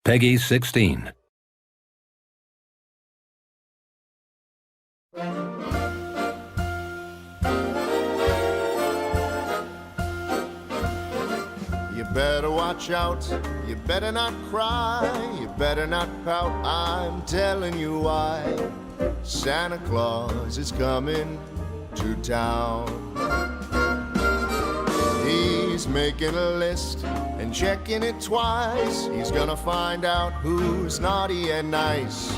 Peggy 16. You better watch out, you better not cry, you better not pout, I'm telling you why. Santa Claus is coming to town. He's making a list and checking it twice. He's gonna find out who's naughty and nice.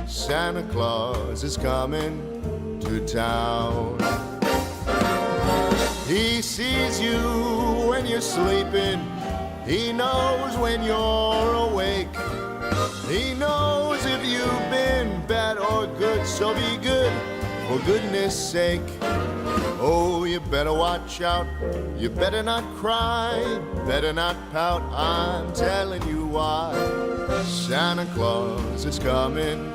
Santa Claus is coming to town. He sees you when you're sleeping. He knows when you're awake. He knows if you've been bad or good, so be good, for goodness sake. Oh, you better watch out, you better not cry, better not pout, I'm telling you why. Santa Claus is coming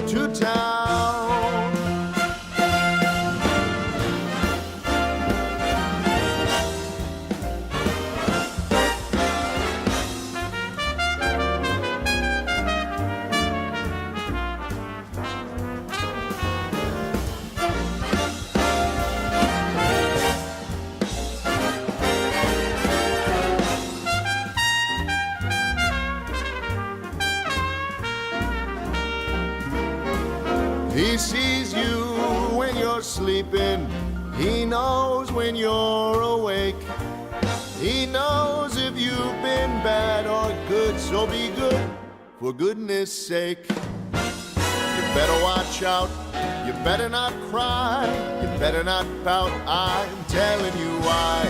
to town. He sees you when you're sleeping. He knows when you're awake. He knows if you've been bad or good, so be good, for goodness sake. You better watch out, you better not cry, you better not pout, I'm telling you why.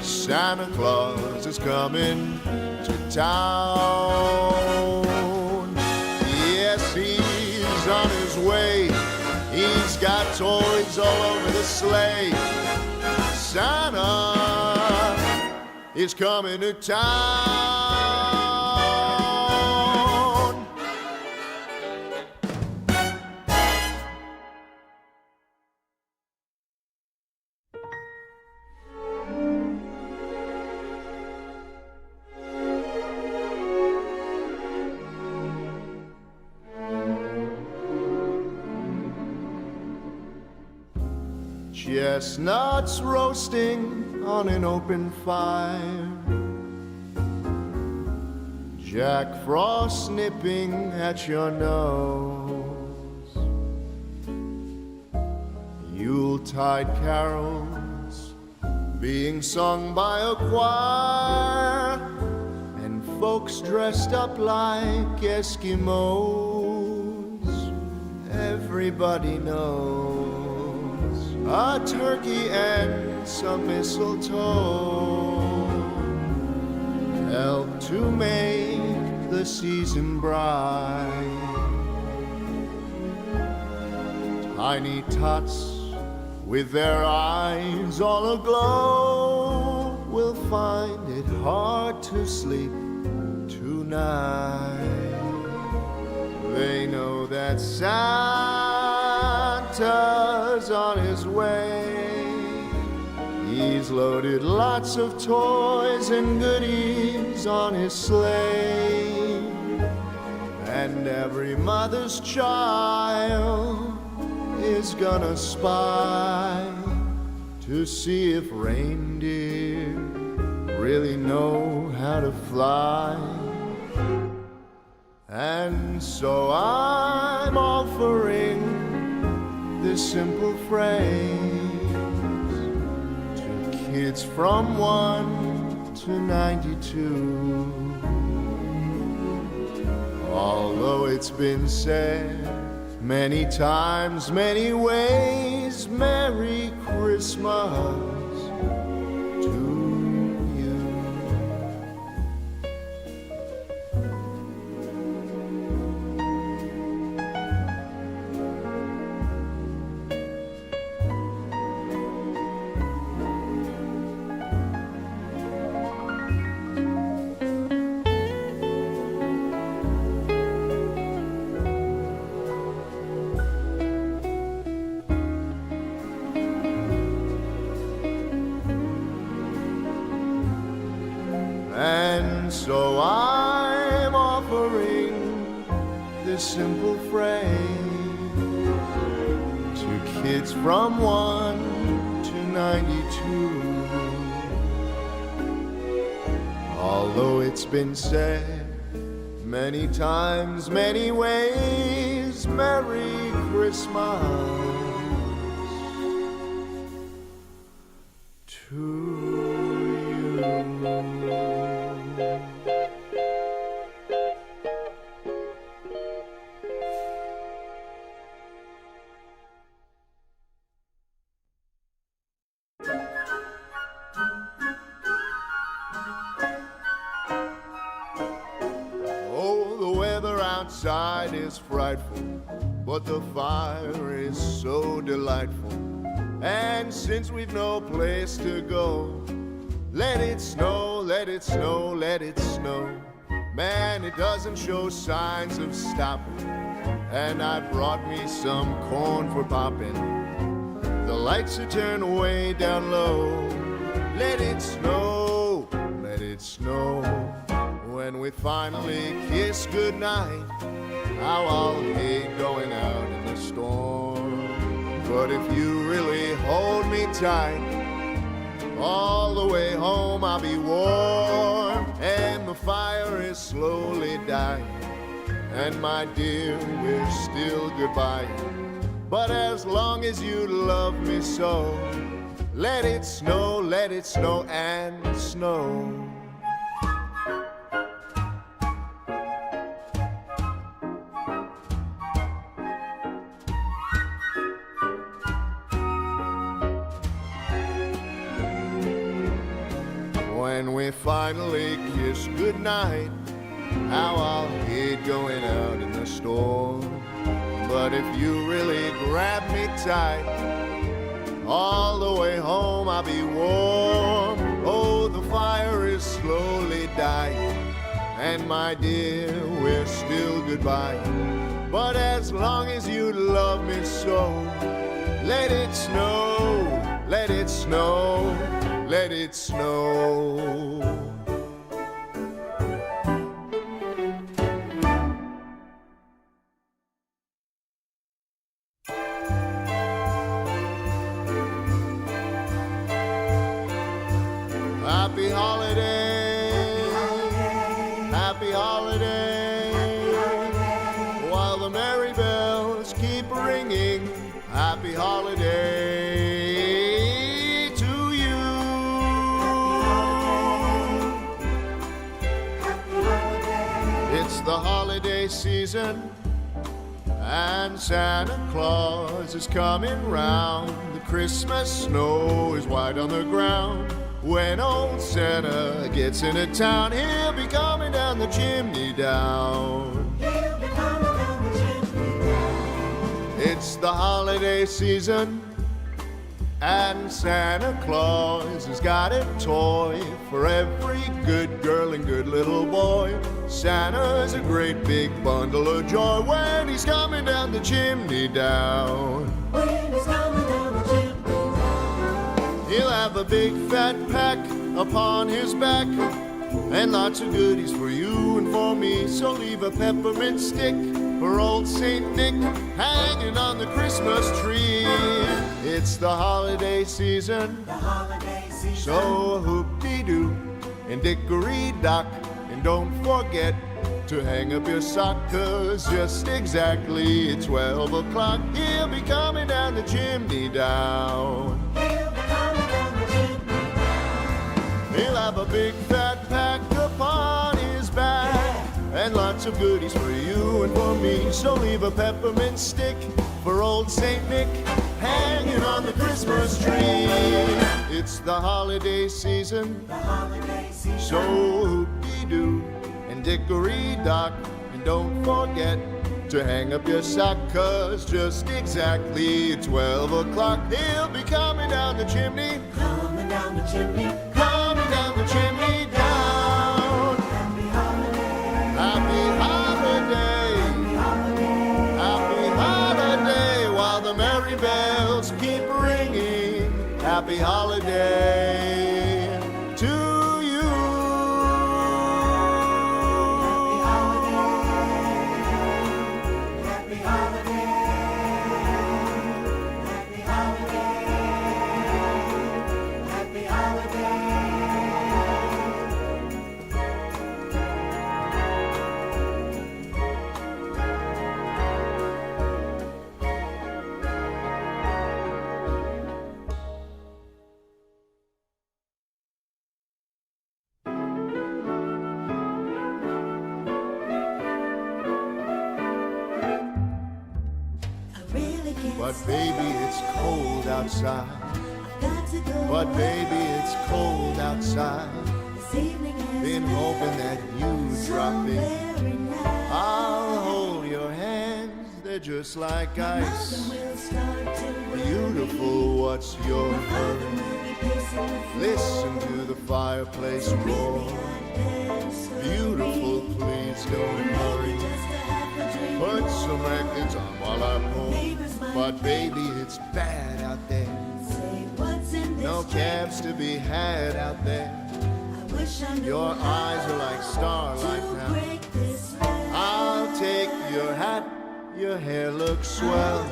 Santa Claus is coming to town. Yes, he's on his way. He's got toys all over the sleigh. Santa is coming to town. Chestnuts roasting on an open fire, Jack Frost nipping at your nose, Yuletide carols being sung by a choir, and folks dressed up like Eskimos. Everybody knows a turkey and some mistletoe help to make the season bright. Tiny tots with their eyes all aglow will find it hard to sleep tonight. They know that Santa's on his way. He's loaded lots of toys and goodies on his sleigh, and every mother's child is gonna spy to see if reindeer really know how to fly. And so I'm offering this simple phrase to kids from 1 to 92. Although it's been said many times, many ways, Merry Christmas to you. And so I'm offering this simple phrase to kids from 1 to 92. Although it's been said many times, many ways, Merry Christmas to you. Oh, the weather outside is frightful, but the fire is so delightful. And since we've no place to go, let it snow, let it snow, let it snow. Man, it doesn't show signs of stopping. And I brought me some corn for popping. The lights are turned way down low. Let it snow, let it snow. When we finally kiss goodnight, how I'll hate going out in the storm. But if you really hold me tight, all the way home I'll be warm. And the fire is slowly dying, and my dear, we're still goodbye. But as long as you love me so, let it snow and snow. When we finally kiss goodnight, how I'll hate going out in the storm. But if you really grab me tight, all the way home I'll be warm. Oh, the fire is slowly dying, and my dear, we're still goodbye. But as long as you love me so, let it snow, let it snow, let it snow. Happy holiday, happy holiday, while the merry bells keep ringing. Happy holiday to you. It's the holiday season, and Santa Claus is coming round. The Christmas snow is white on the ground. When old Santa gets into town, he'll be coming down the chimney down. He'll be coming down the chimney down. It's the holiday season, and Santa Claus has got a toy for every good girl and good little boy. Santa's a great big bundle of joy when he's coming down the chimney down. When he's coming down the chimney down. He'll have a big fat pack upon his back, and lots of goodies for you and for me. So leave a peppermint stick for old Saint Nick hanging on the Christmas tree. It's the holiday season, so hoop-dee-doo and dickory-dock. And don't forget to hang up your sock, 'cause just exactly at 12 o'clock he'll be coming down the chimney down. He'll have a big fat pack upon his back, and lots of goodies for you and for me. So leave a peppermint stick for old Saint Nick hanging on the Christmas tree. It's the holiday season, so hoop-dee-doo and dickory-dock. And don't forget to hang up your sock, 'cause just exactly at 12 o'clock he'll be coming down the chimney. Coming down the chimney. Coming down the chimney down. Happy holiday. Happy holiday. Happy holiday. While the merry bells keep ringing. Happy holiday to you. Happy holiday. But baby, it's cold outside. But baby, it's cold outside. Been hoping that you drop in. I'll hold your hands, they're just like ice. Beautiful, what's your hurry? Listen to the fireplace roar. Beautiful, please don't hurry. Put some records on while I pour. But baby, it's bad out there. No cabs to be had out there. Your eyes are like starlight now. I'll take your hat, your hair looks swell.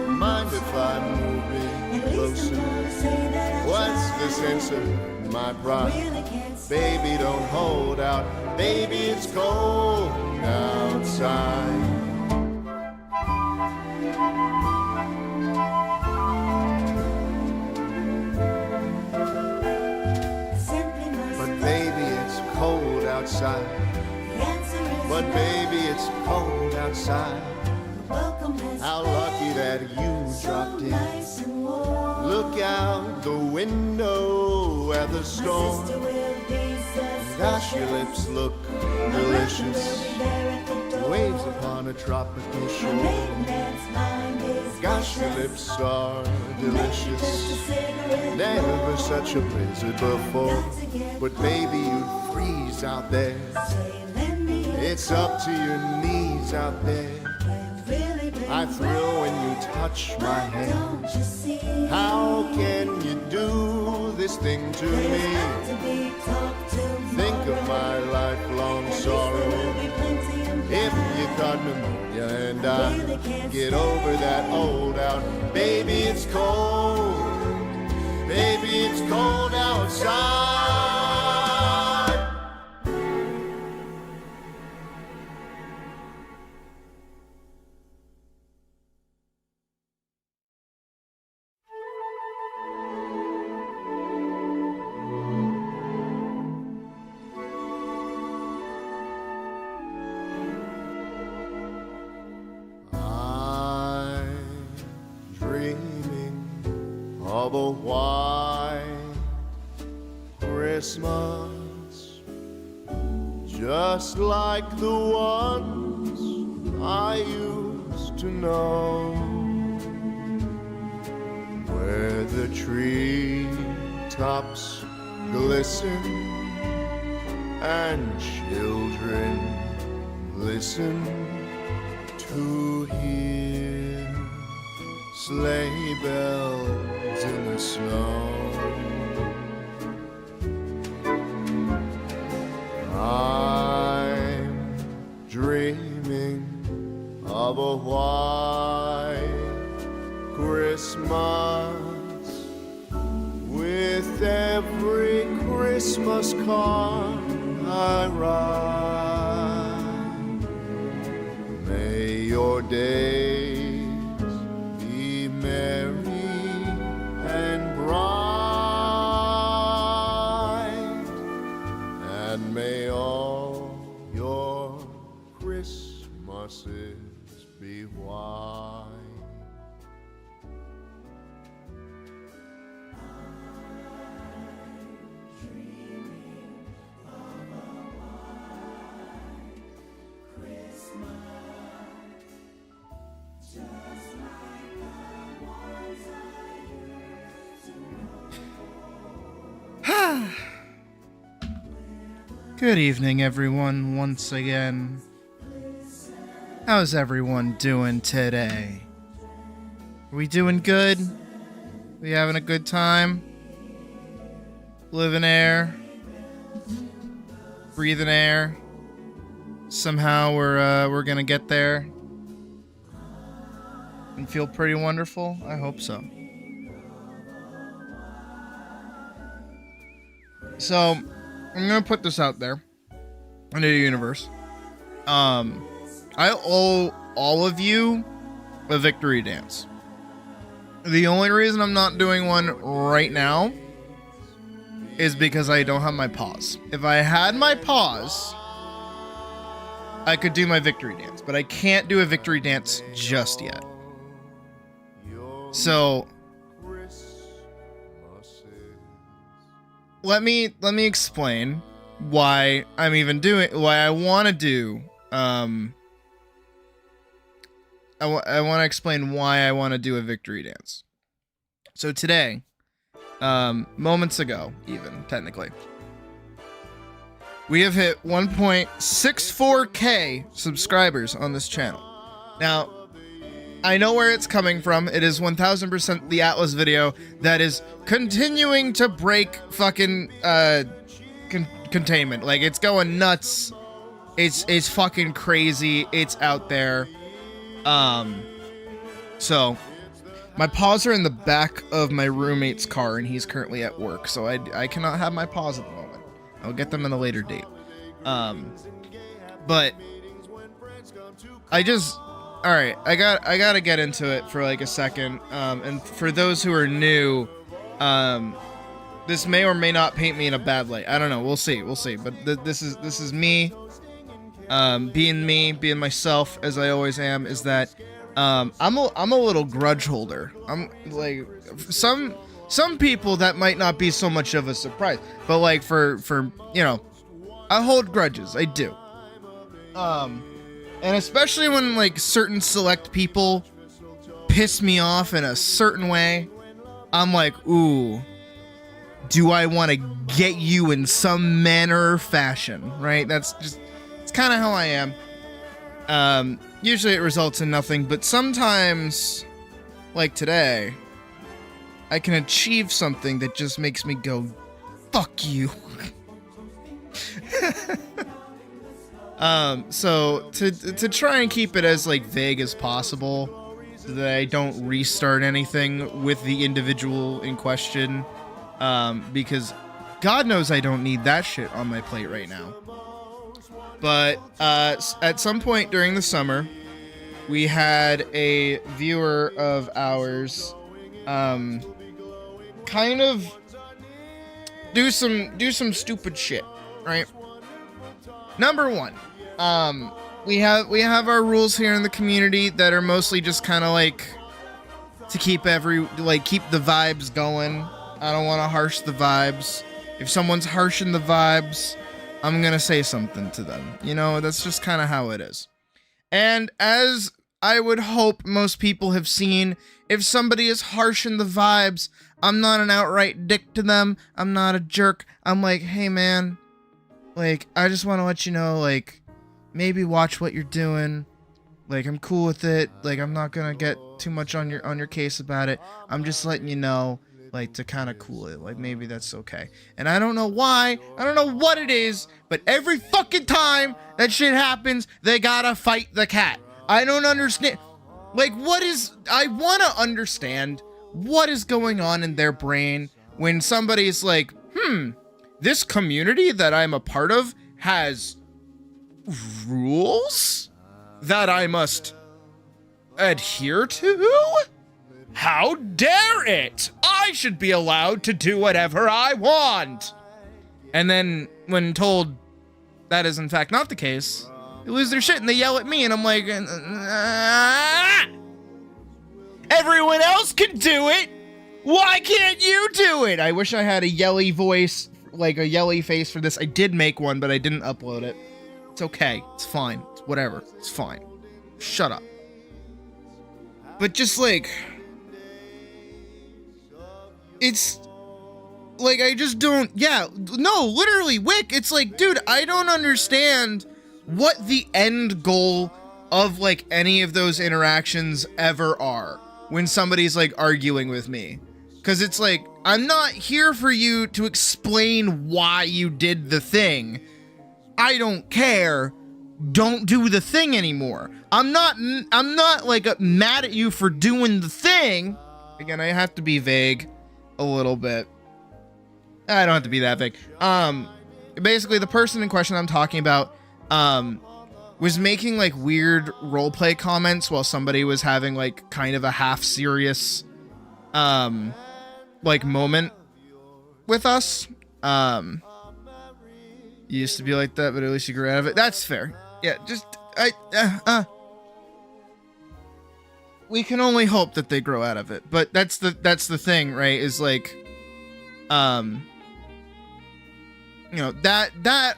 Mind if I move in closer? What's the sense of my pride? Baby, don't hold out. Baby, it's cold outside. Outside. But baby, it's cold outside. How lucky that you dropped in. Look out the window at the storm. Gosh, your lips look delicious. Waves upon a tropical shore. Gosh, your lips are delicious. Never such a blizzard before. But baby, you freeze out there. It's up to your knees out there. I thrill when you touch my hand. How can you do this thing to me? Think of my lifelong sorrow. If you caught pneumonia and I get over that old out. Baby, it's cold. Baby, it's cold outside. Of a white Christmas, just like the ones I used to know, where the tree tops glisten and children listen to hear sleigh bells in the snow. I'm dreaming of a white Christmas with every Christmas card I write. May your days be merry and bright, and may all your Christmases be white. Good evening, everyone, once again. How's everyone doing today? Are we doing good? We having a good time? Living air? Breathing air? Somehow we're gonna get there and feel pretty wonderful? I hope so. So, I'm gonna put this out there into the universe. I owe all of you a victory dance. The only reason I'm not doing one right now is because I don't have my pause. If I had my pause, I could do my victory dance, but I can't do a victory dance just yet. So let me explain why I'm even doing, why I want to do, I want to explain why I want to do a victory dance. So today, moments ago, even technically, we have hit 1.64K subscribers on this channel. Now, I know where it's coming from. It is 1000% the Atlas video that is continuing to break fucking containment. Like, it's going nuts. It's fucking crazy. It's out there. So my paws are in the back of my roommate's car, and he's currently at work, so I cannot have my paws at the moment. I'll get them in a later date. But all right, I gotta get into it for like a second. And for those who are new, this may or may not paint me in a bad light. I don't know. We'll see. But this is me, being myself as I always am. Is that I'm a little grudge holder. I'm like some people that might not be so much of a surprise, but like for you know, I hold grudges. I do. And especially when like certain select people piss me off in a certain way, I'm like, ooh, do I want to get you in some manner or fashion, right? It's kind of how I am. Usually it results in nothing, but sometimes, like today, I can achieve something that just makes me go, fuck you. So to try and keep it as like vague as possible, so that I don't restart anything with the individual in question, because God knows I don't need that shit on my plate right now. But at some point during the summer, we had a viewer of ours kind of do some stupid shit, right? Number one, we have our rules here in the community that are mostly just kind of like to keep the vibes going. I don't want to harsh the vibes. If someone's harshing the vibes, I'm gonna say something to them. You know, that's just kind of how it is. And as I would hope most people have seen, if somebody is harshing the vibes, I'm not an outright dick to them. I'm not a jerk. I'm like, hey man, like, I just want to let you know, like, maybe watch what you're doing. Like, I'm cool with it. Like, I'm not gonna get too much on your case about it. I'm just letting you know, like, to kind of cool it. Like, maybe that's okay. And I don't know why. I don't know what it is, but every fucking time that shit happens, they gotta fight the cat. I don't understand. Like, I want to understand what is going on in their brain when somebody's like, this community that I'm a part of has rules that I must adhere to? How dare it? I should be allowed to do whatever I want. And then when told that is in fact not the case, they lose their shit and they yell at me, and I'm like, everyone else can do it. Why can't you do it? I wish I had a yelly voice, like a yelly face for this. I did make one, but I didn't upload it. It's okay. It's fine. It's whatever. It's fine. Shut up. But just like, it's like, I just don't, no, literally, Wick, it's like, dude, I don't understand what the end goal of like any of those interactions ever are when somebody's like arguing with me. Because it's like, I'm not here for you to explain why you did the thing. I don't care. Don't do the thing anymore. I'm not like mad at you for doing the thing. Again, I have to be vague a little bit. I don't have to be that vague. Basically, the person in question I'm talking about was making like weird roleplay comments while somebody was having like kind of a half serious like moment with us. You used to be like that, but at least you grew out of it. That's fair. Yeah, just we can only hope that they grow out of it. But that's the thing, right? Is like, you know, that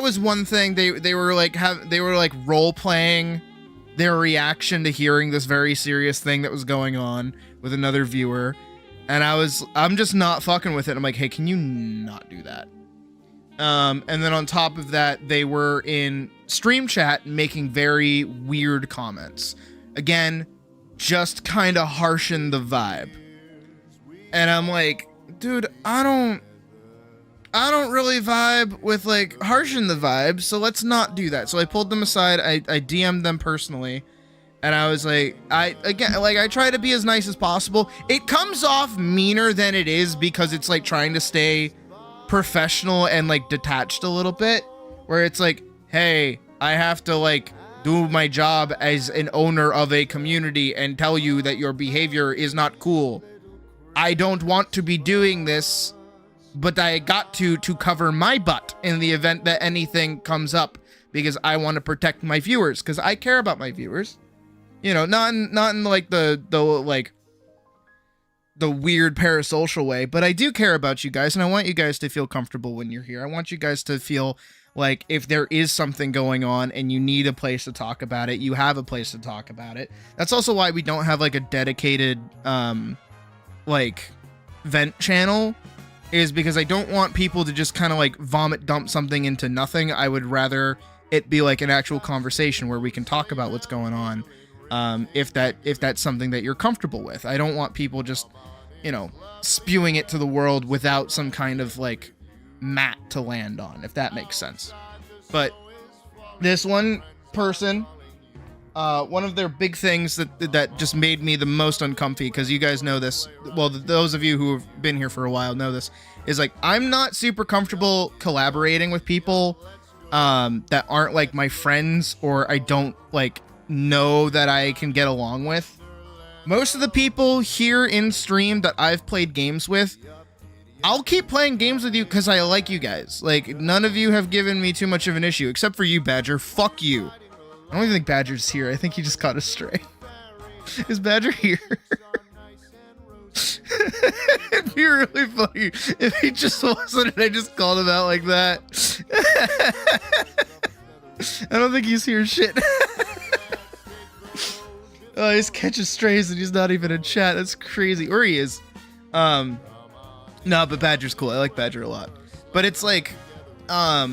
was one thing. They were like role playing their reaction to hearing this very serious thing that was going on with another viewer, and I'm just not fucking with it. I'm like, hey, can you not do that? And then on top of that, they were in stream chat making very weird comments. Again, just kind of harshen the vibe. And I'm like, dude, I don't really vibe with like harshen the vibe, so let's not do that. So I pulled them aside, I DM'd them personally, and I was like, I try to be as nice as possible. It comes off meaner than it is because it's like trying to stay professional and like detached a little bit, where it's like, hey, I have to like do my job as an owner of a community and tell you that your behavior is not cool. I don't want to be doing this, but I got to cover my butt in the event that anything comes up, because I want to protect my viewers, because I care about my viewers. You know, not in like the weird parasocial way, but I do care about you guys, and I want you guys to feel comfortable when you're here. I want you guys to feel like if there is something going on and you need a place to talk about it, you have a place to talk about it. That's also why we don't have like a dedicated like vent channel, is because I don't want people to just kind of like vomit dump something into nothing. I would rather it be like an actual conversation where we can talk about what's going on, if that's something that you're comfortable with. I don't want people just, you know, spewing it to the world without some kind of like mat to land on, if that makes sense. But this one person, one of their big things that just made me the most uncomfy, because you guys know this, well, those of you who have been here for a while know this, is like, I'm not super comfortable collaborating with people that aren't like my friends, or I don't like know that I can get along with. Most of the people here in stream that I've played games with, I'll keep playing games with you because I like you guys. Like, none of you have given me too much of an issue, except for you, Badger. Fuck you. I don't even think Badger's here. I think he just caught a stray. Is Badger here? It'd be really funny if he just wasn't and I just called him out like that. I don't think he's here. Shit. Oh, he's catching strays and he's not even in chat. That's crazy. Or he is. No, but Badger's cool. I like Badger a lot. But it's like, yeah,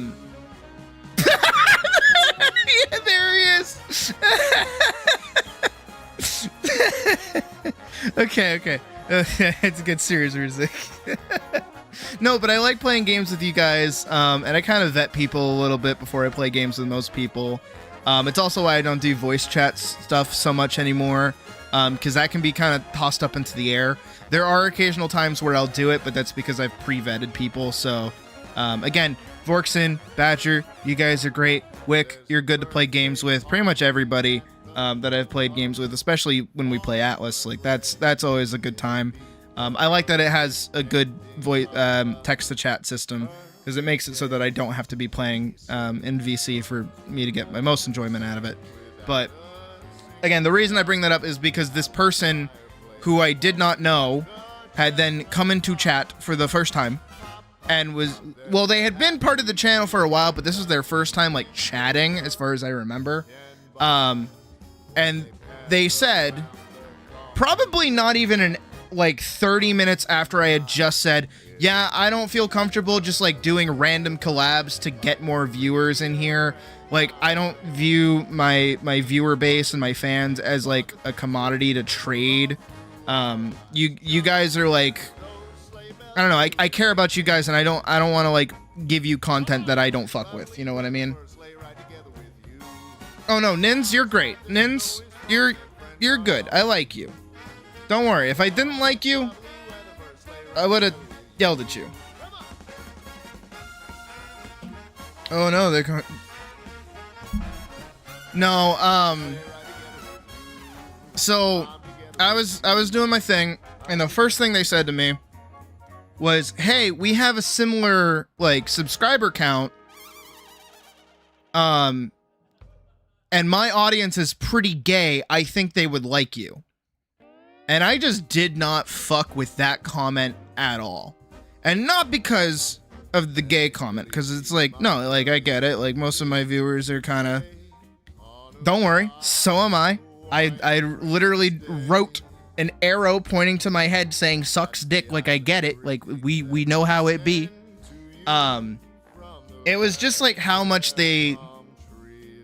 there he is. Okay. It's good serious music. No, but I like playing games with you guys, and I kind of vet people a little bit before I play games with most people. It's also why I don't do voice chat stuff so much anymore, because that can be kind of tossed up into the air. There are occasional times where I'll do it, but that's because I've pre-vetted people. So, again, Vorkson, Badger, you guys are great. Wick, you're good to play games with. Pretty much everybody that I've played games with, especially when we play Atlas, like that's always a good time. I like that it has a good voice text-to-chat system, because it makes it so that I don't have to be playing in VC for me to get my most enjoyment out of it. But again, the reason I bring that up is because this person who I did not know had then come into chat for the first time and was, well, they had been part of the channel for a while, but this was their first time like chatting as far as I remember. And they said, probably not even in like 30 minutes after I had just said, yeah, I don't feel comfortable just like doing random collabs to get more viewers in here. Like, I don't view my viewer base and my fans as like a commodity to trade. You guys are like, I don't know, I care about you guys, and I don't want to like give you content that I don't fuck with. You know what I mean? Oh no, Nins, you're great. Nins, you're good. I like you. Don't worry. If I didn't like you, I would have yelled at you. Oh no, they're going. No, so I was doing my thing, and the first thing they said to me was, "Hey, we have a similar like subscriber count, and my audience is pretty gay. I think they would like you." And I just did not fuck with that comment at all. And not because of the gay comment, because it's like, no, like, I get it. Like, most of my viewers are kind of, don't worry, so am I. I literally wrote an arrow pointing to my head saying sucks dick, like, I get it. Like, we know how it be. It was just like how much they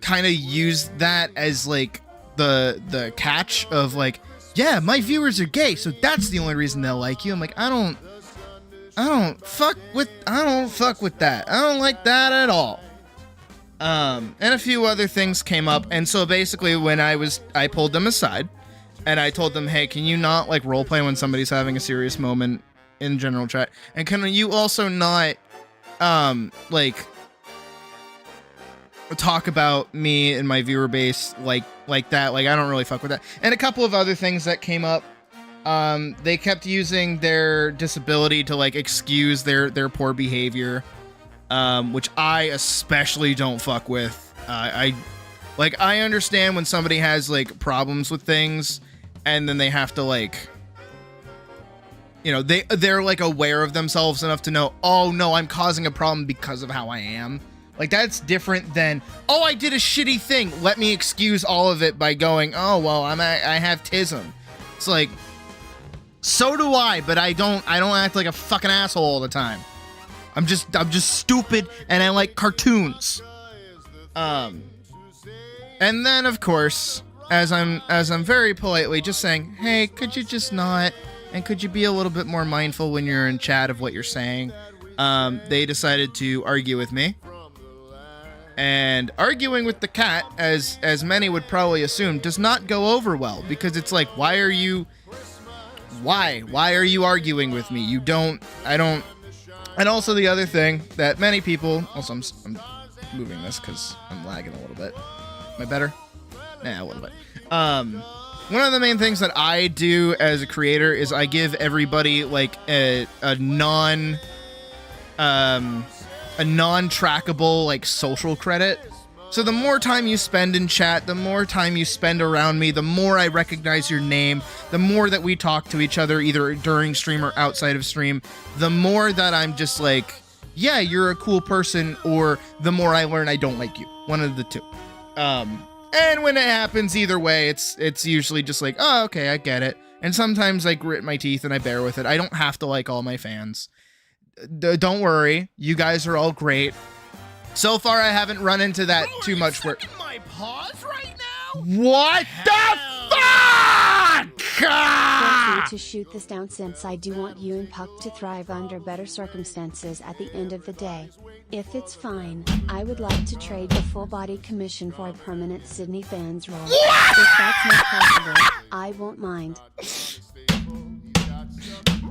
kind of used that as like the catch of like, yeah, my viewers are gay, so that's the only reason they'll like you. I'm like, I don't fuck with that. I don't like that at all. And a few other things came up, and so basically when I pulled them aside and I told them, hey, can you not like roleplay when somebody's having a serious moment in general chat? And can you also not like talk about me and my viewer base like that? Like, I don't really fuck with that. And a couple of other things that came up. They kept using their disability to like excuse their poor behavior, which I especially don't fuck with. I understand when somebody has like problems with things and then they have to like, you know, they're like aware of themselves enough to know, oh no, I'm causing a problem because of how I am. Like, that's different than, oh, I did a shitty thing, let me excuse all of it by going, oh well, I have tism. It's like, so do I, but I don't act like a fucking asshole all the time. I'm just stupid and I like cartoons. And then of course, as I'm very politely just saying, hey, could you just not, and could you be a little bit more mindful when you're in chat of what you're saying? They decided to argue with me. And arguing with the cat, as many would probably assume, does not go over well, because it's like, why are you arguing with me? I don't. And also the other thing that many people, also I'm moving this because I'm lagging a little bit. Am I better? Nah, a little bit. One of the main things that I do as a creator is I give everybody like a non-trackable like social credit. So the more time you spend in chat, the more time you spend around me, the more I recognize your name, the more that we talk to each other either during stream or outside of stream, the more that I'm just like, yeah, you're a cool person, or the more I learn I don't like you. One of the two. And when it happens either way, it's usually just like, oh, okay, I get it. And sometimes I grit my teeth and I bear with it. I don't have to like all my fans. Don't worry, you guys are all great. So far, I haven't run into that too much. Where my paws right now? What the fuck? Feel free to shoot this down, since I do want you and Puck to thrive under better circumstances at the end of the day. If it's fine, I would like to trade the full body commission for a permanent Sydney fans role. If that's not possible, I won't mind.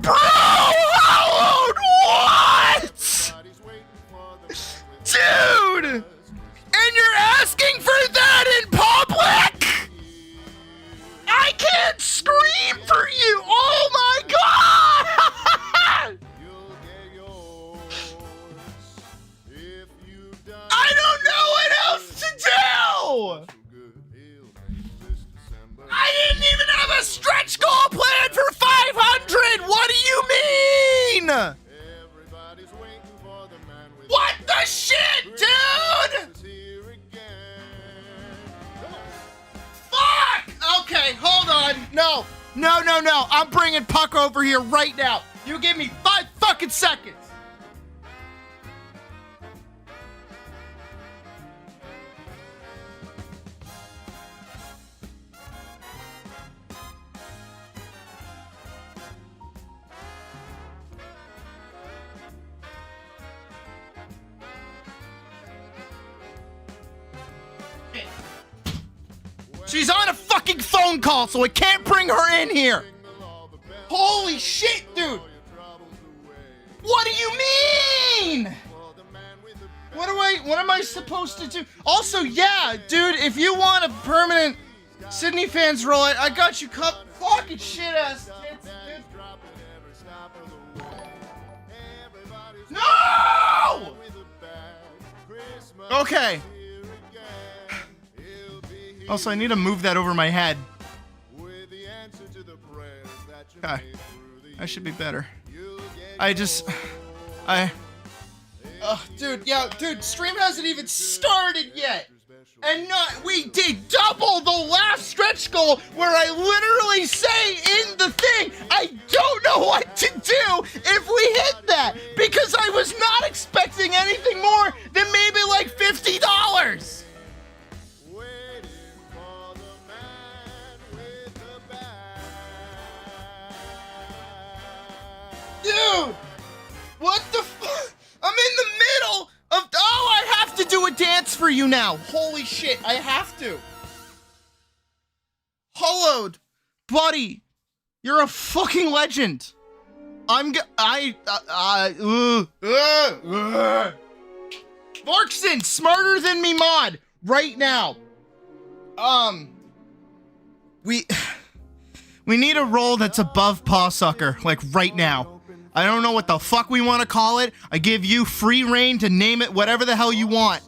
Bro, what? Dude! And you're asking for that in public? I can't scream for you! Oh my god! I don't know what else to do! I didn't even have a stretch goal plan for 500! What do you mean? What the shit, dude? Fuck! Okay, hold on. No. I'm bringing Puck over here right now. You give me 5 fucking seconds. She's on a fucking phone call, so I can't bring her in here. Holy shit, dude. What do you mean? What am I supposed to do? Also, yeah, dude, if you want a permanent Sydney fans role, I got you fucking shit ass tits, dude. No! Okay. Also, I need to move that over my head. Okay. I should be better. Dude, yeah, dude, stream hasn't even started yet. And we did double the last stretch goal where I literally say in the thing, I don't know what to do if we hit that because I was not expecting anything more than maybe like $50. Dude, what the fuck? I'm in the middle of, I have to do a dance for you now. Holy shit, I have to. Hollowed, buddy, you're a fucking legend. Larkson, smarter than me mod, right now. We need a role that's above Paw Sucker, like right now. I don't know what the fuck we want to call it. I give you free reign to name it whatever the hell you want.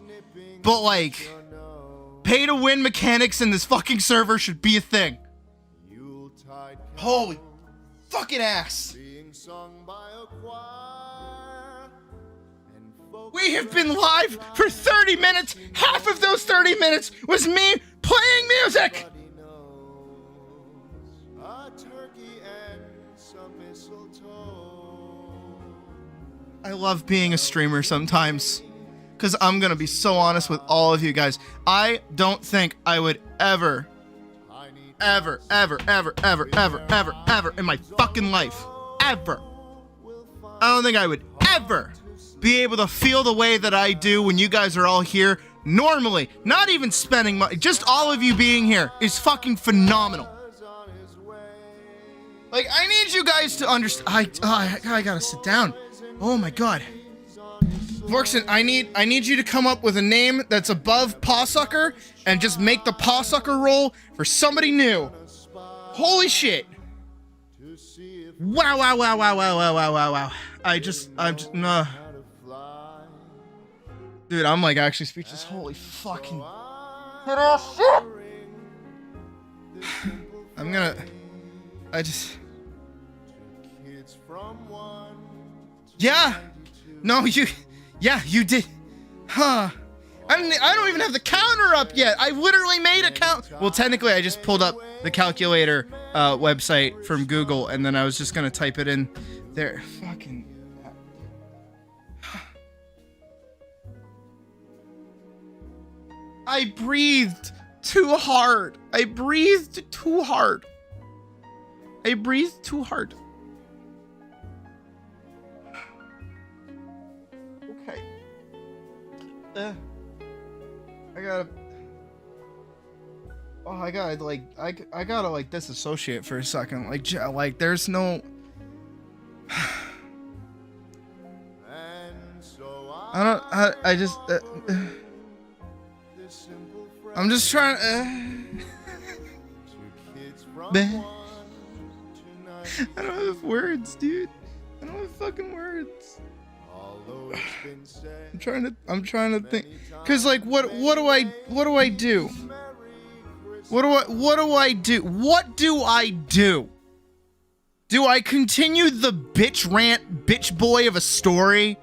But like, pay to win mechanics in this fucking server should be a thing. Holy fucking ass. We have been live for 30 minutes. Half of those 30 minutes was me playing music. I love being a streamer sometimes, because I'm going to be so honest with all of you guys. I don't think I would ever in my fucking life, ever. I don't think I would ever be able to feel the way that I do when you guys are all here normally. Not even spending money, just all of you being here is fucking phenomenal. Like, I need you guys to understand. I gotta sit down. Oh my god. Vorkson, I need you to come up with a name that's above Paw Sucker and just make the Paw Sucker role for somebody new. Holy shit. Wow. I'm just, dude, I'm like actually speechless. Holy fucking shit. Yeah. No, you did. Huh. I don't even have the counter up yet. I literally made a count. Well, technically, I just pulled up the calculator website from Google, and then I was just gonna type it in there. Fucking. I breathed too hard. I breathed too hard. Okay. I gotta like disassociate for a second. Like there's no. I'm just trying. I don't have words, dude. I don't have fucking words. I'm trying to think, cause like what do I do? What do I do? Do I continue the bitch rant, bitch boy of a story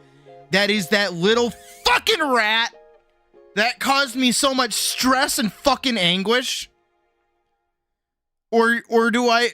that is that little fucking rat that caused me so much stress and fucking anguish? Or do I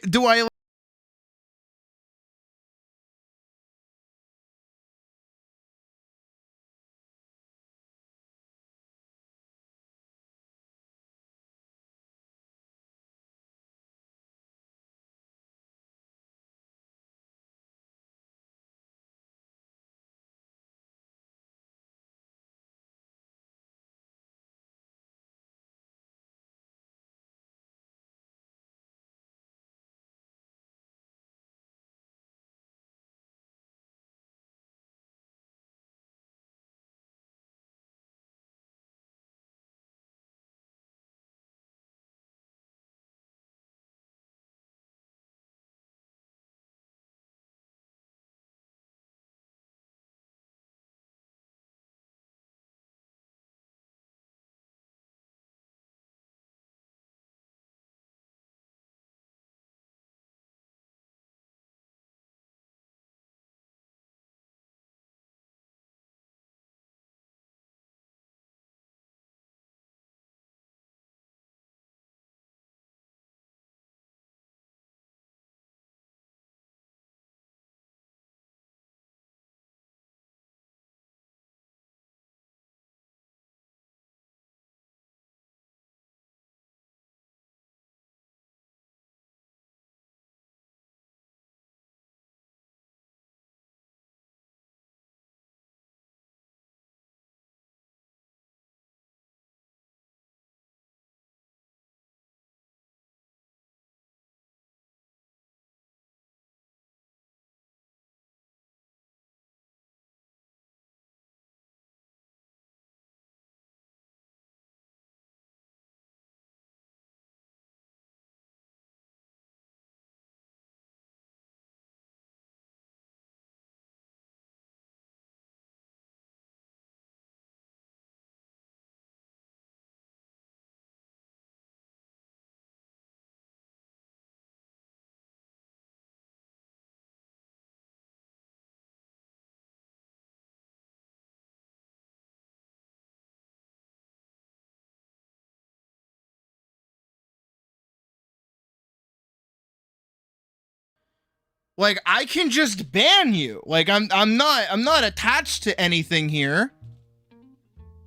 Like, I can just ban you. Like, I'm not attached to anything here.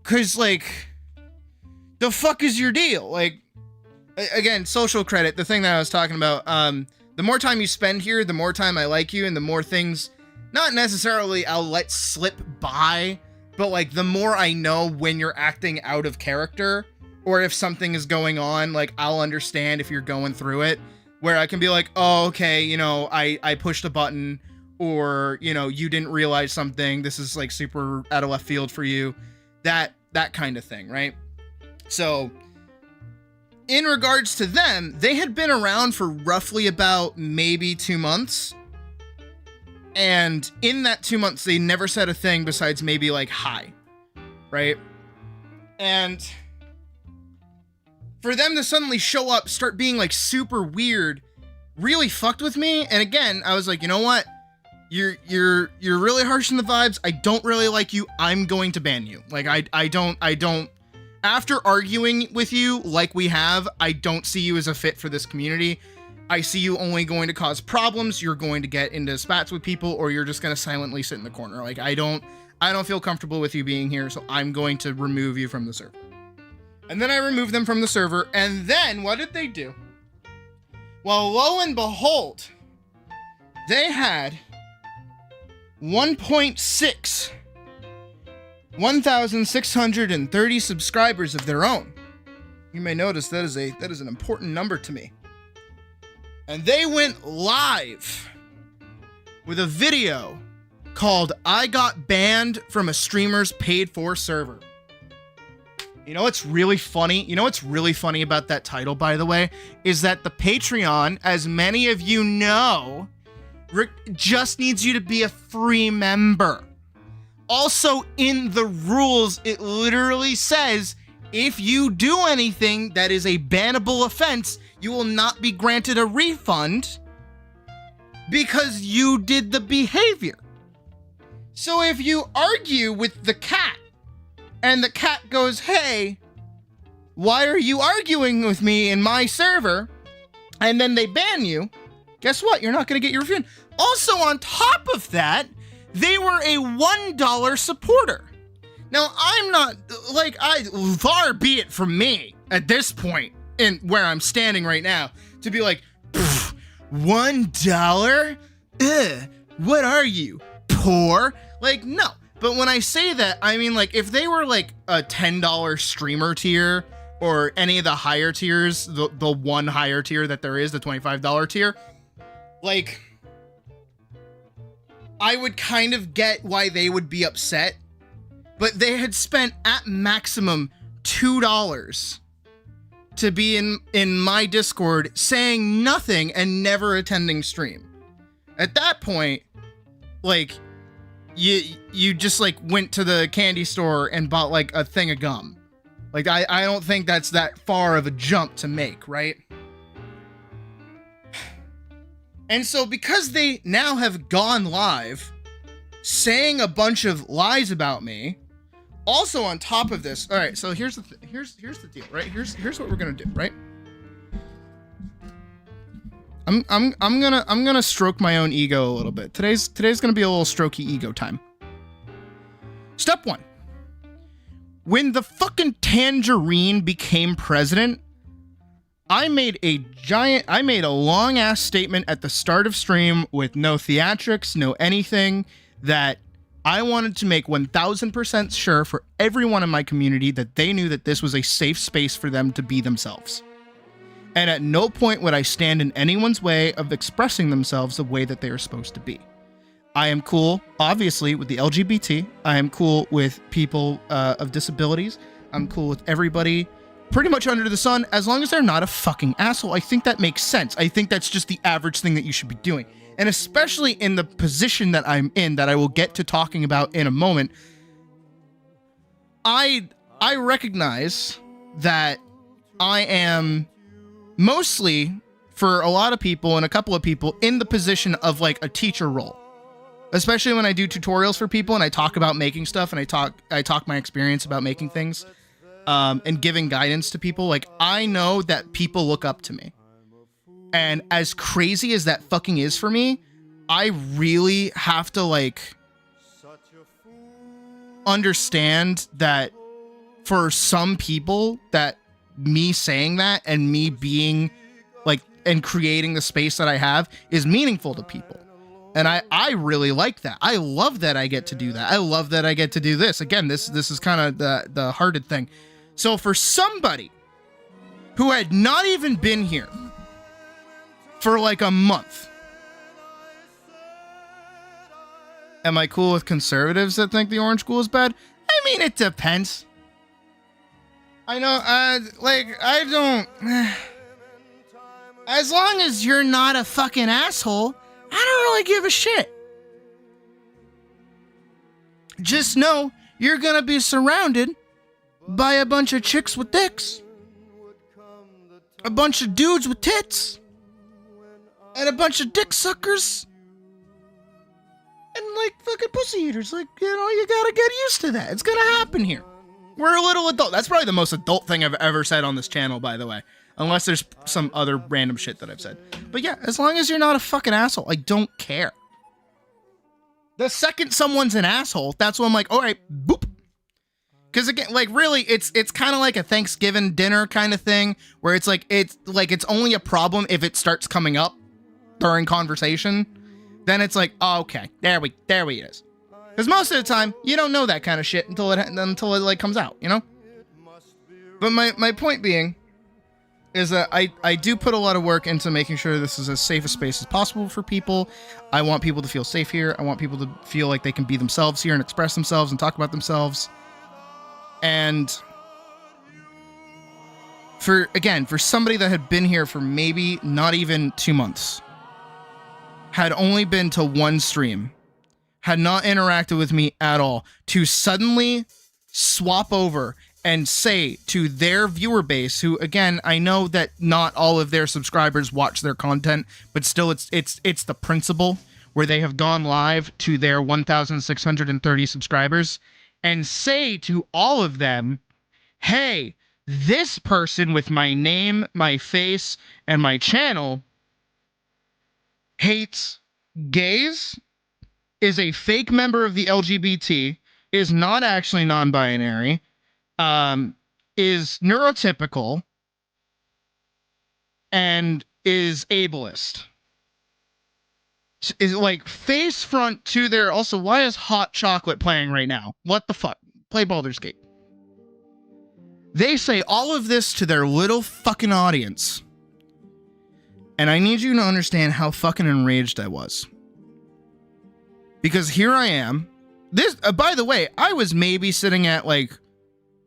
Cause like, the fuck is your deal? Like, again, social credit, the thing that I was talking about, the more time you spend here, the more time I like you, and the more things, not necessarily I'll let slip by, but like, the more I know when you're acting out of character, or if something is going on, like, I'll understand if you're going through it, where I can be like, oh, okay, you know, I pushed a button, or, you know, you didn't realize something, this is like super out of left field for you, that kind of thing, right? So, in regards to them, they had been around for roughly about maybe 2 months. And in that 2 months, they never said a thing besides maybe like hi, right? And for them to suddenly show up, start being like super weird, really fucked with me. And again, I was like, you know what? You're really harsh in the vibes. I don't really like you. I'm going to ban you. Like, I don't, after arguing with you like we have, I don't see you as a fit for this community. I see you only going to cause problems. You're going to get into spats with people, or you're just going to silently sit in the corner. Like, I don't feel comfortable with you being here, so I'm going to remove you from the server. And then I removed them from the server, and then what did they do? Well, lo and behold, they had 1,630 subscribers of their own. You may notice that is an important number to me. And they went live with a video called "I Got Banned from a Streamer's Paid For Server." You know what's really funny? You know what's really funny about that title, by the way, is that the Patreon, as many of you know, just needs you to be a free member. Also, in the rules, it literally says, if you do anything that is a bannable offense, you will not be granted a refund because you did the behavior. So if you argue with the cat, and the cat goes, hey, why are you arguing with me in my server? And then they ban you. Guess what? You're not going to get your refund. Also, on top of that, they were a $1 supporter. Now, I'm not, like, far be it from me at this point in where I'm standing right now to be like, $1? Ugh, what are you, poor? Like, no. But when I say that, I mean, like, if they were like a $10 streamer tier or any of the higher tiers, the one higher tier that there is, the $25 tier, like, I would kind of get why they would be upset. But they had spent at maximum $2 to be in my Discord saying nothing and never attending stream. At that point, like, you just like went to the candy store and bought like a thing of gum. Like, I don't think that's that far of a jump to make, right? And so because they now have gone live saying a bunch of lies about me, also on top of this, all right, so here's the here's the deal, right? Here's what we're gonna do, right? I'm gonna stroke my own ego a little bit. Today's gonna be a little strokey ego time. Step 1. When the fucking Tangerine became president, I made a long ass statement at the start of stream with no theatrics, no anything, that I wanted to make 1000% sure for everyone in my community that they knew that this was a safe space for them to be themselves. And at no point would I stand in anyone's way of expressing themselves the way that they are supposed to be. I am cool, obviously, with the LGBT. I am cool with people of disabilities. I'm cool with everybody pretty much under the sun, as long as they're not a fucking asshole. I think that makes sense. I think that's just the average thing that you should be doing. And especially in the position that I'm in, that I will get to talking about in a moment, I recognize that I am mostly, for a lot of people and a couple of people, in the position of like a teacher role. Especially when I do tutorials for people and I talk about making stuff and I talk my experience about making things, and giving guidance to people. Like, I know that people look up to me. And as crazy as that fucking is for me, I really have to like understand that for some people that me saying that and me being like and creating the space that I have is meaningful to people. And I really like that. I love that I get to do that. I love that I get to do this. Again, this is kind of the hearted thing. So for somebody who had not even been here for like a month, am I cool with conservatives that think the orange school is bad? I mean, it depends. I know, I don't... As long as you're not a fucking asshole, I don't really give a shit. Just know you're gonna be surrounded by a bunch of chicks with dicks, a bunch of dudes with tits, and a bunch of dick suckers, and like fucking pussy eaters. Like, you know, you gotta get used to that. It's gonna happen here. We're a little adult. That's probably the most adult thing I've ever said on this channel, by the way. Unless there's some other random shit that I've said. But yeah, as long as you're not a fucking asshole, I don't care. The second someone's an asshole, that's when I'm like, all right, boop. Because again, like really, it's kind of like a Thanksgiving dinner kind of thing, where it's only a problem if it starts coming up during conversation. Then it's like, oh, okay, there we is. Because most of the time, you don't know that kind of shit until it like comes out, you know. But my point being is that I do put a lot of work into making sure this is as safe a space as possible for people. I want people to feel safe here. I want people to feel like they can be themselves here and express themselves and talk about themselves. And for somebody that had been here for maybe not even 2 months, had only been to one stream, had not interacted with me at all, to suddenly swap over and say to their viewer base, who again, I know that not all of their subscribers watch their content, but still it's the principle where they have gone live to their 1,630 subscribers and say to all of them, hey, this person with my name, my face, and my channel hates gays, is a fake member of the LGBT, is not actually non-binary, is neurotypical, and is ableist. Is like face front to their... Also, why is Hot Chocolate playing right now? What the fuck? Play Baldur's Gate. They say all of this to their little fucking audience. And I need you to understand how fucking enraged I was. Because here I am. This, by the way, I was maybe sitting at like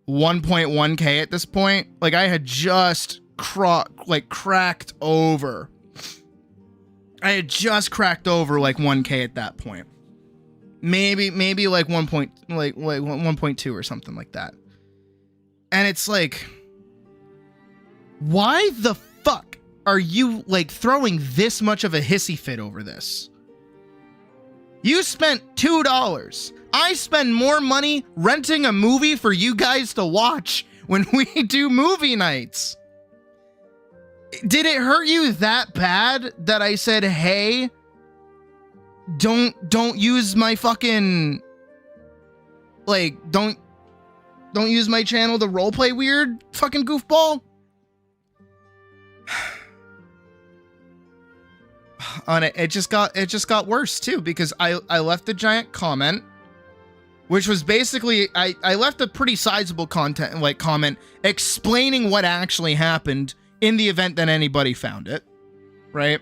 1.1k at this point. Like I had just cracked over. I had just cracked over like 1k at that point. Maybe like 1.2 or something like that. And it's like, why the fuck are you like throwing this much of a hissy fit over this? You spent $2. I spend more money renting a movie for you guys to watch when we do movie nights. Did it hurt you that bad that I said, hey, don't use my fucking, like, don't use my channel to roleplay weird, fucking goofball? On it just got worse too, because I left a giant comment, which was basically I left a pretty sizable comment explaining what actually happened in the event that anybody found it, right?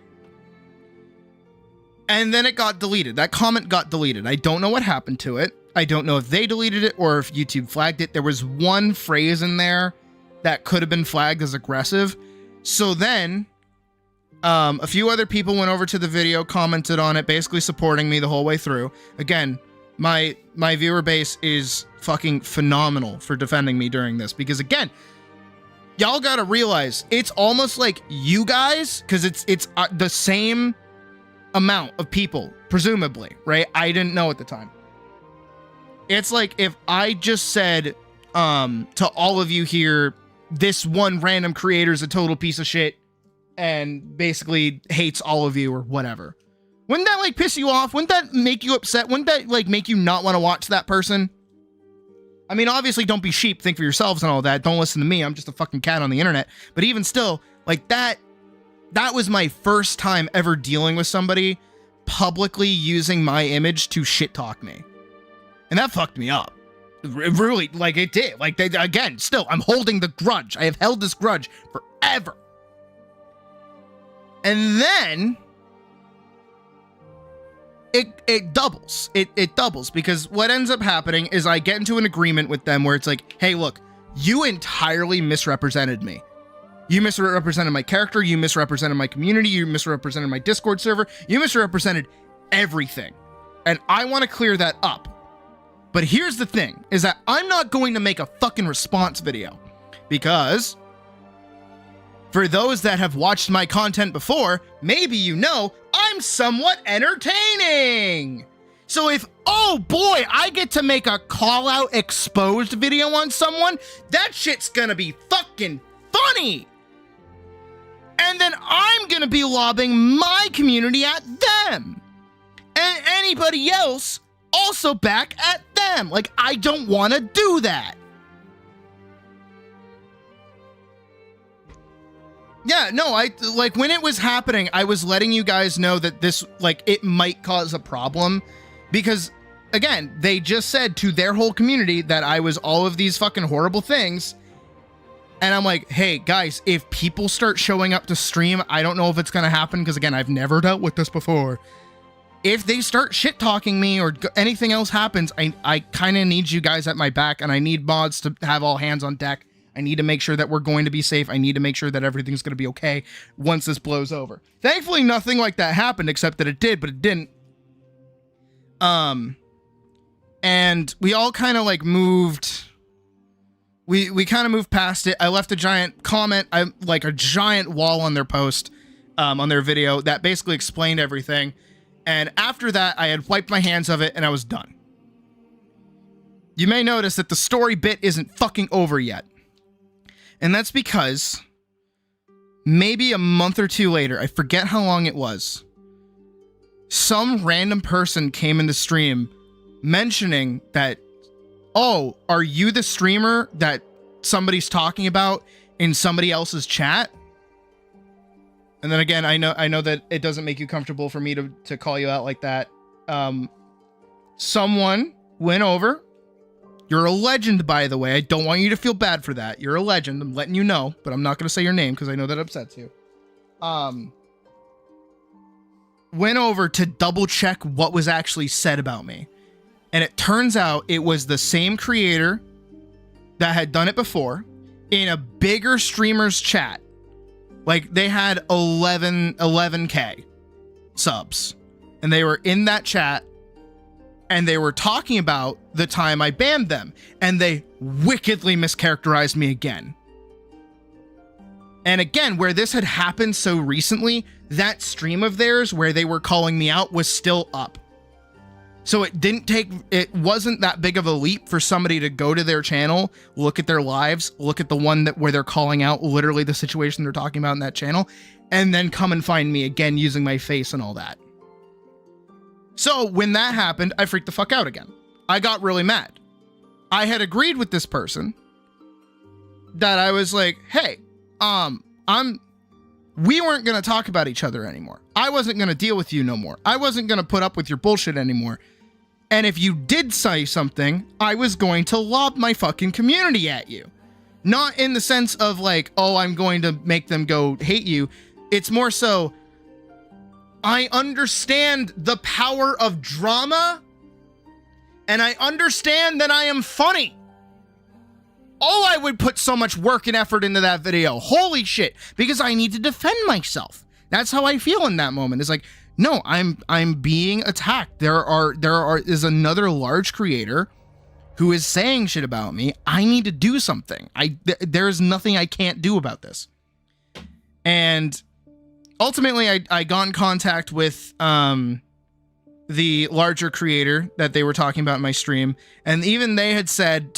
And then it got deleted. That comment got deleted. I don't know what happened to it. I don't know if they deleted it or if YouTube flagged it. There was one phrase in there that could have been flagged as aggressive. So then a few other people went over to the video, commented on it, basically supporting me the whole way through. Again, my viewer base is fucking phenomenal for defending me during this, because again, y'all gotta realize it's almost like you guys, because it's the same amount of people, presumably, right? I didn't know at the time. It's like if I just said to all of you here, this one random creator is a total piece of shit and basically hates all of you or whatever. Wouldn't that like piss you off? Wouldn't that make you upset? Wouldn't that like make you not want to watch that person? I mean, obviously don't be sheep, think for yourselves and all that. Don't listen to me. I'm just a fucking cat on the internet. But even still, like that was my first time ever dealing with somebody publicly using my image to shit talk me. And that fucked me up. It really, like it did. Like again, still, I'm holding the grudge. I have held this grudge forever. And then it doubles. It doubles because what ends up happening is I get into an agreement with them where it's like, hey, look, you entirely misrepresented me. You misrepresented my character. You misrepresented my community. You misrepresented my Discord server. You misrepresented everything. And I want to clear that up. But here's the thing, is that I'm not going to make a fucking response video because for those that have watched my content before, maybe you know I'm somewhat entertaining. So if, oh boy, I get to make a call out exposed video on someone, that shit's gonna be fucking funny. And then I'm gonna be lobbing my community at them. And anybody else also back at them. Like, I don't want to do that. Yeah, no, like when it was happening, I was letting you guys know that this, like, it might cause a problem because again, they just said to their whole community that I was all of these fucking horrible things. And I'm like, hey guys, if people start showing up to stream, I don't know if it's going to happen because again, I've never dealt with this before. If they start shit talking me or anything else happens, I kind of need you guys at my back and I need mods to have all hands on deck. I need to make sure that we're going to be safe. I need to make sure that everything's going to be okay once this blows over. Thankfully, nothing like that happened except that it did, but it didn't. And we all kind of like moved. We kind of moved past it. I left a giant comment, like a giant wall on their post, on their video that basically explained everything. And after that, I had wiped my hands of it and I was done. You may notice that the story bit isn't fucking over yet. And that's because maybe a month or two later, I forget how long it was, some random person came in the stream mentioning that, oh, are you the streamer that somebody's talking about in somebody else's chat? And then again, I know that it doesn't make you comfortable for me to call you out like that. Someone went over. You're a legend, by the way. I don't want you to feel bad for that. You're a legend. I'm letting you know, but I'm not going to say your name because I know that upsets you. Went over to double check what was actually said about me. And it turns out it was the same creator that had done it before in a bigger streamer's chat. Like they had 11K subs and they were in that chat and they were talking about the time I banned them and they wickedly mischaracterized me again. And again, where this had happened so recently, that stream of theirs where they were calling me out was still up. So it wasn't that big of a leap for somebody to go to their channel, look at their lives, look at the one where they're calling out literally the situation they're talking about in that channel, and then come and find me again using my face and all that. So when that happened, I freaked the fuck out again. I got really mad. I had agreed with this person that I was like, hey, we weren't going to talk about each other anymore. I wasn't going to deal with you no more. I wasn't going to put up with your bullshit anymore. And if you did say something, I was going to lob my fucking community at you. Not in the sense of like, oh, I'm going to make them go hate you. It's more so, I understand the power of drama, and I understand that I am funny. Oh, I would put so much work and effort into that video. Holy shit. Because I need to defend myself. That's how I feel in that moment. It's like, no, I'm being attacked. There is another large creator who is saying shit about me. I need to do something. There's nothing I can't do about this. And ultimately, I got in contact with the larger creator that they were talking about in my stream, and even they had said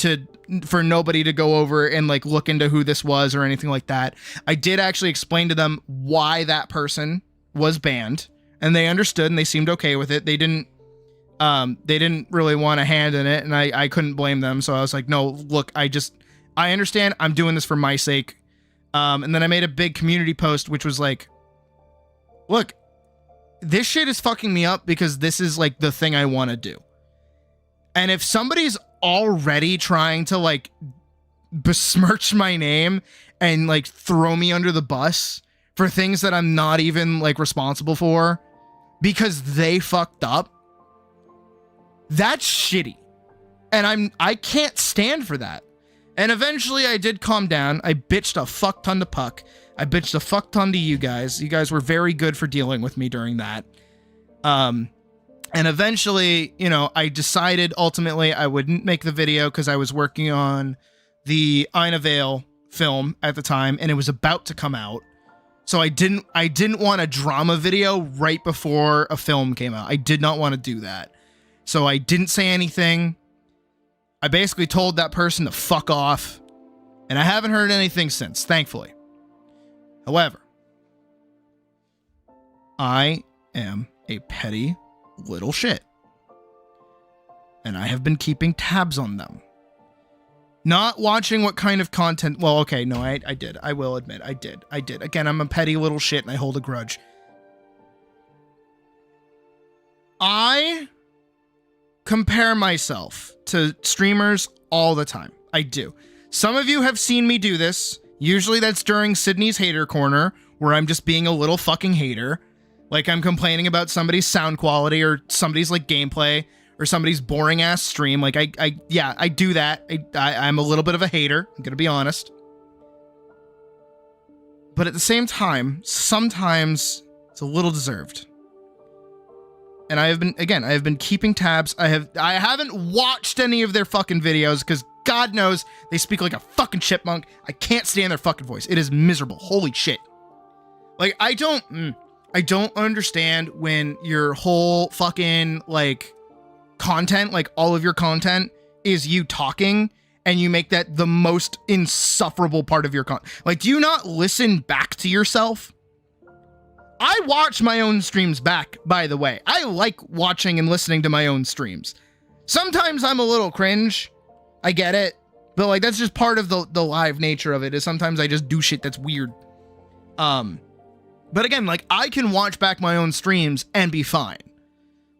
for nobody to go over and like look into who this was or anything like that. I did actually explain to them why that person was banned, and they understood and they seemed okay with it. They didn't really want a hand in it, and I couldn't blame them. So I was like, no, look, I understand. I'm doing this for my sake. And then I made a big community post, which was like, look, this shit is fucking me up because this is like the thing I want to do. And if somebody's already trying to like besmirch my name and like throw me under the bus for things that I'm not even like responsible for because they fucked up, that's shitty. And I can't stand for that. And eventually I did calm down. I bitched a fuck ton to Puck. I bitched a fuck ton to you guys. You guys were very good for dealing with me during that. And eventually, you know, I decided ultimately I wouldn't make the video because I was working on the Ina Vale film at the time and it was about to come out. So I didn't want a drama video right before a film came out. I did not want to do that. So I didn't say anything. I basically told that person to fuck off, and I haven't heard anything since, thankfully. However, I am a petty little shit, and I have been keeping tabs on them. Not watching what kind of content... Well, okay, no, I did. I will admit, I did. Again, I'm a petty little shit, and I hold a grudge. I compare myself to streamers all the time. I do. Some of you have seen me do this. Usually that's during Sydney's Hater Corner, where I'm just being a little fucking hater. Like I'm complaining about somebody's sound quality or somebody's like gameplay or somebody's boring ass stream. Like I do that. I'm a little bit of a hater. I'm gonna be honest. But at the same time, sometimes it's a little deserved. And I have been keeping tabs. I haven't watched any of their fucking videos because God knows they speak like a fucking chipmunk. I can't stand their fucking voice. It is miserable. Holy shit. Like I don't understand when your whole fucking like content, like all of your content is you talking and you make that the most insufferable part of your content. Like, do you not listen back to yourself? I watch my own streams back, by the way. I like watching and listening to my own streams. Sometimes I'm a little cringe. I get it. But like that's just part of the live nature of it, is sometimes I just do shit that's weird. But again, like I can watch back my own streams and be fine.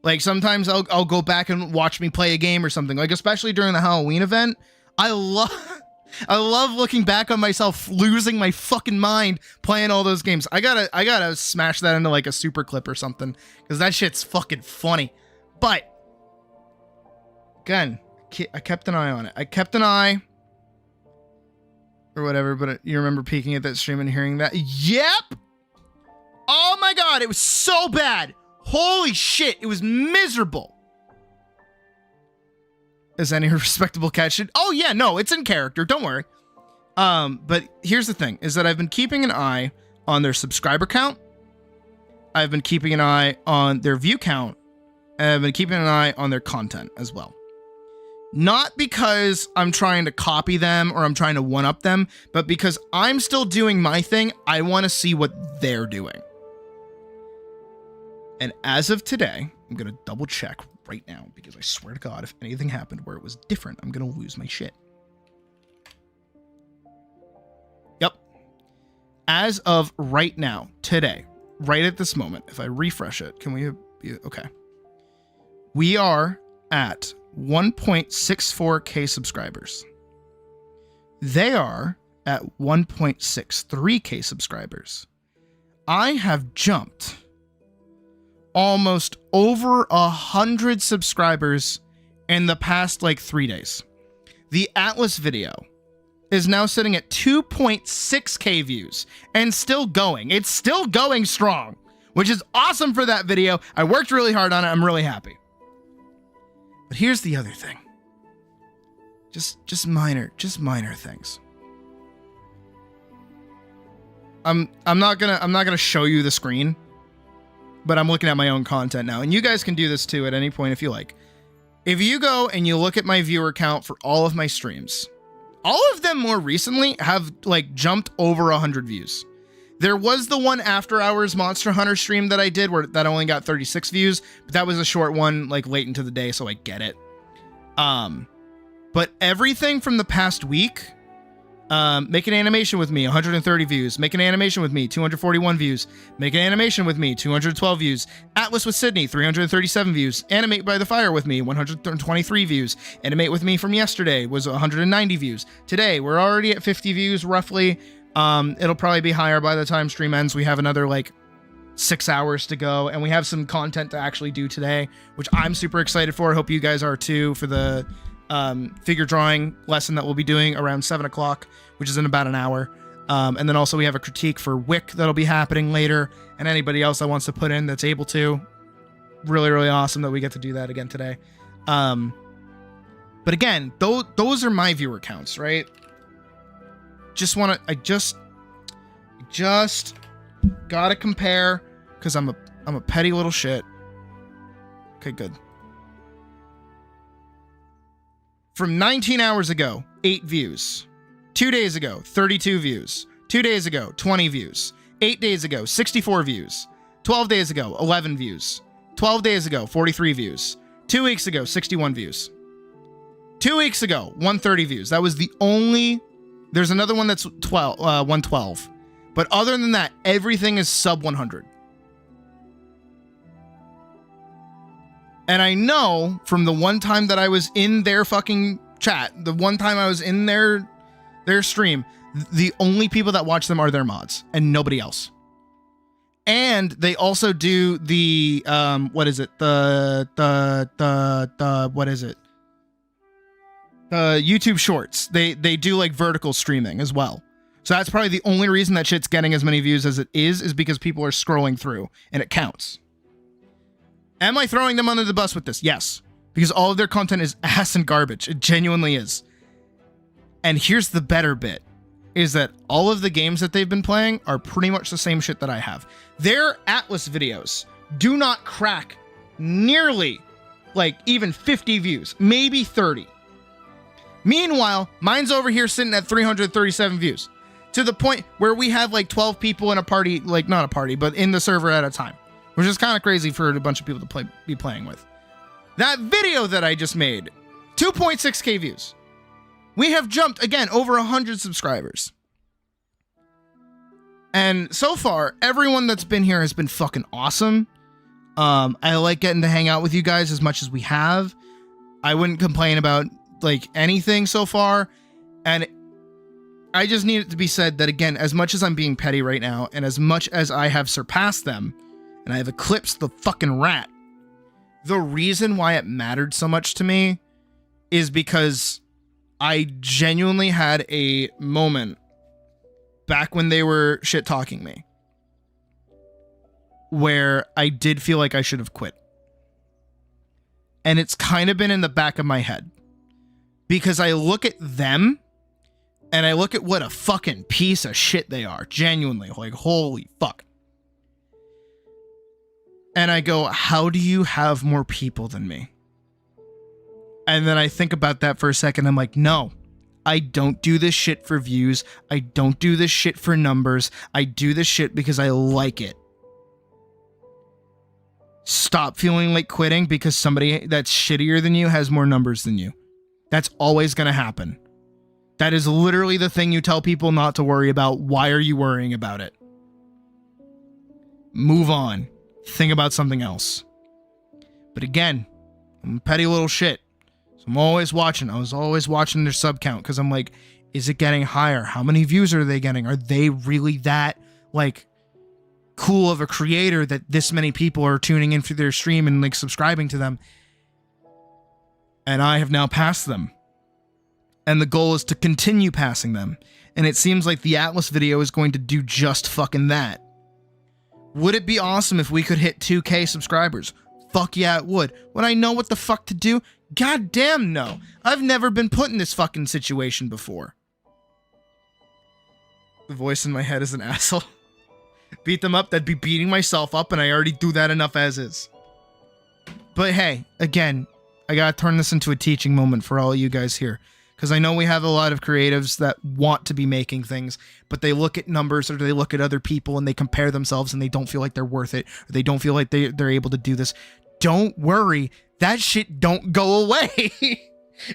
Like sometimes I'll go back and watch me play a game or something. Like especially during the Halloween event, I love looking back on myself losing my fucking mind playing all those games. I gotta smash that into like a super clip or something because that shit's fucking funny. But again, I kept an eye on it. I kept an eye or whatever. But you remember peeking at that stream and hearing that? Yep. Oh my god, it was so bad. Holy shit, it was miserable. As any respectable cat should. Oh yeah, no, it's in character. Don't worry. But here's the thing: is that I've been keeping an eye on their subscriber count. I've been keeping an eye on their view count, and I've been keeping an eye on their content as well. Not because I'm trying to copy them or I'm trying to one-up them, but because I'm still doing my thing. I want to see what they're doing. And as of today, I'm gonna double check right now because I swear to God, if anything happened where it was different, I'm gonna lose my shit. Yep. As of right now, today, right at this moment, if I refresh it, can we be okay? We are at 1.64k subscribers. They are at 1.63k subscribers. I have jumped almost over 100 subscribers in the past like 3 days. The Atlas video is now sitting at 2.6k views and still going. It's still going strong, which is awesome for that video. I worked really hard on it. I'm really happy. But here's the other thing. Just minor things. I'm not gonna show you the screen, but I'm looking at my own content now, and you guys can do this too at any point if you like. If you go and you look at my viewer count for all of my streams, all of them more recently have like jumped over 100 views. There was the one after hours Monster Hunter stream that I did where that only got 36 views, but that was a short one, like late into the day, so I get it. But everything from the past week, make an animation with me, 130 views. Make an animation with me, 241 views. Make an animation with me, 212 views. Atlas with Sydney, 337 views. Animate by the Fire with me, 123 views. Animate with me from yesterday was 190 views. Today, we're already at 50 views, roughly. It'll probably be higher by the time stream ends. We have another, like, 6 hours to go, and we have some content to actually do today, which I'm super excited for. I hope you guys are, too, for the figure drawing lesson that we'll be doing around 7 o'clock, which is in about an hour. And then also we have a critique for Wick that'll be happening later, and anybody else that wants to put in that's able to. Really, really awesome that we get to do that again today. But again, those are my viewer counts, right? I just gotta compare, because I'm a petty little shit. Okay, good. From 19 hours ago, 8 views. 2 days ago, 32 views. 2 days ago, 20 views. 8 days ago, 64 views. 12 days ago, 11 views. 12 days ago, 43 views. 2 weeks ago, 61 views. 2 weeks ago, 130 views. That was the only... There's another one that's 112. But other than that, everything is sub 100. And I know from the one time that I was in their fucking chat, the one time I was in their stream, the only people that watch them are their mods and nobody else. And they also do the what is it? The what is it? The YouTube Shorts. They do like vertical streaming as well. So that's probably the only reason that shit's getting as many views as it is because people are scrolling through and it counts. Am I throwing them under the bus with this? Yes. Because all of their content is ass and garbage. It genuinely is. And here's the better bit, is that all of the games that they've been playing are pretty much the same shit that I have. Their Atlas videos do not crack nearly, like, even 50 views. Maybe 30. Meanwhile, mine's over here sitting at 337 views. To the point where we have, like, 12 people in a party, like, not a party, but in the server at a time. Which is kind of crazy for a bunch of people to be playing with. That video that I just made, 2.6k views. We have jumped, again, over 100 subscribers. And so far, everyone that's been here has been fucking awesome. I like getting to hang out with you guys as much as we have. I wouldn't complain about, like, anything so far. And I just need it to be said that, again, as much as I'm being petty right now, and as much as I have surpassed them, and I have eclipsed the fucking rat, the reason why it mattered so much to me is because I genuinely had a moment back when they were shit-talking me where I did feel like I should have quit. And it's kind of been in the back of my head because I look at them and I look at what a fucking piece of shit they are. Genuinely. Like, holy fuck. And I go, how do you have more people than me? And then I think about that for a second. I'm like, no, I don't do this shit for views. I don't do this shit for numbers. I do this shit because I like it. Stop feeling like quitting because somebody that's shittier than you has more numbers than you. That's always going to happen. That is literally the thing you tell people not to worry about. Why are you worrying about it? Move on. Think about something else. But again, I'm a petty little shit. So I'm always watching. I was always watching their sub count because I'm like, is it getting higher? How many views are they getting? Are they really that, like, cool of a creator that this many people are tuning in for their stream and, like, subscribing to them? And I have now passed them. And the goal is to continue passing them. And it seems like the Atlas video is going to do just fucking that. Would it be awesome if we could hit 2K subscribers? Fuck yeah, it would. Would I know what the fuck to do? God damn no. I've never been put in this fucking situation before. The voice in my head is an asshole. Beat them up, that'd be beating myself up, and I already do that enough as is. But hey, again, I gotta turn this into a teaching moment for all you guys here. Because I know we have a lot of creatives that want to be making things, but they look at numbers or they look at other people and they compare themselves and they don't feel like they're worth it, or they don't feel like they're able to do this. Don't worry. That shit don't go away.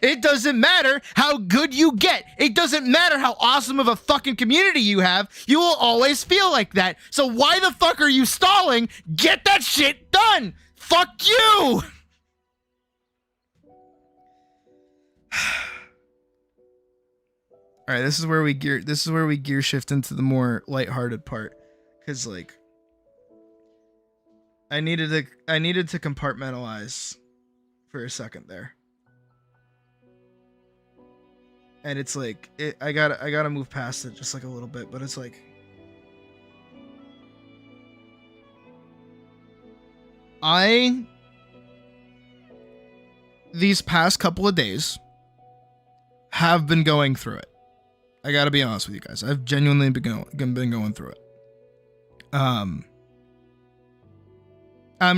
It doesn't matter how good you get. It doesn't matter how awesome of a fucking community you have. You will always feel like that. So why the fuck are you stalling? Get that shit done. Fuck you. All right, this is where we gear shift into the more lighthearted part, cuz like I needed to compartmentalize for a second there. And it's like I gotta move past it just like a little bit, but it's like these past couple of days have been going through it. I gotta be honest with you guys. I've genuinely been going through it. I'm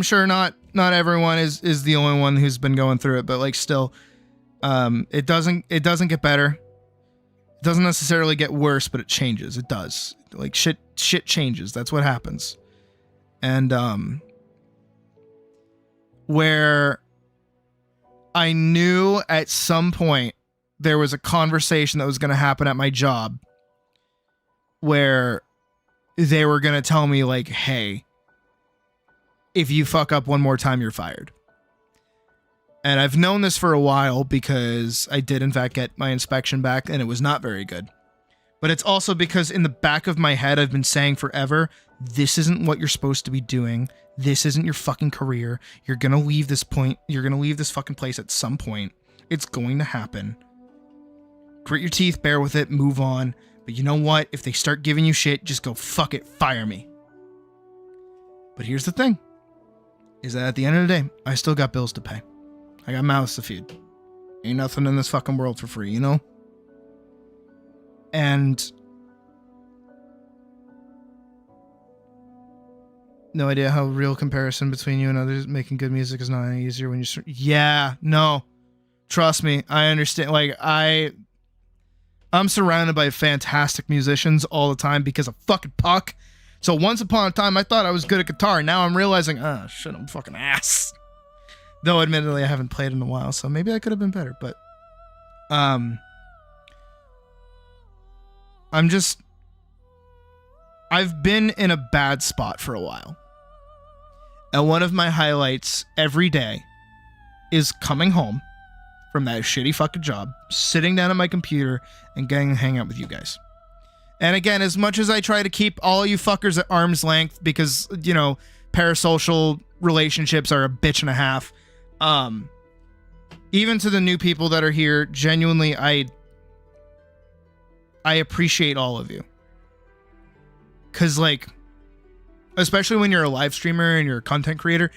sure not everyone is the only one who's been going through it, but like still, it doesn't get better. It doesn't necessarily get worse, but it changes. It does. Like shit changes. That's what happens. And where I knew at some point there was a conversation that was going to happen at my job where they were going to tell me like, hey, if you fuck up one more time, you're fired. And I've known this for a while because I did in fact get my inspection back and it was not very good. But it's also because in the back of my head, I've been saying forever, this isn't what you're supposed to be doing. This isn't your fucking career. You're going to leave this point. You're going to leave this fucking place at some point. It's going to happen. Grit your teeth, bear with it, move on. But you know what? If they start giving you shit, just go fuck it, fire me. But here's the thing, is that at the end of the day, I still got bills to pay. I got mouths to feed. Ain't nothing in this fucking world for free, you know? And no idea how real comparison between you and others making good music is not any easier when you're... Yeah, no. Trust me, I understand. Like, I'm surrounded by fantastic musicians all the time because of fucking Puck. So once upon a time, I thought I was good at guitar. Now I'm realizing, oh shit, I'm fucking ass. Though admittedly, I haven't played in a while, so maybe I could have been better. But I've been in a bad spot for a while. And one of my highlights every day is coming home from that shitty fucking job, sitting down at my computer, and getting to hang out with you guys. And again, as much as I try to keep all you fuckers at arm's length, because, you know, parasocial relationships are a bitch and a half, even to the new people that are here, genuinely, I appreciate all of you. Because, like, especially when you're a live streamer and you're a content creator,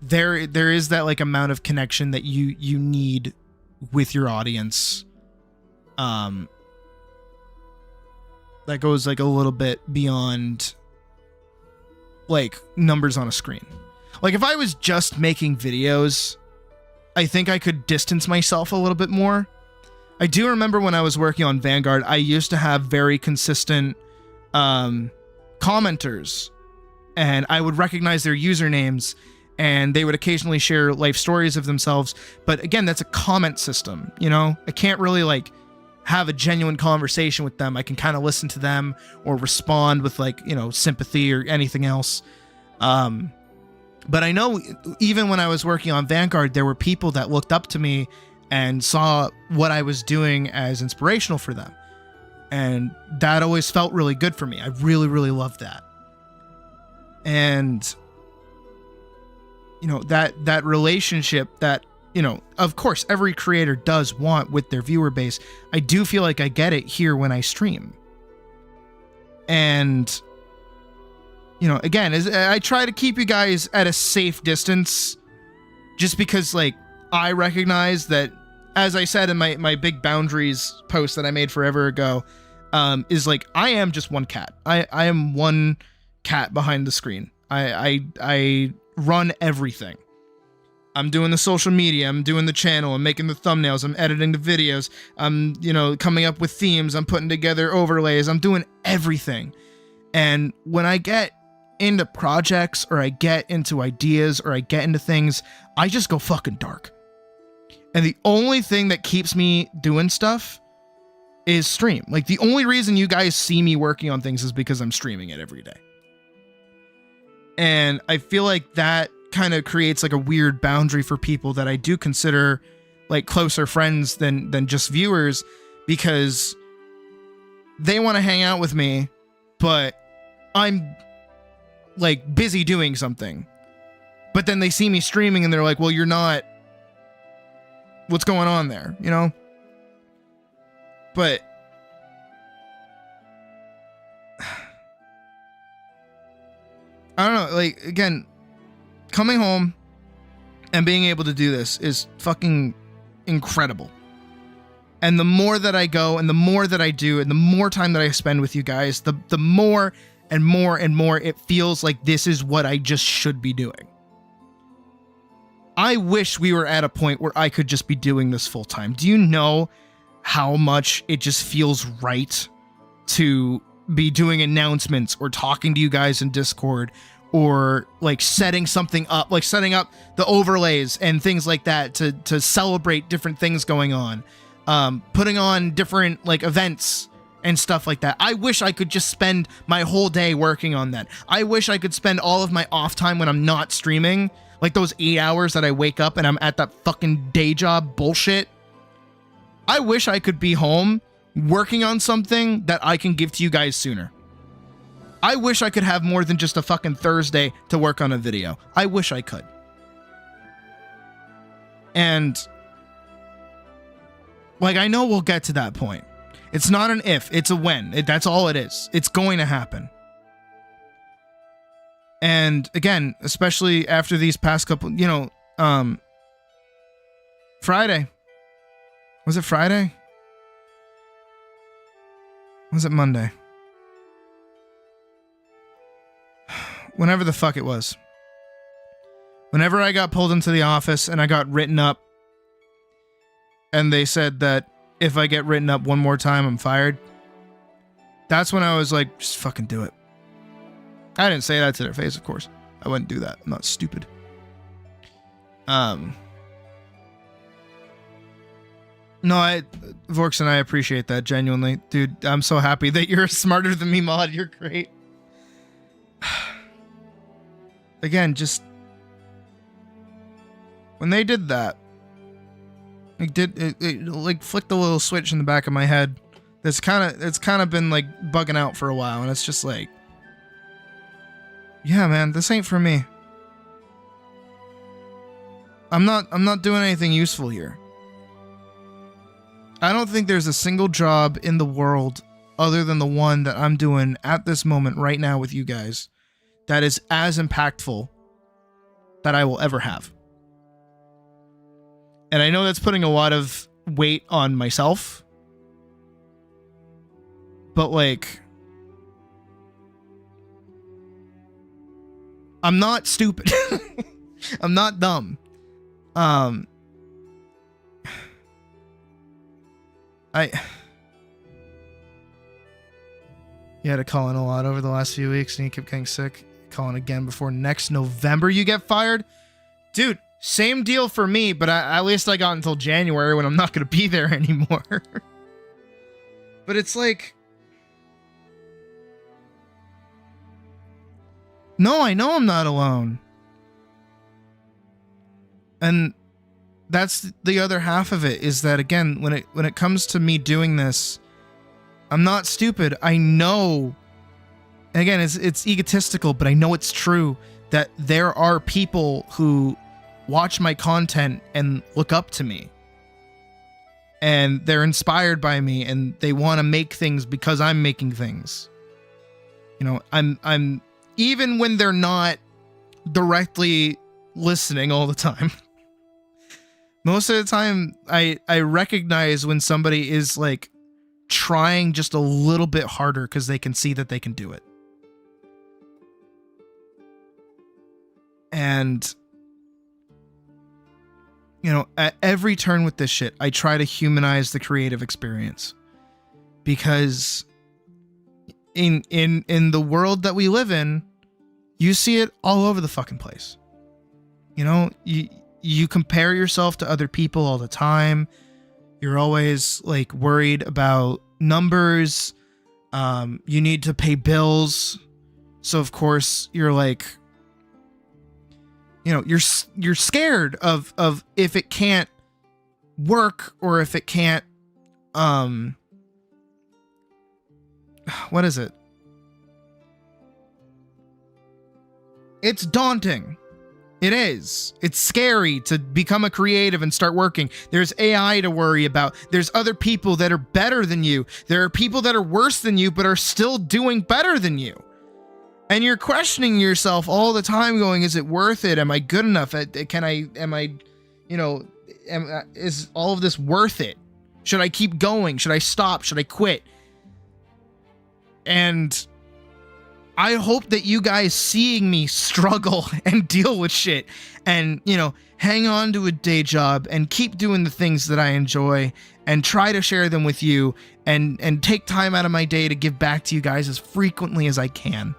there is that, like, amount of connection that you need with your audience. That goes, like, a little bit beyond, like, numbers on a screen. Like, if I was just making videos, I think I could distance myself a little bit more. I do remember when I was working on Vanguard, I used to have very consistent commenters, and I would recognize their usernames, and they would occasionally share life stories of themselves. But again, that's a comment system, you know? I can't really, like, have a genuine conversation with them. I can kind of listen to them or respond with, like, you know, sympathy or anything else. But I know even when I was working on Vanguard, there were people that looked up to me and saw what I was doing as inspirational for them. And that always felt really good for me. I really, really loved that. And, you know, that relationship that, you know, of course, every creator does want with their viewer base. I do feel like I get it here when I stream. And, you know, again, I try to keep you guys at a safe distance just because, like, I recognize that, as I said in my big boundaries post that I made forever ago, is like, I am just one cat. I am one cat behind the screen. I run everything. I'm doing the social media, I'm doing the channel, I'm making the thumbnails, I'm editing the videos, I'm, you know, coming up with themes, I'm putting together overlays, I'm doing everything. And when I get into projects or I get into ideas or I get into things, I just go fucking dark. And the only thing that keeps me doing stuff is stream. Like, the only reason you guys see me working on things is because I'm streaming it every day. And I feel like that kind of creates like a weird boundary for people that I do consider like closer friends than just viewers, because they want to hang out with me, but I'm like busy doing something. But then they see me streaming and they're like, well, you're not, what's going on there, you know? But I don't know, like, again, coming home and being able to do this is fucking incredible. And the more that I go and the more that I do and the more time that I spend with you guys, the more and more and more it feels like this is what I just should be doing. I wish we were at a point where I could just be doing this full time. Do you know how much it just feels right to be doing announcements or talking to you guys in Discord, or like setting something up, like setting up the overlays and things like that to celebrate different things going on, putting on different like events and stuff like that. I wish I could just spend my whole day working on that. I wish I could spend all of my off time when I'm not streaming, like those 8 hours that I wake up and I'm at that fucking day job bullshit. I wish I could be home working on something that I can give to you guys sooner. I wish I could have more than just a fucking Thursday to work on a video. I wish I could. And like, I know we'll get to that point. It's not an if, it's a when. That's all it is. It's going to happen. And again, especially after these past couple, you know, Friday. Was it Friday? Was it Monday? Whenever the fuck it was. Whenever I got pulled into the office and I got written up, and they said that if I get written up one more time, I'm fired. That's when I was like, just fucking do it. I didn't say that to their face, of course. I wouldn't do that. I'm not stupid. No, Vorkson, I appreciate that, genuinely. Dude, I'm so happy that you're smarter than me, Mod. You're great. Again, just when they did that, it like flicked a little switch in the back of my head. It's kind of been like bugging out for a while, and it's just like, yeah, man, this ain't for me. I'm not doing anything useful here. I don't think there's a single job in the world other than the one that I'm doing at this moment right now with you guys that is as impactful that I will ever have. And I know that's putting a lot of weight on myself, but like, I'm not stupid. I'm not dumb. You had to call in a lot over the last few weeks and you kept getting sick. Calling again before next November you get fired? Dude, same deal for me, but at least I got until January when I'm not going to be there anymore. But it's like, no, I know I'm not alone. And that's the other half of it, is that again, when it comes to me doing this, I'm not stupid. I know, and again, it's egotistical, but I know it's true that there are people who watch my content and look up to me. And they're inspired by me and they want to make things because I'm making things. You know, I'm even when they're not directly listening all the time. Most of the time, I recognize when somebody is like trying just a little bit harder because they can see that they can do it. And you know, at every turn with this shit, I try to humanize the creative experience, because in the world that we live in, you see it all over the fucking place. You know, you compare yourself to other people all the time. You're always like worried about numbers. You need to pay bills. So of course you're like, you know, you're scared of if it can't work, or if it can't, what is it? It's daunting. It is. It's scary to become a creative and start working. There's AI to worry about. There's other people that are better than you. There are people that are worse than you, but are still doing better than you. And you're questioning yourself all the time, going, is it worth it? Am I good enough? Is all of this worth it? Should I keep going? Should I stop? Should I quit? And I hope that you guys seeing me struggle and deal with shit and, you know, hang on to a day job and keep doing the things that I enjoy and try to share them with you and take time out of my day to give back to you guys as frequently as I can.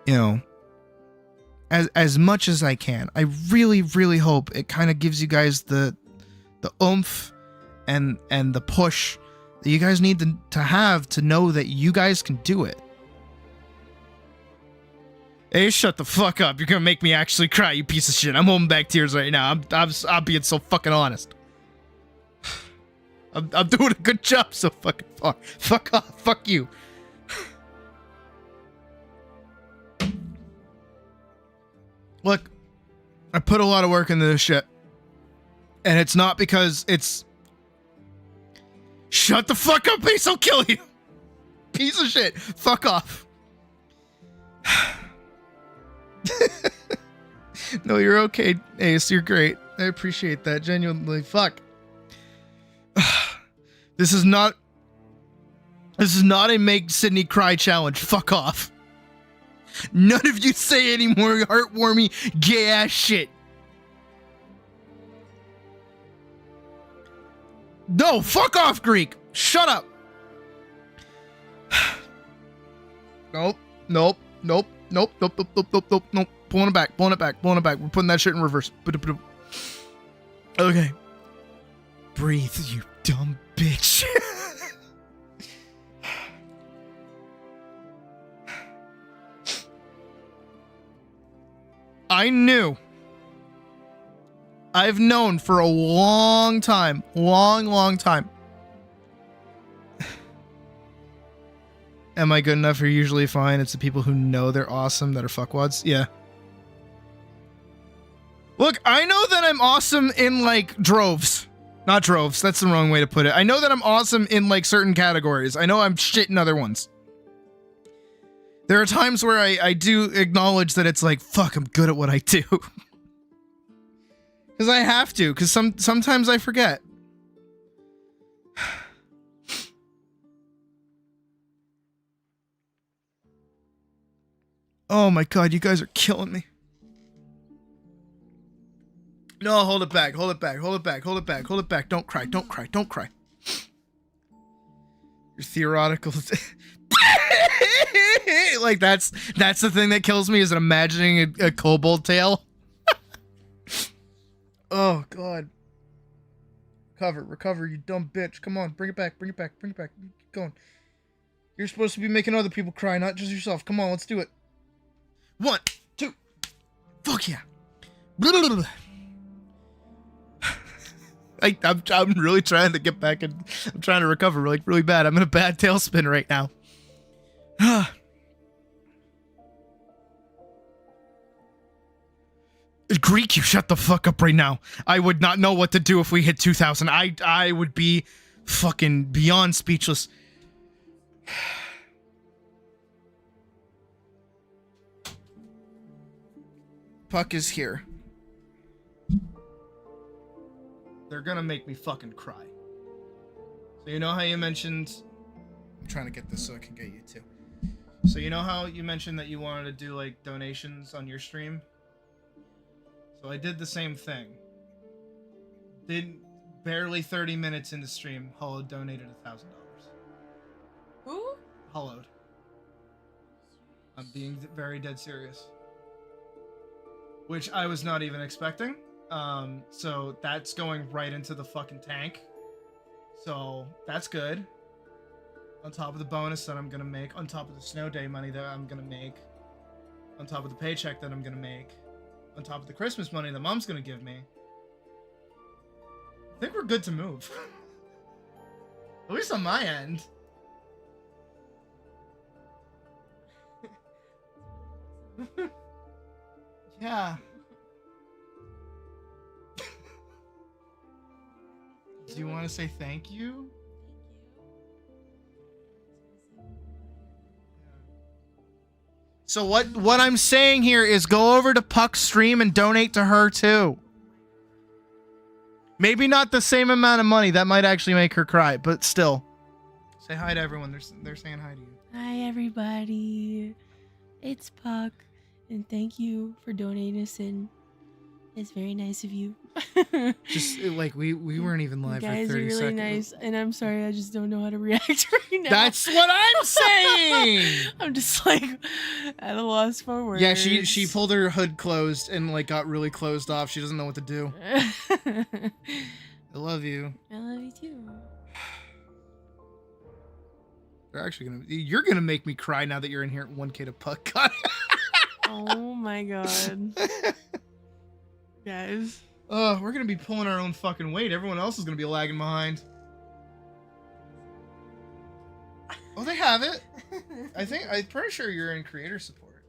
You know, as much as I can. I really, really hope it kind of gives you guys the oomph and the push that you guys need to have to know that you guys can do it. Hey, shut the fuck up. You're gonna make me actually cry, you piece of shit. I'm holding back tears right now. I'm being so fucking honest. I'm doing a good job so fucking far. Fuck off. Fuck you. Look, I put a lot of work into this shit. And it's not because it's... Shut the fuck up, Ace, I'll kill you! Piece of shit. Fuck off. No, you're okay, Ace. You're great. I appreciate that. Genuinely. Fuck. This is not a make Sydney cry challenge. Fuck off. None of you say any more heartwarming, gay-ass shit. No, fuck off, Greek. Shut up. Nope. Pulling it back. We're putting that shit in reverse. Okay. Breathe, you dumb bitch. I've known for a long time. Am I good enough? You're usually fine. It's the people who know they're awesome that are fuckwads. Yeah. Look, I know that I'm awesome in, like, droves. Not droves. That's the wrong way to put it. I know that I'm awesome in, like, certain categories. I know I'm shit in other ones. There are times where I do acknowledge that it's like, fuck, I'm good at what I do. Because I have to, because sometimes I forget. Oh my god, you guys are killing me. No, hold it back. Don't cry. Your theoretical... Like, that's the thing that kills me, is imagining a kobold tail. Oh, God. Recover, you dumb bitch. Come on, bring it back. Keep going. You're supposed to be making other people cry, not just yourself. Come on, let's do it. 1, 2. Fuck yeah. I'm really trying to get back, and I'm trying to recover, like, really bad. I'm in a bad tailspin right now. Greek, you shut the fuck up right now. I would not know what to do if we hit 2,000. I would be fucking beyond speechless. Puck is here. They're gonna make me fucking cry. So you know how you mentioned... I'm trying to get this so I can get you too. So you know how you mentioned that you wanted to do, like, donations on your stream? So I did the same thing. Did barely 30 minutes into stream, Hollow donated $1,000. Who? Hollowed. I'm being very dead serious. Which I was not even expecting. So that's going right into the fucking tank. So that's good. On top of the bonus that I'm gonna make, on top of the snow day money that I'm gonna make, on top of the paycheck that I'm gonna make, on top of the Christmas money that Mom's gonna give me. I think we're good to move. At least on my end. Yeah. Do you want to say thank you? So what I'm saying here is go over to Puck's stream and donate to her too. Maybe not the same amount of money. That might actually make her cry, but still. Say hi to everyone. They're saying hi to you. Hi, everybody. It's Puck, and thank you for donating us in. It's very nice of you. Just like we weren't even live You for 30 guys seconds. are really nice, and I'm sorry, I just don't know how to react right now. That's what I'm saying. I'm just like at a loss for words. Yeah, she pulled her hood closed and like got really closed off. She doesn't know what to do. I love you. I love you too. You're gonna make me cry now that you're in here at 1K to Puck. God. Oh my god. Guys. We're gonna be pulling our own fucking weight. Everyone else is gonna be lagging behind. Oh, they have it. I'm pretty sure you're in creator support.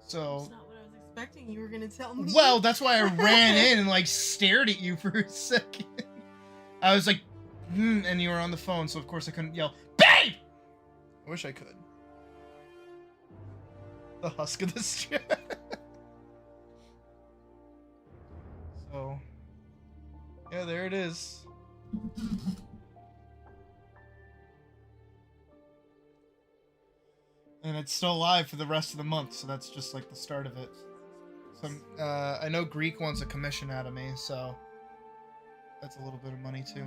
So. That's not what I was expecting you were gonna tell me. Well, that's why I ran in and like stared at you for a second. I was like, and you were on the phone, so of course I couldn't yell, babe! I wish I could. The husk of this chat. So, yeah, there it is. And it's still live for the rest of the month, so that's just like the start of it. So, I know Greek wants a commission out of me, so that's a little bit of money too.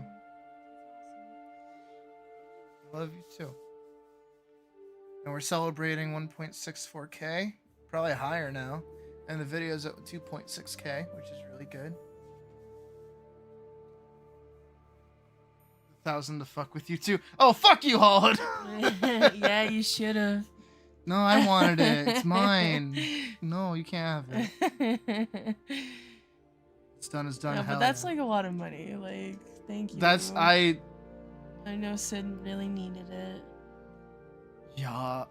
I love you too. And we're celebrating 1.64K, probably higher now. And the video's at 2.6K, which is really good. 1,000 to fuck with you too. Oh, fuck you, Holland! Yeah, you should've. No, I wanted it. It's mine. No, you can't have it. It's done is done. No, Hell but that's yeah. like a lot of money. Like, thank you. I know Sid really needed it. Yeah.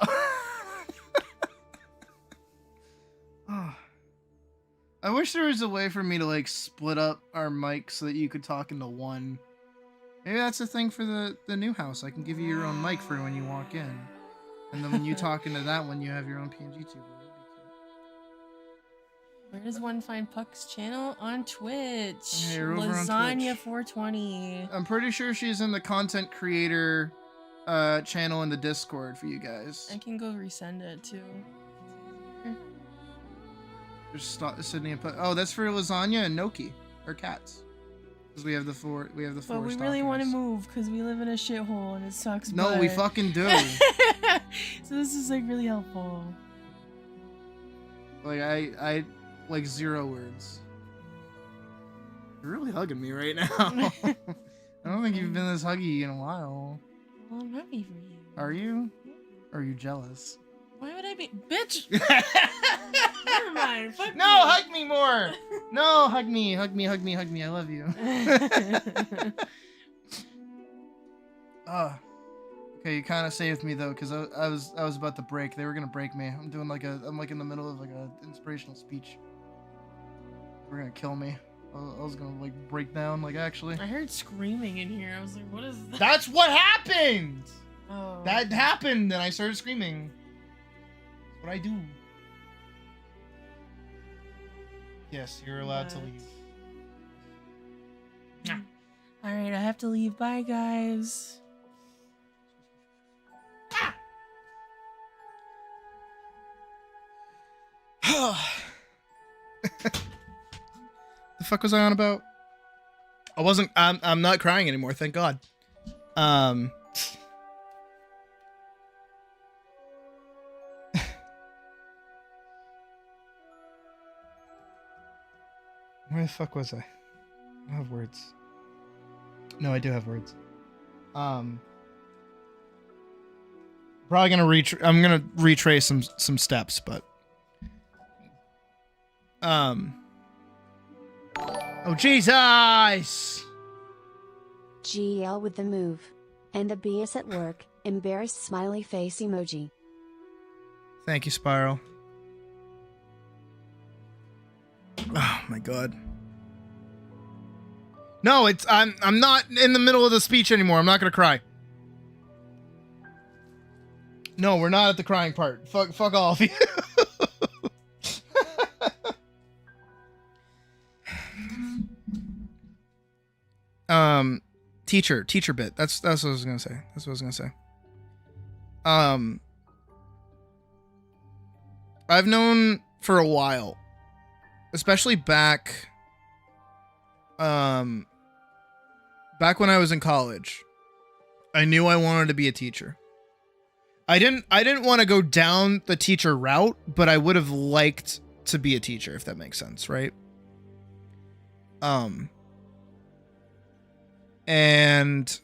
Oh. I wish there was a way for me to like split up our mics so that you could talk into one. Maybe that's the thing for the new house. I can give you your own mic for when you walk in. And then when you talk into that one, you have your own PNG tuber. Where does one find Puck's channel? On Twitch. Yeah, you're over on Lasagna Twitch. 420. I'm pretty sure she's in the content creator channel in the Discord for you guys. I can go resend it too. Just stop Sydney and put. Oh, that's for Lasagna and Noki, or cats. Because we have the four. We have the four. But we really want to move because we live in a shithole and it sucks. No, we fucking do. So this is like really helpful. Like I like 0 words. You're really hugging me right now. I don't think you've been this huggy in a while. Well, I'm happy for you. Are you? Or are you jealous? Why would I be, bitch? Never mind. Fuck No, you. hug me more. No, hug me, hug me, hug me, hug me. I love you. Okay, you kind of saved me though, because I was about to break. They were gonna break me. I'm like in the middle of like a inspirational speech. They were gonna kill me. I was gonna like break down. Like actually, I heard screaming in here. I was like, what is that? that's what happened. Oh. That happened, and I started screaming. That's what I do. Yes, you're allowed to leave. Alright, I have to leave. Bye, guys. The fuck was I on about? I'm not crying anymore, thank God. Where the fuck was I? I don't have words. No, I do have words. Probably gonna I'm gonna retrace some steps, but oh Jesus! GL with the move. And the B is at work, embarrassed smiley face emoji. Thank you, Spiral. Oh my God. No, I'm not in the middle of the speech anymore. I'm not gonna cry. No, we're not at the crying part. Fuck all of you. Teacher bit. That's what I was gonna say. That's what I was gonna say. I've known for a while, especially back when I was in college, I knew I wanted to be a teacher. I didn't want to go down the teacher route, but I would have liked to be a teacher, if that makes sense, right? And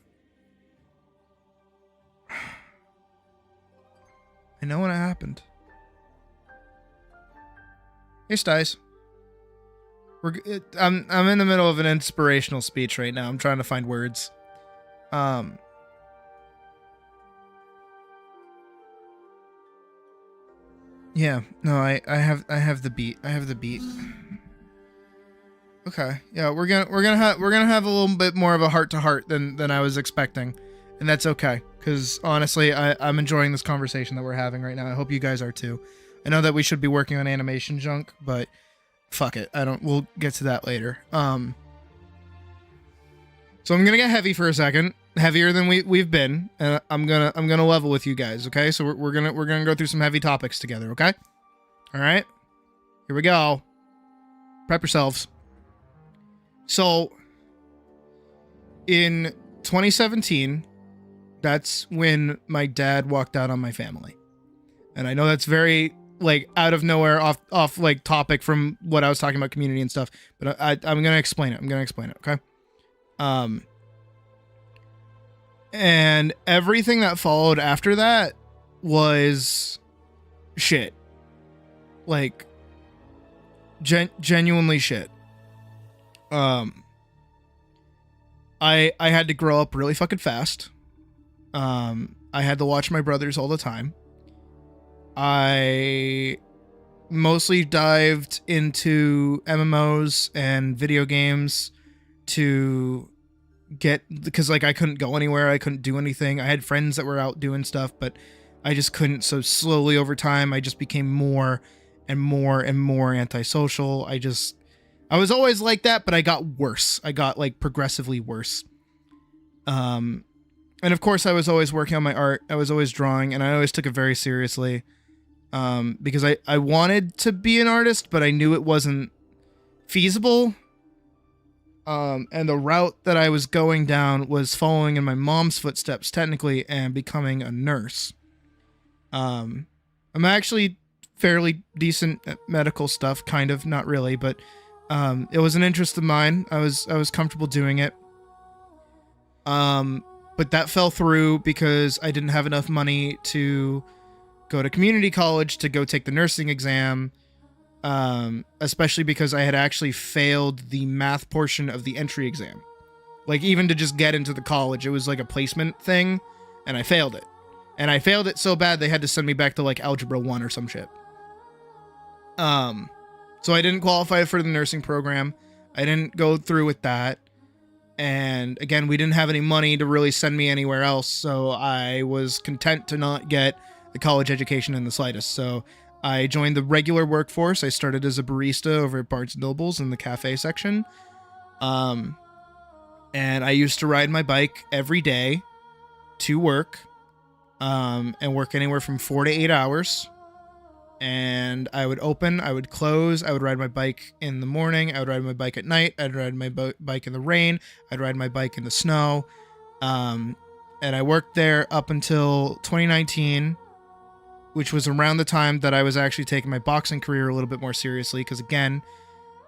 I know when it happened. Hey, Stice. I'm in the middle of an inspirational speech right now. I'm trying to find words. Yeah, no, I have the beat. I have the beat. Okay, yeah, we're gonna have a little bit more of a heart to heart than I was expecting, and that's okay. Because honestly, I'm enjoying this conversation that we're having right now. I hope you guys are too. I know that we should be working on animation junk, but fuck it. We'll get to that later. So I'm gonna get heavy for a second, heavier than we've been, and I'm gonna level with you guys. Okay, so we're gonna go through some heavy topics together. Okay, all right, here we go. Prep yourselves. So in 2017, that's when my dad walked out on my family, and I know that's very like out of nowhere, off like topic from what I was talking about community and stuff, but I'm gonna explain it. Okay. And everything that followed after that was shit. Like genuinely shit. I had to grow up really fucking fast. I had to watch my brothers all the time. I mostly dived into MMOs and video games because like I couldn't go anywhere, I couldn't do anything. I had friends that were out doing stuff, but I just couldn't. So slowly over time, I just became more and more and more antisocial. I was always like that, but I got worse. I got like progressively worse. And of course I was always working on my art. I was always drawing, and I always took it very seriously. Because I wanted to be an artist, but I knew it wasn't feasible. And the route that I was going down was following in my mom's footsteps, technically, and becoming a nurse. I'm actually fairly decent at medical stuff, kind of, not really, but it was an interest of mine. I was comfortable doing it. But that fell through because I didn't have enough money to go to community college to go take the nursing exam. Especially because I had actually failed the math portion of the entry exam. Like, even to just get into the college, it was like a placement thing, and I failed it. And I failed it so bad they had to send me back to like Algebra 1 or some shit. So I didn't qualify for the nursing program. I didn't go through with that. And again, we didn't have any money to really send me anywhere else, so I was content to not get the college education in the slightest. So I joined the regular workforce. I started as a barista over at Barnes & Noble's in the cafe section. And I used to ride my bike every day to work, and work anywhere from 4 to 8 hours. and I would open, I would close, I would ride my bike in the morning, I would ride my bike at night, I'd ride my bike in the rain, I'd ride my bike in the snow. And I worked there up until 2019, which was around the time that I was actually taking my boxing career a little bit more seriously, because again,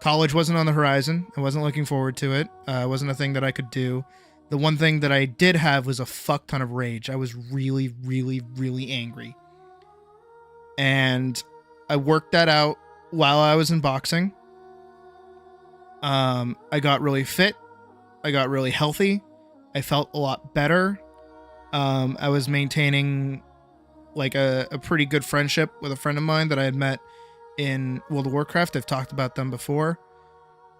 college wasn't on the horizon. I wasn't looking forward to it. It wasn't a thing that I could do. The one thing that I did have was a fuck ton of rage. I was really, really, really angry. And I worked that out while I was in boxing. I got really fit. I got really healthy. I felt a lot better. I was maintaining like a pretty good friendship with a friend of mine that I had met in World of Warcraft. I've talked about them before.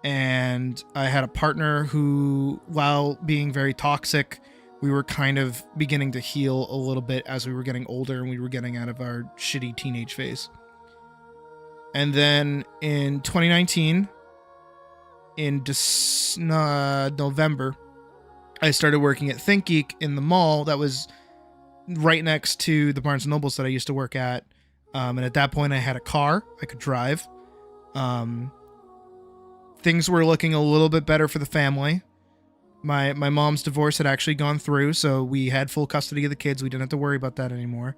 And I had a partner who, while being very toxic, we were kind of beginning to heal a little bit as we were getting older and we were getting out of our shitty teenage phase. And then in 2019, in November, I started working at ThinkGeek in the mall that was right next to the Barnes & Nobles that I used to work at. And at that point, I had a car. I could drive. Things were looking a little bit better for the family. My mom's divorce had actually gone through, so we had full custody of the kids. We didn't have to worry about that anymore.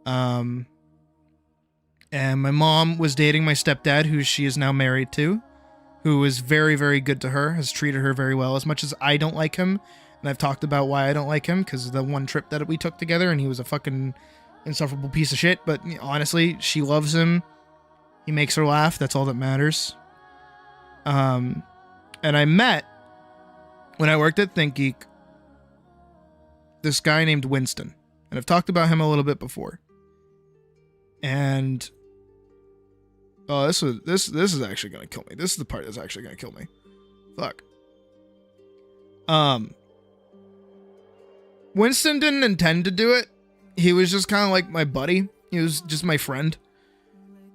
And my mom was dating my stepdad, who she is now married to, who is very, very good to her, has treated her very well, as much as I don't like him. And I've talked about why I don't like him, because of the one trip that we took together, and he was a fucking insufferable piece of shit. But honestly, she loves him. He makes her laugh. That's all that matters. And I met, when I worked at ThinkGeek, this guy named Winston. And I've talked about him a little bit before. And oh, this is actually gonna kill me. This is the part that's actually gonna kill me. Fuck. Winston didn't intend to do it. He was just kind of like my buddy. He was just my friend.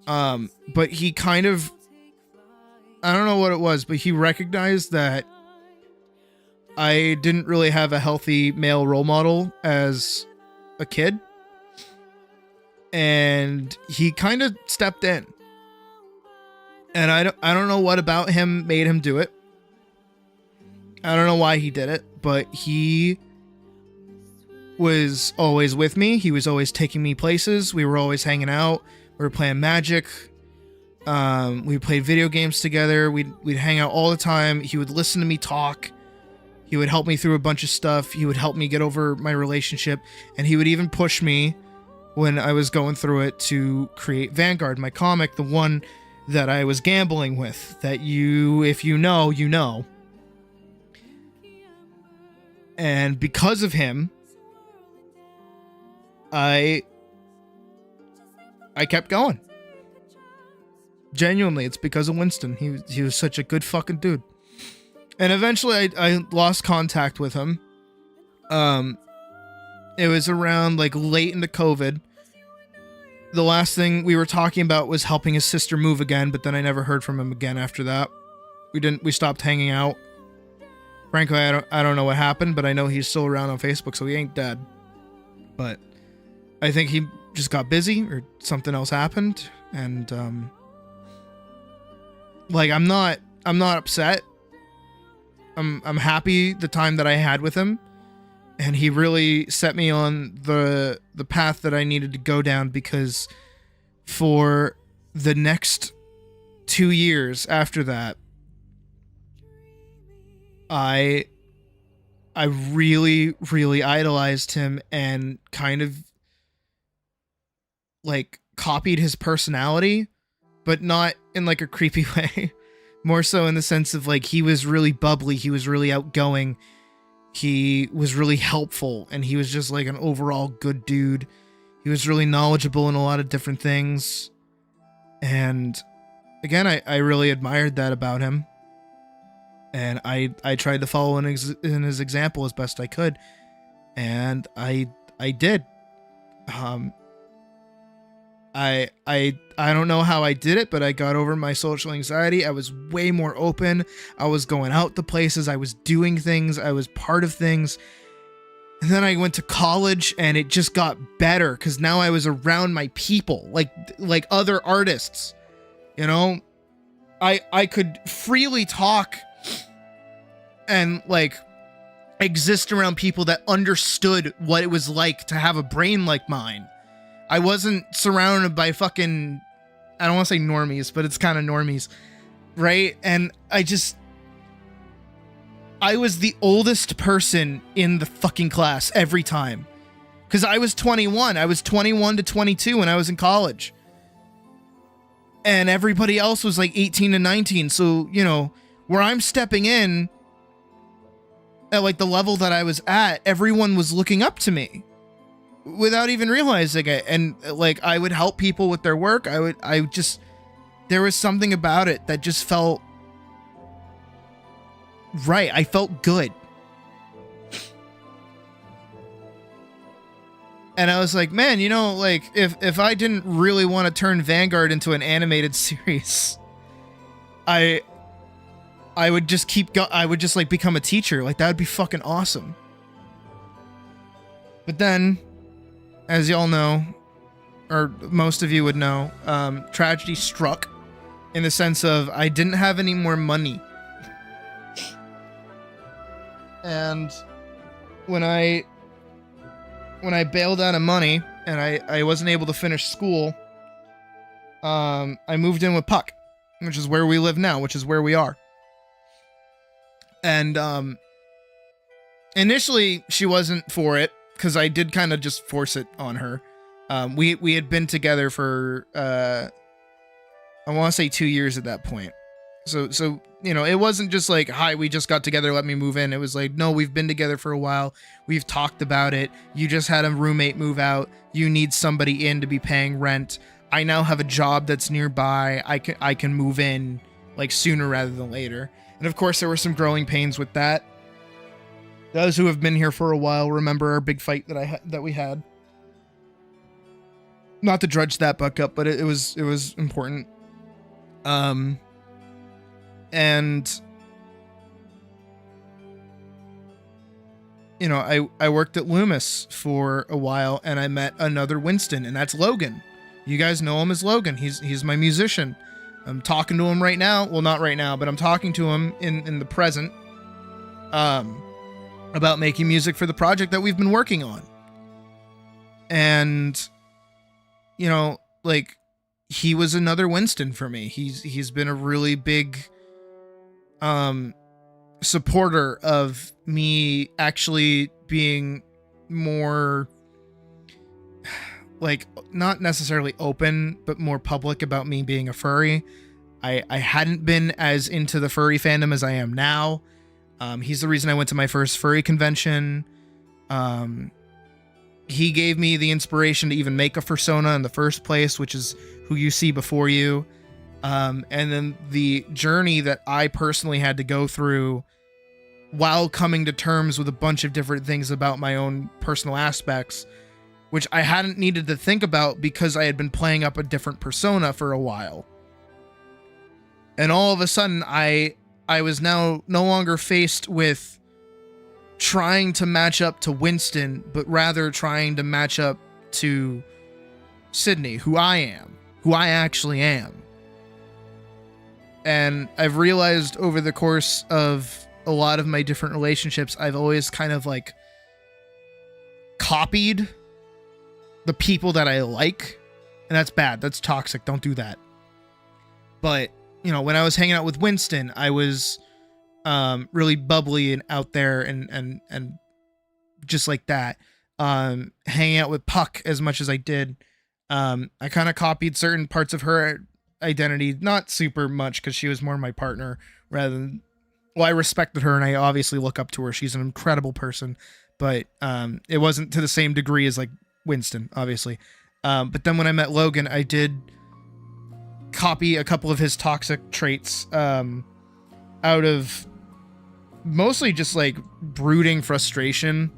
But he kind of, I don't know what it was, but he recognized that I didn't really have a healthy male role model as a kid. And he kind of stepped in. And I don't know what about him made him do it. I don't know why he did it, but he was always with me. He was always taking me places. We were always hanging out. We were playing Magic. We played video games together. We'd hang out all the time. He would listen to me talk. He would help me through a bunch of stuff. He would help me get over my relationship. And he would even push me when I was going through it to create Vanguard, my comic, the one that I was gambling with, that if you know, you know. And because of him, I kept going. Genuinely, it's because of Winston. He was such a good fucking dude. And eventually I lost contact with him. It was around like late into COVID. The last thing we were talking about was helping his sister move again, but then I never heard from him again after that. We stopped hanging out. Frankly, I don't know what happened, but I know he's still around on Facebook, so he ain't dead. But I think he just got busy or something else happened, and like I'm not upset. I'm happy the time that I had with him, and he really set me on the path that I needed to go down, because for the next 2 years after that, I really, really idolized him and kind of like copied his personality, but not in like a creepy way. More so in the sense of like, he was really bubbly. He was really outgoing. He was really helpful. And he was just like an overall good dude. He was really knowledgeable in a lot of different things. And again, I really admired that about him. And I tried to follow in his example as best I could. And I did. I don't know how I did it, but I got over my social anxiety. I was way more open. I was going out to places. I was doing things. I was part of things. And then I went to college and it just got better because now I was around my people, like other artists, you know? I could freely talk and like exist around people that understood what it was like to have a brain like mine. I wasn't surrounded by fucking, I don't want to say normies, but it's kind of normies, right? And I was the oldest person in the fucking class every time. Because I was 21. I was 21 to 22 when I was in college. And everybody else was like 18 to 19. So, you know, where I'm stepping in at like the level that I was at, everyone was looking up to me without even realizing it. And like, I would help people with their work. There was something about it that just felt right. I felt good. And I was like, man, you know, like if I didn't really want to turn Vanguard into an animated series, I would just I would just like become a teacher. Like that would be fucking awesome. But then, as y'all know, or most of you would know, tragedy struck in the sense of I didn't have any more money. And when I bailed out of money and I wasn't able to finish school, I moved in with Puck, which is where we live now, which is where we are. And initially she wasn't for it because I did kind of just force it on her. We had been together for I want to say 2 years at that point. So you know, it wasn't just like, hi, we just got together, let me move in. It was like, no, we've been together for a while. We've talked about it. You just had a roommate move out. You need somebody in to be paying rent. I now have a job that's nearby. I can move in like sooner rather than later. And of course, there were some growing pains with that. Those who have been here for a while remember our big fight that we had. Not to drudge that buck up, but it was important. And, you know, I worked at Loomis for a while and I met another Winston, and that's Logan. You guys know him as Logan. He's my musician. I'm talking to him right now. Well, not right now, but I'm talking to him in the present, about making music for the project that we've been working on. And, you know, like, he was another Winston for me. He's been a really big supporter of me actually being more like, not necessarily open, but more public about me being a furry. I hadn't been as into the furry fandom as I am now. He's the reason I went to my first furry convention. He gave me the inspiration to even make a fursona in the first place, which is who you see before you. And then the journey that I personally had to go through while coming to terms with a bunch of different things about my own personal aspects, which I hadn't needed to think about because I had been playing up a different persona for a while. And all of a sudden, I was now no longer faced with trying to match up to Winston, but rather trying to match up to Sydney, who I actually am. And I've realized over the course of a lot of my different relationships, I've always kind of like copied the people that I like. And that's bad. That's toxic. Don't do that. But, you know, when I was hanging out with Winston, I was really bubbly and out there and just like that. Hanging out with Puck as much as I did, I kind of copied certain parts of her identity, not super much because she was more my partner rather than, well, I respected her and I obviously look up to her. She's an incredible person, but it wasn't to the same degree as like Winston, obviously. But then when I met Logan, I did copy a couple of his toxic traits out of mostly just like brooding frustration.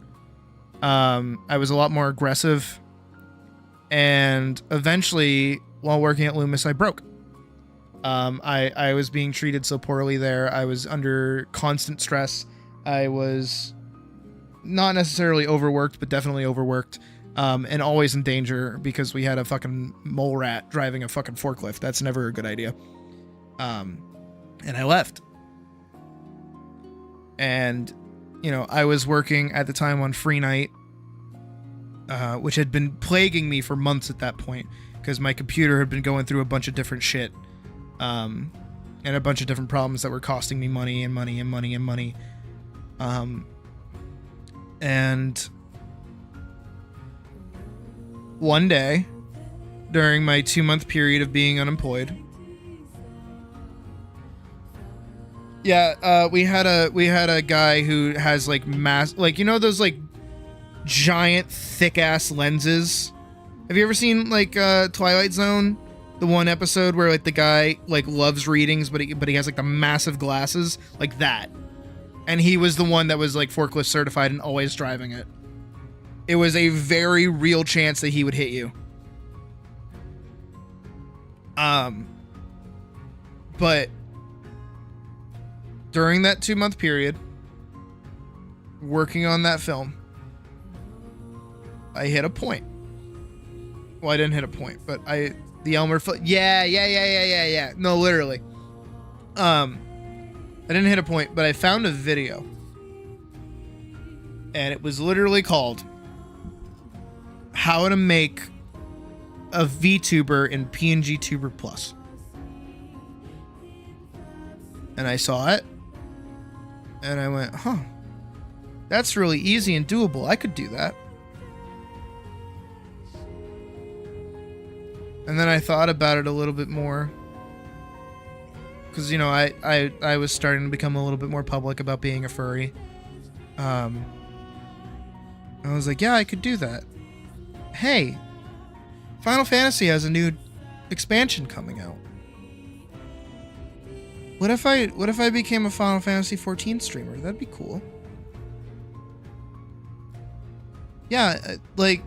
I was a lot more aggressive, and eventually while working at Loomis, I broke. I was being treated so poorly there. I was under constant stress. I was not necessarily overworked, but definitely overworked. And always in danger because we had a fucking mole rat driving a fucking forklift. That's never a good idea. And I left. And, you know, I was working at the time on free night, which had been plaguing me for months at that point because my computer had been going through a bunch of different shit. And a bunch of different problems that were costing me money and money and money and money. And one day during my 2-month period of being unemployed, we had a guy who has like like, you know, those like giant thick ass lenses. Have you ever seen like Twilight Zone? The one episode where like the guy like loves readings, but he has like the massive glasses like that. And he was the one that was like forklift certified and always driving it. It was a very real chance that he would hit you. But during that 2-month period, working on that film, I hit a point. Well, I didn't hit a point, but the Elmer Fudd. Yeah. No, literally. I didn't hit a point, but I found a video. And it was literally called How to Make a VTuber in PNG Tuber Plus. And I saw it. And I went, huh. That's really easy and doable. I could do that. And then I thought about it a little bit more. Because, you know, I was starting to become a little bit more public about being a furry. I was like, yeah, I could do that. Hey, Final Fantasy has a new expansion coming out. What if I became a Final Fantasy 14 streamer? That'd be cool. Yeah, like,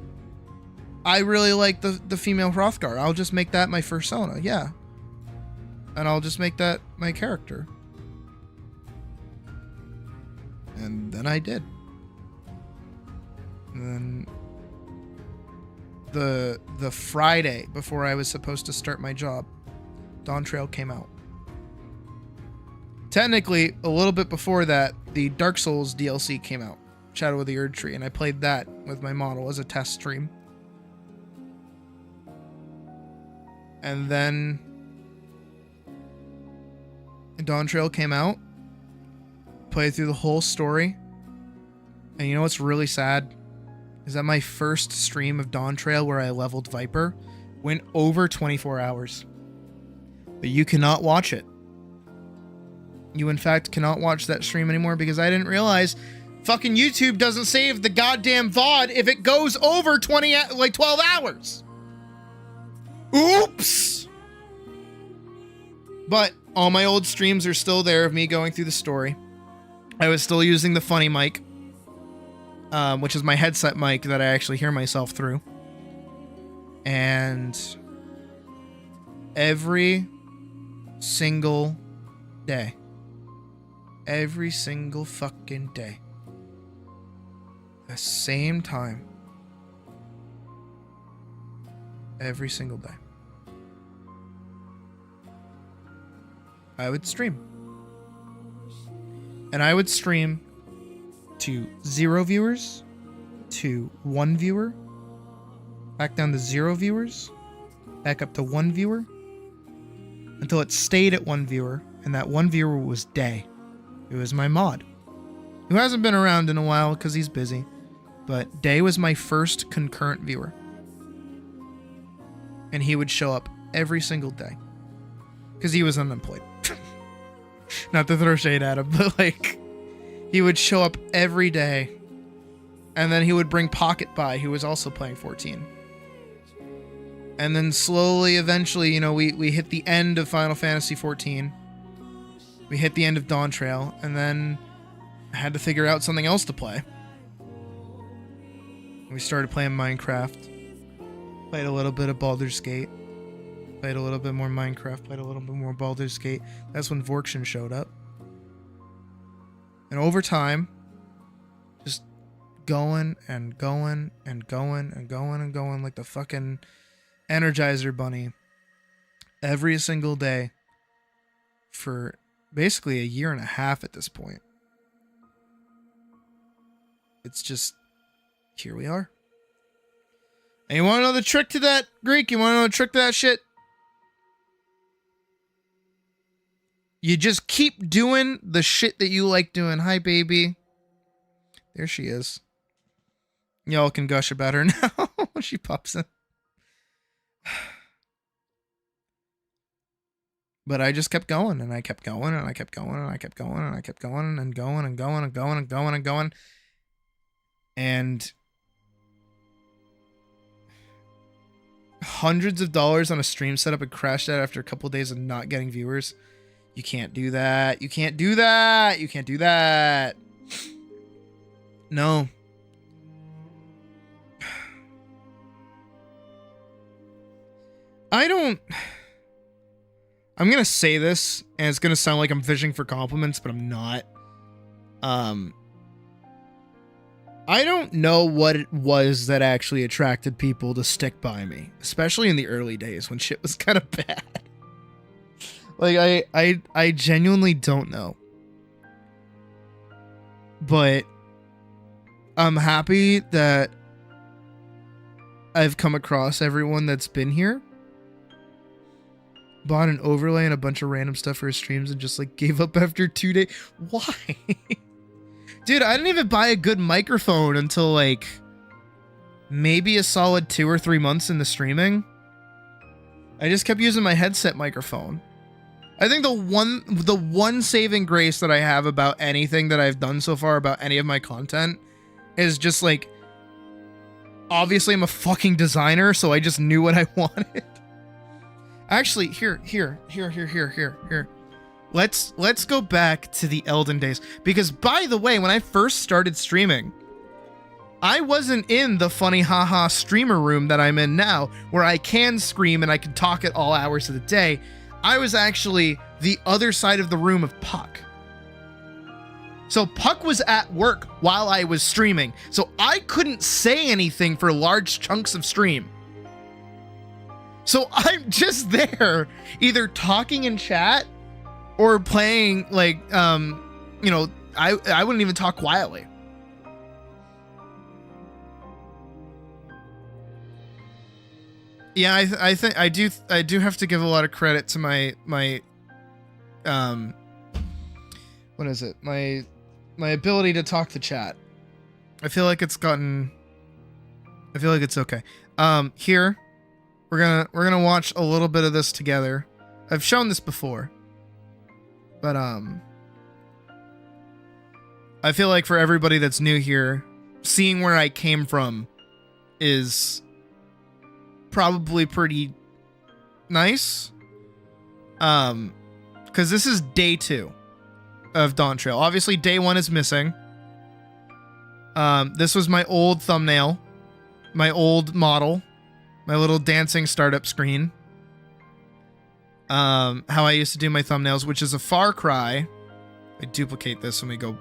I really like the female Hrothgar. I'll just make that my persona, yeah. And I'll just make that my character. And then I did. And then the Friday before I was supposed to start my job, Dawn Trail came out. Technically, a little bit before that, the Dark Souls DLC came out, Shadow of the Erd Tree, and I played that with my model as a test stream. And then Dawn Trail came out, played through the whole story, and you know what's really sad? Is that my first stream of Dawn Trail where I leveled Viper went over 24 hours. But you cannot watch it. You, in fact, cannot watch that stream anymore because I didn't realize fucking YouTube doesn't save the goddamn VOD if it goes over 12 hours. Oops! But all my old streams are still there of me going through the story. I was still using the funny mic, which is my headset mic that I actually hear myself through. And every single day, every single fucking day, the same time, every single day, I would stream. And I would stream to 0 viewers, to 1 viewer, back down to 0 viewers, back up to 1 viewer, until it stayed at 1 viewer, and that 1 viewer was Day. It was my mod, who hasn't been around in a while because he's busy, but Day was my first concurrent viewer. And he would show up every single day, because he was unemployed. Not to throw shade at him, but like, he would show up every day, and then he would bring Pocket by, who was also playing 14. And then slowly, eventually, you know, we hit the end of Final Fantasy 14. We hit the end of Dawn Trail, and then I had to figure out something else to play. We started playing Minecraft. Played a little bit of Baldur's Gate. Played a little bit more Minecraft. Played a little bit more Baldur's Gate. That's when Vorkshin showed up. And over time, just going and going and going and going and going like the fucking Energizer Bunny every single day for basically a year and a half at this point. It's just, here we are. And you want to know the trick to that, Greek? You want to know the trick to that shit? You just keep doing the shit that you like doing. Hi, baby. There she is. Y'all can gush about her now when she pops in. But I just kept going, and I kept going, and I kept going, and I kept going, and I kept going, and going, and going, and going, and going, and going. And hundreds of dollars on a stream setup and crashed out after a couple of days of not getting viewers. You can't do that. You can't do that. You can't do that. No. I'm gonna say this, and it's gonna sound like I'm fishing for compliments, but I'm not. I don't know what it was that actually attracted people to stick by me, especially in the early days when shit was kind of bad. Like, I genuinely don't know. But I'm happy that I've come across everyone that's been here. Bought an overlay and a bunch of random stuff for his streams and just like gave up after 2 days. Why? Dude, I didn't even buy a good microphone until like maybe a solid 2 or 3 months into streaming. I just kept using my headset microphone. I think the one saving grace that I have about anything that I've done so far about any of my content is just like, obviously I'm a fucking designer, so I just knew what I wanted. Actually, here. Let's go back to the Elden days. Because, by the way, when I first started streaming, I wasn't in the funny haha streamer room that I'm in now, where I can scream and I can talk at all hours of the day. I was actually the other side of the room of Puck. So Puck was at work while I was streaming, so I couldn't say anything for large chunks of stream. So I'm just there, either talking in chat or playing, like, you know, I wouldn't even talk quietly. Yeah, I think I do have to give a lot of credit to my what is it? My ability to talk to chat. I feel like it's okay. Here we're gonna watch a little bit of this together. I've shown this before, but I feel like for everybody that's new here, seeing where I came from is probably pretty nice. Because this is day 2 of Dawn Trail. Obviously, day 1 is missing. This was my old thumbnail, my old model, my little dancing startup screen. How I used to do my thumbnails, which is a far cry. I duplicate this when we go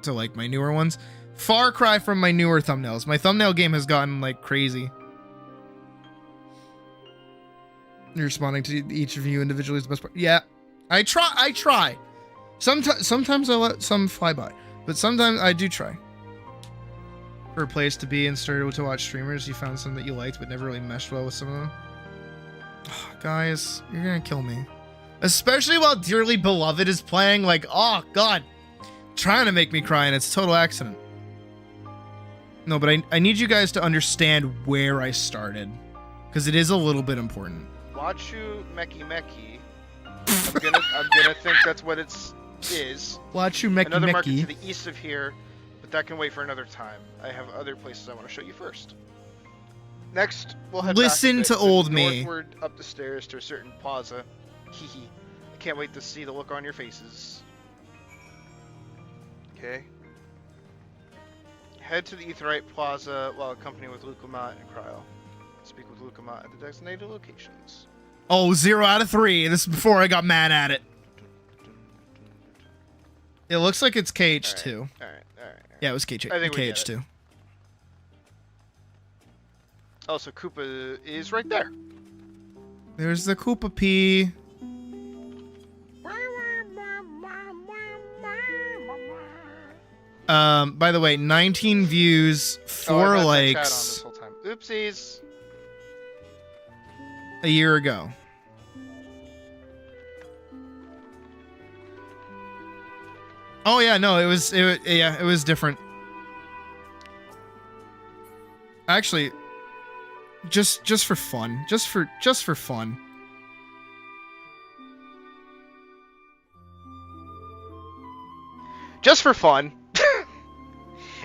to like my newer ones. Far cry from my newer thumbnails. My thumbnail game has gotten like crazy. You're responding to each of you individually is the best part. Yeah, I try. Sometimes I let some fly by, but sometimes I do try. For a place to be and started to watch streamers, you found some that you liked but never really meshed well with some of them. Oh, guys, you're gonna kill me. Especially while Dearly Beloved is playing, like, oh god. Trying to make me cry and it's a total accident. No, but I need you guys to understand where I started. Because it is a little bit important. Wachu Meki Meki. I'm gonna think that's what it is. Wachu Meki Another market Meki. to the east of here, but that can wait for another time. I have other places I want to show you first. Next, we'll head Listen back to old me. northward up the stairs to a certain plaza. Hehe. I can't wait to see the look on your faces. Okay. Head to the Aetheryte Plaza while accompanied with Lucamat and Cryo. Speak with Lucamat at the designated locations. Oh, 0 out of 3. This is before I got mad at it. It looks like it's KH2. Alright. Yeah, it was KH2. Oh, so Koopa is right there. There's the Koopa P. By the way, 19 views, Oh, 4 I've had that chat on this likes whole time. Oopsies. a year ago. Oh yeah, no, it was different. Actually, just for fun, just for fun. Just for fun.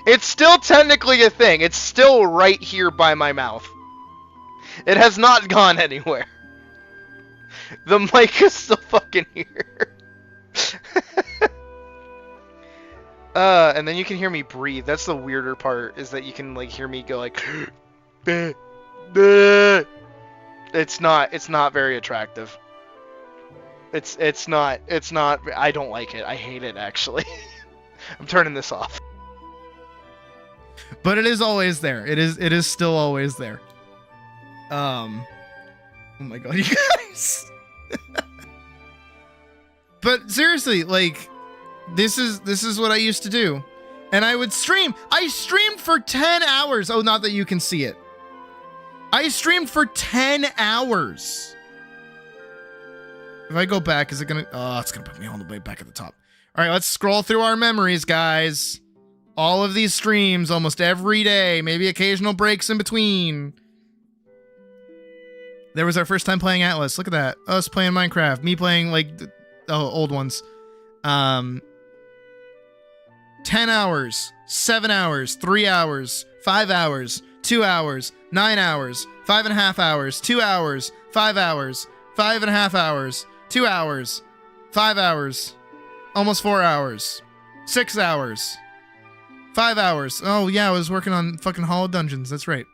It's still technically a thing. It's still right here by my mouth. It has not gone anywhere. The mic is still fucking here. And then you can hear me breathe. That's the weirder part, is that you can like hear me go like "Bleh, bleh." It's not very attractive. It's not I don't like it. I hate it actually. I'm turning this off. But it is always there. It is still always there. Oh my god, you guys. But seriously, like this is what I used to do. And I would stream. I streamed for 10 hours. Oh, not that you can see it. I streamed for 10 hours. If I go back, is it gonna it's gonna put me all the way back at the top. All right, let's scroll through our memories, guys. All of these streams, almost every day, maybe occasional breaks in between. There was our first time playing Atlas. Look at that. Us playing Minecraft. Me playing, like, old ones. 10 hours, 7 hours, 3 hours, 5 hours, 2 hours, 9 hours, 5.5 hours, 2 hours, 5 hours, 5.5 hours, 2 hours, 5 hours, almost 4 hours, 6 hours, 5 hours. Oh, yeah, I was working on fucking Hollow Dungeons. That's right.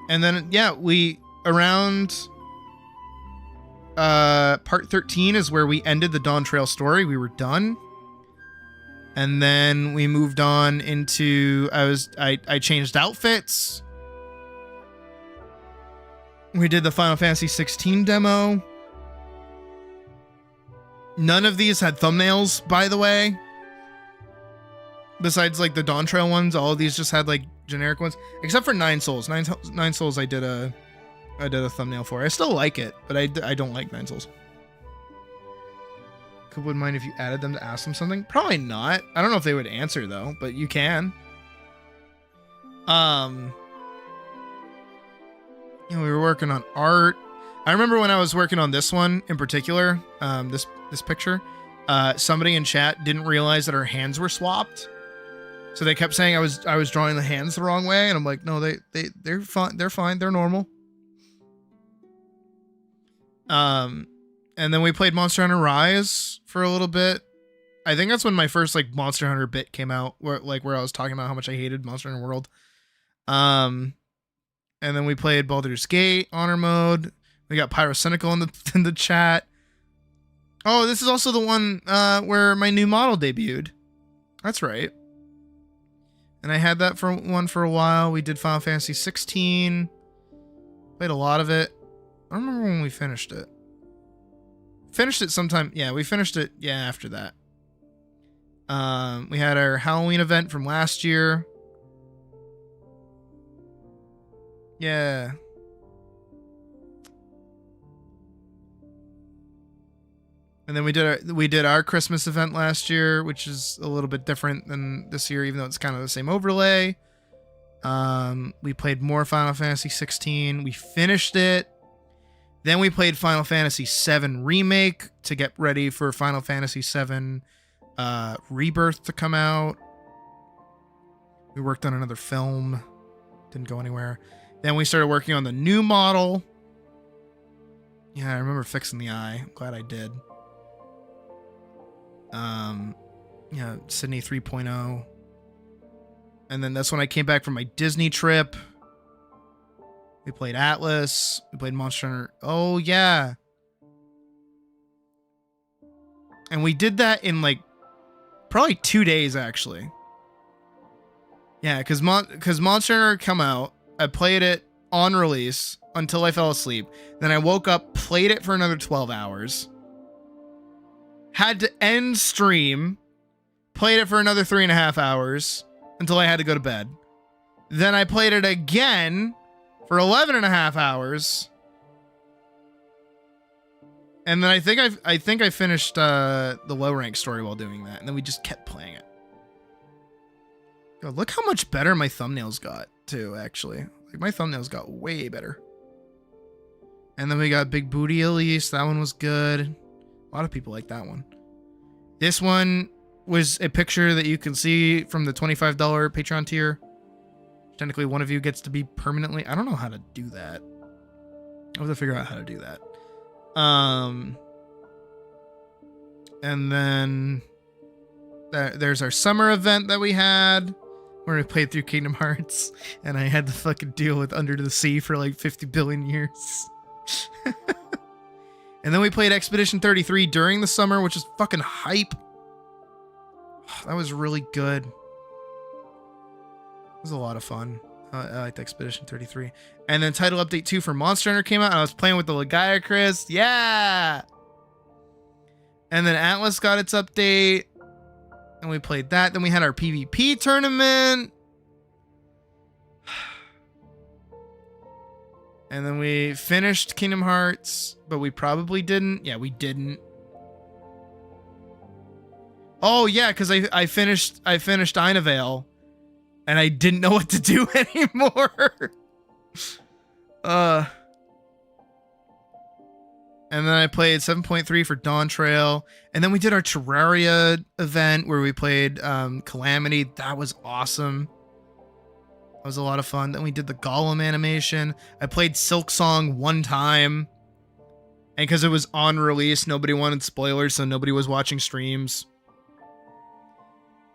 And then, yeah, we, around part 13 is where we ended the Dawn Trail story. We were done. And then we moved on into, I changed outfits. We did the Final Fantasy 16 demo. None of these had thumbnails, by the way. Besides, like, the Dawn Trail ones, all of these just had, like, generic ones. Except for Nine Souls. Nine Souls I did a thumbnail for. I still like it, but I don't like Nine Souls. Wouldn't mind if you added them to ask them something? Probably not. I don't know if they would answer, though, but you can. You know, we were working on art. I remember when I was working on this one in particular, this picture, somebody in chat didn't realize that our hands were swapped. So they kept saying I was drawing the hands the wrong way, and I'm like, no, they're fine. They're fine. They're normal. And then we played Monster Hunter Rise for a little bit. I think that's when my first like Monster Hunter bit came out, where I was talking about how much I hated Monster Hunter World. And then we played Baldur's Gate Honor Mode. We got Pyrocynical in the chat. Oh, this is also the one where my new model debuted. That's right. And I had that for a while. We did Final Fantasy 16. Played a lot of it. I don't remember when we finished it. Finished it sometime. Yeah, we finished it. Yeah, after that. We had our Halloween event from last year. Yeah. And then we did our Christmas event last year, which is a little bit different than this year, even though it's kind of the same overlay. We played more Final Fantasy 16. We finished it. Then we played Final Fantasy VII Remake to get ready for Final Fantasy VII Rebirth to come out. We worked on another film. Didn't go anywhere. Then we started working on the new model. Yeah, I remember fixing the eye. I'm glad I did. Yeah, Sydney 3.0. And then that's when I came back from my Disney trip. We played Atlas. We played Monster Hunter. Oh, yeah. And we did that in like probably 2 days, actually. Yeah, because Monster Hunter come out. I played it on release until I fell asleep. Then I woke up, played it for another 12 hours. Had to end stream. Played it for another 3.5 hours until I had to go to bed. Then I played it again for 11.5 hours. And then I think I finished the low rank story while doing that. And then we just kept playing it. God, look how much better my thumbnails got too, actually. Like my thumbnails got way better. And then we got Big Booty Elise. That one was good. A lot of people like that one. This one was a picture that you can see from the $25 Patreon tier. Technically, one of you gets to be permanently. I don't know how to do that. I have to figure out how to do that. And then there's our summer event that we had where we played through Kingdom Hearts, and I had to fucking deal with Under the Sea for like 50 billion years. And then we played Expedition 33 during the summer, which is fucking hype. That was really good. It was a lot of fun. I liked Expedition 33. And then Title Update 2 for Monster Hunter came out, and I was playing with the Lagiacrus. Yeah! And then Atlas got its update, and we played that. Then we had our PvP tournament. And then we finished Kingdom Hearts, but we probably didn't. Yeah, we didn't. Oh yeah, because I finished Inavale, and I didn't know what to do anymore. And then I played 7.3 for Dawn Trail, and then we did our Terraria event where we played Calamity. That was awesome. That was a lot of fun. Then we did the Golem animation. I played Silk Song one time, and because it was on release, nobody wanted spoilers, so nobody was watching streams.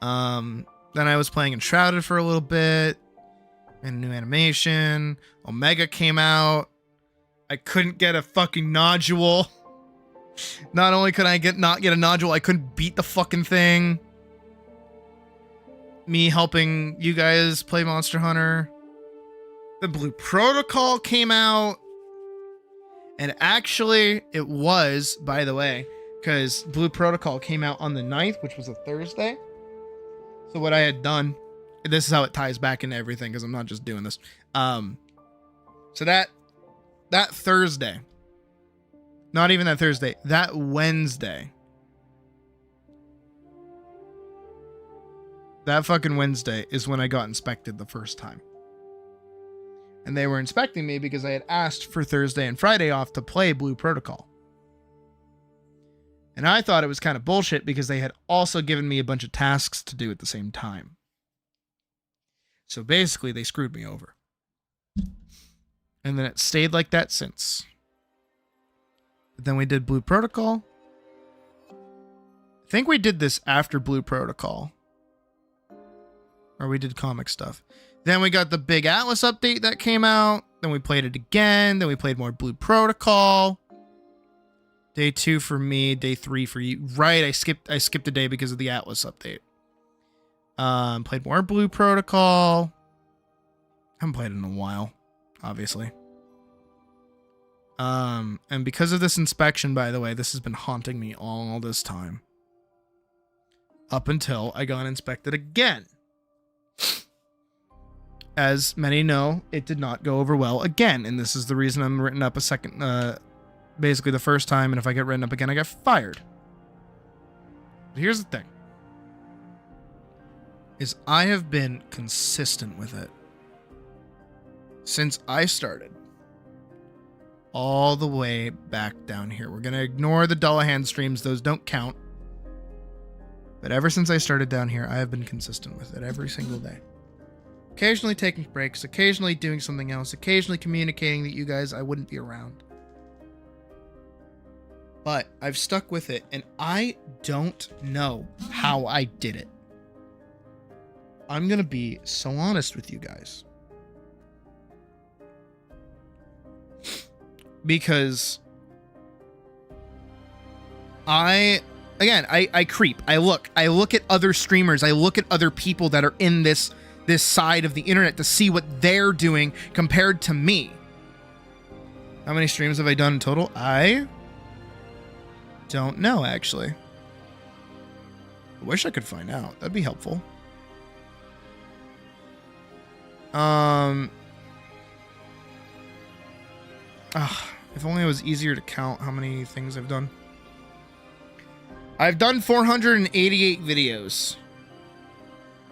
Then I was playing Enshrouded for a little bit, and a new animation. Omega came out. I couldn't get a fucking nodule. Not only could I not get a nodule, I couldn't beat the fucking thing. Me helping you guys play Monster Hunter. The Blue Protocol came out. And actually, it was, by the way, because Blue Protocol came out on the 9th, which was a Thursday. So what I had done, this is how it ties back into everything, because I'm not just doing this. So that Thursday, not even that Thursday, that Wednesday, that fucking Wednesday is when I got inspected the first time. And they were inspecting me because I had asked for Thursday and Friday off to play Blue Protocol. And I thought it was kind of bullshit because they had also given me a bunch of tasks to do at the same time. So basically, they screwed me over. And then it stayed like that since. But then we did Blue Protocol. I think we did this after Blue Protocol. Or we did comic stuff. Then we got the big Atlas update that came out. Then we played it again. Then we played more Blue Protocol. Day 2 for me, day 3 for you. Right, I skipped a day because of the Atlas update. Played more Blue Protocol. Haven't played it in a while, obviously. And because of this inspection, by the way, this has been haunting me all this time. Up until I got inspected again. As many know, it did not go over well again, and this is the reason I'm written up a second, basically the first time, and if I get written up again, I get fired. But here's the thing. Is I have been consistent with it. Since I started. All the way back down here. We're going to ignore the Dullahan streams. Those don't count. But ever since I started down here, I have been consistent with it every single day. Occasionally taking breaks, occasionally doing something else, occasionally communicating that you guys, I wouldn't be around. But I've stuck with it, and I don't know how I did it. I'm going to be so honest with you guys. Because I creep. I look at other streamers. I look at other people that are in this this side of the internet to see what they're doing compared to me. How many streams have I done in total? I don't know, actually. I wish I could find out. That'd be helpful. If only it was easier to count how many things I've done. I've done 488 videos.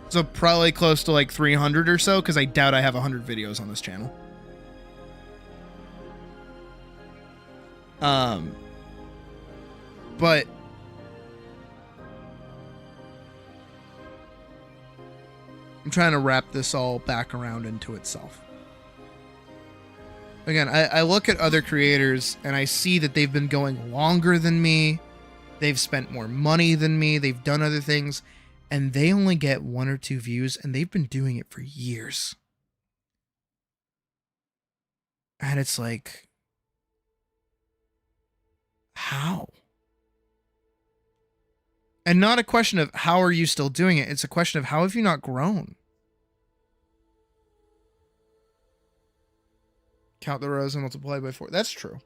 So probably close to like 300 or so, because I doubt I have 100 videos on this channel. But I'm trying to wrap this all back around into itself. Again, I look at other creators and I see that they've been going longer than me. They've spent more money than me. They've done other things. And they only get 1 or 2 views. And they've been doing it for years. And it's like, how? And not a question of how are you still doing it. It's a question of how have you not grown? Count the rows and multiply by 4. That's true.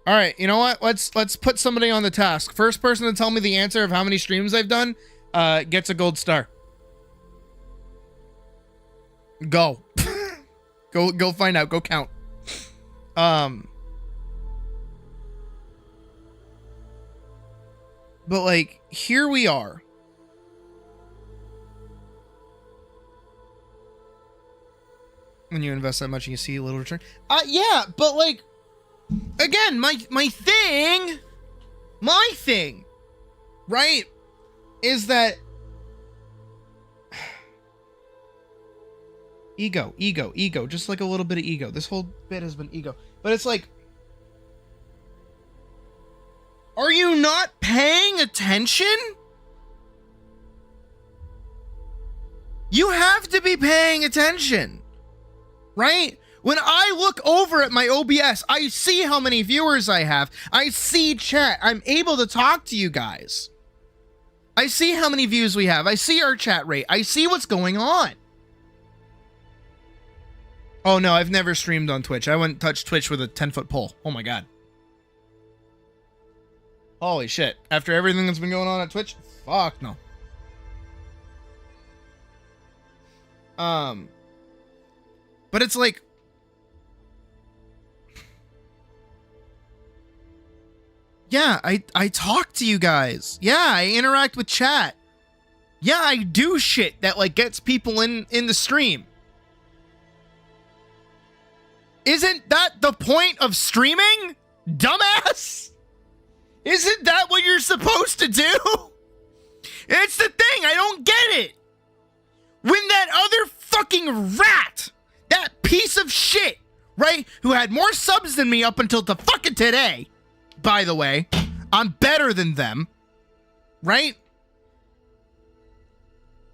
All right, you know what? Let's put somebody on the task. First person to tell me the answer of how many streams I've done gets a gold star. Go. Go find out. Go count. But like, here we are. When you invest that much and you see a little return. Yeah, but like, again, my thing, right, is that ego, just like a little bit of ego. This whole bit has been ego. But it's like, are you not paying attention? You have to be paying attention. Right? When I look over at my OBS, I see how many viewers I have. I see chat. I'm able to talk to you guys. I see how many views we have. I see our chat rate. I see what's going on. Oh no, I've never streamed on Twitch. I wouldn't touch Twitch with a 10-foot pole. Oh my god. Holy shit. After everything that's been going on at Twitch? Fuck no. But it's like, yeah, I talk to you guys. Yeah, I interact with chat. Yeah, I do shit that like gets people in the stream. Isn't that the point of streaming? Dumbass? Isn't that what you're supposed to do? It's the thing, I don't get it. When that other fucking rat, that piece of shit, right, who had more subs than me up until the fucking today, by the way, I'm better than them, right?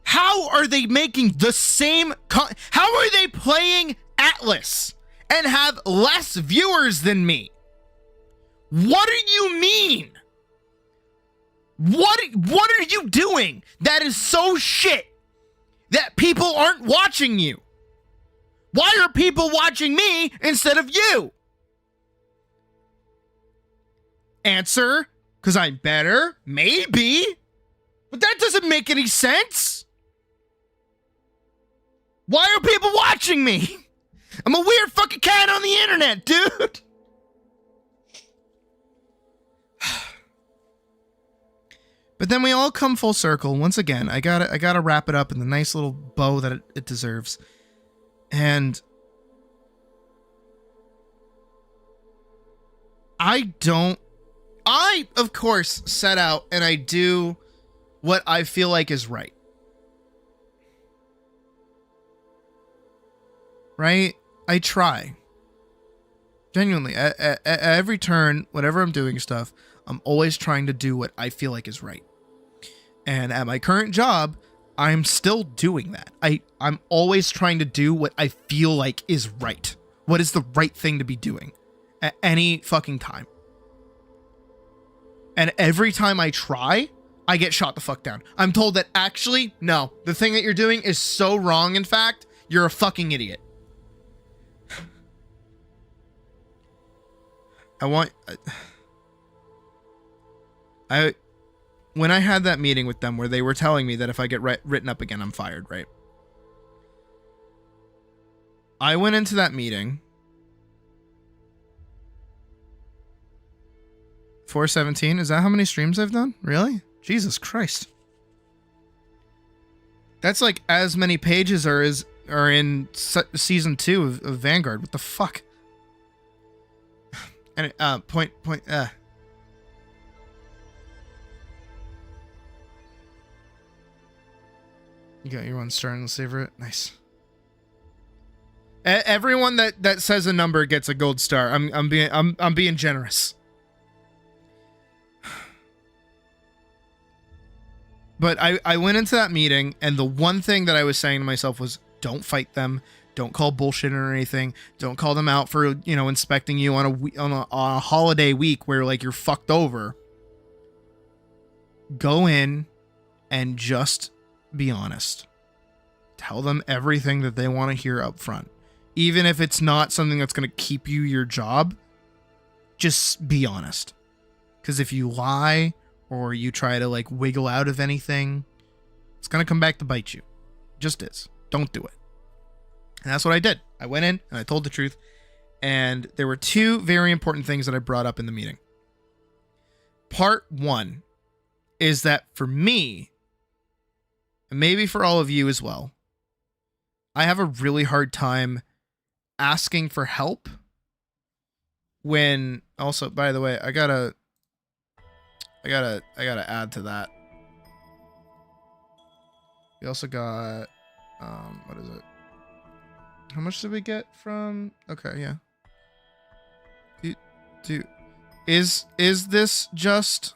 How are they making the same how are they playing Atlas and have less viewers than me? What do you mean? What are you doing that is so shit that people aren't watching you? Why are people watching me instead of you? Answer, because I'm better? Maybe. But that doesn't make any sense. Why are people watching me? I'm a weird fucking cat on the internet, dude. But then we all come full circle. Once again, I gotta wrap it up in the nice little bow that it deserves. And I, of course, set out and I do what I feel like is right. Right? I try. Genuinely, at every turn, whenever I'm doing stuff, I'm always trying to do what I feel like is right. And at my current job, I'm still doing that. I'm always trying to do what I feel like is right. What is the right thing to be doing at any fucking time. And every time I try, I get shot the fuck down. I'm told that actually, no, the thing that you're doing is so wrong. In fact, you're a fucking idiot. When I had that meeting with them where they were telling me that if I get written up again, I'm fired, right? I went into that meeting 417. Is that how many streams I've done? Really? Jesus Christ. That's like as many pages are in season 2 of Vanguard. What the fuck? And you got your 1 star and savor it. Nice. Everyone that says a number gets a gold star. I'm being generous. But I went into that meeting, and the one thing that I was saying to myself was, don't fight them. Don't call bullshit or anything. Don't call them out for, inspecting you on a holiday week where, like, you're fucked over. Go in and just be honest. Tell them everything that they want to hear up front. Even if it's not something that's going to keep you your job, just be honest. Because if you lie or you try to like wiggle out of anything, it's going to come back to bite you. Just is. Don't do it. And that's what I did. I went in and I told the truth. And there were 2 very important things that I brought up in the meeting. Part 1 is that for me, and maybe for all of you as well, I have a really hard time asking for help when, also, by the way, I gotta add to that. We also got, what is it? How much did we get from, okay, yeah. Is this just,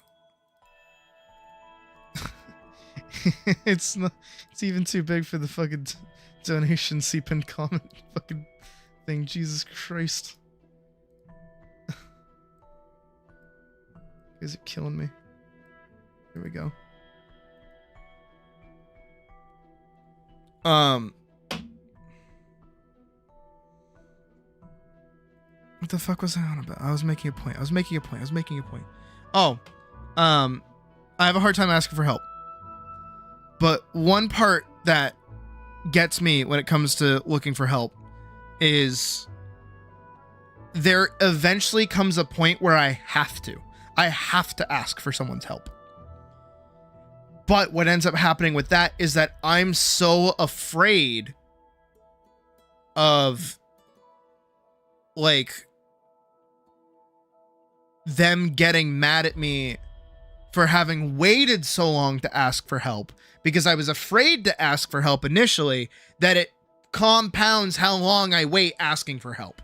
it's even too big for the fucking donation C-pin comment fucking thing. Jesus Christ. You guys are killing me. Here we go. What the fuck was I on about? I was making a point. Oh, I have a hard time asking for help. But one part that gets me when it comes to looking for help is there eventually comes a point where I have to ask for someone's help. But what ends up happening with that is that I'm so afraid of like them getting mad at me for having waited so long to ask for help, because I was afraid to ask for help initially, that it compounds how long I wait asking for help.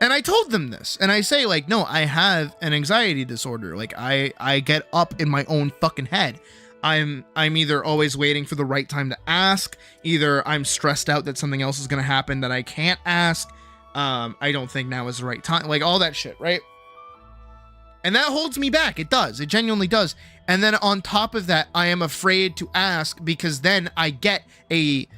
And I told them this, and I say, like, no, I have an anxiety disorder. Like, I get up in my own fucking head. I'm either always waiting for the right time to ask, either I'm stressed out that something else is going to happen that I can't ask. I don't think now is the right time, like all that shit, right? And that holds me back. It does. It genuinely does. And then on top of that, I am afraid to ask because then I get a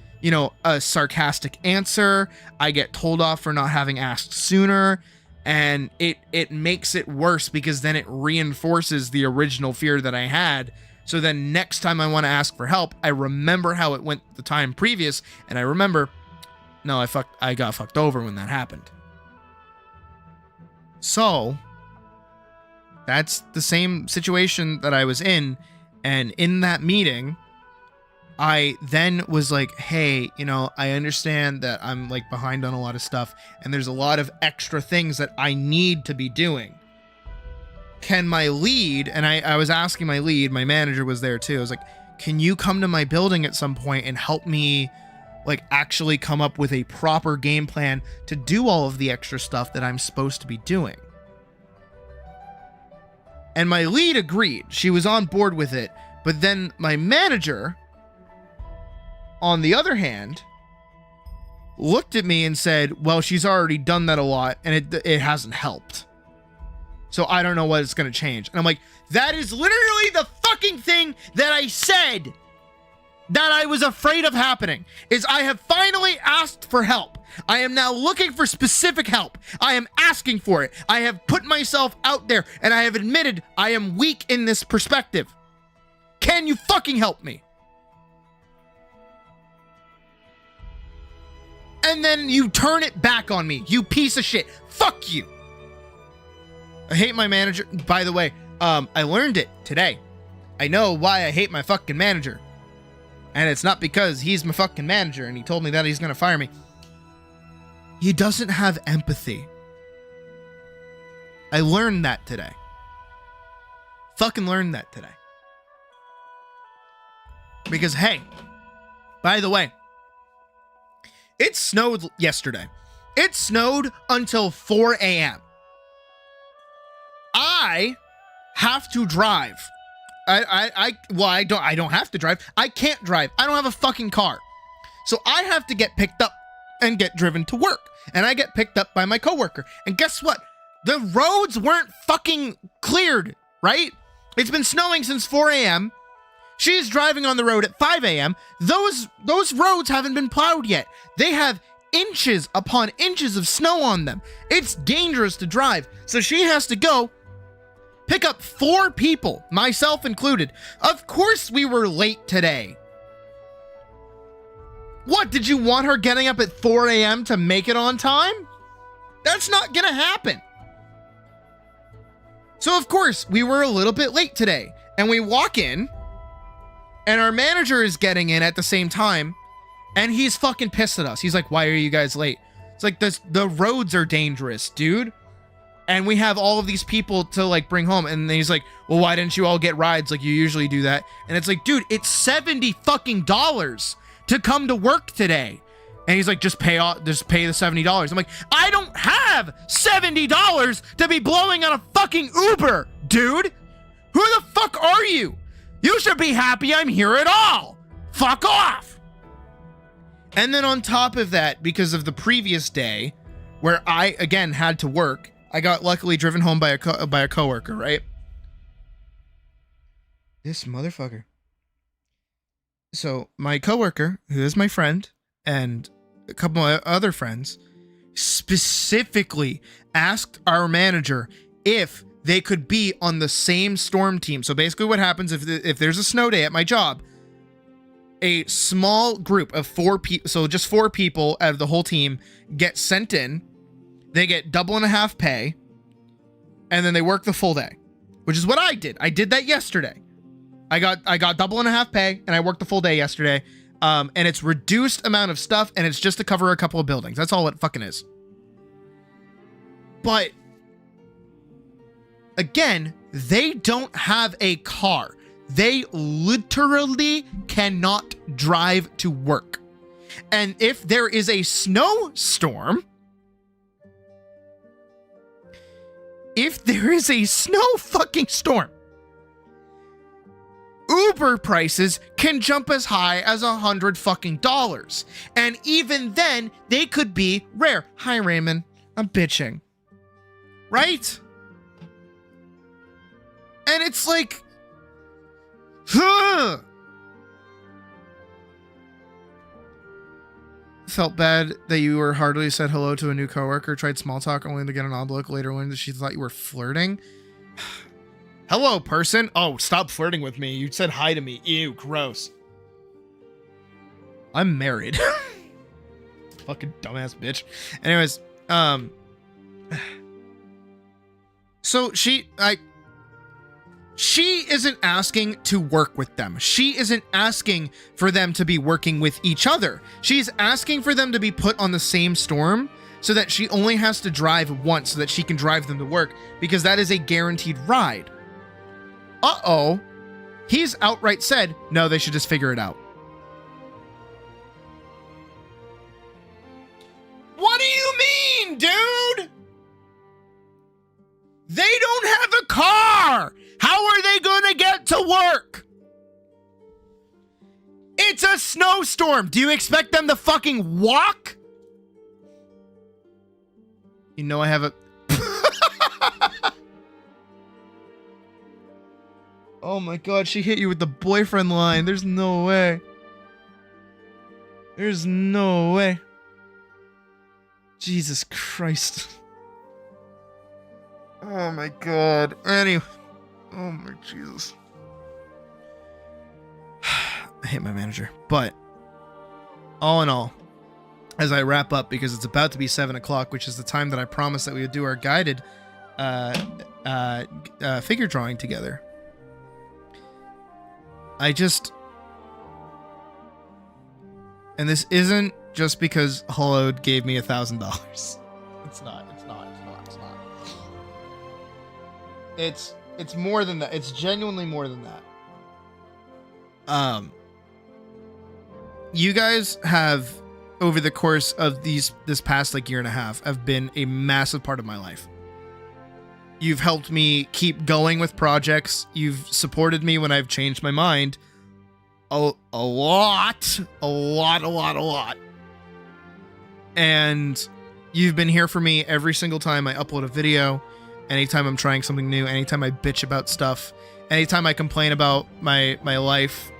sarcastic answer. I get told off for not having asked sooner. And it makes it worse because then it reinforces the original fear that I had. So then next time I want to ask for help, I remember how it went the time previous. And I remember, no, I got fucked over when that happened. So that's the same situation that I was in. And in that meeting, I then was like, hey, I understand that I'm like behind on a lot of stuff and there's a lot of extra things that I need to be doing. Can my lead, and I was asking my lead, my manager was there too. I was like, can you come to my building at some point and help me like actually come up with a proper game plan to do all of the extra stuff that I'm supposed to be doing? And my lead agreed. She was on board with it. But then my manager, on the other hand, looked at me and said, well, she's already done that a lot and it hasn't helped. So I don't know what it's going to change. And I'm like, that is literally the fucking thing that I said that I was afraid of happening, is I have finally asked for help. I am now looking for specific help. I am asking for it. I have put myself out there and I have admitted I am weak in this perspective. Can you fucking help me? And then you turn it back on me, you piece of shit. Fuck you. I hate my manager. By the way, I learned it today. I know why I hate my fucking manager. And it's not because he's my fucking manager and he told me that he's gonna fire me. He doesn't have empathy. I learned that today. Fucking learned that today. Because, hey, by the way, it snowed yesterday. It snowed until 4 a.m. I have to drive. I don't have to drive. I can't drive. I don't have a fucking car. So I have to get picked up and get driven to work. And I get picked up by my coworker. And guess what? The roads weren't fucking cleared, right? It's been snowing since 4 a.m. She's driving on the road at 5 a.m. Those roads haven't been plowed yet. They have inches upon inches of snow on them. It's dangerous to drive. So she has to go pick up 4 people, myself included. Of course we were late today. What, did you want her getting up at 4 a.m. to make it on time? That's not gonna happen. So of course, we were a little bit late today. And we walk in, and our manager is getting in at the same time, and he's fucking pissed at us. He's like, why are you guys late? It's like, the roads are dangerous, dude. And we have all of these people to like bring home. And then he's like, well, why didn't you all get rides like you usually do that? And it's like, dude, it's $70 fucking to come to work today. And he's like, just pay the $70. I'm like, I don't have $70 to be blowing on a fucking Uber, dude. Who the fuck are you? You should be happy I'm here at all. Fuck off. And then on top of that, because of the previous day where I again had to work, I got luckily driven home by a coworker, right? This motherfucker. So my coworker, who is my friend, and a couple of other friends, specifically asked our manager if they could be on the same storm team. So basically what happens if there's a snow day at my job, a small group of 4 people, so just 4 people out of the whole team get sent in. They get double and a half pay, and then they work the full day, which is what I did. I did that yesterday. I got double and a half pay, and I worked the full day yesterday. And it's reduced amount of stuff, and it's just to cover a couple of buildings. That's all it fucking is. But again, they don't have a car. They literally cannot drive to work. And if there is a snowstorm, fucking storm, Uber prices can jump as high as $100 fucking dollars. And even then, they could be rare. Hi, Raymond. I'm bitching. Right? And it's like, huh. Felt bad that you were hardly said hello to a new coworker, tried small talk only to get an odd look, later learned that she thought you were flirting. Hello, person. Oh, stop flirting with me. You said hi to me. Ew, gross. I'm married. Fucking dumbass bitch. Anyways, so she isn't asking to work with them. She isn't asking for them to be working with each other. She's asking for them to be put on the same storm so that she only has to drive once so that she can drive them to work, because that is a guaranteed ride. Uh-oh. He's outright said, no, they should just figure it out. What do you mean, dude? They don't have a car. How are they going to get to work? It's a snowstorm. Do you expect them to fucking walk? You know I have a... Oh my god, she hit you with the boyfriend line. There's no way. There's no way. Jesus Christ. Oh my god. Anyway. Oh my Jesus. I hate my manager. But all in all, as I wrap up, because it's about to be 7 o'clock, which is the time that I promised that we would do our guided figure drawing together. And this isn't just because Hollowed gave me $1,000. It's not. It's more than that. It's genuinely more than that. You guys have, over the course of this past like year and a half, have been a massive part of my life. You've helped me keep going with projects. You've supported me when I've changed my mind. A lot. And you've been here for me every single time I upload a video, anytime I'm trying something new, anytime I bitch about stuff, anytime I complain about my life.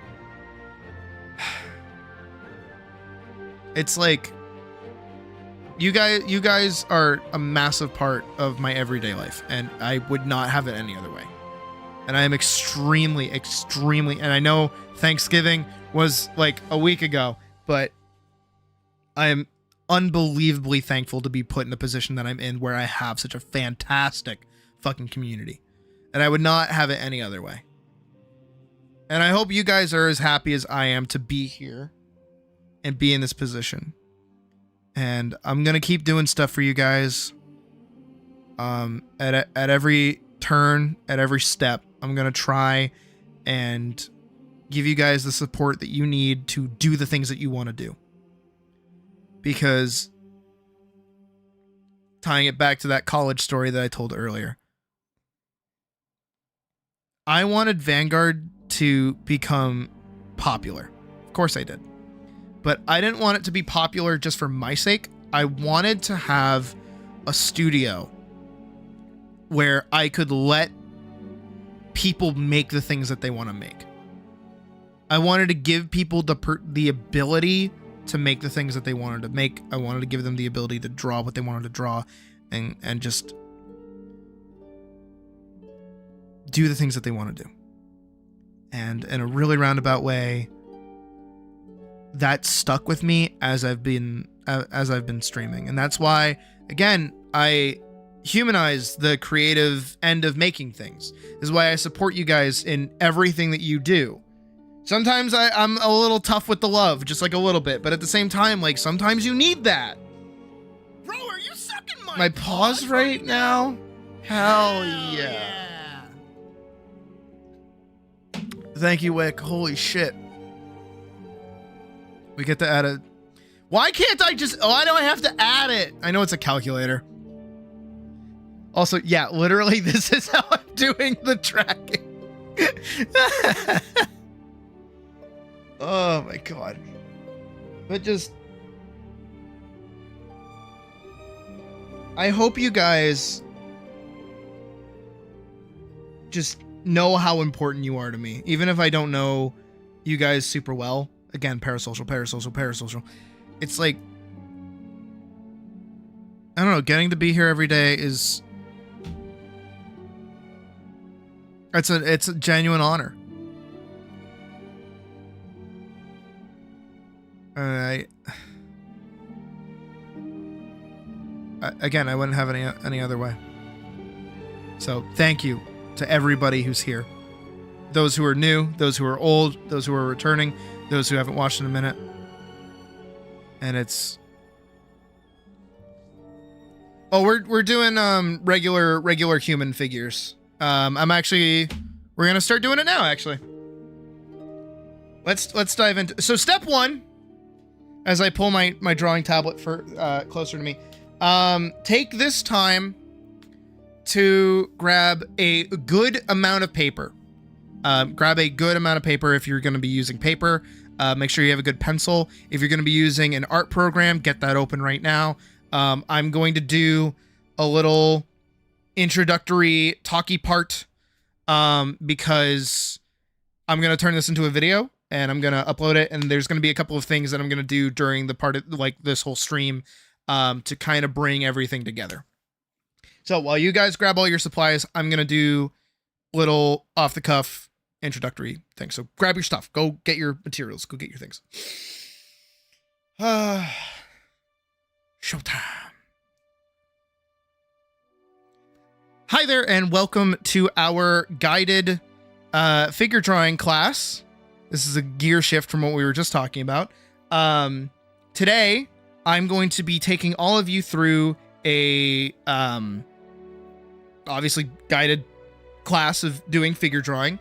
It's like you guys are a massive part of my everyday life, and I would not have it any other way. And I am extremely, and I know Thanksgiving was like a week ago, but I am unbelievably thankful to be put in the position that I'm in, where I have such a fantastic fucking community, and I would not have it any other way. And I hope you guys are as happy as I am to be here and be in this position. And I'm gonna keep doing stuff for you guys. At every turn, at every step, I'm gonna try and give you guys the support that you need to do the things that you want to do. Because, tying it back to that college story that I told earlier, I wanted Vanguard to become popular. Of course I did. But I didn't want it to be popular just for my sake. I wanted to have a studio where I could let people make the things that they want to make. I wanted to give people the ability to make the things that they wanted to make. I wanted to give them the ability to draw what they wanted to draw, and just do the things that they want to do. And in a really roundabout way, that stuck with me as I've been streaming. And that's why, again, I humanize the creative end of making things. This is why I support you guys in everything that you do. Sometimes I'm a little tough with the love, just like a little bit, but at the same time, like, sometimes you need that. Bro, are you sucking My paws right now? Hell yeah. Thank you, Wick. Holy shit. We get to add a... Why can't I just... Why do I have to add it? I know it's a calculator. Also, yeah, literally, this is how I'm doing the tracking. Oh my god. But just... I hope you guys just know how important you are to me. Even if I don't know you guys super well. Again, parasocial. It's like... I don't know, getting to be here every day is... It's a genuine honor. Again, I wouldn't have any other way. So thank you to everybody who's here. Those who are new, those who are old, those who are returning, those who haven't watched in a minute. And it's... Oh, we're doing regular human figures. We're gonna start doing it now, actually. Let's dive into... So step one, as I pull my drawing tablet for closer to me, take this time to grab a good amount of paper. Grab a good amount of paper if you're going to be using paper. Make sure you have a good pencil. If you're going to be using an art program, get that open right now. I'm going to do a little introductory talky part because I'm going to turn this into a video and I'm going to upload it. And there's going to be a couple of things that I'm going to do during the part of like this whole stream to kind of bring everything together. So while you guys grab all your supplies, I'm going to do little off the cuff introductory things. So grab your stuff, go get your materials, go get your things. Showtime. Hi there, and welcome to our guided figure drawing class. This is a gear shift from what we were just talking about. Today, I'm going to be taking all of you through a obviously guided class of doing figure drawing.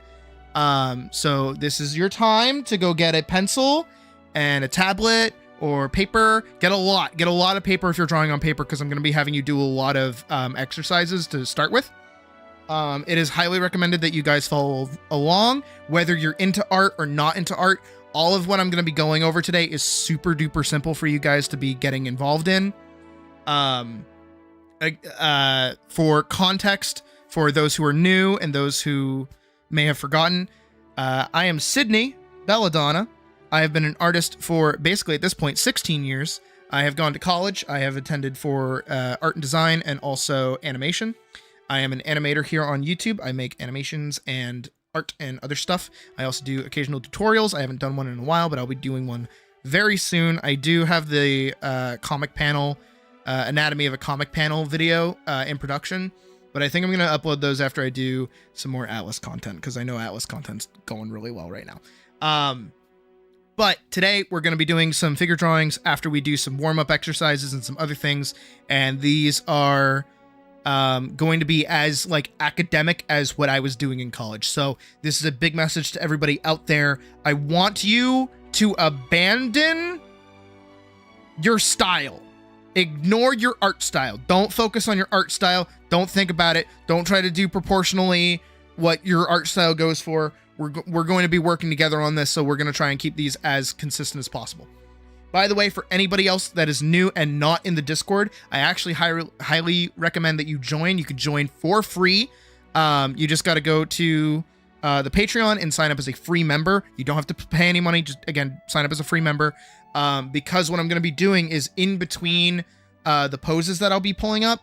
So this is your time to go get a pencil and a tablet or paper. Get a lot of paper if you're drawing on paper, because I'm going to be having you do a lot of exercises to start with. It is highly recommended that you guys follow along, whether you're into art or not into art. All of what I'm going to be going over today is super duper simple for you guys to be getting involved in. For context, for those who are new and those who may have forgotten, I am Sydney Belladonna. I have been an artist for basically at this point 16 years. I have gone to college. I have attended for art and design and also animation. I am an animator here on YouTube. I make animations and art and other stuff. I also do occasional tutorials. I haven't done one in a while, but I'll be doing one very soon. I do have the comic panel, anatomy of a comic panel video in production, but I think I'm going to upload those after I do some more Atlas content, because I know Atlas content's going really well right now. But today we're going to be doing some figure drawings after we do some warm-up exercises and some other things. And these are going to be as like academic as what I was doing in college. So this is a big message to everybody out there. I want you to abandon your style. Ignore your art style. Don't focus on your art style. Don't think about it. Don't try to do proportionally what your art style goes for. We're going to be working together on this, so we're going to try and keep these as consistent as possible. By the way, for anybody else that is new and not in the Discord, I actually highly recommend that you join. You can join for free. You just got to go to the Patreon and sign up as a free member. You don't have to pay any money. Just, again, sign up as a free member. Because what I'm going to be doing is in between the poses that I'll be pulling up,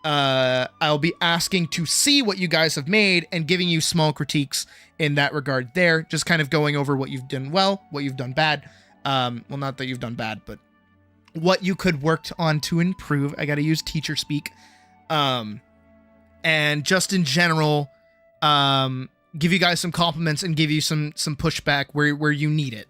I'll be asking to see what you guys have made and giving you small critiques in that regard there. Just kind of going over what you've done well, what you've done bad. Well, not that you've done bad, but what you could work on to improve. I got to use teacher speak. And just in general, give you guys some compliments and give you some pushback where you need it.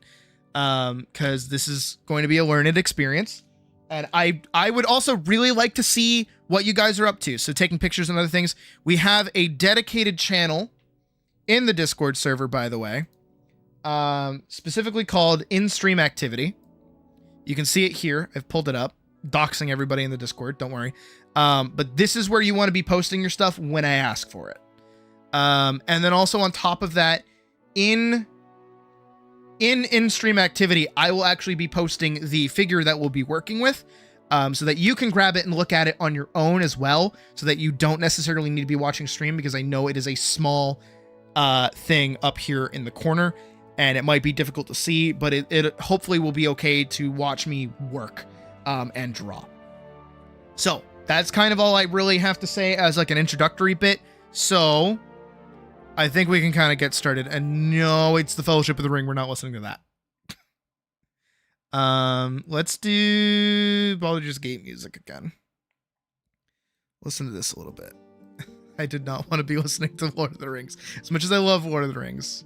Because this is going to be a learned experience. And I would also really like to see what you guys are up to. So taking pictures and other things. We have a dedicated channel in the Discord server, by the way, specifically called In-Stream Activity. You can see it here. I've pulled it up, doxing everybody in the Discord. Don't worry. But this is where you want to be posting your stuff when I ask for it. And then also on top of that, in-stream activity, I will actually be posting the figure that we'll be working with, so that you can grab it and look at it on your own as well, so that you don't necessarily need to be watching stream, because I know it is a small thing up here in the corner, and it might be difficult to see, but it hopefully will be okay to watch me work and draw. So that's kind of all I really have to say as like an introductory bit. So I think we can kind of get started. And no, it's the Fellowship of the Ring. We're not listening to that. Let's do Baldur's Gate music again. Listen to this a little bit. I did not want to be listening to Lord of the Rings as much as I love Lord of the Rings.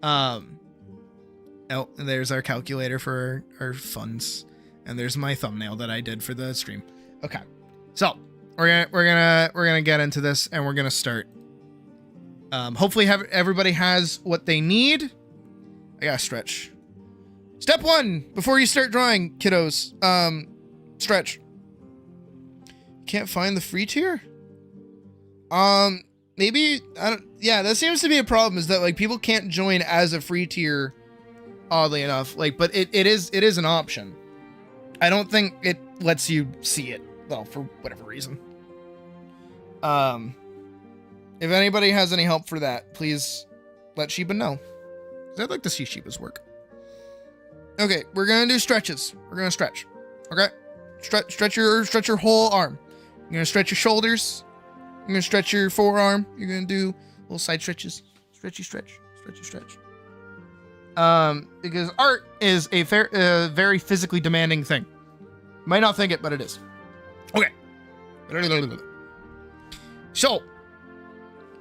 Oh, and there's our calculator for our funds, and there's my thumbnail that I did for the stream. Okay, so we're gonna get into this, and we're gonna start. Hopefully everybody has what they need. I gotta stretch. Step 1, before you start drawing, kiddos, stretch. Can't find the free tier? Maybe, yeah, that seems to be a problem, is that, like, people can't join as a free tier, oddly enough, like, but it is an option. I don't think it lets you see it, though, for whatever reason. If anybody has any help for that, please let Sheba know. 'Cause I'd like to see Sheba's work. Okay, we're gonna do stretches. We're gonna stretch. Okay? Stretch your whole arm. You're gonna stretch your shoulders. You're gonna stretch your forearm. You're gonna do little side stretches. Stretchy stretch. Stretchy stretch. Because art is a very physically demanding thing. You might not think it, but it is. Okay. So,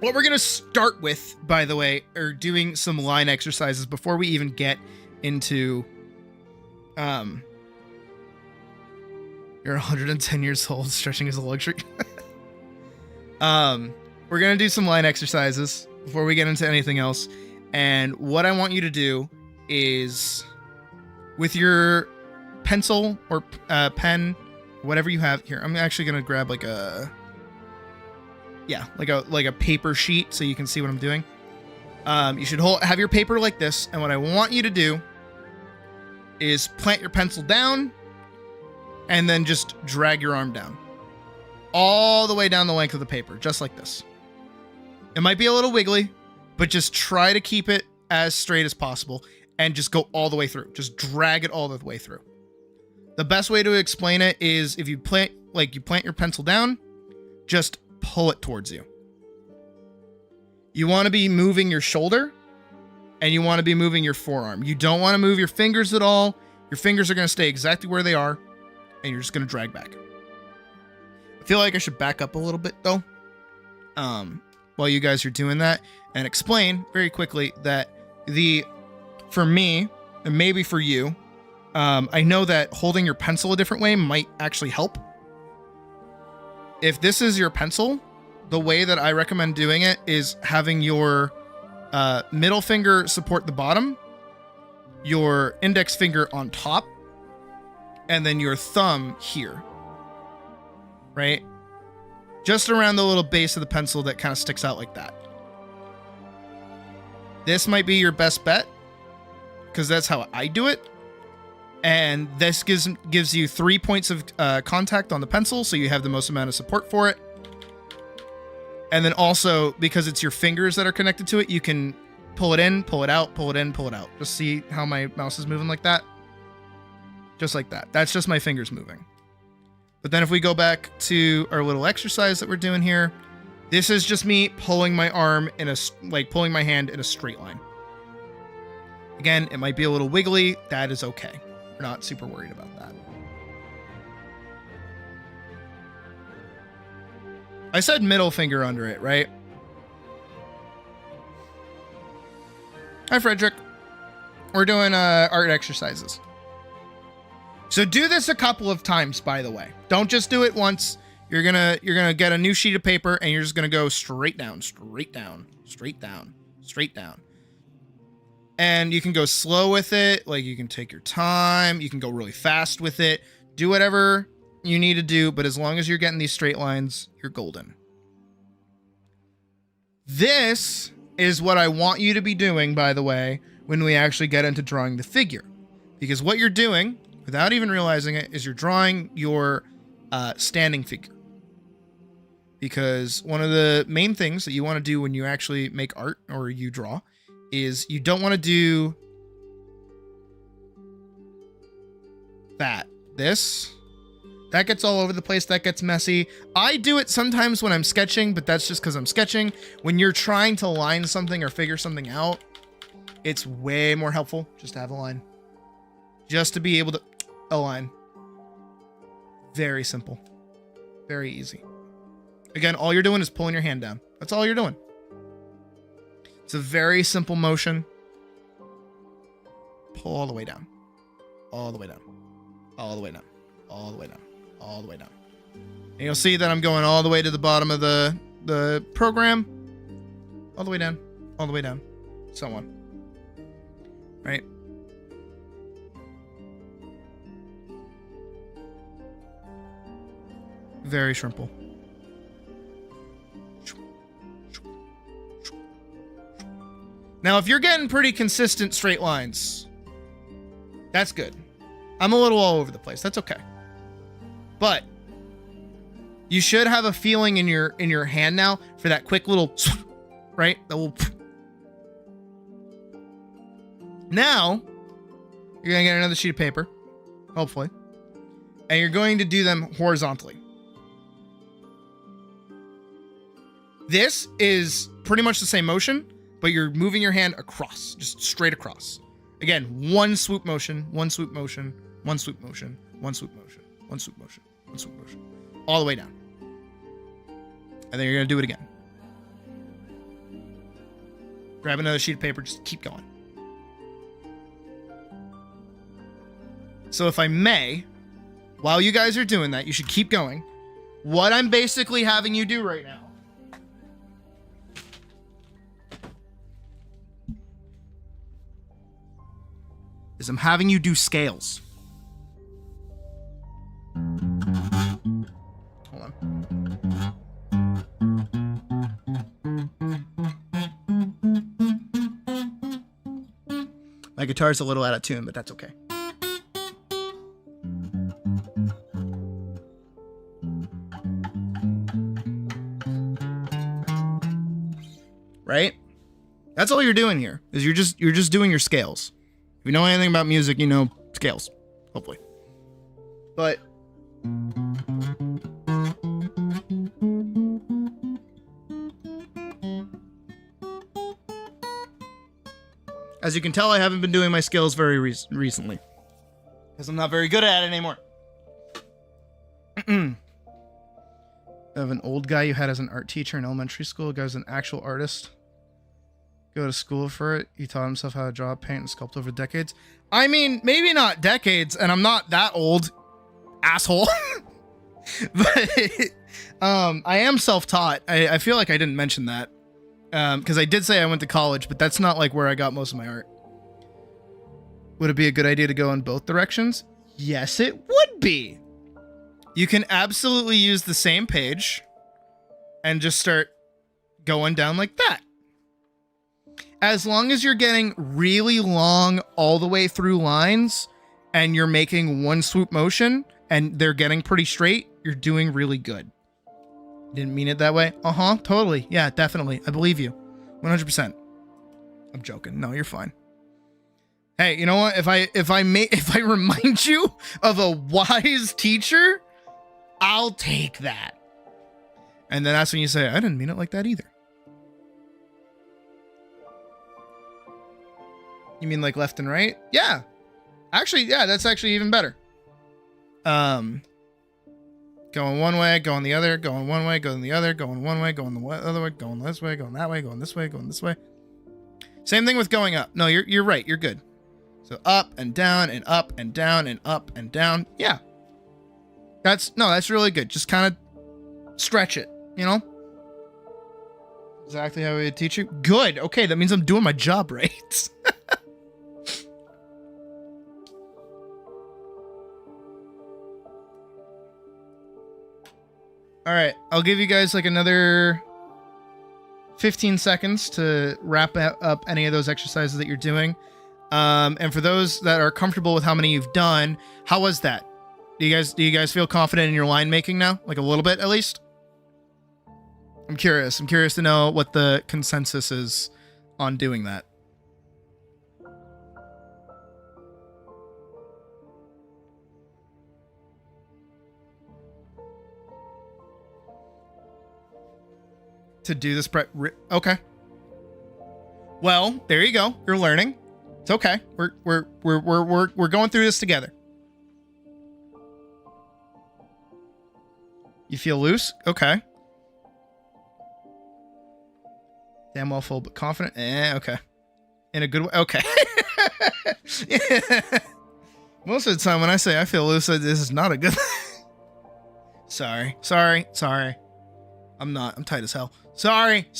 what we're gonna start with, by the way, are doing some line exercises before we even get into you're 110 years old, stretching is a luxury. We're gonna do some line exercises before we get into anything else. And what I want you to do is, with your pencil or pen, whatever you have here, I'm actually gonna grab like a paper sheet so you can see what I'm doing. You should have your paper like this, and what I want you to do is plant your pencil down and then just drag your arm down all the way down the length of the paper, just like this. It might be a little wiggly, but just try to keep it as straight as possible and just go all the way through. Just drag it all the way through. The best way to explain it is if you plant your pencil down, just pull it towards you. You want to be moving your shoulder and you want to be moving your forearm. You don't want to move your fingers at all. Your fingers are going to stay exactly where they are, and you're just going to drag back. I feel like I should back up a little bit though, while you guys are doing that, and explain very quickly that for me, and maybe for you, I know that holding your pencil a different way might actually help. If this is your pencil, the way that I recommend doing it is having your middle finger support the bottom, your index finger on top, and then your thumb here. Right? Just around the little base of the pencil that kind of sticks out like that. This might be your best bet, because that's how I do it. And this gives you 3 points of contact on the pencil, so you have the most amount of support for it. And then also, because it's your fingers that are connected to it, you can pull it in, pull it out, pull it in, pull it out. Just see how my mouse is moving like that? Just like that. That's just my fingers moving. But then if we go back to our little exercise that we're doing here, this is just me pulling my arm pulling my hand in a straight line. Again, it might be a little wiggly. That is okay. We're not super worried about that. I said middle finger under it, right? Hi, Frederick. We're doing art exercises. So do this a couple of times, by the way. Don't just do it once. You're gonna get a new sheet of paper and you're just gonna go straight down, straight down, straight down, straight down. And you can go slow with it, like you can take your time, you can go really fast with it. Do whatever you need to do, but as long as you're getting these straight lines, you're golden. This is what I want you to be doing, by the way, when we actually get into drawing the figure. Because what you're doing, without even realizing it, is you're drawing your standing figure. Because one of the main things that you want to do when you actually make art or you draw is you don't want to do this. That gets all over the place. That gets messy. I do it sometimes when I'm sketching, but that's just because I'm sketching. When you're trying to line something or figure something out, it's way more helpful just to have a line. Just to be able to align. Very simple. Very easy. Again, all you're doing is pulling your hand down. That's all you're doing. It's a very simple motion. Pull all the way down. All the way down. All the way down. All the way down. All the way down. And you'll see that I'm going all the way to the bottom of the program. All the way down. All the way down. So on. Right? Very simple. Now, if you're getting pretty consistent straight lines, that's good. I'm a little all over the place. That's okay. But you should have a feeling in your hand now for that quick little, right? That will, Now, you're going to get another sheet of paper, hopefully, and you're going to do them horizontally. This is pretty much the same motion, but you're moving your hand across, just straight across. Again, one swoop motion, one swoop motion, one swoop motion, one swoop motion, one swoop motion, one swoop motion, all the way down. And then you're going to do it again. Grab another sheet of paper, just keep going. So if I may, while you guys are doing that, you should keep going. What I'm basically having you do right now is I'm having you do scales. Hold on. My guitar's a little out of tune, but that's okay. Right? That's all you're doing here. Is you're just doing your scales. If you know anything about music, you know scales, hopefully. But as you can tell, I haven't been doing my scales very recently because I'm not very good at it anymore. Of an old guy you had as an art teacher in elementary school. A guy was an actual artist. Go to school for it. He taught himself how to draw, paint, and sculpt over decades. I mean, maybe not decades, and I'm not that old, asshole. But I am self-taught. I feel like I didn't mention that. Because I did say I went to college, but that's not like where I got most of my art. Would it be a good idea to go in both directions? Yes, it would be. You can absolutely use the same page and just start going down like that. As long as you're getting really long all the way through lines and you're making one swoop motion and they're getting pretty straight, you're doing really good. Didn't mean it that way. Totally. Yeah, definitely. I believe you. 100%. I'm joking. No, you're fine. Hey, you know what? If I remind you of a wise teacher, I'll take that. And then that's when you say, I didn't mean it like that either. You mean like left and right? Yeah. Actually, yeah, that's actually even better. Going one way, going the other, going one way, going the other, going one way, going the other way, going this way, going that way, going this way, going this way. Same thing with going up. No, you're right. You're good. So up and down and up and down and up and down. Yeah. That's really good. Just kind of stretch it, you know? Exactly how we would teach you. Good. Okay, that means I'm doing my job right. All right, I'll give you guys like another 15 seconds to wrap up any of those exercises that you're doing. And for those that are comfortable with how many you've done, how was that? Do you guys feel confident in your line making now? Like a little bit at least? I'm curious. I'm curious to know what the consensus is on doing that. To do this okay. Well, there you go. You're learning. It's okay. We're going through this together. You feel loose? Okay. Damn well full, but confident. Okay. In a good way. Okay. Yeah. Most of the time when I say I feel loose, this is not a good thing. Sorry. I'm not. I'm tight as hell. Sorry.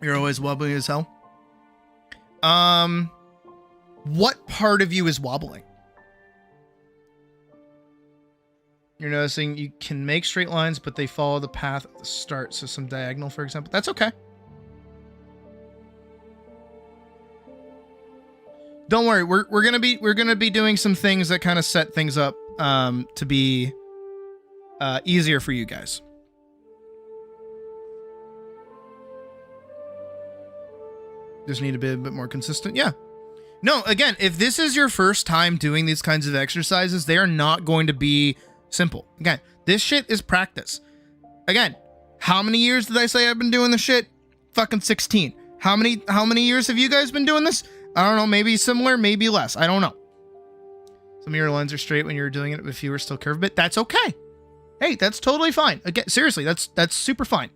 You're always wobbly as hell. What part of you is wobbling? You're noticing you can make straight lines, but they follow the path at the start. So some diagonal, for example. That's okay. Don't worry. We're gonna be doing some things that kind of set things up to be easier for you guys. Just need to be a bit more consistent. Yeah. No, again, if this is your first time doing these kinds of exercises, they are not going to be simple. Again, this shit is practice. Again, how many years did I say I've been doing this shit? Fucking 16. How many years have you guys been doing this? I don't know, maybe similar, maybe less. I don't know. Some of your lines are straight when you're doing it, if you were still curved, but that's okay. Hey, that's totally fine. Again, seriously, that's super fine.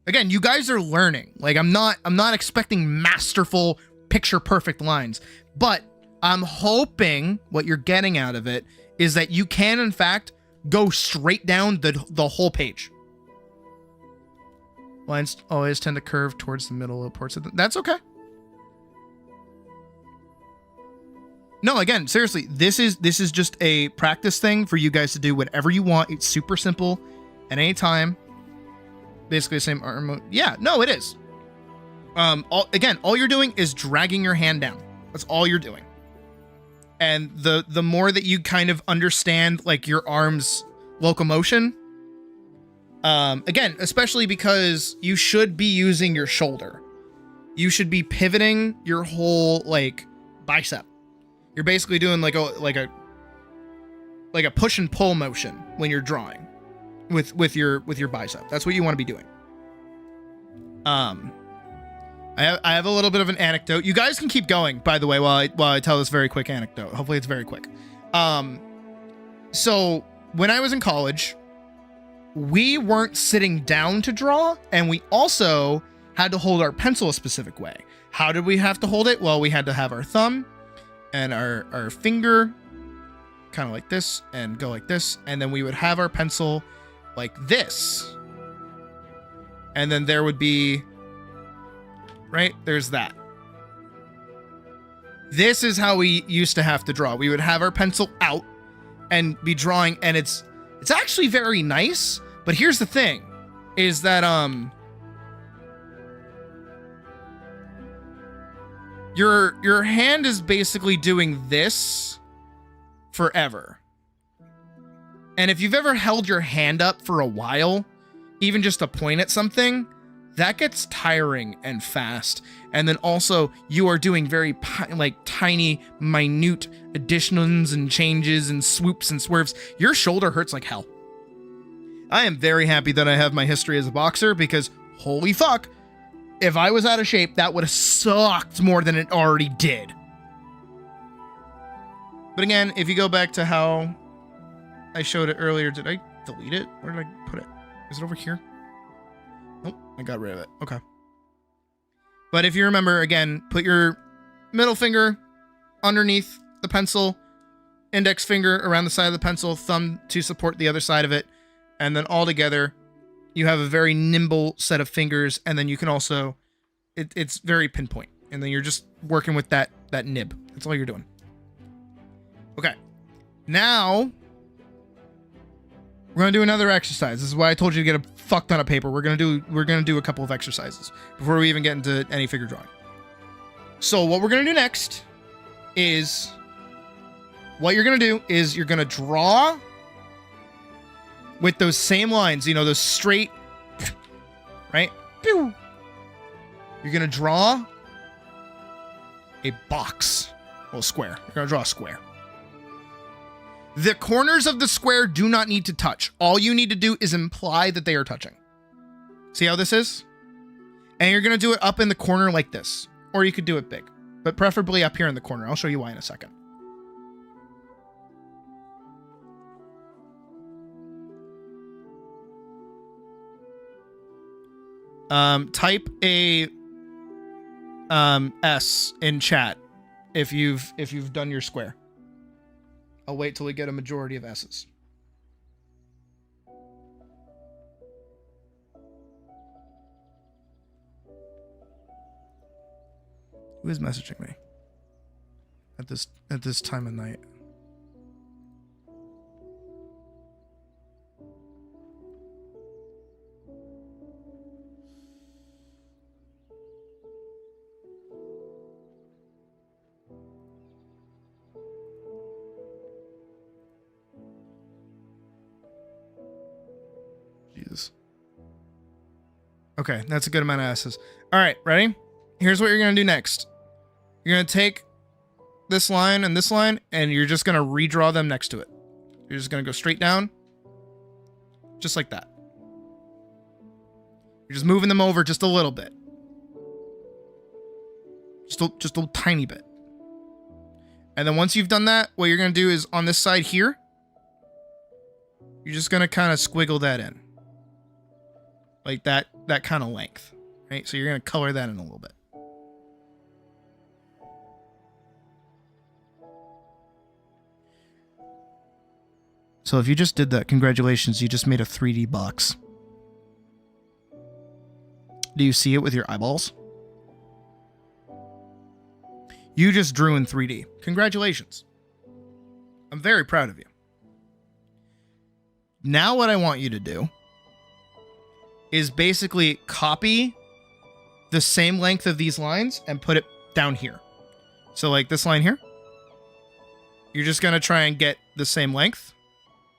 Again, you guys are learning. Like, I'm not expecting masterful, picture perfect lines, but I'm hoping what you're getting out of it is that you can, in fact, go straight down the whole page. Lines always tend to curve towards the middle of parts of that's okay. No, again, seriously, this is just a practice thing for you guys to do whatever you want. It's super simple at any time. Basically the same arm mode. Yeah, no, it is. All you're doing is dragging your hand down. That's all you're doing. And the more that you kind of understand like your arm's locomotion, again, especially because you should be using your shoulder. You should be pivoting your whole like bicep. You're basically doing like a push and pull motion when you're drawing with your bicep. That's what you want to be doing. I have a little bit of an anecdote. You guys can keep going, by the way, while I tell this very quick anecdote. Hopefully it's very quick. So when I was in college, we weren't sitting down to draw, and we also had to hold our pencil a specific way. How did we have to hold it? Well, we had to have our thumb and our finger kind of like this and go like this, and then we would have our pencil like this. And then there would be, right? There's that. This is how we used to have to draw. We would have our pencil out and be drawing, and it's actually very nice, but here's the thing, is that your hand is basically doing this forever. And if you've ever held your hand up for a while, even just to point at something, that gets tiring and fast. And then also you are doing very tiny, minute additions and changes and swoops and swerves. Your shoulder hurts like hell. I am very happy that I have my history as a boxer, because holy fuck, if I was out of shape, that would have sucked more than it already did. But again, if you go back to how I showed it earlier, did I delete it? Where did I put it? Is it over here? Nope, I got rid of it. Okay. But if you remember, again, put your middle finger underneath the pencil, index finger around the side of the pencil, thumb to support the other side of it, and then all together, you have a very nimble set of fingers, and then you can also, it's very pinpoint, and then you're just working with that nib. That's all you're doing. Okay. Now, we're gonna do another exercise. This is why I told you to get a fuck ton of paper. We're gonna do a couple of exercises before we even get into any figure drawing. So what we're gonna do next is, what you're gonna do is you're gonna draw with those same lines, you know, those straight, right? Pew! You're gonna draw a box, well, square. You're gonna draw a square. The corners of the square do not need to touch. All you need to do is imply that they are touching. See how this is? And you're gonna do it up in the corner like this, or you could do it big, but preferably up here in the corner. I'll show you why in a second. Type a S in chat if you've done your square. I'll wait till we get a majority of S's. Who is messaging me at this time of night? Jesus. Okay, that's a good amount of S's. All right, ready? here's what you're going to do next. You're going to take this line, and you're just going to redraw them next to it. You're just going to go straight down, just like that. You're just moving them over just a little bit. Just a tiny bit. And then once you've done that, what you're going to do is on this side here, you're just going to kind of squiggle that in. Like that kind of length, right? So you're going to color that in a little bit. So if you just did that, congratulations, you just made a 3D box. Do you see it with your eyeballs? You just drew in 3D. Congratulations. I'm very proud of you. Now what I want you to do is basically copy the same length of these lines and put it down here. So like this line here, you're just going to try and get the same length.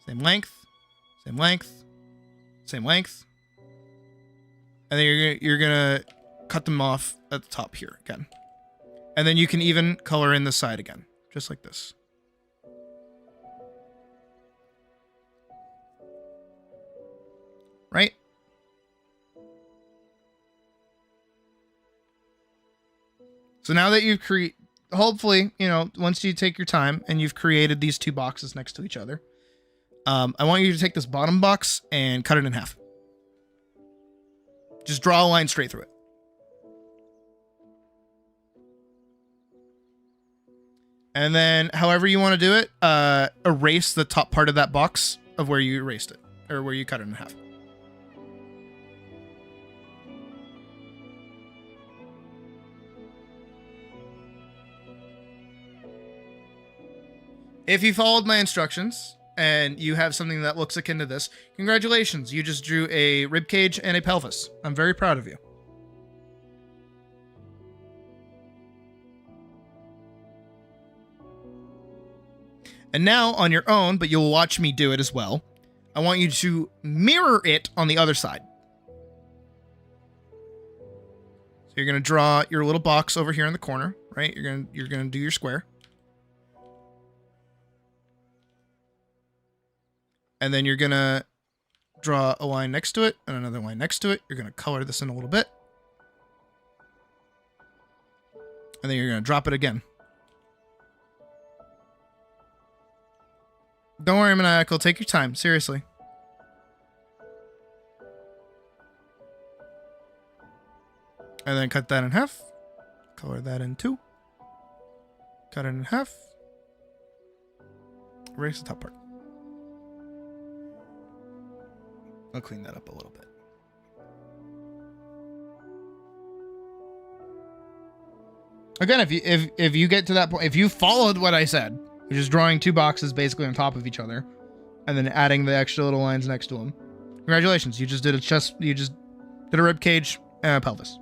Same length, same length, same length. And then you're gonna cut them off at the top here again. And then you can even color in the side again, just like this. Right? So now that you've hopefully, once you take your time and you've created these two boxes next to each other, I want you to take this bottom box and cut it in half. Just draw a line straight through it. And then, however you want to do it, erase the top part of that box of where you erased it, or where you cut it in half. If you followed my instructions, and you have something that looks akin to this, congratulations, you just drew a rib cage and a pelvis. I'm very proud of you. And now, on your own, but you'll watch me do it as well, I want you to mirror it on the other side. So you're going to draw your little box over here in the corner, right? You're going to do your square. And then you're going to draw a line next to it and another line next to it. You're going to color this in a little bit. And then you're going to drop it again. Don't worry, Maniacal. Take your time. Seriously. And then cut that in half. Color that in two. Cut it in half. Erase the top part. I'll clean that up a little bit. Again, if you get to that point, if you followed what I said, which is drawing two boxes basically on top of each other, and then adding the extra little lines next to them, congratulations! You just did a chest. You just did a rib cage and a pelvis.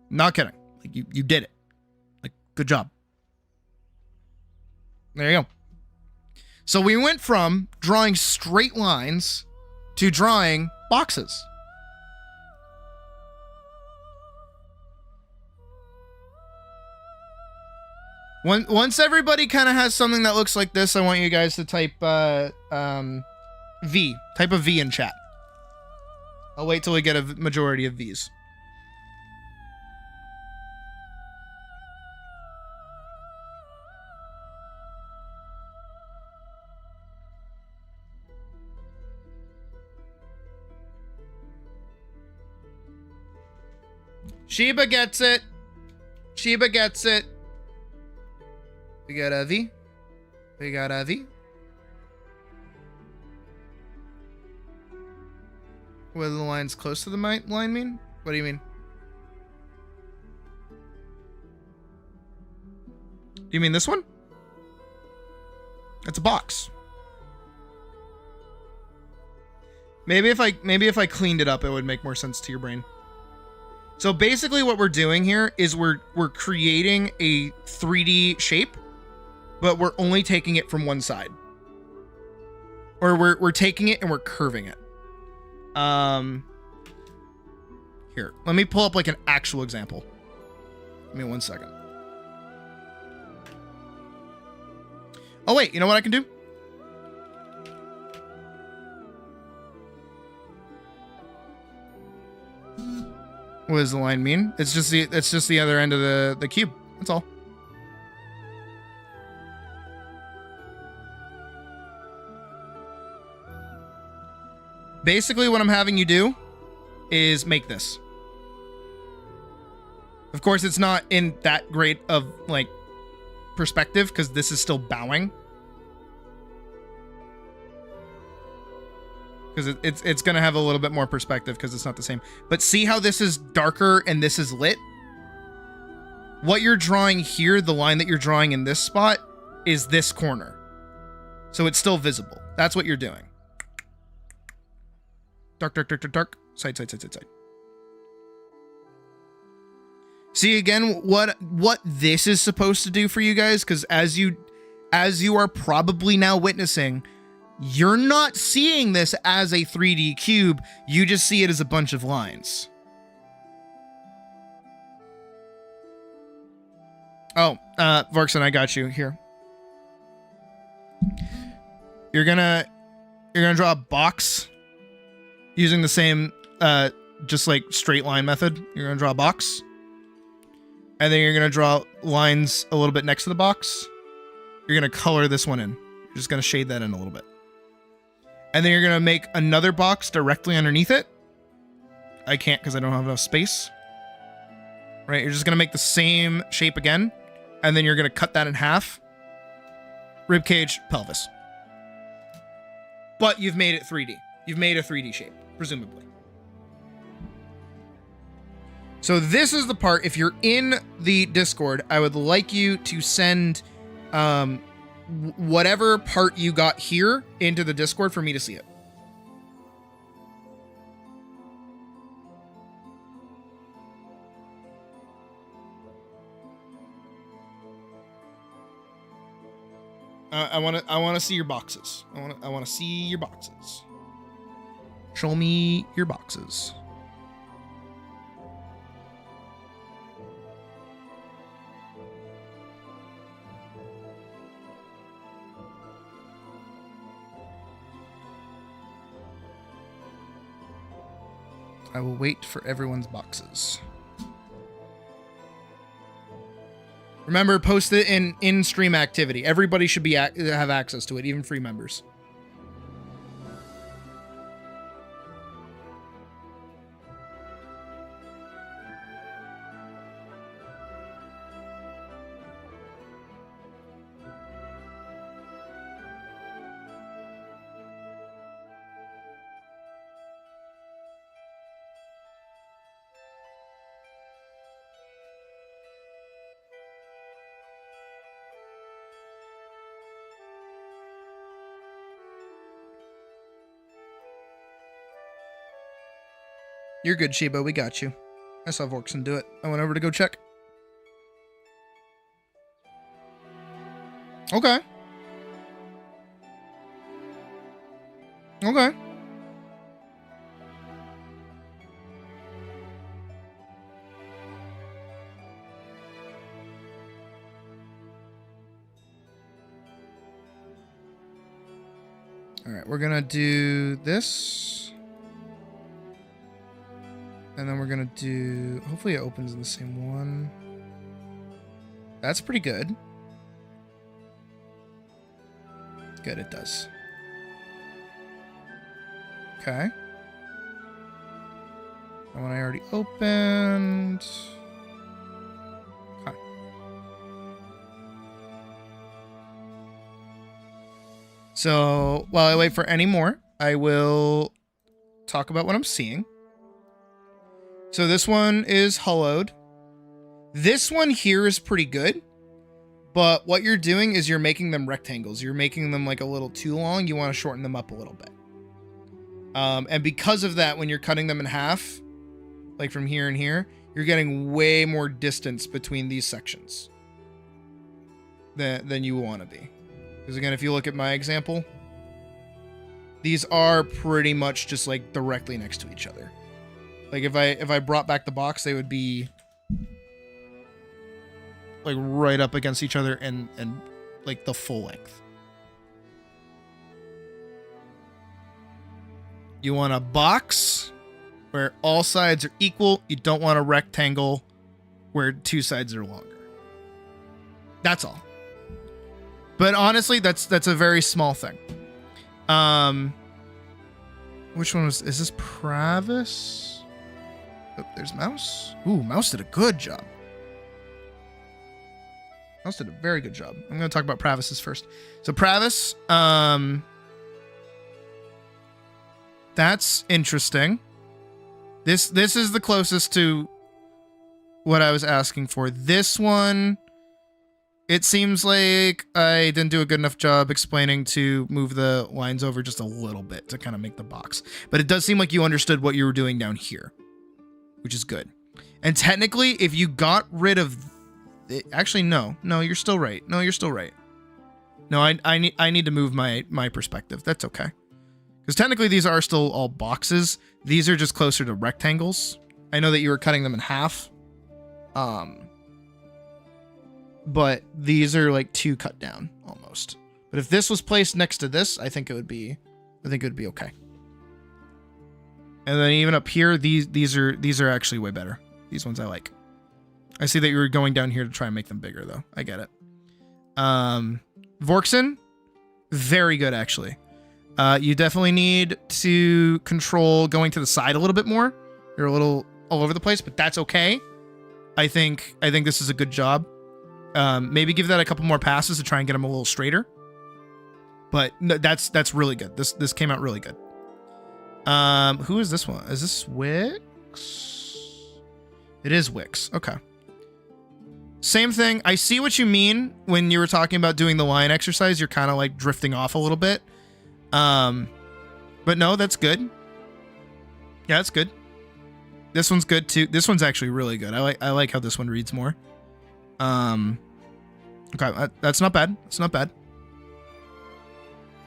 Not kidding. Like you did it. Like, good job. There you go. So we went from drawing straight lines to drawing boxes. Once everybody kind of has something that looks like this, I want you guys to type V. Type a V in chat. I'll wait till we get a majority of Vs. Sheba gets it. Sheba gets it. We got a V. We got a V. What do the lines close to the line mean? What do you mean? Do you mean this one? That's a box. Maybe if I cleaned it up, it would make more sense to your brain. So basically what we're doing here is we're creating a 3D shape, but we're only taking it from one side. Or we're taking it and we're curving it. Here, let me pull up like an actual example. Give me 1 second. Oh wait, you know what I can do? What does the line mean? It's just the other end of the cube. That's all. Basically, what I'm having you do is make this. Of course, it's not in that great of like perspective because this is still bowing. Because it's gonna have a little bit more perspective because it's not the same. But see how this is darker and this is lit? What you're drawing here, the line that you're drawing in this spot, is this corner. So it's still visible. That's what you're doing. Dark, dark, dark, dark, dark. Side, side, side, side, side. See again what this is supposed to do for you guys? Because as you are probably now witnessing, you're not seeing this as a 3D cube. You just see it as a bunch of lines. Oh, Vorkson, I got you here. You're gonna draw a box using the same just like straight line method. You're gonna draw a box. And then you're gonna draw lines a little bit next to the box. You're gonna color this one in. You're just gonna shade that in a little bit. And then you're gonna make another box directly underneath it. I can't because I don't have enough space. Right, you're just gonna make the same shape again. And then you're gonna cut that in half. Rib cage, pelvis. But you've made it 3D. You've made a 3D shape, presumably. So this is the part, if you're in the Discord, I would like you to send whatever part you got here into the Discord for me to see it. I want to see your boxes. I want to see your boxes. Show me your boxes. I will wait for everyone's boxes. Remember, post it in stream activity. Everybody should be have access to it, even free members. You're good, Shiba. We got you. I saw Vorkson do it. I went over to go check. Okay. Okay. All right, we're gonna do this. And then we're gonna do, hopefully it opens in the same one. That's pretty good. Good, it does. Okay. That one I already opened. Okay. So while I wait for any more, I will talk about what I'm seeing. So this one is hollowed. This one here is pretty good, but what you're doing is you're making them rectangles. You're making them like a little too long. You want to shorten them up a little bit. And because of that, when you're cutting them in half, like from here and here, you're getting way more distance between these sections than you want to be. Because again, if you look at my example, These are pretty much just like directly next to each other. Like if I brought back the box, they would be like right up against each other and like the full length. You want a box where all sides are equal. You don't want a rectangle where two sides are longer. That's all. But honestly, that's a very small thing. Which one is this Pravis? Oh, there's Mouse. Ooh, Mouse did a good job. Mouse did a very good job. I'm going to talk about Pravis's first. So Pravis, that's interesting. This is the closest to what I was asking for. This one, it seems like I didn't do a good enough job explaining to move the lines over just a little bit to kind of make the box. But it does seem like you understood what you were doing down here, which is good. And technically, if you got rid of it, actually, no, you're still right. No, you're still right. No, I need to move my perspective. That's okay. Because technically these are still all boxes. These are just closer to rectangles. I know that you were cutting them in half. But these are like 2 cut down almost. But if this was placed next to this, I think it would be okay. And then even up here, these are actually way better. These ones I like. I see that you were going down here to try and make them bigger though. I get it. Vorkson, very good actually. You definitely need to control going to the side a little bit more. You're a little all over the place, but that's okay. I think this is a good job. Maybe give that a couple more passes to try and get them a little straighter. But no, that's really good. This came out really good. Who is this one? Is this Wix? It is Wix. Okay. Same thing. I see what you mean when you were talking about doing the line exercise. You're kind of like drifting off a little bit. But no, that's good. Yeah, that's good. This one's good too. This one's actually really good. I like how this one reads more. Okay, that's not bad. It's not bad.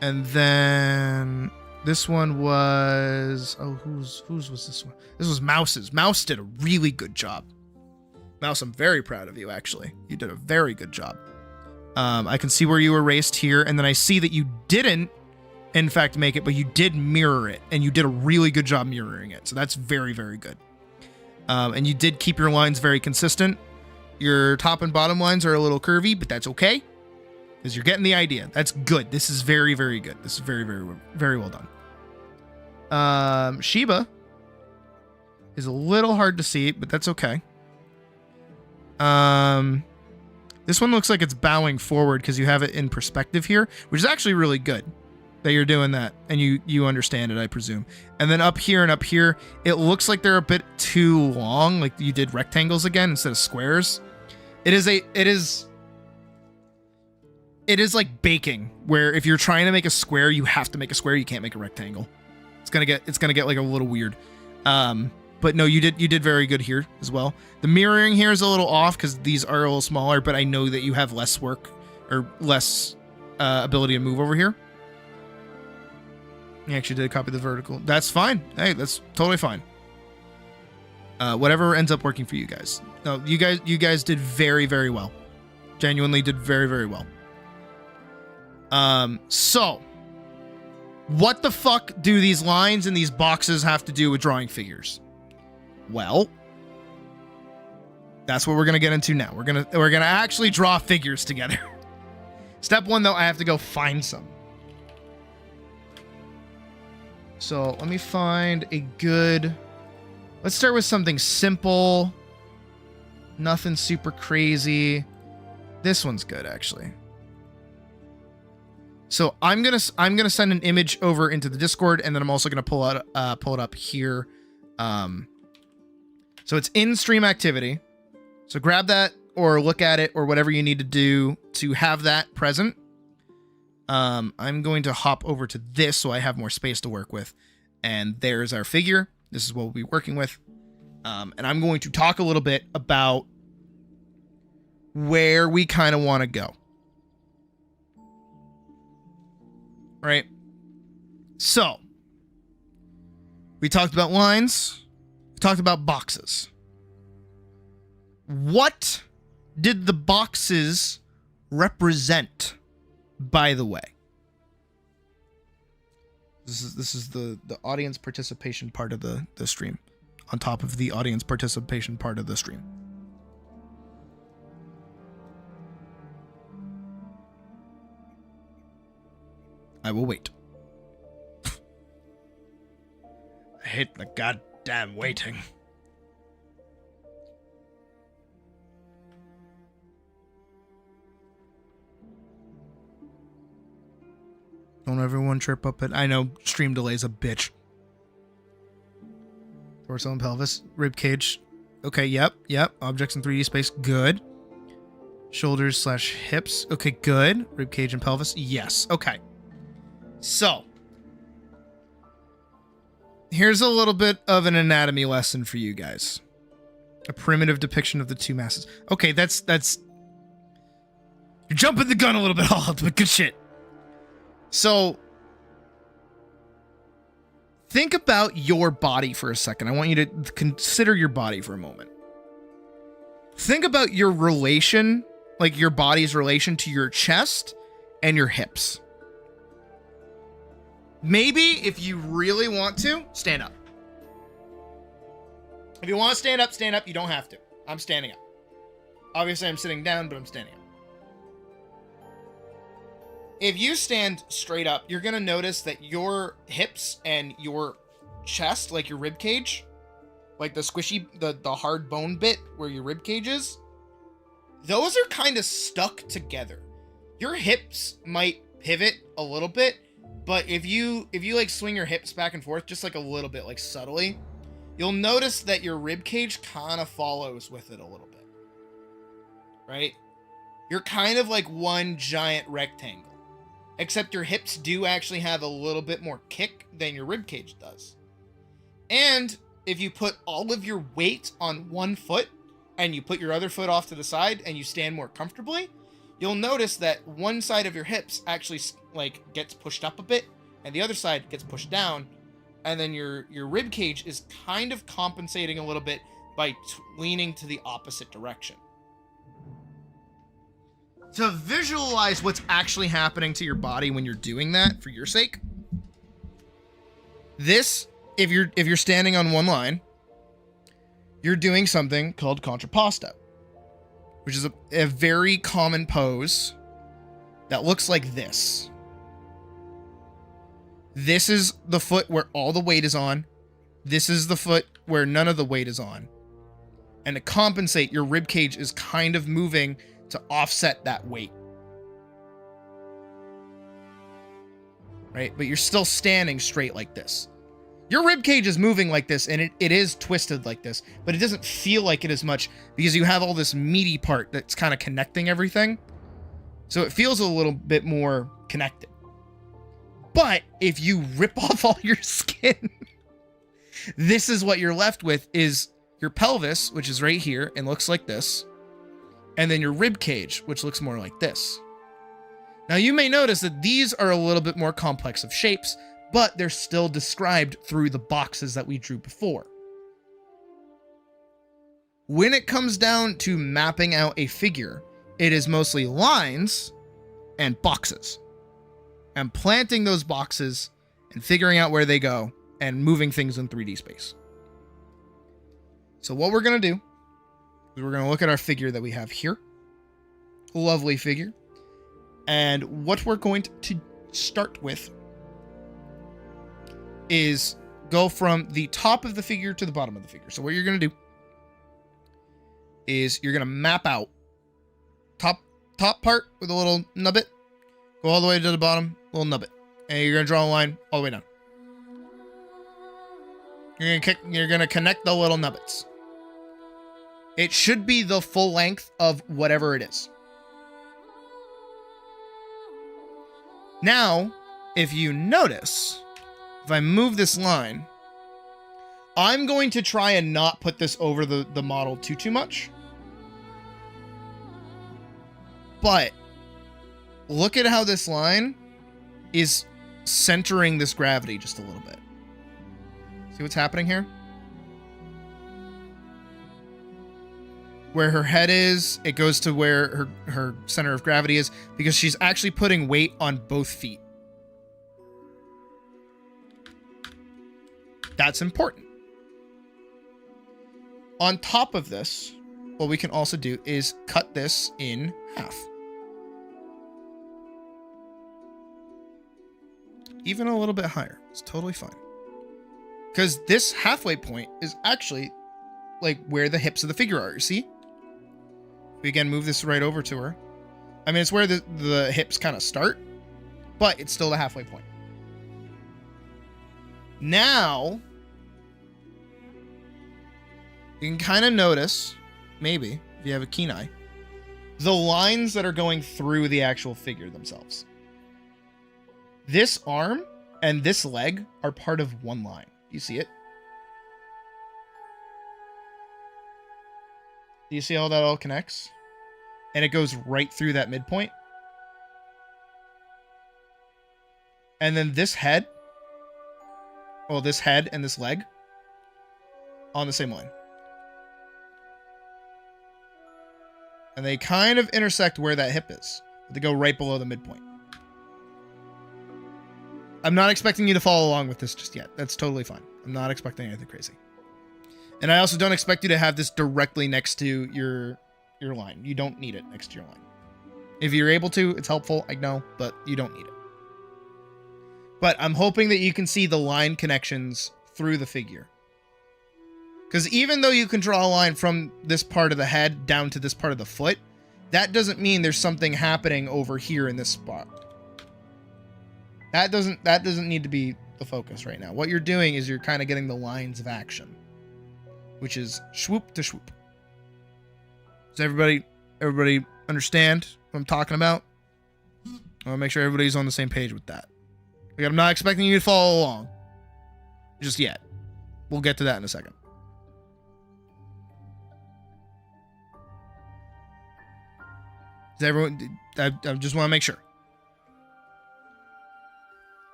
And then this one was, whose was this one? This was Mouse's. Mouse did a really good job. Mouse, I'm very proud of you, actually. You did a very good job. I can see where you erased here, and then I see that you didn't, in fact, make it, but you did mirror it, and you did a really good job mirroring it. So that's very, very good. And you did keep your lines very consistent. Your top and bottom lines are a little curvy, but that's okay, because you're getting the idea. That's good. This is very, very good. This is very, very, very well done. Shiba is a little hard to see, but that's okay. This one looks like it's bowing forward because you have it in perspective here, which is actually really good that you're doing that, and you understand it, I presume. And then up here and up here, it looks like they're a bit too long, like you did rectangles again instead of squares. It is like baking, where if you're trying to make a square, you have to make a square. You can't make a rectangle. It's gonna get like a little weird. But no, you did very good here as well. The mirroring here is a little off because these are a little smaller, but I know that you have less work or less ability to move over here. You actually did copy the vertical. That's fine. Hey, that's totally fine. Whatever ends up working for you guys. No, you guys did very, very well. Genuinely did very, very well. So what the fuck do these lines and these boxes have to do with drawing figures? Well, that's what we're gonna get into now. We're gonna actually draw figures together. Step 1, though, I have to go find some. So let me find a good. Let's start with something simple. Nothing super crazy. This one's good, actually. So I'm gonna send an image over into the Discord, and then I'm also gonna pull it up here. So it's in stream activity. So grab that or look at it or whatever you need to do to have that present. I'm going to hop over to this so I have more space to work with. And there's our figure. This is what we'll be working with. And I'm going to talk a little bit about where we kind of want to go. Right? So, we talked about lines. We talked about boxes. What did the boxes represent, by the way? This is the audience participation part of the stream, on top of the audience participation part of the stream. I will wait. I hate the goddamn waiting. Don't everyone trip up it. I know stream delay's a bitch. Torso and pelvis, rib cage. Okay, yep. Objects in 3D space, good. Shoulders / hips. Okay, good. Rib cage and pelvis, yes. Okay. So, here's a little bit of an anatomy lesson for you guys. A primitive depiction of the two masses. Okay, that's you're jumping the gun a little bit, but good shit. So, think about your body for a second. I want you to consider your body for a moment. Think about your relation, like your body's relation to your chest and your hips. Maybe if you really want to, stand up. If you want to stand up, you don't have to. I'm standing up. Obviously, I'm sitting down, but I'm standing up. If you stand straight up, you're going to notice that your hips and your chest, like your rib cage, like the squishy, the hard bone bit where your rib cage is, those are kind of stuck together. Your hips might pivot a little bit, but if you like swing your hips back and forth just like a little bit, like subtly, you'll notice that your rib cage kind of follows with it a little bit. Right? You're kind of like one giant rectangle. Except your hips do actually have a little bit more kick than your rib cage does. And if you put all of your weight on one foot and you put your other foot off to the side and you stand more comfortably, you'll notice that one side of your hips actually like gets pushed up a bit and the other side gets pushed down, and then your rib cage is kind of compensating a little bit by leaning to the opposite direction. To visualize what's actually happening to your body when you're doing that for your sake, this, if you're standing on one line, you're doing something called contrapposto, which is a very common pose that looks like this. This is the foot where all the weight is on. This is the foot where none of the weight is on. And to compensate, your rib cage is kind of moving to offset that weight. Right? But you're still standing straight like this. Your rib cage is moving like this, and it is twisted like this, but it doesn't feel like it as much because you have all this meaty part that's kind of connecting everything. So it feels a little bit more connected. But if you rip off all your skin, this is what you're left with, is your pelvis, which is right here and looks like this. And then your rib cage, which looks more like this. Now you may notice that these are a little bit more complex of shapes, but they're still described through the boxes that we drew before. When it comes down to mapping out a figure, it is mostly lines and boxes. And planting those boxes and figuring out where they go and moving things in 3D space. So what we're going to do, we're going to look at our figure that we have here. Lovely figure. And what we're going to start with is go from the top of the figure to the bottom of the figure. So what you're going to do is you're going to map out top part with a little nubbit. Go all the way to the bottom, little nubbit. And you're going to draw a line all the way down. You're going to connect the little nubbits. It should be the full length of whatever it is. Now, if you notice, if I move this line, I'm going to try and not put this over the model too much. But look at how this line is centering this gravity just a little bit. See what's happening here? Where her head is, it goes to where her center of gravity is, because she's actually putting weight on both feet. That's important. On top of this, what we can also do is cut this in half. Even a little bit higher. It's totally fine. Because this halfway point is actually like where the hips of the figure are, you see? We again move this right over to her. I mean, it's where the hips kind of start, but it's still the halfway point. Now, you can kind of notice, maybe, if you have a keen eye, the lines that are going through the actual figure themselves. This arm and this leg are part of one line. You see it? Do you see how that all connects? And it goes right through that midpoint. And then this head, well, this head and this leg on the same line. And they kind of intersect where that hip is. They go right below the midpoint. I'm not expecting you to follow along with this just yet. That's totally fine. I'm not expecting anything crazy. And I also don't expect you to have this directly next to your line. You don't need it next to your line. If you're able to, it's helpful, I know, but you don't need it. But I'm hoping that you can see the line connections through the figure. Because even though you can draw a line from this part of the head down to this part of the foot, that doesn't mean there's something happening over here in this spot. That doesn't need to be the focus right now. What you're doing is you're kind of getting the lines of action, which is swoop to swoop. Does everybody understand what I'm talking about? I want to make sure everybody's on the same page with that. Like, I'm not expecting you to follow along just yet. We'll get to that in a second. Does everyone? I just want to make sure.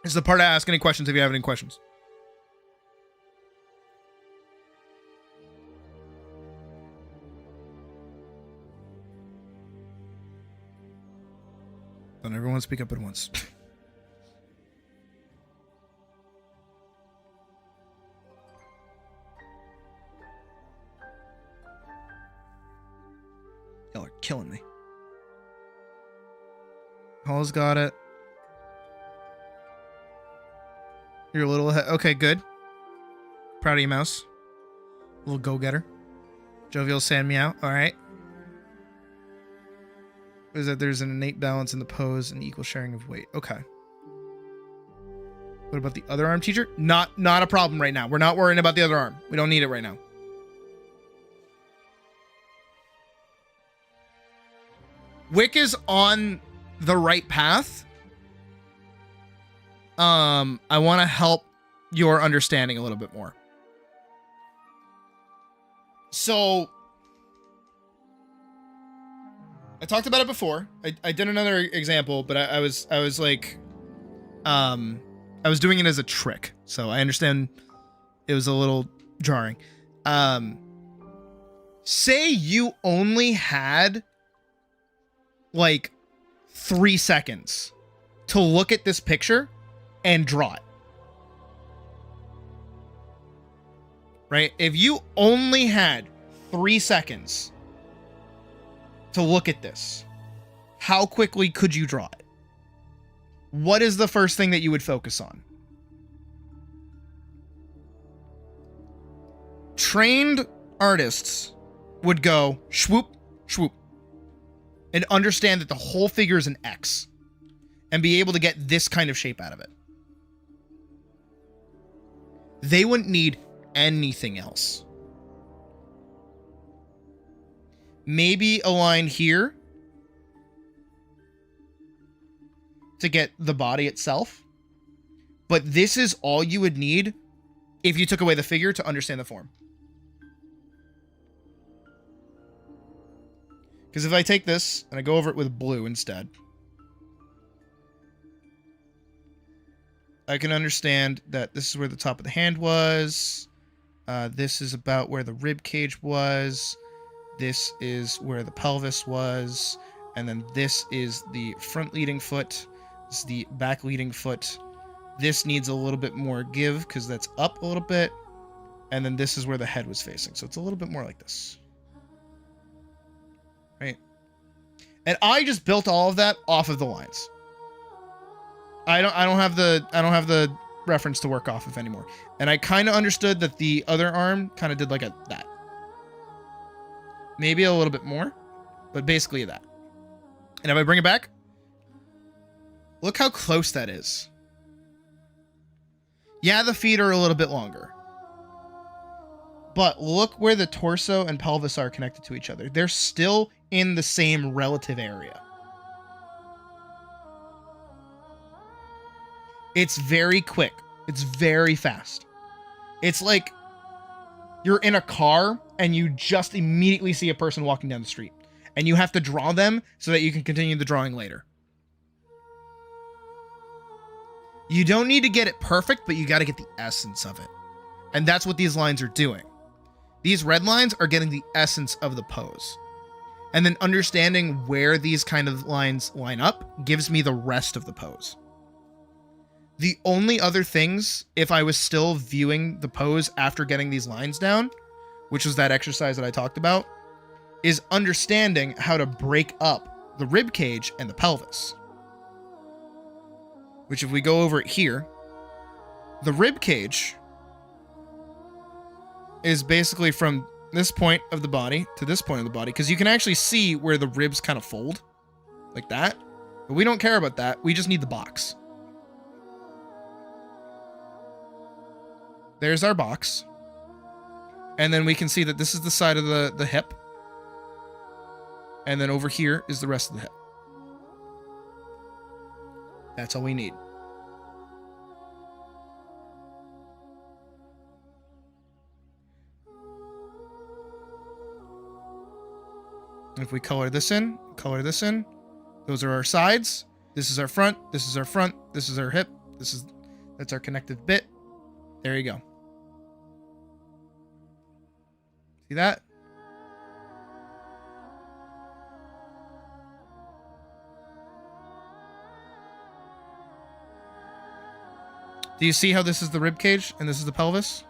This is the part I ask any questions if you have any questions. Don't everyone speak up at once. Y'all are killing me. Paul's got it. You're a little ahead. Okay, good. Proud of you, Mouse. Little go-getter. Jovial sand meow. All right. Is that there's an innate balance in the pose and equal sharing of weight. Okay. What about the other arm, teacher? Not a problem right now. We're not worrying about the other arm. We don't need it right now. Wick is on the right path. I want to help your understanding a little bit more. So, I talked about it before. I did another example, but I was like, I was doing it as a trick. So I understand it was a little jarring. Say you only had like 3 seconds to look at this picture and draw it. Right? If you only had 3 seconds to look at this, how quickly could you draw it? What is the first thing that you would focus on? Trained artists would go swoop, swoop, and understand that the whole figure is an X and be able to get this kind of shape out of it. They wouldn't need anything else. Maybe a line here to get the body itself. But this is all you would need if you took away the figure to understand the form. Because if I take this and I go over it with blue instead, I can understand that this is where the top of the hand was. This is about where the rib cage was. This is where the pelvis was. And then this is the front leading foot. This is the back leading foot. This needs a little bit more give because that's up a little bit. And then this is where the head was facing. So it's a little bit more like this. Right? And I just built all of that off of the lines. I don't have the reference to work off of anymore. And I kind of understood that the other arm kind of did like that. Maybe a little bit more, but basically that. And if I bring it back, look how close that is. Yeah, the feet are a little bit longer. But look where the torso and pelvis are connected to each other. They're still in the same relative area. It's very quick. It's very fast. It's like you're in a car and you just immediately see a person walking down the street. And you have to draw them so that you can continue the drawing later. You don't need to get it perfect, but you got to get the essence of it. And that's what these lines are doing. These red lines are getting the essence of the pose. And then understanding where these kind of lines line up gives me the rest of the pose. The only other things, if I was still viewing the pose after getting these lines down, which was that exercise that I talked about, is understanding how to break up the rib cage and the pelvis. Which if we go over it here, the rib cage is basically from this point of the body to this point of the body, because you can actually see where the ribs kind of fold like that. But we don't care about that. We just need the box. There's our box. And then we can see that this is the side of the hip. And then over here is the rest of the hip. That's all we need. If we color this in, those are our sides. This is our front, this is our front, this is our hip, that's our connective bit. There you go. See that? Do you see how this is the rib cage and this is the pelvis?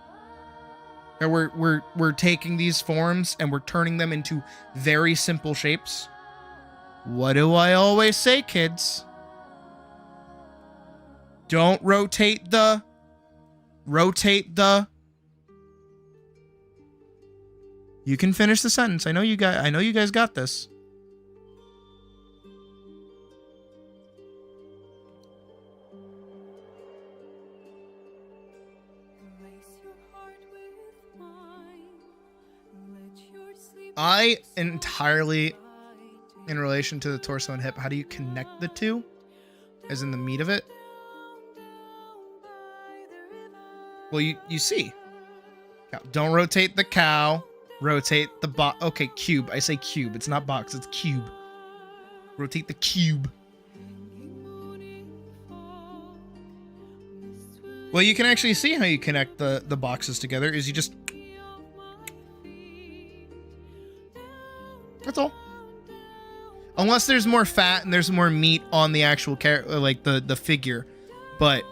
And we're taking these forms and we're turning them into very simple shapes. What do I always say, kids? Don't rotate the. You can finish the sentence. I know you guys got this. I entirely, in relation to the torso and hip, how do you connect the two? As in the meat of it? Well, you see. Don't rotate the cow. Rotate the box. Okay, cube. I say cube. It's not box. It's cube. Rotate the cube. Well, you can actually see how you connect the boxes together. Is you just... That's all. Unless there's more fat and there's more meat on the actual like the figure. But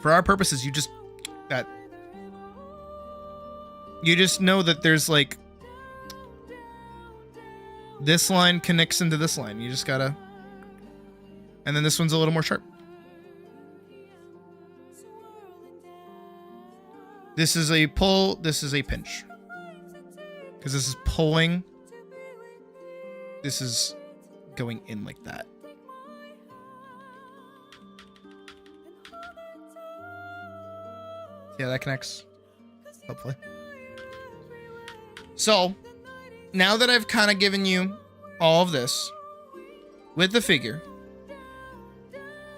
for our purposes, you just... that. You just know that there's like this line connects into this line. You just gotta, and then this one's a little more sharp. This is a pull, this is a pinch. Because this is pulling. This is going in like that. Yeah, that connects. Hopefully. So, now that I've kind of given you all of this with the figure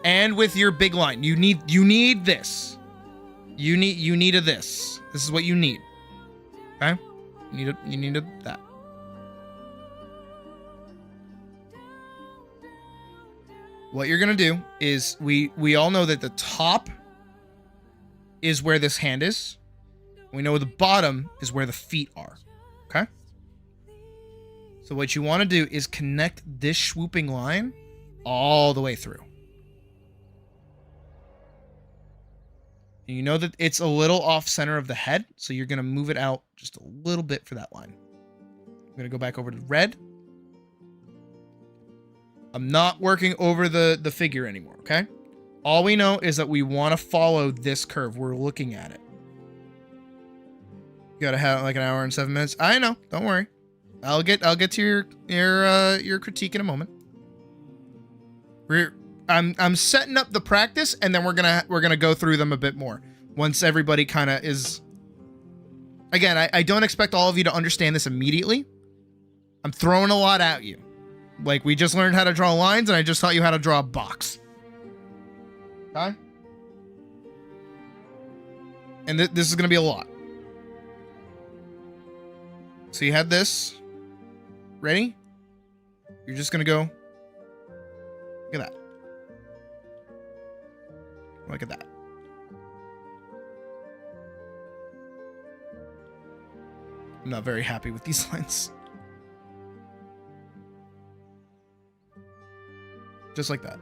and with your big line, you need this. You need a this. This is what you need. Okay? You need that. What you're going to do is we all know that the top is where this hand is. We know the bottom is where the feet are. Okay? So what you want to do is connect this swooping line all the way through. And you know that it's a little off center of the head, so you're going to move it out just a little bit for that line. I'm going to go back over to red. I'm not working over the figure anymore, okay? All we know is that we want to follow this curve. We're looking at it. You gotta have like an hour and 7 minutes. I know. Don't worry. I'll get to your critique in a moment. I'm setting up the practice, and then we're gonna go through them a bit more once everybody kind of is. Again, I don't expect all of you to understand this immediately. I'm throwing a lot at you. Like, we just learned how to draw lines, and I just taught you how to draw a box. Okay? And this is gonna be a lot. So you had this. Ready? You're just gonna go. Look at that. Look at that. I'm not very happy with these lines. Just like that.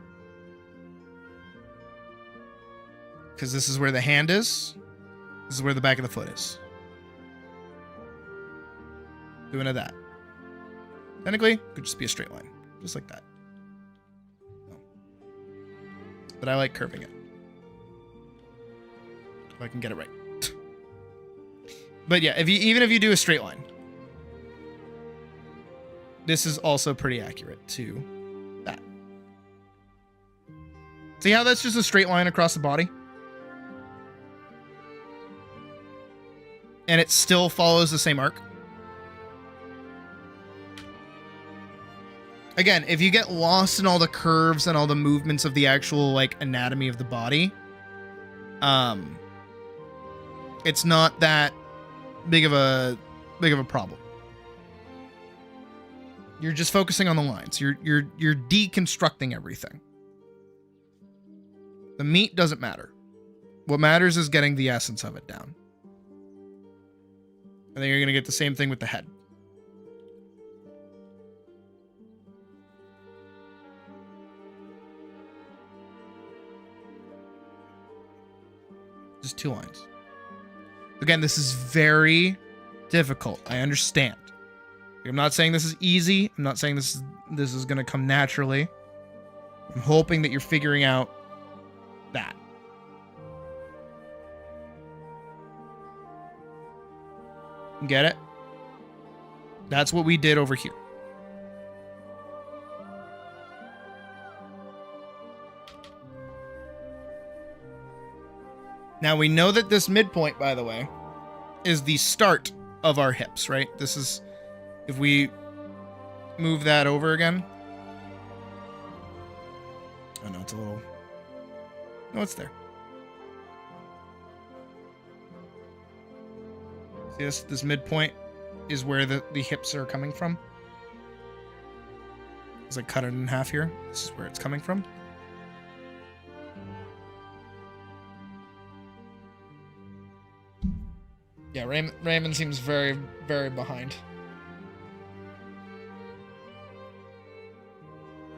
Because this is where the hand is. This is where the back of the foot is. Doing it that. Technically, could just be a straight line. Just like that. No. But I like curving it. If I can get it right. But yeah, even if you do a straight line, this is also pretty accurate to that. See how that's just a straight line across the body? And it still follows the same arc. Again, if you get lost in all the curves and all the movements of the actual like anatomy of the body, it's not that big of a problem. You're just focusing on the lines. You're deconstructing everything. The meat doesn't matter. What matters is getting the essence of it down. And then you're going to get the same thing with the head. Just 2 lines. Again, this is very difficult. I understand. I'm not saying this is easy. I'm not saying this is going to come naturally. I'm hoping that you're figuring out that. Get it? That's what we did over here. Now we know that this midpoint, by the way, is the start of our hips, right? This is, if we move that over again. Oh no, it's a little, no, it's there. See this midpoint is where the hips are coming from. It's like cut it in half here. This is where it's coming from. Yeah, Raymond seems very, very behind.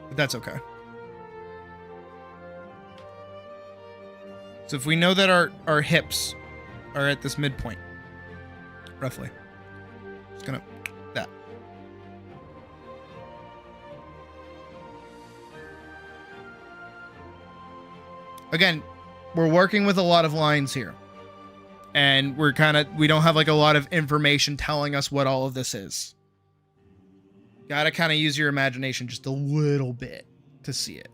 But that's okay. So if we know that our hips are at this midpoint, roughly, just gonna that. Again, we're working with a lot of lines here. And we don't have like a lot of information telling us what all of this is. Gotta kind of use your imagination just a little bit to see it.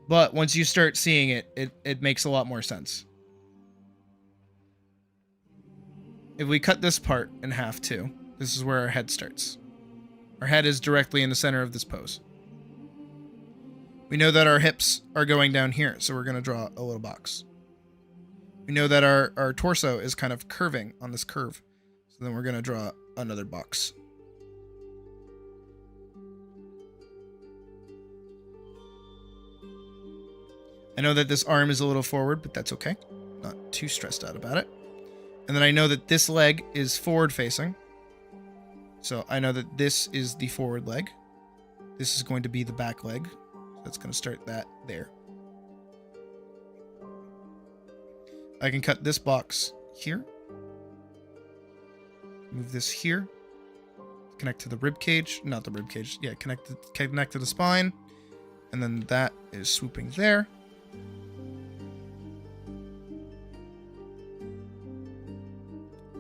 But once you start seeing it, it makes a lot more sense. If we cut this part in half too, this is where our head starts. Our head is directly in the center of this pose. We know that our hips are going down here, so we're going to draw a little box. We know that our torso is kind of curving on this curve, so then we're going to draw another box. I know that this arm is a little forward, but that's okay. Not too stressed out about it. And then I know that this leg is forward facing. So I know that this is the forward leg. This is going to be the back leg. So that's going to start that there. I can cut this box here. Move this here. Connect to the rib cage. Not the rib cage. Yeah, connect to the spine. And then that is swooping there.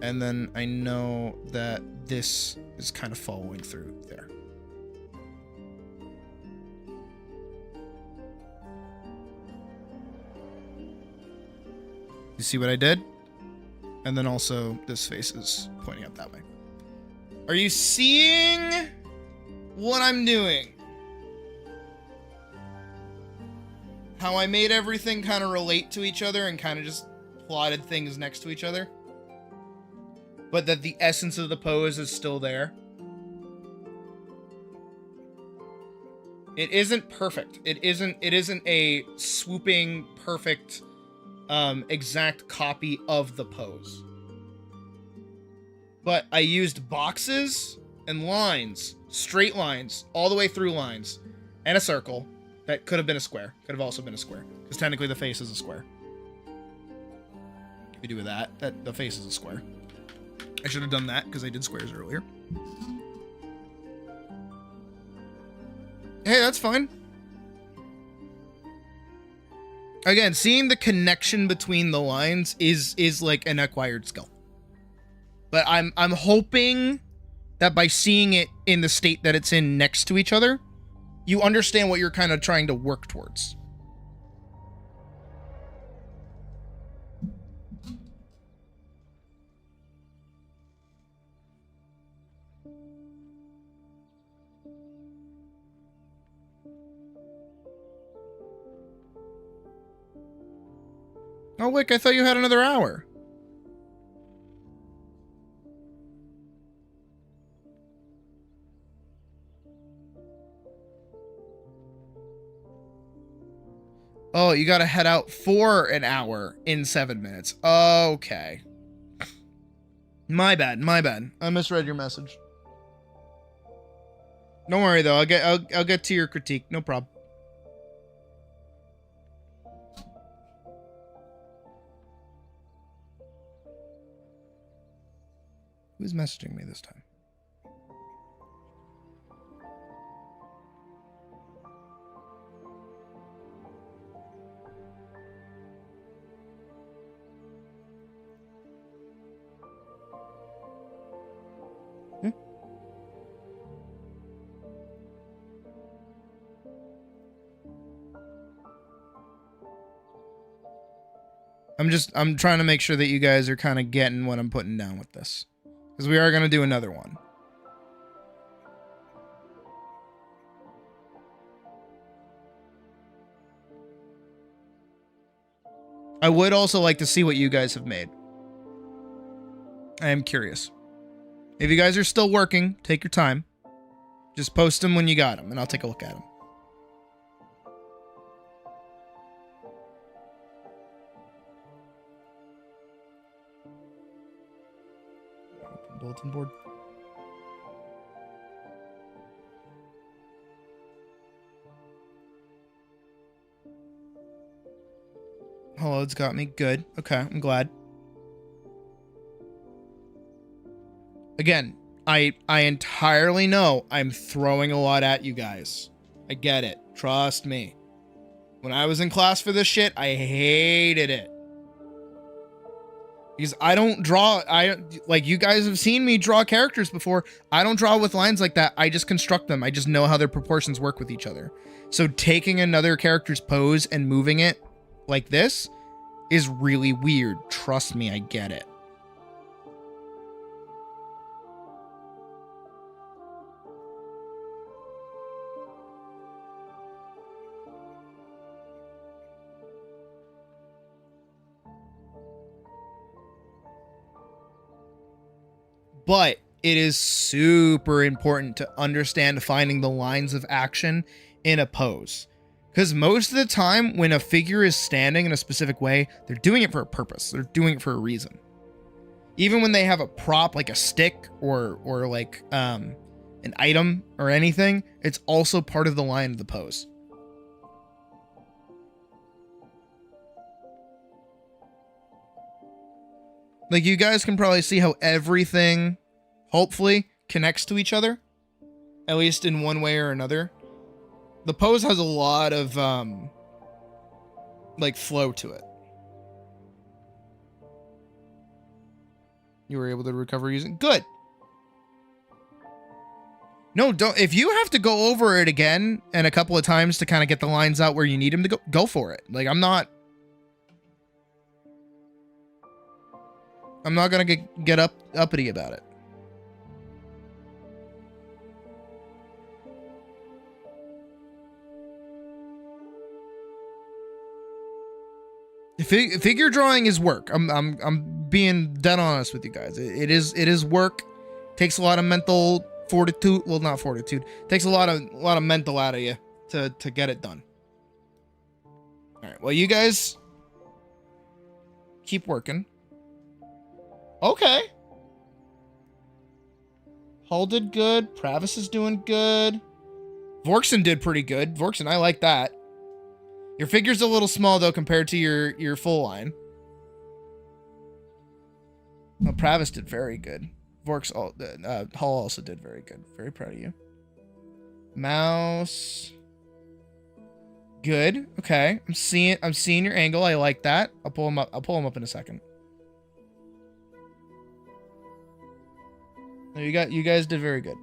And then I know that this is kind of following through there. You see what I did? And then also this face is pointing up that way. Are you seeing what I'm doing? How I made everything kind of relate to each other and kind of just plotted things next to each other? But that the essence of the pose is still there. It isn't perfect. It isn't a swooping, perfect, exact copy of the pose. But I used boxes and lines, straight lines, all the way through lines, and a circle that could have been a square. Could have also been a square, because technically the face is a square. If you do with that, the face is a square. I should have done that because I did squares earlier. Hey, that's fine. Again, seeing the connection between the lines is like an acquired skill. But I'm hoping that by seeing it in the state that it's in next to each other, you understand what you're kind of trying to work towards. Oh, Wick, I thought you had another hour. Oh, you gotta head out for an hour in 7 minutes. Okay. My bad, my bad. I misread your message. Don't worry though, I'll get to your critique, no problem. Who's messaging me this time? I'm trying to make sure that you guys are kind of getting what I'm putting down with this. Because we are going to do another one. I would also like to see what you guys have made. I am curious. If you guys are still working, take your time. Just post them when you got them, and I'll take a look at them. Bulletin board. Hello, it's got me. Good. Okay, I'm glad. Again, I entirely know I'm throwing a lot at you guys. I get it. Trust me. When I was in class for this shit, I hated it. Because I don't draw, like you guys have seen me draw characters before. I don't draw with lines like that. I just construct them. I just know how their proportions work with each other. So taking another character's pose and moving it like this is really weird. Trust me, I get it. But it is super important to understand finding the lines of action in a pose. Because most of the time when a figure is standing in a specific way, they're doing it for a purpose. They're doing it for a reason. Even when they have a prop like a stick or like an item or anything, it's also part of the line of the pose. Like, you guys can probably see how everything, hopefully, connects to each other. At least in one way or another. The pose has a lot of, like, flow to it. You were able to recover using... Good! No, don't... If you have to go over it again and a couple of times to kind of get the lines out where you need them to go for it. Like, I'm not gonna get uppity about it. Figure drawing is work. I'm being dead honest with you guys. It is work. Takes a lot of mental fortitude. Well, not fortitude. Takes a lot of mental out of you to get it done. All right. Well, you guys keep working. Okay. Hull did good. Pravis is doing good. Vorkson did pretty good. Vorkson, I like that. Your figure's a little small, though, compared to your full line. Oh, Pravis did very good. Hull also did very good. Very proud of you. Mouse. Good. Okay. I'm seeing your angle. I like that. I'll pull him up in a second. You guys did very good.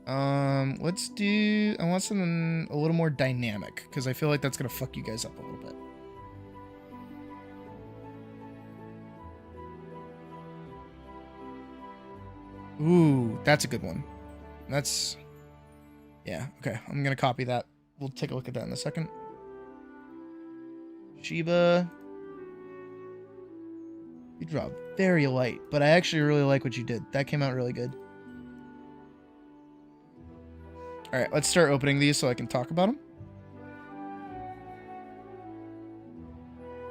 I want something a little more dynamic, because I feel like that's gonna fuck you guys up a little bit. Ooh, that's a good one. Yeah, okay. I'm gonna copy that. We'll take a look at that in a second. Shiba. You draw very light, but I actually really like what you did. That came out really good. All right, let's start opening these so I can talk about them.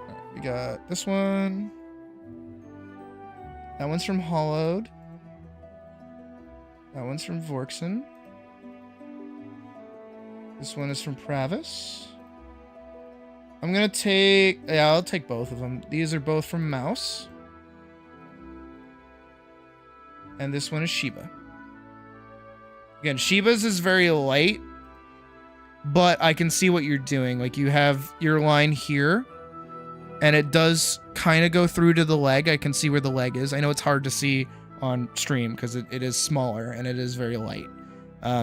All right, we got this one. That one's from Hollowed. That one's from Vorkson. This one is from Pravis. I'll take both of them. These are both from Mouse. And this one is Shiba. Again, Shiba's is very light, but I can see what you're doing. Like, you have your line here, and it does kind of go through to the leg. I can see where the leg is. I know it's hard to see on stream because it is smaller and it is very light.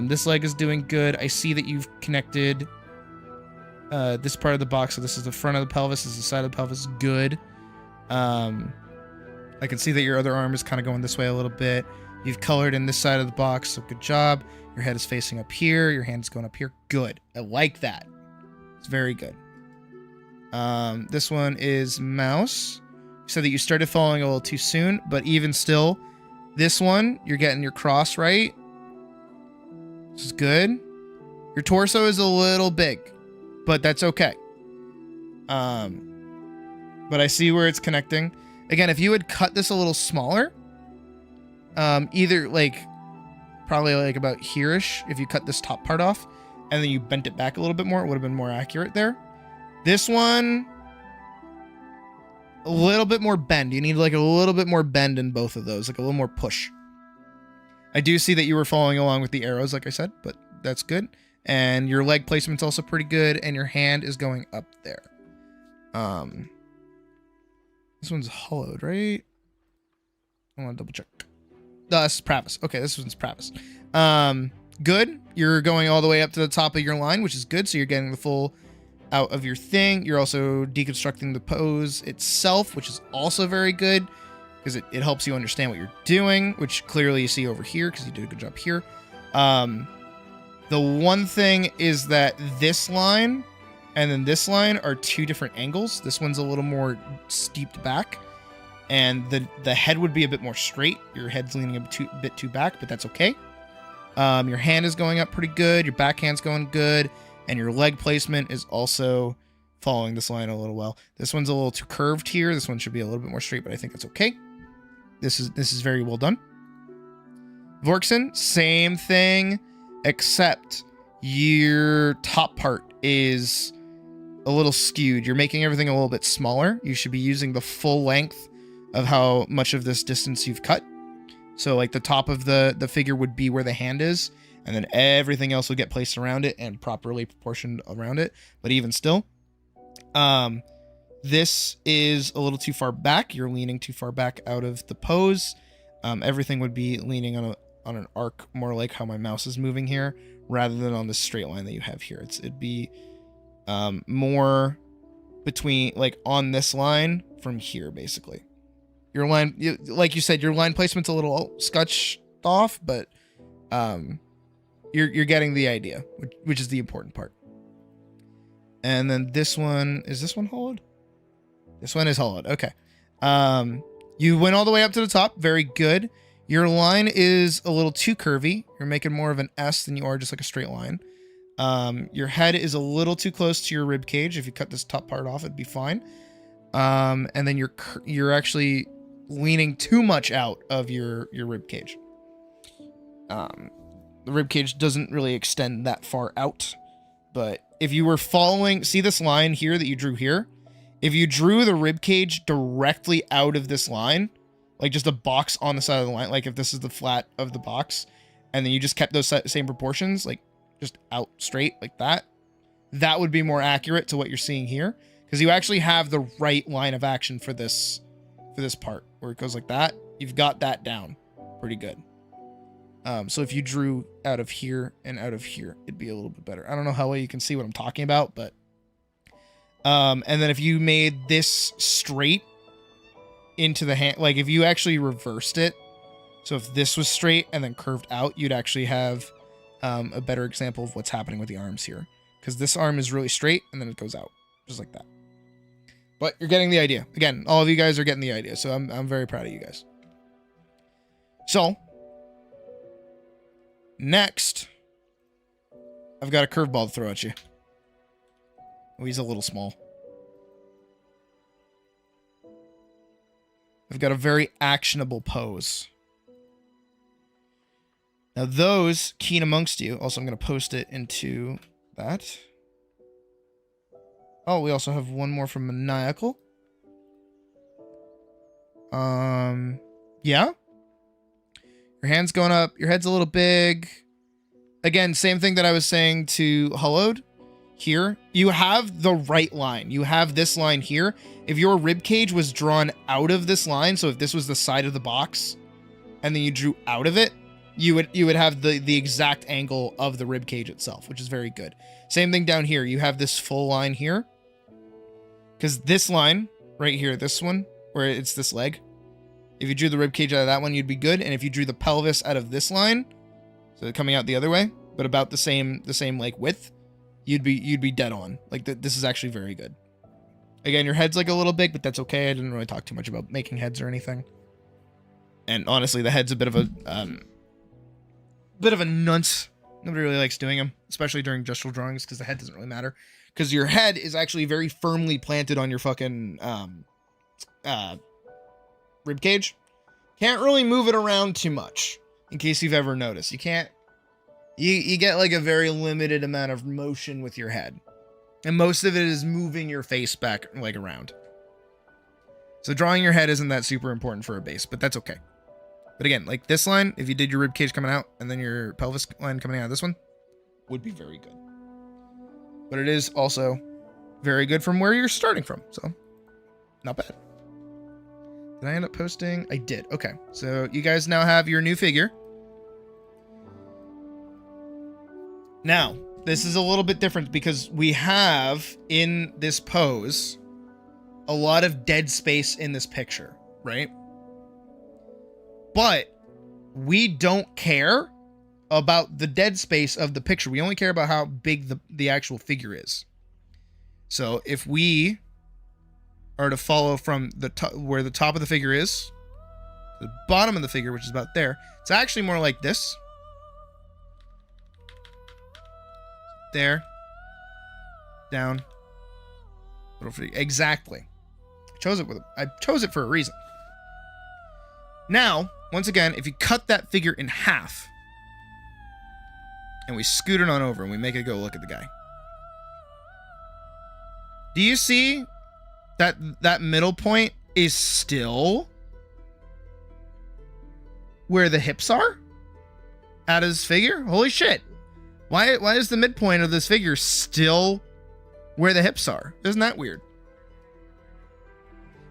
This leg is doing good. I see that you've connected this part of the box. So this is the front of the pelvis. This is the side of the pelvis. Good. I can see that your other arm is kind of going this way a little bit. You've colored in this side of the box, so good job. Your head is facing up here. Your hand's going up here. Good. I like that. It's very good. This one is Mouse. You said that you started following a little too soon, but even still, this one, you're getting your cross right. This is good. Your torso is a little big, but that's okay. But I see where it's connecting. Again, if you had cut this a little smaller, either probably about here-ish, if you cut this top part off and then you bent it back a little bit more, it would have been more accurate there. This one, a little bit more bend. You need like a little bit more bend in both of those, like a little more push. I do see that you were following along with the arrows, like I said, but that's good. And your leg placement's also pretty good, and your hand is going up there. This one's hollowed, right? I want to double check. This is Pravis. Okay, this one's Pravis. Good. You're going all the way up to the top of your line, which is good. So you're getting the full out of your thing. You're also deconstructing the pose itself, which is also very good because it helps you understand what you're doing, which clearly you see over here because you did a good job here. The one thing is that this line and then this line are two different angles. This one's a little more steeped back, and the head would be a bit more straight. Your head's leaning a bit too back, but that's okay. Your hand is going up pretty good. Your backhand's going good. And your leg placement is also following this line a little well. This one's a little too curved here. This one should be a little bit more straight, but I think that's okay. This is very well done. Vorkson, same thing, except your top part is a little skewed. You're making everything a little bit smaller. You should be using the full length of how much of this distance you've cut. So like the top of the figure would be where the hand is, and then everything else will get placed around it and properly proportioned around it. But even still, this is a little too far back. You're leaning too far back out of the pose. Everything would be leaning on an arc, more like how my mouse is moving here, rather than on this straight line that you have here. It'd be more between, like, on this line from here, basically. Your line, like you said, your line placement's a little scotched off, but you're getting the idea, which is the important part. And then this one, is this one hollowed? This one is hollowed. Okay. You went all the way up to the top. Very good. Your line is a little too curvy. You're making more of an S than you are just like a straight line. Your head is a little too close to your rib cage. If you cut this top part off, it'd be fine. And then you're actually leaning too much out of your rib cage. The rib cage doesn't really extend that far out, but if you were following, see this line here that you drew here? If you drew the rib cage directly out of this line, like just a box on the side of the line, like if this is the flat of the box, and then you just kept those same proportions, like just out straight like that, that would be more accurate to what you're seeing here, because you actually have the right line of action for this part, where it goes like that. You've got that down pretty good. So if you drew out of here and out of here, it'd be a little bit better. I don't know how well you can see what I'm talking about, but and then if you made this straight into the hand, like if you actually reversed it, so if this was straight and then curved out, you'd actually have a better example of what's happening with the arms here, because this arm is really straight and then it goes out just like that. But you're getting the idea. Again, all of you guys are getting the idea, so I'm very proud of you guys. So next, I've got a curveball to throw at you. Oh, he's a little small. I've got a very actionable pose. Now those, keen amongst you, also I'm going to post it into that. Oh, we also have one more from Maniacal. Yeah. Your hand's going up. Your head's a little big. Again, same thing that I was saying to Hollowed. Here, you have the right line. You have this line here. If your rib cage was drawn out of this line, so if this was the side of the box, and then you drew out of it, you would have the exact angle of the rib cage itself, which is very good. Same thing down here. You have this full line here, because this line right here, this one where it's this leg, if you drew the rib cage out of that one, you'd be good. And if you drew the pelvis out of this line, so coming out the other way, but about the same like width, you'd be dead on. Like this is actually very good. Again, your head's like a little big, but that's okay. I didn't really talk too much about making heads or anything. And honestly, the head's a bit of a nunce. Nobody really likes doing them, especially during gestural drawings, because the head doesn't really matter. Because your head is actually very firmly planted on your fucking rib cage. Can't really move it around too much, in case you've ever noticed. You can't. You get like a very limited amount of motion with your head, and most of it is moving your face back like around. So drawing your head isn't that super important for a base, but that's okay. But again, like this line, if you did your rib cage coming out and then your pelvis line coming out of this one, would be very good. But it is also very good from where you're starting from, so not bad. Did I end up posting? I did. Okay, so you guys now have your new figure. Now, this is a little bit different because we have in this pose a lot of dead space in this picture, right? But we don't care about the dead space of the picture. We only care about how big the actual figure is. So if we are to follow from the top, where the top of the figure is, to the bottom of the figure, which is about there, it's actually more like this. there, down, little figure. Exactly. I chose it for a reason. Now, once again, if you cut that figure in half, and we scoot it on over, and we make it go look at the guy. Do you see that that middle point is still where the hips are at his figure? Holy shit. Why is the midpoint of this figure still where the hips are? Isn't that weird?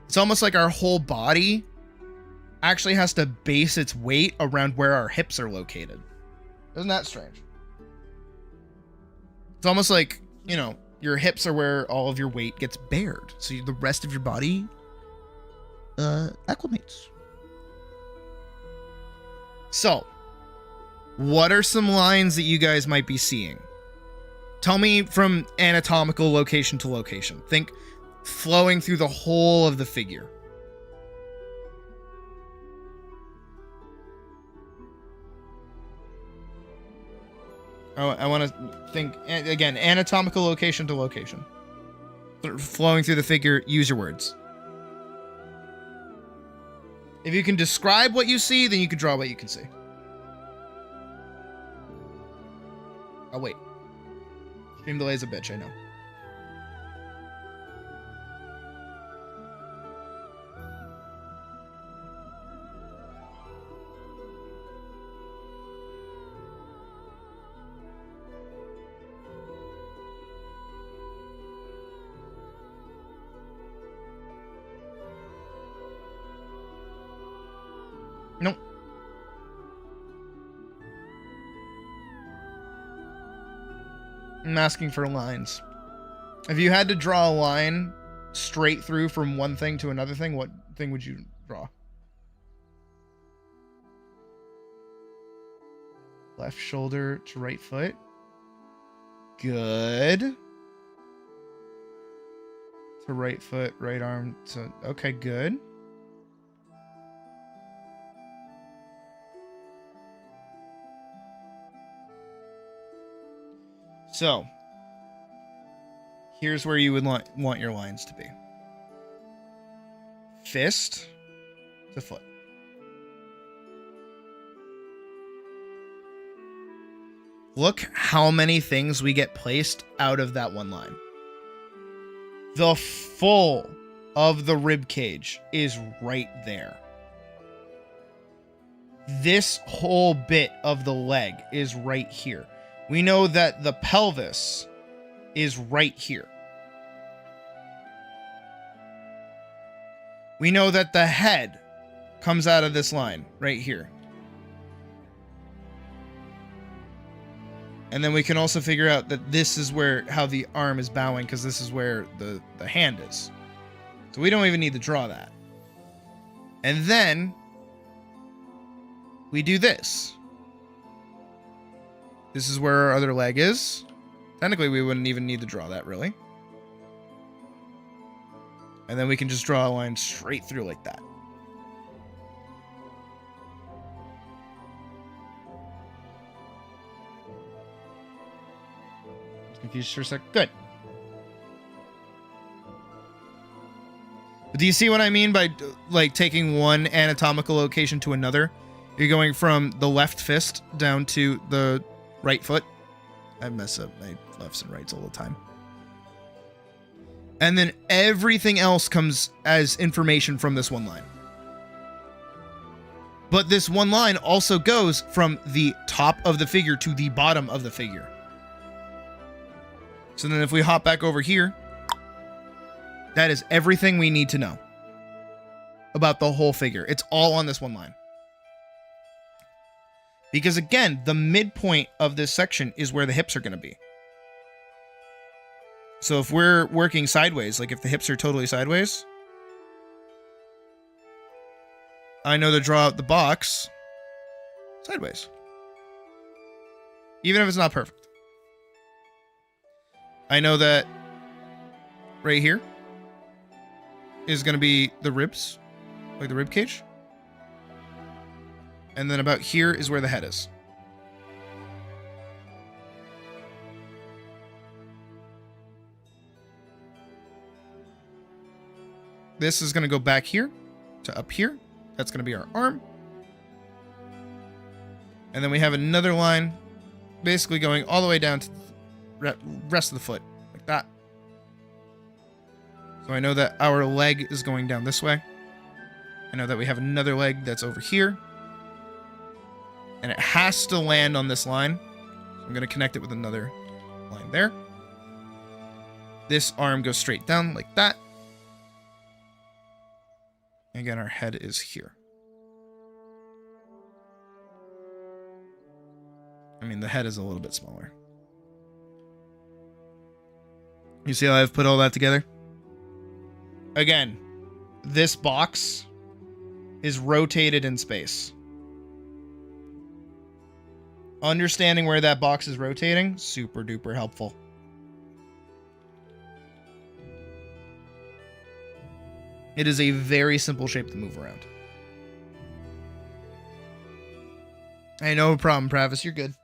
It's almost like our whole body actually has to base its weight around where our hips are located. Isn't that strange? It's almost like, you know, your hips are where all of your weight gets bared. So the rest of your body acclimates. So, what are some lines that you guys might be seeing? Tell me from anatomical location to location. Think flowing through the whole of the figure. I want to think, again, anatomical location to location. Flowing through the figure, use your words. If you can describe what you see, then you can draw what you can see. Oh, wait. Stream delay's a bitch, I know. Nope. I'm asking for lines. If you had to draw a line straight through from one thing to another thing, what thing would you draw? Left shoulder to right foot. Good. To right foot, right arm to... Okay, good. So, here's where you would want your lines to be. Fist to foot. Look how many things we get placed out of that one line. The full of the rib cage is right there. This whole bit of the leg is right here. We know that the pelvis is right here. We know that the head comes out of this line right here. And then we can also figure out that this is how the arm is bowing, because this is where the hand is. So we don't even need to draw that. And then we do this. This is where our other leg is. Technically, we wouldn't even need to draw that, really. And then we can just draw a line straight through like that. Confused for a sec. Good. But do you see what I mean by like taking one anatomical location to another? You're going from the left fist down to the right foot. I mess up my lefts and rights all the time. And then everything else comes as information from this one line. But this one line also goes from the top of the figure to the bottom of the figure. So then if we hop back over here, that is everything we need to know about the whole figure. It's all on this one line. Because again, the midpoint of this section is where the hips are going to be. So if we're working sideways, like if the hips are totally sideways, I know to draw out the box sideways. Even if it's not perfect. I know that right here is going to be the ribs, like the rib cage. And then about here is where the head is. This is going to go back here to up here. That's going to be our arm. And then we have another line basically going all the way down to the rest of the foot, like that. So I know that our leg is going down this way. I know that we have another leg that's over here. And it has to land on this line. So I'm going to connect it with another line there. This arm goes straight down like that. Again, our head is here. I mean, the head is a little bit smaller. You see how I've put all that together? Again, this box is rotated in space. Understanding where that box is rotating, super duper helpful. It is a very simple shape to move around. Hey, no problem, Travis. You're good.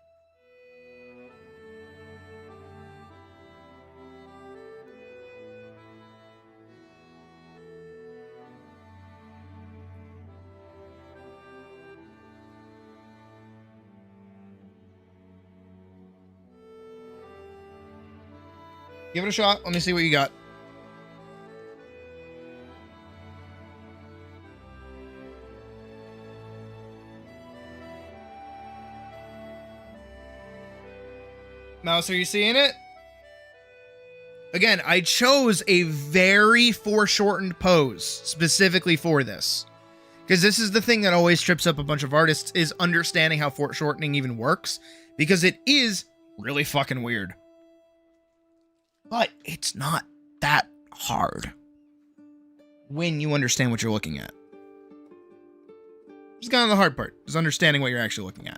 Give it a shot. Let me see what you got. Mouse, are you seeing it? Again, I chose a very foreshortened pose specifically for this. Because this is the thing that always trips up a bunch of artists, is understanding how foreshortening even works. Because it is really fucking weird. But it's not that hard when you understand what you're looking at. It's kind of the hard part, is understanding what you're actually looking at.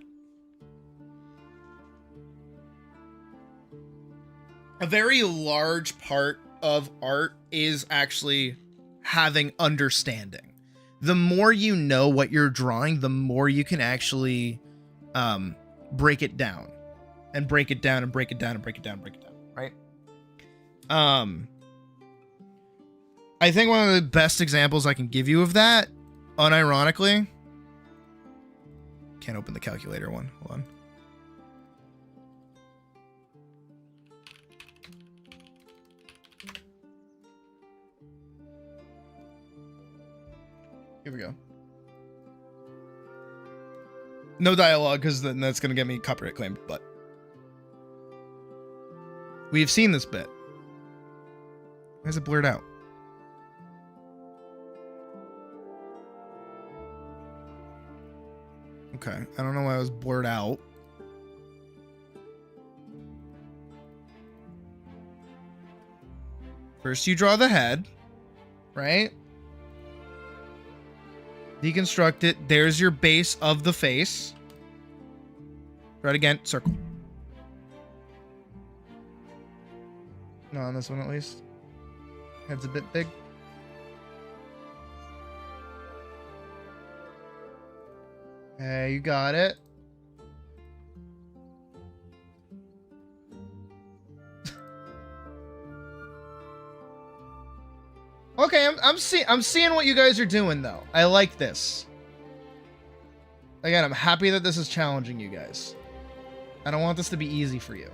A very large part of art is actually having understanding. The more you know what you're drawing, the more you can actually break it down. And break it down and break it down and break it down and break it down, right? I think one of the best examples I can give you of that, unironically... Can't open the calculator one. Hold on. Here we go. No dialogue, because then that's going to get me copyright claimed, but... We've seen this bit. Why is it blurred out? Okay, I don't know why it was blurred out. First you draw the head, right? Deconstruct it. There's your base of the face. Try it again. Circle. No, on this one at least. Head's a bit big. Hey, you got it. Okay, I'm seeing what you guys are doing though. I like this. Again, I'm happy that this is challenging you guys. I don't want this to be easy for you.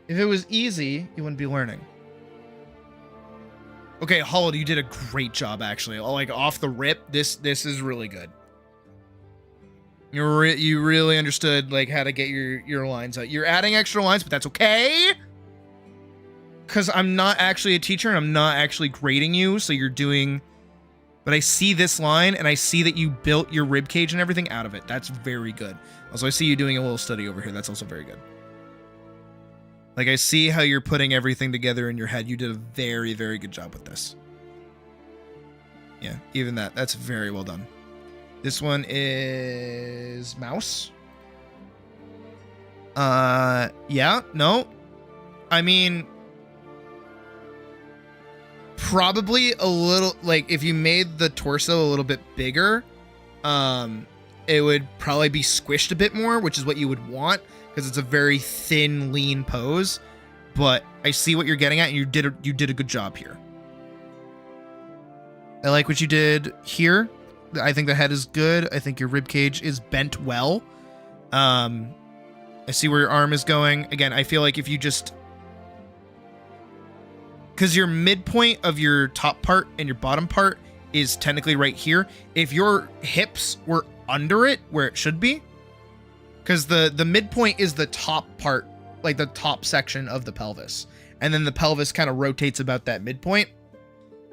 If it was easy, you wouldn't be learning. Okay, Hollow, you did a great job actually. Like off the rip, this is really good. You really understood like how to get your lines out. You're adding extra lines, but that's okay. Because I'm not actually a teacher and I'm not actually grading you, so you're doing... But I see this line and I see that you built your rib cage and everything out of it. That's very good. Also, I see you doing a little study over here. That's also very good. Like, I see how you're putting everything together in your head. You did a very, very good job with this. Yeah, even that. That's very well done. This one is... Mouse. Yeah, no. I mean... Probably a little, like, if you made the torso a little bit bigger, it would probably be squished a bit more, which is what you would want, because it's a very thin, lean pose. But I see what you're getting at, and you did a good job here. I like what you did here. I think the head is good. I think your rib cage is bent well. I see where your arm is going. Again, I feel like if you just... Because your midpoint of your top part and your bottom part is technically right here. If your hips were under it, where it should be, because the midpoint is the top part, like the top section of the pelvis. And then the pelvis kind of rotates about that midpoint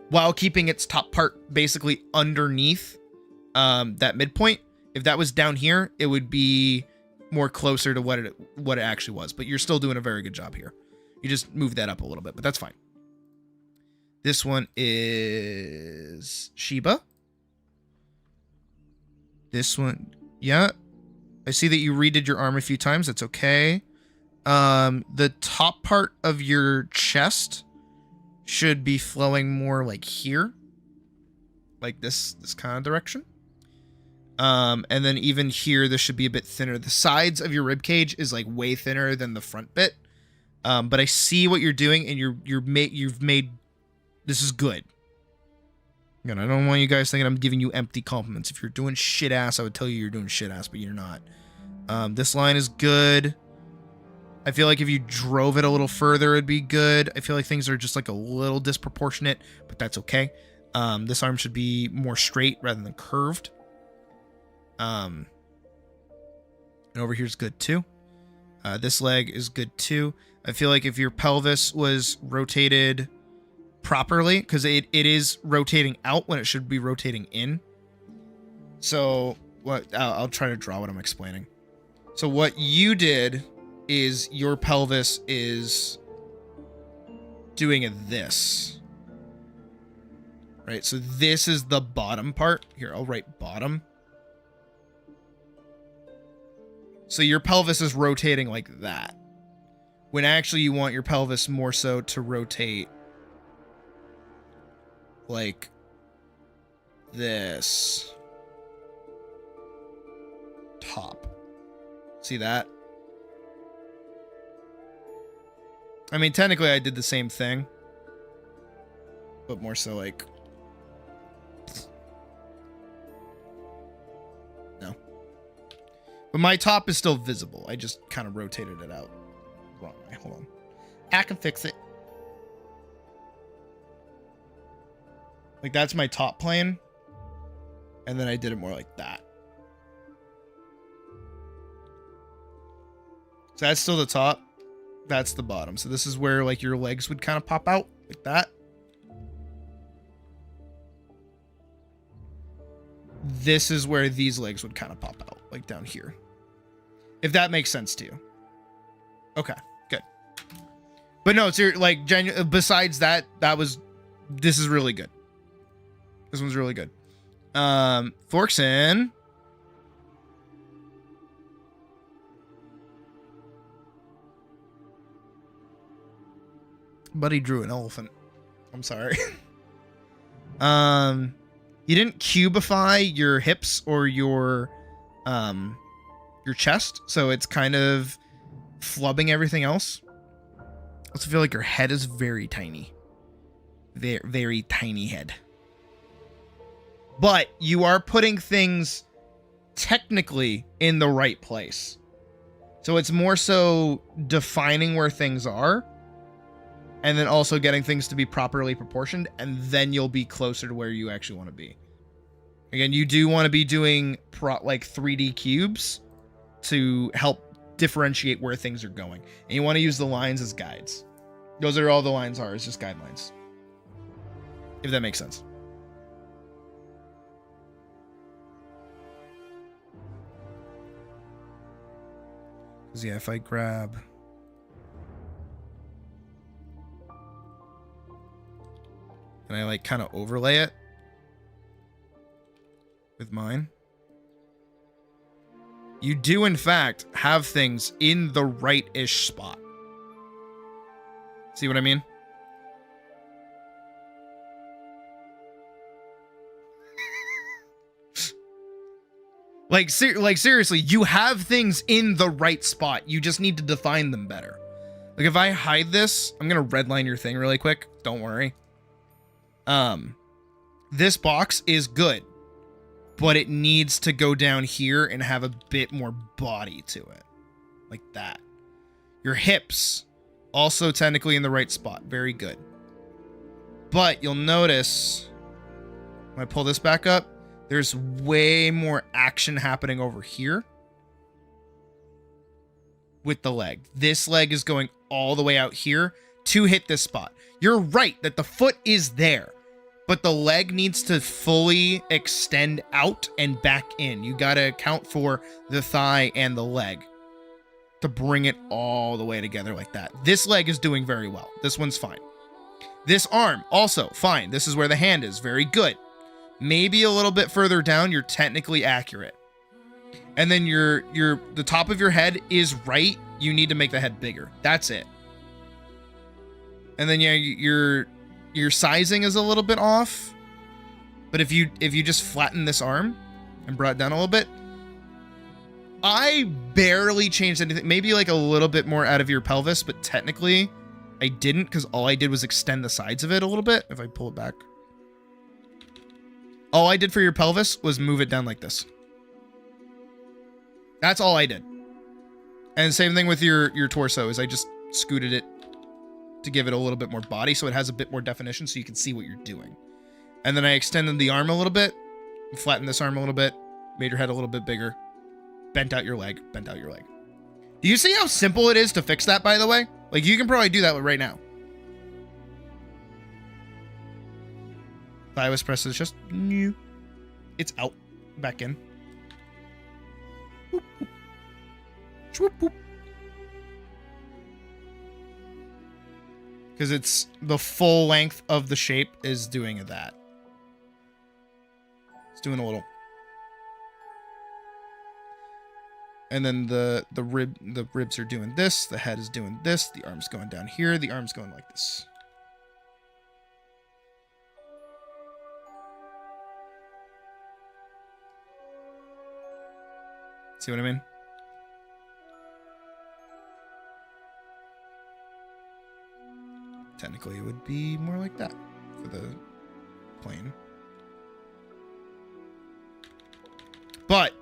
while keeping its top part basically underneath that midpoint. If that was down here, it would be more closer to what it actually was. But you're still doing a very good job here. You just move that up a little bit, but that's fine. This one is Sheba. This one, yeah. I see that you redid your arm a few times. That's okay. The top part of your chest should be flowing more like here. Like this kind of direction. And then even here, this should be a bit thinner. The sides of your rib cage is like way thinner than the front bit. But I see what you're doing, and you've made this is good. Again, I don't want you guys thinking I'm giving you empty compliments. If you're doing shit ass, I would tell you you're doing shit ass, but you're not. This line is good. I feel like if you drove it a little further, it'd be good. I feel like things are just like a little disproportionate, but that's okay. This arm should be more straight rather than curved. And over here is good too. This leg is good too. I feel like if your pelvis was rotated properly, because it is rotating out when it should be rotating in. So what I'll try to draw what I'm explaining. So what you did is your pelvis is doing this. Right? So this is the bottom part. Here, I'll write bottom. So your pelvis is rotating like that. When actually you want your pelvis more so to rotate like this. Top. See that? I mean, technically I did the same thing, but more so like... No. But my top is still visible. I just kind of rotated it out wrong way. Hold on. I can fix it. Like, that's my top plane. And then I did it more like that. So that's still the top. That's the bottom. So this is where, like, your legs would kind of pop out. Like that. This is where these legs would kind of pop out. Like, down here. If that makes sense to you. Okay, good. But no, it's like, besides that, this is really good. This one's really good. Forks in. Buddy drew an elephant. I'm sorry. You didn't cubify your hips or your chest, so it's kind of flubbing everything else. I also feel like your head is very tiny. Very, very tiny head. But you are putting things technically in the right place. So it's more so defining where things are, and then also getting things to be properly proportioned, and then you'll be closer to where you actually want to be. Again, you do want to be doing like 3D cubes to help differentiate where things are going. And you want to use the lines as guides. Those are all the lines are, it's just guidelines. If that makes sense. Because yeah, if I grab... and I like kind of overlay it with mine. You do in fact have things in the right-ish spot. See what I mean? Like seriously, you have things in the right spot. You just need to define them better. Like if I hide this, I'm gonna redline your thing really quick. Don't worry. This box is good, but it needs to go down here and have a bit more body to it. Like that. Your hips, also technically in the right spot. Very good. But you'll notice, when I pull this back up, there's way more action happening over here with the leg. This leg is going all the way out here to hit this spot. You're right that the foot is there, but the leg needs to fully extend out and back in. You got to account for the thigh and the leg to bring it all the way together like that. This leg is doing very well. This one's fine. This arm, also fine. This is where the hand is. Very good. Maybe a little bit further down, you're technically accurate. And then the top of your head is right. You need to make the head bigger. That's it. And then yeah, your sizing is a little bit off. But if you just flatten this arm and brought it down a little bit, I barely changed anything. Maybe like a little bit more out of your pelvis, but technically I didn't, because all I did was extend the sides of it a little bit. If I pull it back, all I did for your pelvis was move it down like this. That's all I did. And same thing with your torso, is I just scooted it to give it a little bit more body, so it has a bit more definition, so you can see what you're doing. And then I extended the arm a little bit, flattened this arm a little bit, made your head a little bit bigger, bent out your leg, bent out your leg. Do you see how simple it is to fix that, by the way? Like, you can probably do that right now. Thigh was pressed to the chest. It's out. Back in. Boop, boop. Swoop, boop. Because it's the full length of the shape is doing that. It's doing a little. And then the ribs are doing this, the head is doing this, the arm's going down here, the arm's going like this. See what I mean? Technically, it would be more like that for the plane. But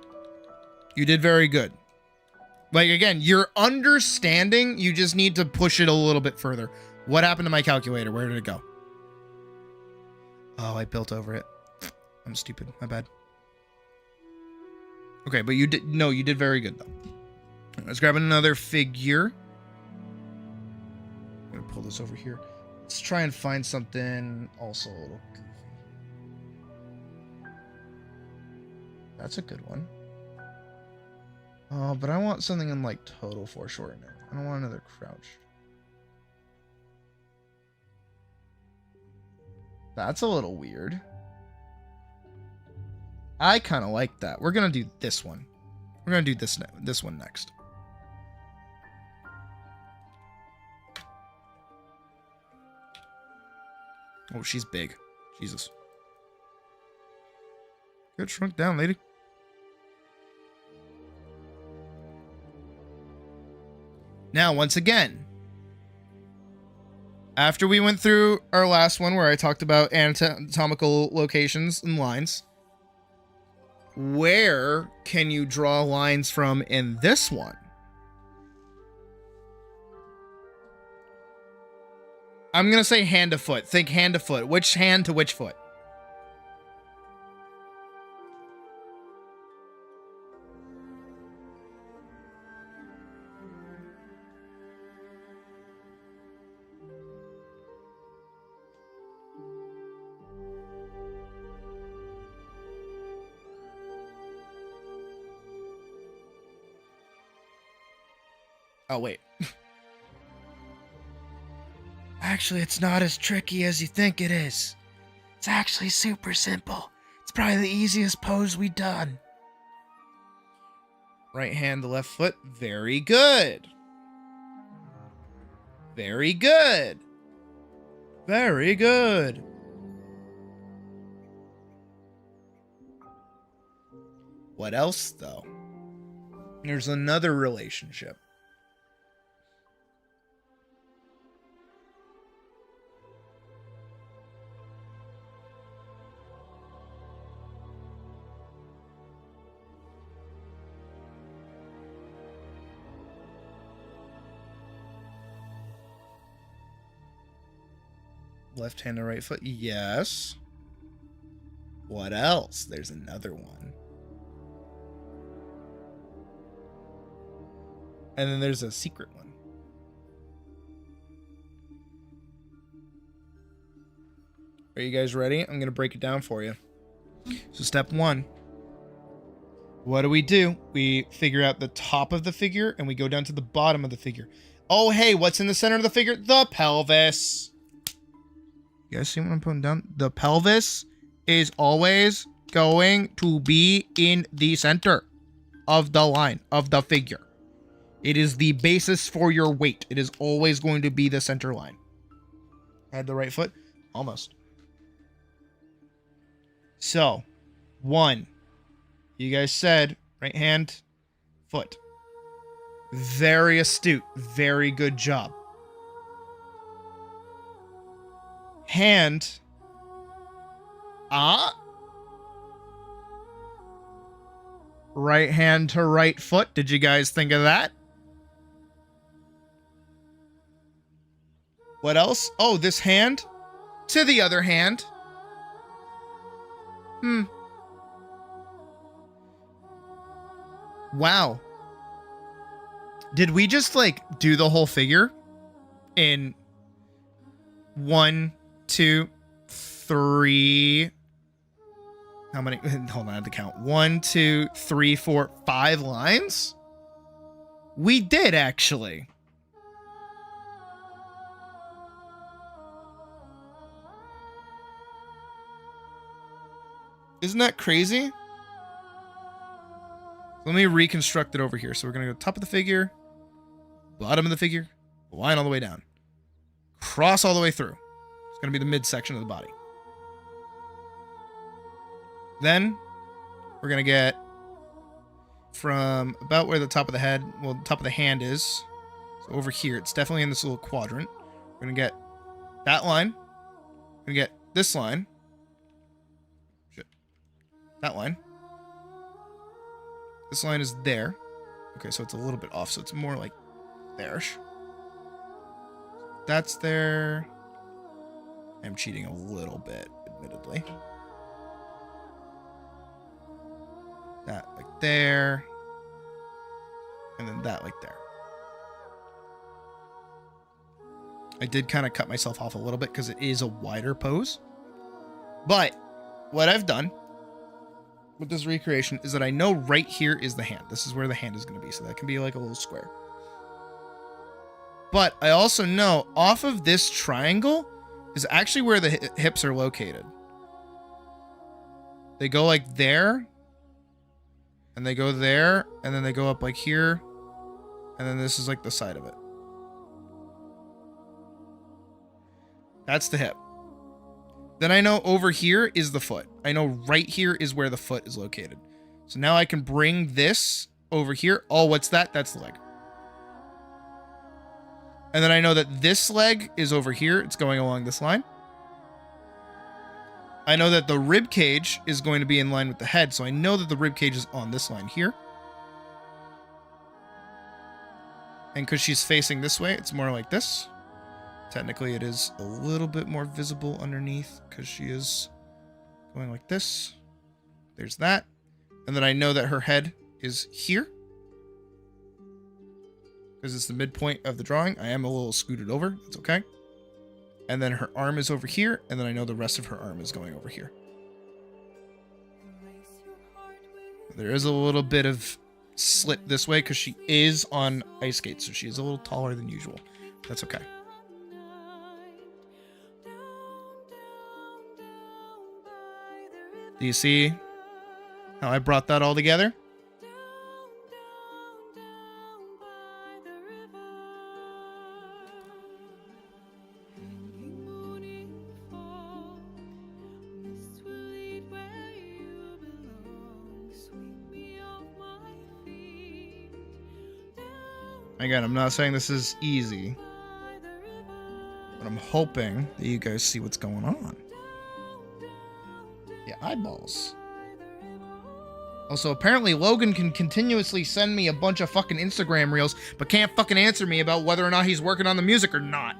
you did very good. Like, again, you're understanding. You just need to push it a little bit further. What happened to my calculator? Where did it go? Oh, I built over it. I'm stupid. My bad. Okay, but you did very good, though. Let's grab another figure. I'm gonna pull this over here. Let's try and find something also a little goofy. That's a good one. Oh, but I want something in like total foreshortening. I don't want another crouch. That's a little weird. I kind of like that. We're gonna do this one. We're gonna do this one next. Oh, she's big. Jesus. Get shrunk down, lady. Now, once again, after we went through our last one where I talked about anatomical locations and lines, where can you draw lines from in this one? I'm going to say hand to foot. Think hand to foot. Which hand to which foot? Oh, wait. Actually, it's not as tricky as you think it is. It's actually super simple. It's probably the easiest pose we've done. Right hand to left foot. Very good. Very good. Very good. What else, though? There's another relationship. Left hand to right foot. Yes. What else? There's another one. And then there's a secret one. Are you guys ready? I'm going to break it down for you. So step 1. What do? We figure out the top of the figure and we go down to the bottom of the figure. Oh, hey, what's in the center of the figure? The pelvis. You guys see what I'm putting down? The pelvis is always going to be in the center of the line of the figure. It is the basis for your weight. It is always going to be the center line. Add the right foot. Almost. So, 1. You guys said right hand, foot. Very astute. Very good job. Hand. Right hand to right foot. Did you guys think of that? What else? Oh, this hand to the other hand. Wow. Did we just like do the whole figure in 1, 2, 3? How many? Hold on, I have to count. 1, 2, 3, 4, 5 lines? We did actually. Isn't that crazy? Let me reconstruct it over here. So we're going to go top of the figure, bottom of the figure, line all the way down, cross all the way through. It's going to be the midsection of the body. Then we're going to get from about where the top of the head, well, the top of the hand is. So over here, it's definitely in this little quadrant. We're going to get that line. We're going to get this line. That line. This line is there. Okay, so it's a little bit off, so it's more like there-ish. That's there. I'm cheating a little bit, admittedly. That like there. And then that like there. I did kind of cut myself off a little bit because it is a wider pose. But what I've done with this recreation is that I know right here is the hand. This is where the hand is going to be. So that can be like a little square. But I also know off of this triangle is actually where the hips are located. They go like there. And they go there. And then they go up like here. And then this is like the side of it. That's the hip. Then I know over here is the foot. I know right here is where the foot is located. So now I can bring this over here. Oh, what's that? That's the leg. And then I know that this leg is over here. It's going along this line. I know that the rib cage is going to be in line with the head. So I know that the rib cage is on this line here. And because she's facing this way, it's more like this. Technically, it is a little bit more visible underneath because she is going like this. There's that. And then I know that her head is here because it's the midpoint of the drawing. I am a little scooted over. That's okay. And then her arm is over here. And then I know the rest of her arm is going over here. There is a little bit of slip this way because she is on ice skates. So she is a little taller than usual. That's okay. Do you see how I brought that all together? Again, I'm not saying this is easy, but I'm hoping that you guys see what's going on. Yeah, eyeballs. Also, apparently Logan can continuously send me a bunch of fucking Instagram reels, but can't fucking answer me about whether or not he's working on the music or not.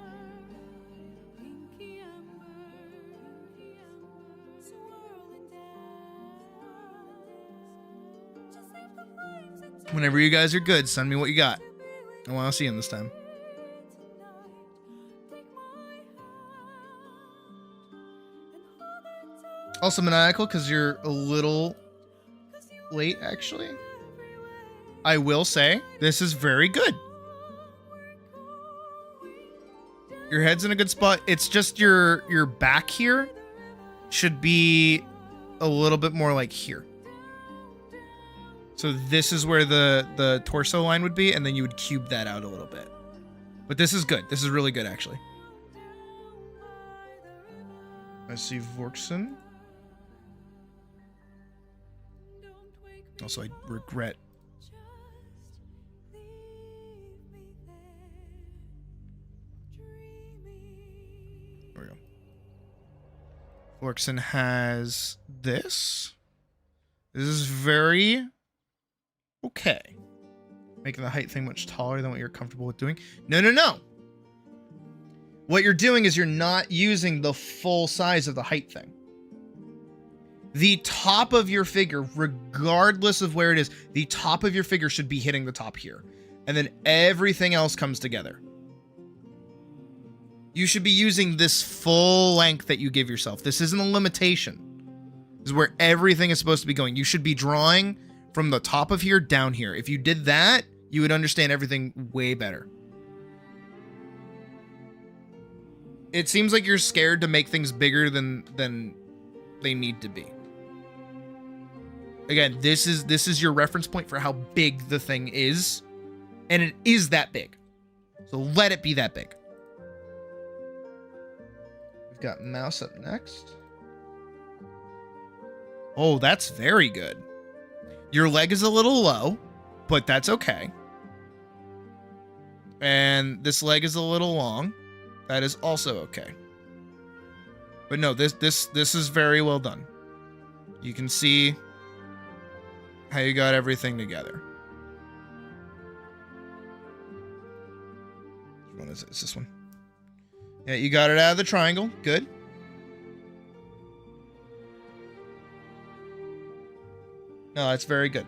Whenever you guys are good, send me what you got. I want to see him this time. Also maniacal because you're a little late, actually. I will say this is very good. Your head's in a good spot. It's just your back here should be a little bit more like here. So this is where the torso line would be, and then you would cube that out a little bit. But this is good. This is really good, actually. I see Vorkson. Also, I regret. There we go. Vorkson has this. This is very okay. Making the height thing much taller than what you're comfortable with doing. No, no, no. What you're doing is you're not using the full size of the height thing. The top of your figure, regardless of where it is, the top of your figure should be hitting the top here. And then everything else comes together. You should be using this full length that you give yourself. This isn't a limitation. This is where everything is supposed to be going. You should be drawing from the top of here down here. If you did that, you would understand everything way better. It seems like you're scared to make things bigger than they need to be. Again, this is your reference point for how big the thing is, and it is that big. So let it be that big. We've got Mouse up next. Oh, that's very good. Your leg is a little low, but that's okay. And this leg is a little long. That is also okay. But no, this is very well done. You can see how you got everything together. Which one is it? It's this one. Yeah, you got it out of the triangle. Good. No, that's very good.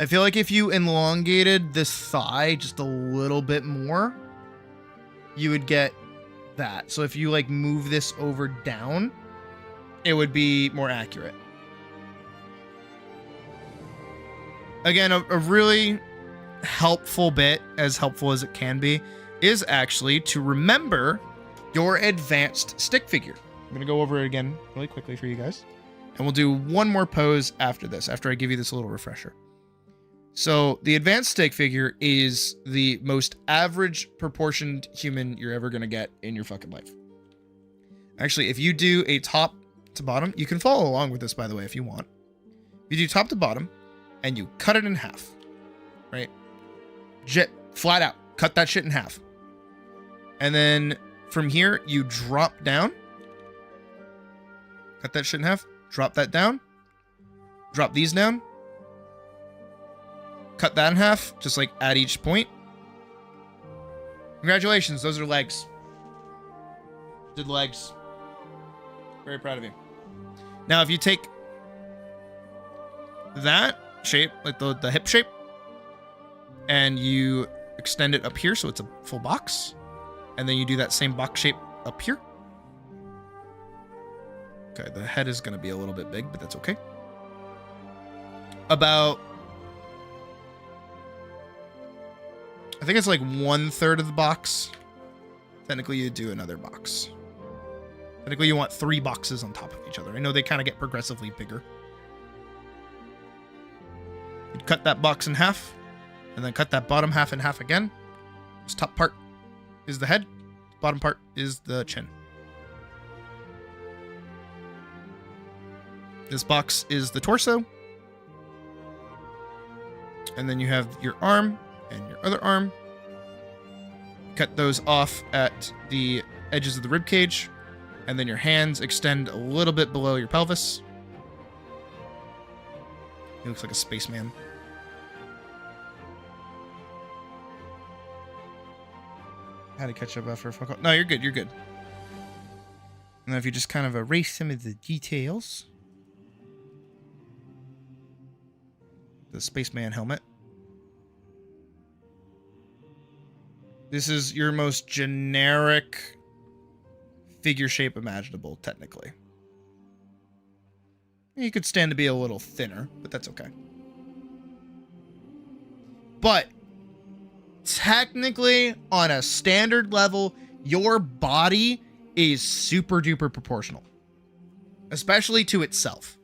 I feel like if you elongated this thigh just a little bit more, you would get that. So if you like move this over down, it would be more accurate. Again, a really helpful bit, as helpful as it can be, is actually to remember your advanced stick figure. I'm going to go over it again really quickly for you guys. And we'll do one more pose after this, after I give you this little refresher. So the advanced stick figure is the most average proportioned human you're ever going to get in your fucking life. Actually, if you do a top to bottom, you can follow along with this, by the way, if you want. You do top to bottom and you cut it in half, right? Flat out, cut that shit in half. And then from here, you drop down, cut that shit in half, drop that down, drop these down, cut that in half, just like at each point. Congratulations, those are legs. Did legs. Very proud of you. Now, if you take that shape, like the hip shape, and you extend it up here so it's a full box, and then you do that same box shape up here. Okay, the head is going to be a little bit big, but that's okay. About, I think it's like 1/3 of the box. Technically, you do another box. Technically, you want 3 boxes on top of each other. I know they kind of get progressively bigger. You'd cut that box in half, and then cut that bottom half in half again. This top part is the head. Bottom part is the chin. This box is the torso. And then you have your arm and your other arm. Cut those off at the edges of the rib cage. And then your hands extend a little bit below your pelvis. He looks like a spaceman. Had to catch up after a fuck. No, you're good. You're good. And if you just kind of erase some of the details. The spaceman helmet. This is your most generic figure shape imaginable, technically. You could stand to be a little thinner, but that's okay. But technically, on a standard level, your body is super duper proportional, especially to itself.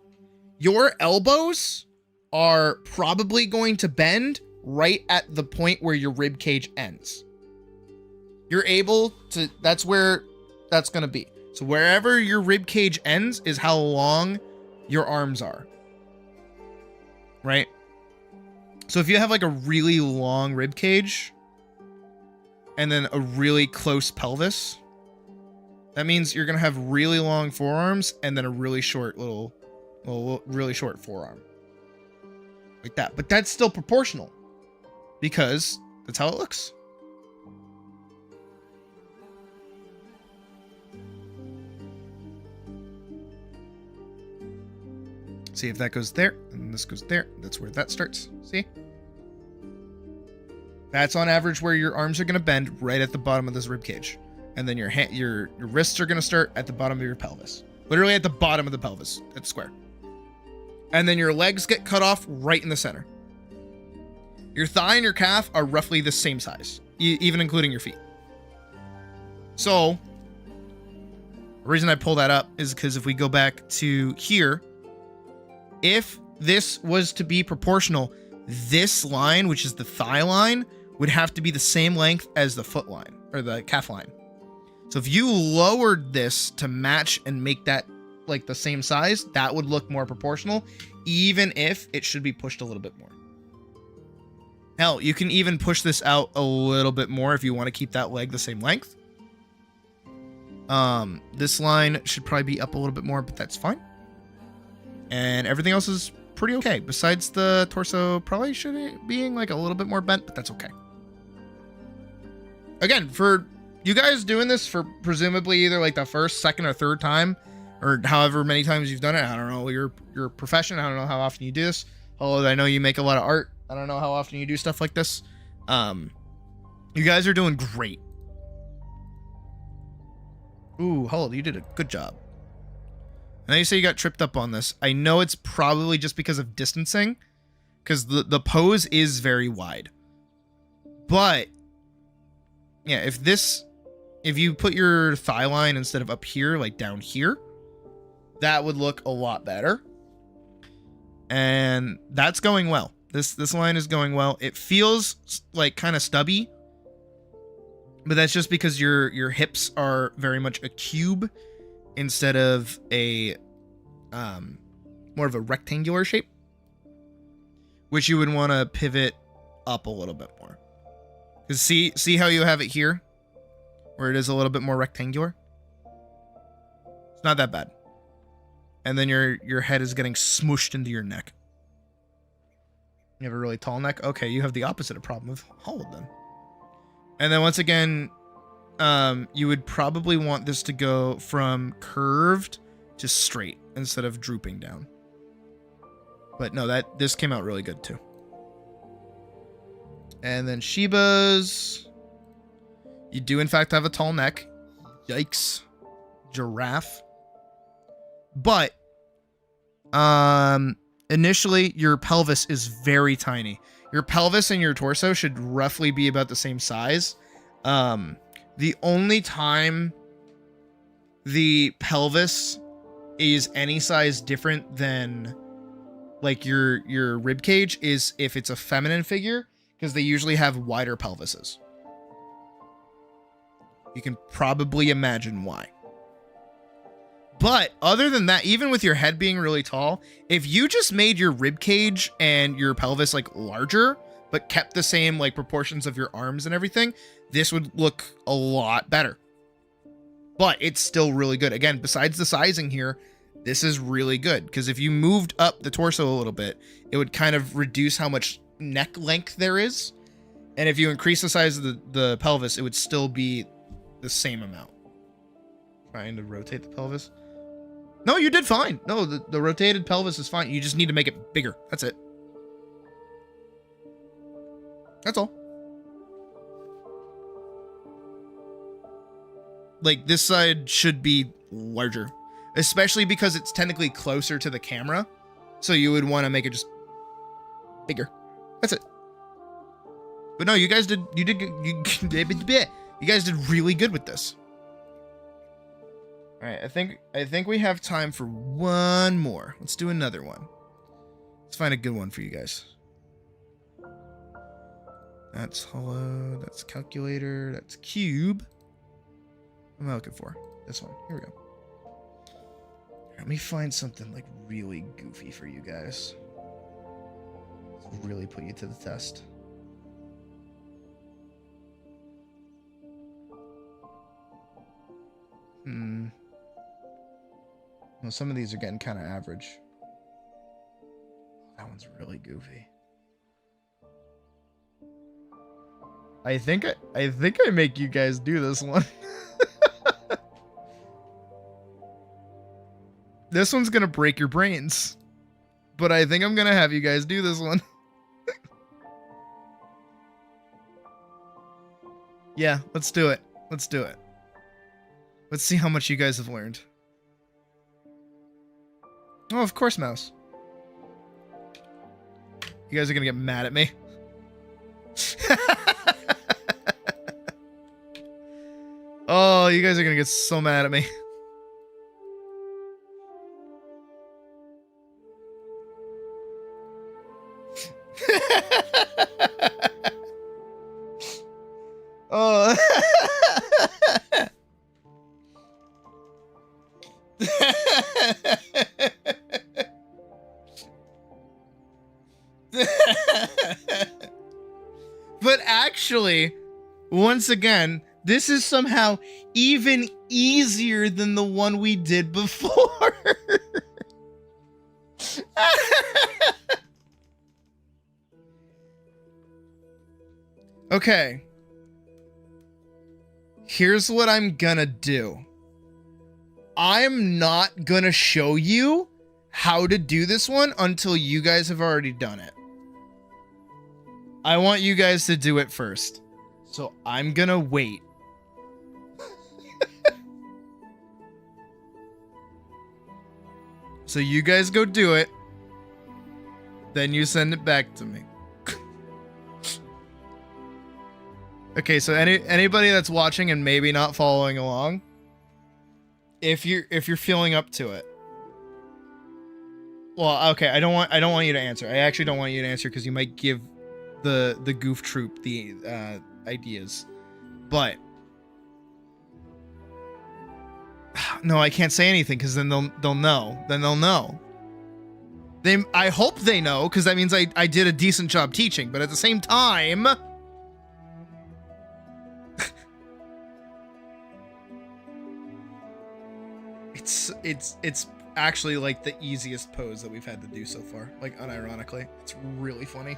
Your elbows are probably going to bend right at the point where your rib cage ends. You're able to, that's where that's going to be. So wherever your rib cage ends is how long your arms are. Right? So if you have like a really long rib cage and then a really close pelvis, that means you're going to have really long forearms and then a really short really short forearm. Like that. But that's still proportional because that's how it looks. See if that goes there, and this goes there. That's where that starts. See? That's on average where your arms are going to bend right at the bottom of this rib cage. And then your wrists are going to start at the bottom of your pelvis. Literally at the bottom of the pelvis. It's square. And then your legs get cut off right in the center. Your thigh and your calf are roughly the same size, even including your feet. So, the reason I pull that up is because if we go back to here, if this was to be proportional, this line, which is the thigh line, would have to be the same length as the foot line, or the calf line. So if you lowered this to match and make that like the same size, that would look more proportional, even if it should be pushed a little bit more. Hell, you can even push this out a little bit more if you want to keep that leg the same length. This line should probably be up a little bit more, but that's fine. And everything else is pretty okay. Besides the torso probably should being like a little bit more bent, but that's okay. Again, for you guys doing this for presumably either like the first, second, or third time, or however many times you've done it. I don't know your profession. I don't know how often you do this. Although I know you make a lot of art. I don't know how often you do stuff like this. You guys are doing great. Ooh, hold, you did a good job. I know you say you got tripped up on this. I know it's probably just because of distancing, because the pose is very wide. But yeah, if you put your thigh line instead of up here, like down here, that would look a lot better. And that's going well. This line is going well. It feels like kind of stubby, but that's just because your hips are very much a cube instead of a more of a rectangular shape, which you would want to pivot up a little bit more. Because see how you have it here, where it is a little bit more rectangular? It's not that bad. And then your head is getting smooshed into your neck. You have a really tall neck? Okay, you have the opposite of problem of hold then. And then once again, you would probably want this to go from curved to straight instead of drooping down. But no, this came out really good too. And then Shiba's, you do in fact have a tall neck. Yikes. Giraffe. But initially your pelvis is very tiny. Your pelvis and your torso should roughly be about the same size. The only time the pelvis is any size different than like your rib cage is if it's a feminine figure, because they usually have wider pelvises. You can probably imagine why. But other than that, even with your head being really tall, if you just made your rib cage and your pelvis like larger, but kept the same like proportions of your arms and everything, this would look a lot better. But it's still really good. Again, besides the sizing here, this is really good, because if you moved up the torso a little bit, it would kind of reduce how much neck length there is. And if you increase the size of the pelvis, it would still be the same amount. Trying to rotate the pelvis. No, you did fine. No, the rotated pelvis is fine. You just need to make it bigger. That's it. That's all. Like, this side should be larger. Especially because it's technically closer to the camera. So you would want to make it just bigger. That's it. But no, you guys did, you guys did really good with this. All right, I think we have time for one more. Let's do another one. Let's find a good one for you guys. That's hollow, that's calculator, that's cube. What am I looking for? This one. Here we go. Let me find something like really goofy for you guys. Let's really put you to the test. Well, some of these are getting kind of average. That one's really goofy. I think I make you guys do this one. This one's gonna break your brains. But I think I'm gonna have you guys do this one. Yeah, let's do it. Let's do it. Let's see how much you guys have learned. Oh, of course, mouse. You guys are gonna get mad at me. Oh, you guys are gonna get so mad at me. Oh. But actually, once again, this is somehow even easier than the one we did before. Okay. Here's what I'm gonna do. I'm not gonna show you how to do this one until you guys have already done it. I want you guys to do it first. So I'm gonna wait. So you guys go do it. Then you send it back to me. Okay, so anybody that's watching and maybe not following along, if you're feeling up to it. Well, okay, I don't want you to answer. I actually don't want you to answer because you might give the goof troop the ideas. But no, I can't say anything because then they'll know. Then they'll know. I hope they know because that means I did a decent job teaching. But at the same time, it's actually like the easiest pose that we've had to do so far. Like unironically, it's really funny.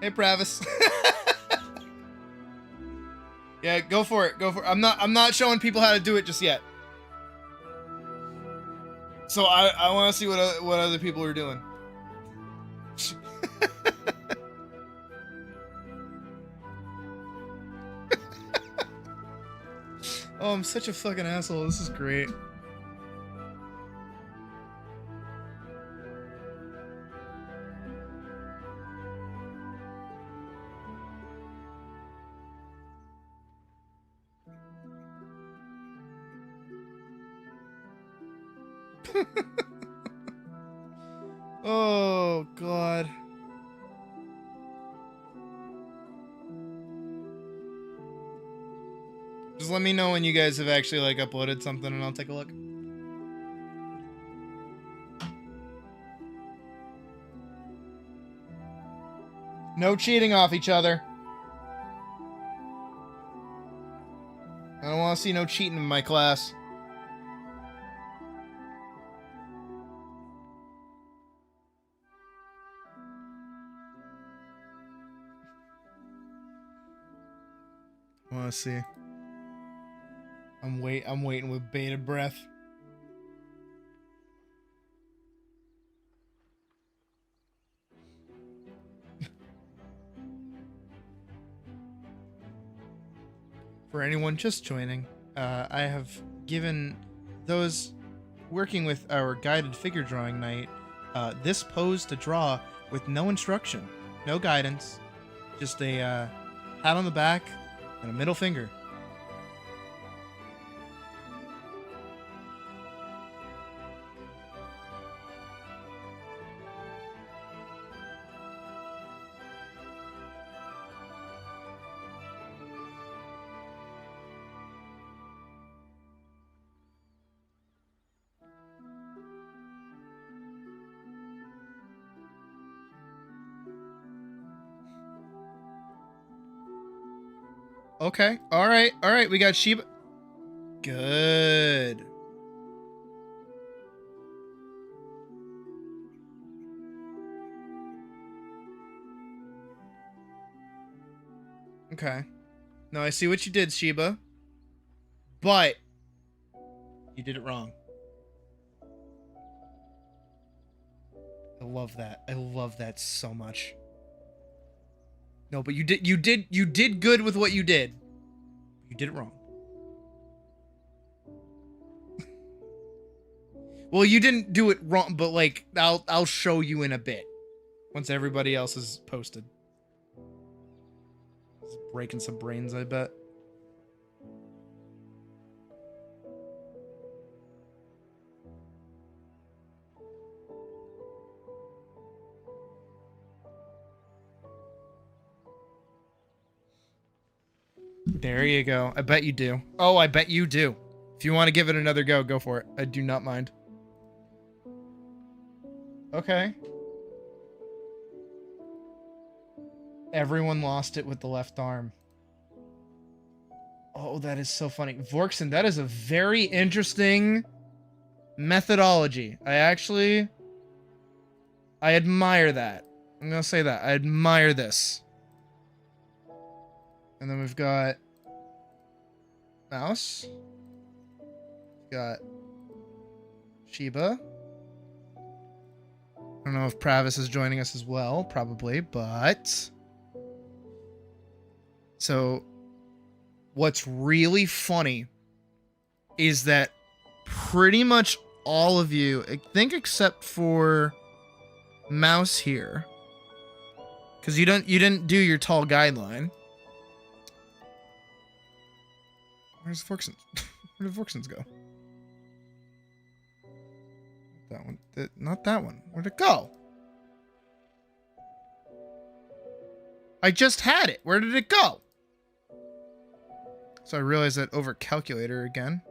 Hey, Pravis. Yeah, go for it. Go for it. I'm not showing people how to do it just yet. So I want to see what other people are doing. Oh, I'm such a fucking asshole. This is great. Oh, God. Just let me know when you guys have actually, like, uploaded something and I'll take a look. No cheating off each other. I don't want to see no cheating in my class. Let's see. I'm waiting with bated breath. For anyone just joining, I have given those working with our guided figure drawing night this pose to draw with no instruction, no guidance, just a pat on the back and a middle finger. Okay. All right. All right. We got Sheba. Good. Okay. No, I see what you did, Sheba. But you did it wrong. I love that. I love that so much. No, but you did good with what you did. You did it wrong. Well, you didn't do it wrong, but like I'll show you in a bit once everybody else is posted. It's breaking some brains, I bet. There you go. I bet you do. Oh, I bet you do. If you want to give it another go, go for it. I do not mind. Okay. Everyone lost it with the left arm. Oh, that is so funny. Vorkson, that is a very interesting methodology. I admire that. I'm going to say that. I admire this. And then we've got Mouse. Got Sheba. I don't know if Pravis is joining us as well, probably, but so what's really funny is that pretty much all of you, I think except for Mouse here, because you didn't do your tall guideline. Where's Vorkson? Where did Vorksons go? That one. Not that one. Where'd it go? I just had it. Where did it go? So I realized that over calculator again.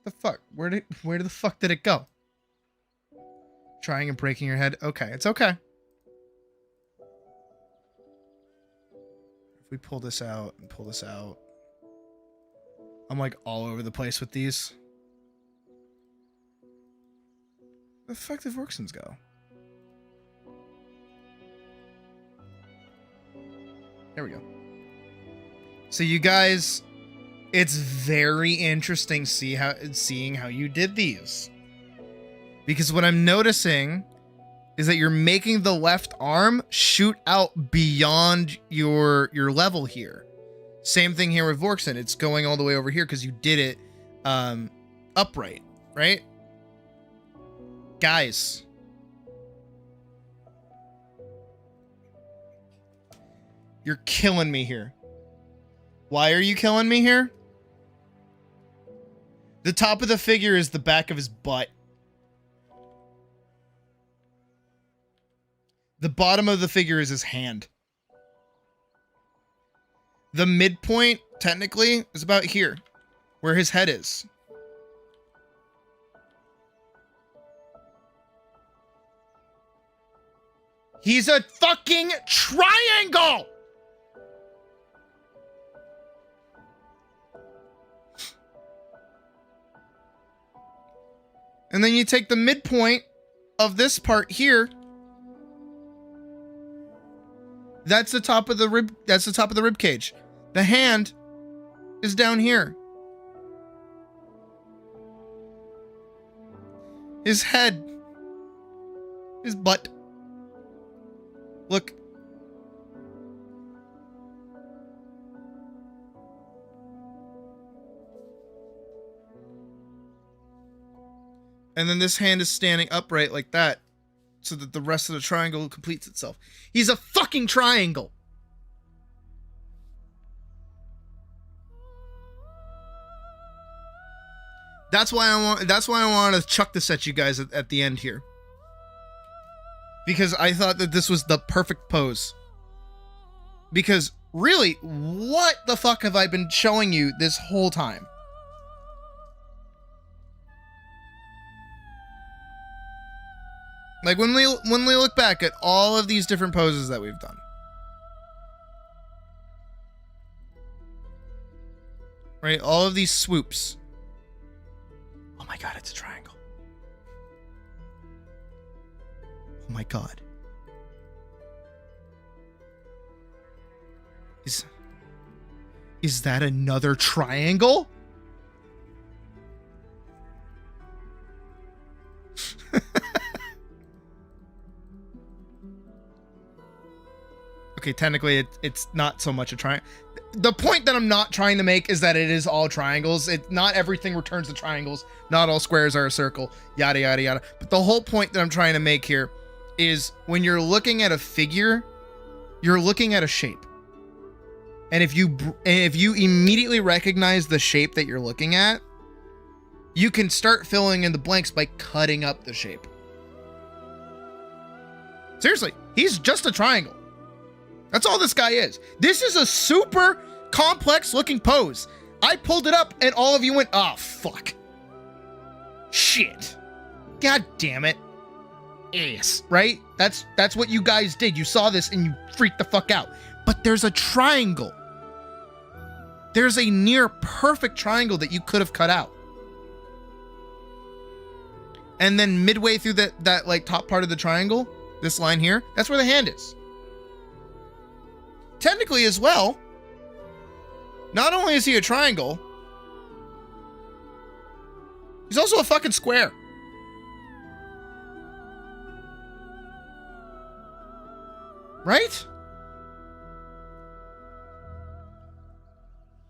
The fuck? Where the fuck did it go? Trying and breaking your head. Okay, it's okay. If we pull this out and pull this out. I'm like all over the place with these. Where the fuck did Vorksons go? There we go. So you guys, it's very interesting seeing how you did these. Because what I'm noticing is that you're making the left arm shoot out beyond your level here. Same thing here with Vorkson. It's going all the way over here because you did it upright, right? Guys. You're killing me here. Why are you killing me here? The top of the figure is the back of his butt. The bottom of the figure is his hand. The midpoint, technically, is about here, where his head is. He's a fucking triangle! And then you take the midpoint of this part here, that's the top of the rib. That's the top of the rib cage. The hand is down here. His head. His butt. Look. And then this hand is standing upright like that, so that the rest of the triangle completes itself. He's a fucking triangle. That's why I wanted to chuck this at you guys at the end here. Because I thought that this was the perfect pose. Because really, what the fuck have I been showing you this whole time? Like when we look back at all of these different poses that we've done. Right? All of these swoops. Oh my god, it's a triangle. Oh my god. Is that another triangle? Okay, technically it's not so much a triangle. The point that I'm not trying to make is that it is all triangles. Not everything returns to triangles. Not all squares are a circle. Yada, yada, yada. But the whole point that I'm trying to make here is when you're looking at a figure, you're looking at a shape. And if you immediately recognize the shape that you're looking at, you can start filling in the blanks by cutting up the shape. Seriously, he's just a triangle. That's all this guy is. This is a super complex looking pose. I pulled it up and all of you went, oh, fuck. Shit. God damn it. Ass, right? That's what you guys did. You saw this and you freaked the fuck out. But there's a triangle. There's a near perfect triangle that you could have cut out. And then midway through that like top part of the triangle, this line here, that's where the hand is. Technically as well, not only is he a triangle, he's also a fucking square. Right?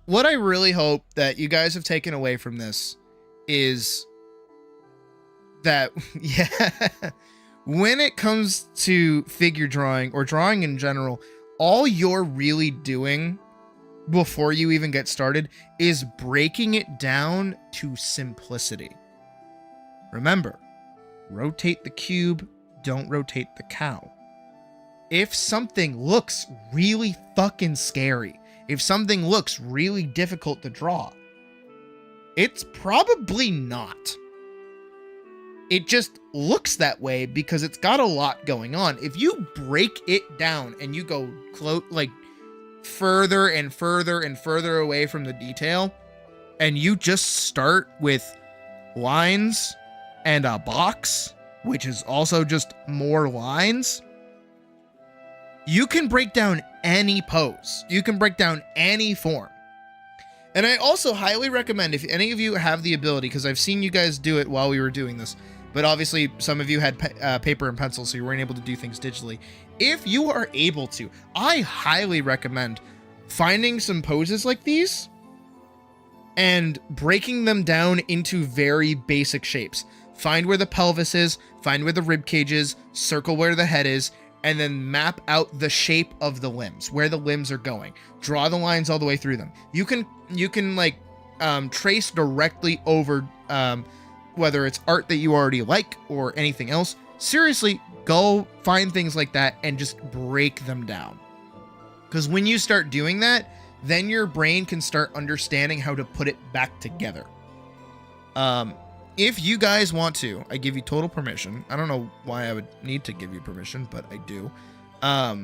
What I really hope that you guys have taken away from this is that, yeah, when it comes to figure drawing or drawing in general, all you're really doing before you even get started is breaking it down to simplicity. Remember, rotate the cube, don't rotate the cow. If something looks really fucking scary, if something looks really difficult to draw, it's probably not. It just looks that way because it's got a lot going on. If you break it down and you go like further and further and further away from the detail, and you just start with lines and a box, which is also just more lines, you can break down any pose. You can break down any form. And I also highly recommend, if any of you have the ability, because I've seen you guys do it while we were doing this, but obviously some of you had paper and pencil, so you weren't able to do things digitally. If you are able to, I highly recommend finding some poses like these and breaking them down into very basic shapes. Find where the pelvis is, find where the rib cage is, circle where the head is, and then map out the shape of the limbs, where the limbs are going. Draw the lines all the way through them. You can like trace directly over whether it's art that you already like or anything else. Seriously, go find things like that and just break them down. Because when you start doing that, then your brain can start understanding how to put it back together. If you guys want to, I give you total permission. I don't know why I would need to give you permission, but I do. Let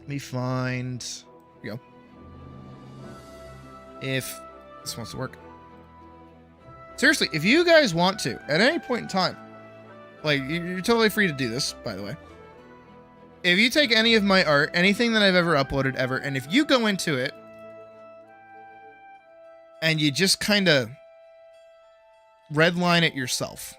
me find... Here we go. If this wants to work. Seriously, if you guys want to, at any point in time, like, you're totally free to do this, by the way. If you take any of my art, anything that I've ever uploaded ever, and if you go into it and you just kind of redline it yourself.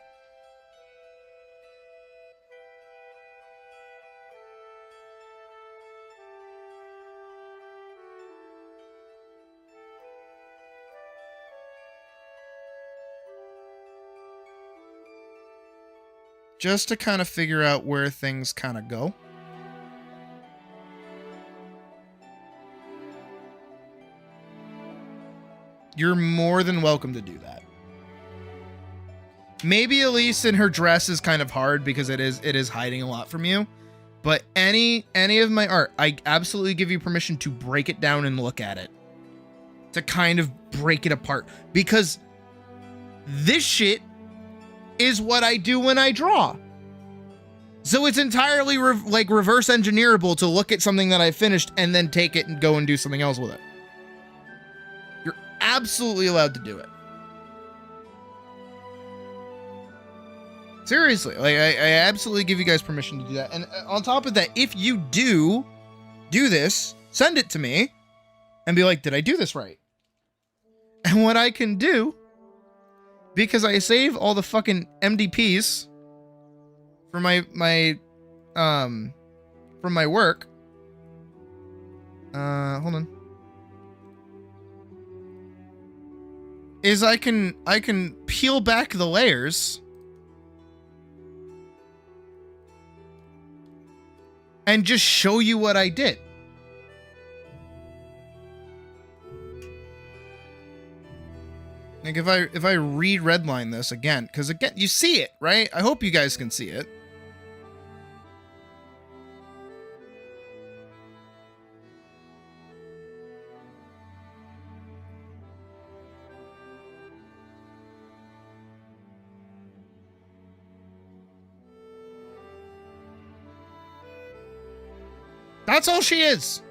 Just to kind of figure out where things kind of go. You're more than welcome to do that. Maybe Elise in her dress is kind of hard because it is hiding a lot from you. But any of my art, I absolutely give you permission to break it down and look at it. To kind of break it apart. Because this shit is what I do when I draw. So it's entirely reverse engineerable to look at something that I finished and then take it and go and do something else with it. You're absolutely allowed to do it. Seriously, like I absolutely give you guys permission to do that. And on top of that, if you do this, send it to me and be like, did I do this right? And what I can do, because I save all the fucking MDPs for my from my work. Hold on. Is I can peel back the layers and just show you what I did. Like if I redline this again, because again, you see it, right? I hope you guys can see it. That's all she is.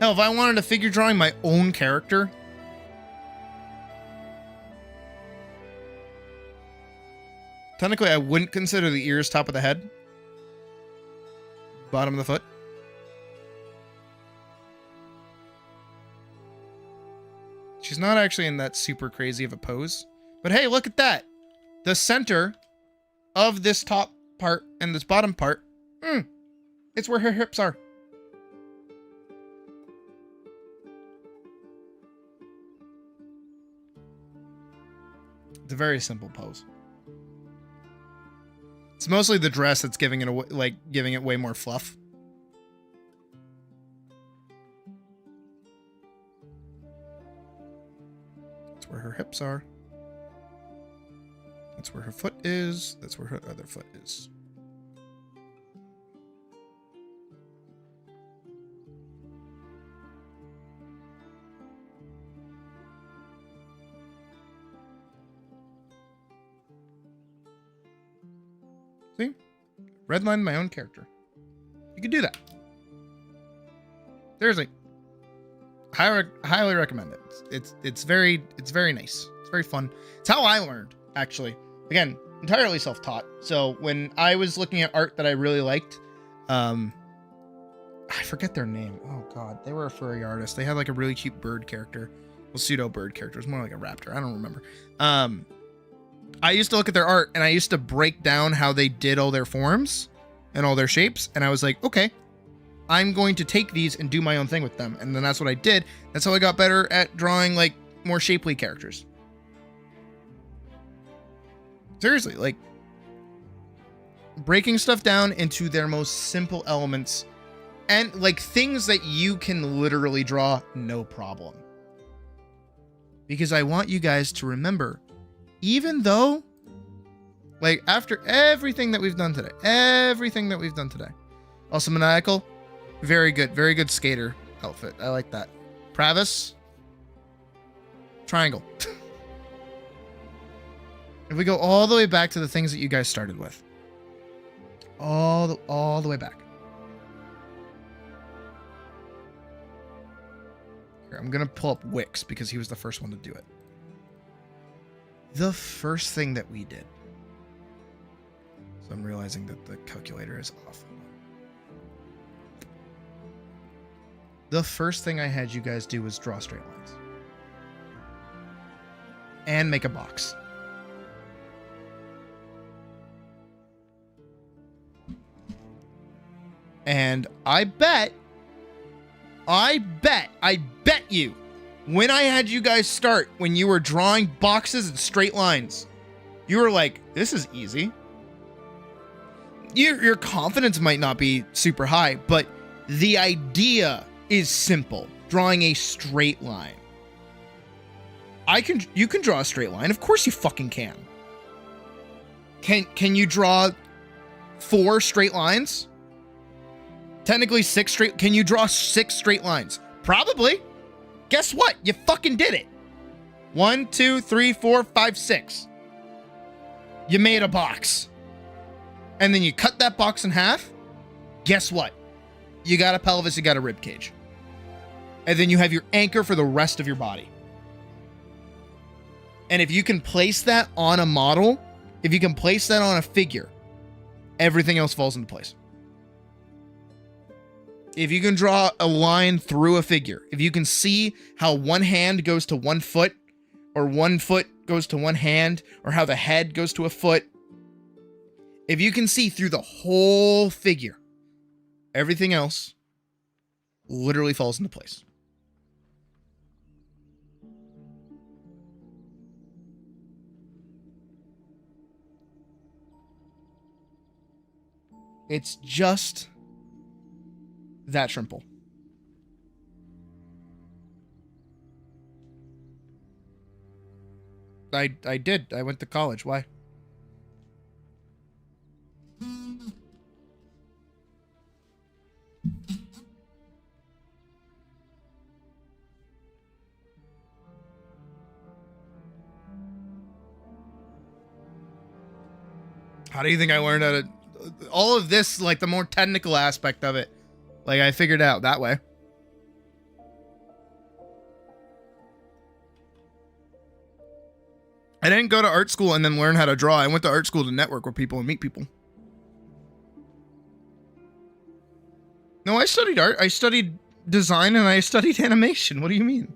Hell, if I wanted to figure drawing my own character, technically I wouldn't consider the ears top of the head, bottom of the foot. She's not actually in that super crazy of a pose. But hey, look at that. The center of this top part and this bottom part, it's where her hips are. It's a very simple pose. It's mostly the dress that's giving it away, like giving it way more fluff. That's where her hips are. That's where her foot is. That's where her other foot is. See? Redline my own character. You could do that. Seriously. Highly recommend it. It's very nice. It's very fun. It's how I learned, actually. Again, entirely self-taught. So when I was looking at art that I really liked, I forget their name. Oh god, they were a furry artist. They had like a really cute bird character. Well, pseudo bird character. It was more like a raptor. I don't remember. I used to look at their art and I used to break down how they did all their forms and all their shapes. And I was like, okay, I'm going to take these and do my own thing with them. And then that's what I did. That's how I got better at drawing like more shapely characters. Seriously, like breaking stuff down into their most simple elements and like things that you can literally draw no problem. Because I want you guys to remember, even though, like after everything that we've done today, also Maniacal, very good skater outfit. I like that. Pravis, triangle. If we go all the way back to the things that you guys started with. All the way back. Here, I'm going to pull up Wix because he was the first one to do it. The first thing that we did. So I'm realizing that the calculator is off. The first thing I had you guys do was draw straight lines. And make a box. And I bet you, when I had you guys start, when you were drawing boxes and straight lines, you were like, this is easy. Your confidence might not be super high, but the idea is simple. Drawing a straight line. You can draw a straight line. Of course you fucking can. Can you draw 4 straight lines? Technically 6 straight. Can you draw 6 straight lines? Probably. Guess what? You fucking did it. 1, 2, 3, 4, 5, 6. You made a box. And then you cut that box in half. Guess what? You got a pelvis, you got a rib cage. And then you have your anchor for the rest of your body. And if you can place that on a model, if you can place that on a figure, everything else falls into place. If you can draw a line through a figure, if you can see how one hand goes to one foot, or one foot goes to one hand, or how the head goes to a foot, if you can see through the whole figure, everything else literally falls into place. It's just that simple. I did. I went to college. Why? How do you think I learned how to... all of this, like the more technical aspect of it, like I figured out that way. I didn't go to art school and then learn how to draw. I went to art school to network with people and meet people. No, I studied art. I studied design and I studied animation. What do you mean?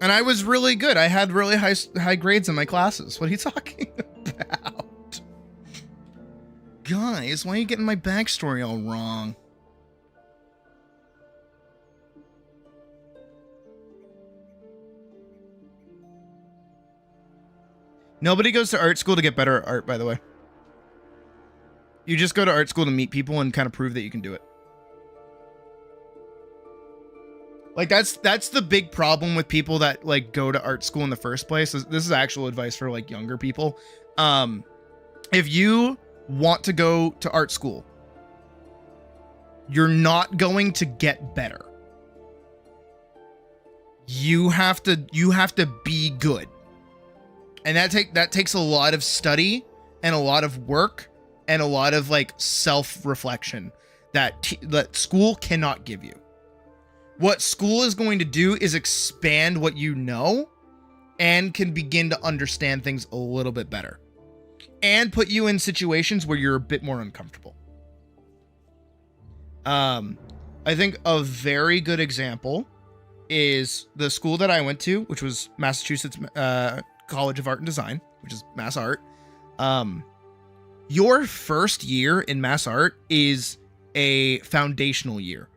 And I was really good. I had really high grades in my classes. What are you talking about? Guys, why are you getting my backstory all wrong? Nobody goes to art school to get better at art, by the way. You just go to art school to meet people and kind of prove that you can do it. Like that's the big problem with people that like go to art school in the first place. This is actual advice for like younger people. If you want to go to art school, you're not going to get better. You have to be good. And that takes a lot of study and a lot of work and a lot of like self-reflection that school cannot give you. What school is going to do is expand what you know and can begin to understand things a little bit better and put you in situations where you're a bit more uncomfortable. I think a very good example is the school that I went to, which was Massachusetts College of Art and Design, which is Mass Art. Your first year in Mass Art is a foundational year.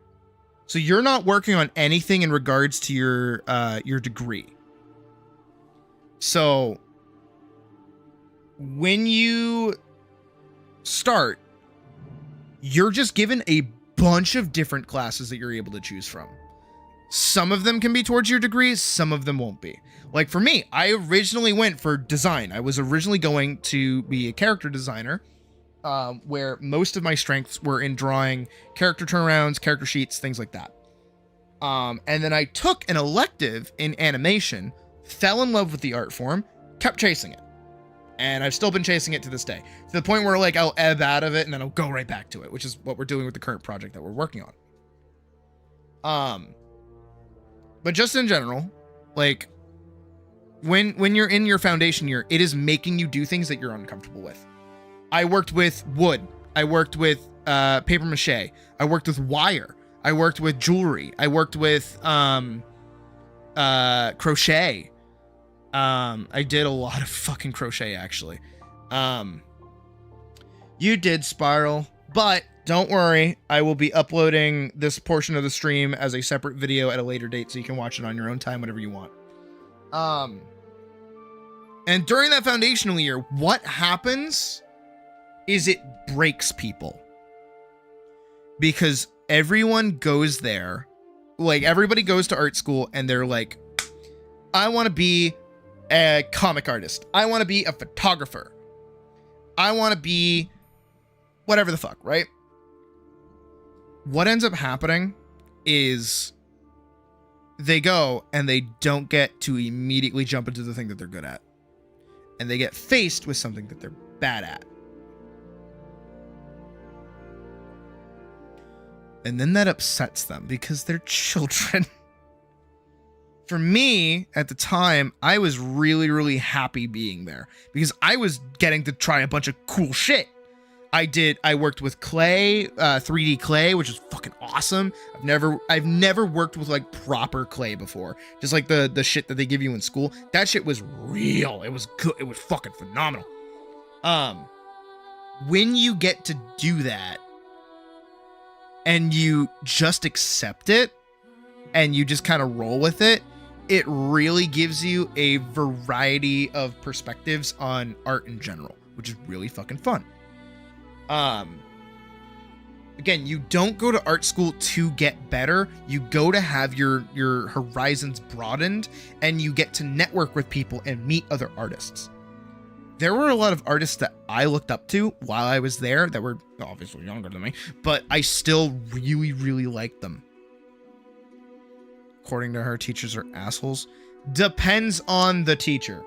So you're not working on anything in regards to your degree. So when you start, you're just given a bunch of different classes that you're able to choose from. Some of them can be towards your degree, some of them won't be. Like for me, I originally went for design. I was originally going to be a character designer, where most of my strengths were in drawing character turnarounds, character sheets, things like that. And then I took an elective in animation, fell in love with the art form, kept chasing it. And I've still been chasing it to this day. To the point where like I'll ebb out of it and then I'll go right back to it, which is what we're doing with the current project that we're working on. But just in general, Like when you're in your foundation year, it is making you do things that you're uncomfortable with. I worked with wood. I worked with paper mache. I worked with wire. I worked with jewelry. I worked with crochet. I did a lot of fucking crochet, actually. You did, Spiral, but don't worry. I will be uploading this portion of the stream as a separate video at a later date, so you can watch it on your own time, whatever you want. And during that foundational year, what happens is it breaks people. Because everyone goes there, like everybody goes to art school and they're like, I want to be a comic artist. I want to be a photographer. I want to be whatever the fuck, right? What ends up happening is they go and they don't get to immediately jump into the thing that they're good at. And they get faced with something that they're bad at. And then that upsets them because they're children. For me, at the time, I was really, really happy being there because I was getting to try a bunch of cool shit. I worked with clay, 3D clay, which is fucking awesome. I've never worked with like proper clay before. Just like the shit that they give you in school. That shit was real. It was good. It was fucking phenomenal. When you get to do that and you just accept it and you just kind of roll with it, it really gives you a variety of perspectives on art in general, which is really fucking fun. Again, you don't go to art school to get better. You go to have your horizons broadened and you get to network with people and meet other artists. There were a lot of artists that I looked up to while I was there that were obviously younger than me, but I still really, really liked them. According to her, teachers are assholes. Depends on the teacher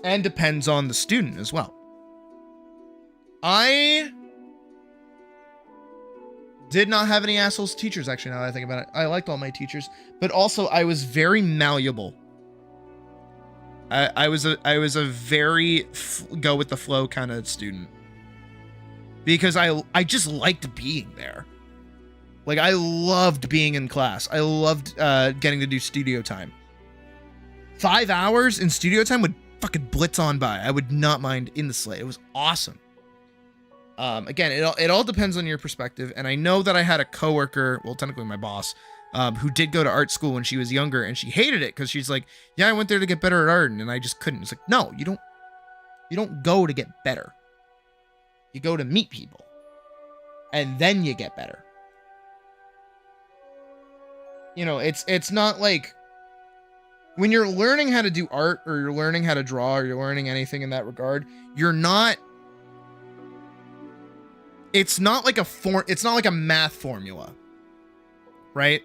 and depends on the student as well. I did not have any assholes teachers, actually, now that I think about it. I liked all my teachers, but also I was very malleable. I was a very go with the flow kind of student because I just liked being there. Like, I loved being in class. I loved getting to do studio time. 5 hours in studio time would fucking blitz on by. I would not mind in the slate. It was awesome. Again, it all depends on your perspective. And I know that I had a coworker, well, technically my boss, who did go to art school when she was younger, and she hated it because she's like, yeah, I went there to get better at art, and I just couldn't. It's like, no, you don't go to get better. You go to meet people, and then you get better. You know, it's not like when you're learning how to do art or you're learning how to draw or you're learning anything in that regard, it's not like a math formula, right?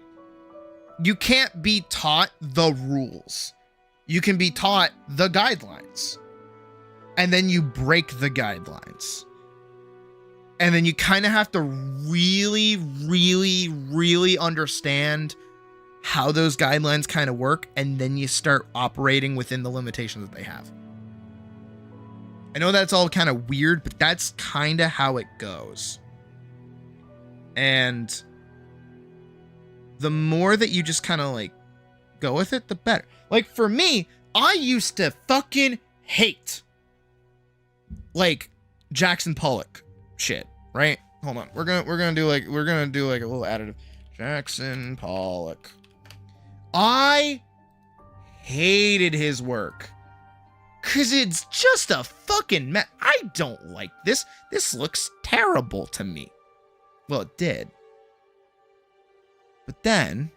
You can't be taught the rules. You can be taught the guidelines. And then you break the guidelines. And then you kind of have to really, really, really understand how those guidelines kind of work, and then you start operating within the limitations that they have. I know that's all kind of weird, but that's kind of how it goes. And the more that you just kind of like go with it, the better. Like for me, I used to fucking hate like Jackson Pollock shit, right? Hold on. We're gonna do like a little additive. Jackson Pollock. I hated his work. Cause it's just a fucking mess. I don't like this. This looks terrible to me. Well, it did. But then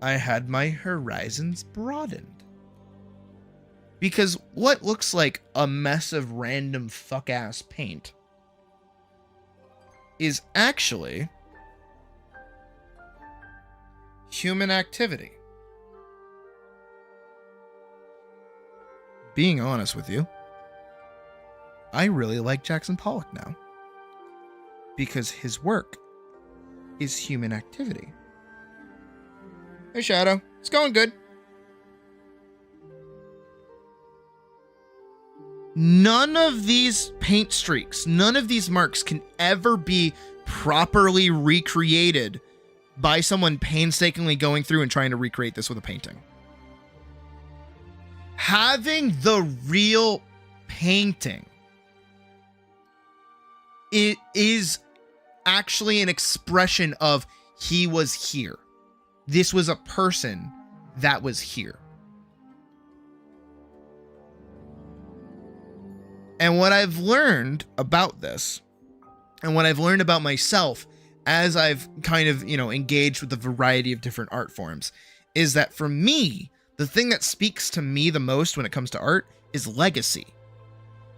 I had my horizons broadened. Because what looks like a mess of random fuck-ass paint is actually human activity. Being honest with you, I really like Jackson Pollock now. Because his work is human activity. Hey, Shadow. It's going good. None of these paint streaks, none of these marks can ever be properly recreated by someone painstakingly going through and trying to recreate this with a painting. Having the real painting, it is actually an expression of he was here. This was a person that was here. And what I've learned about this, and what I've learned about myself as I've kind of, engaged with a variety of different art forms, is that for me, the thing that speaks to me the most when it comes to art is legacy.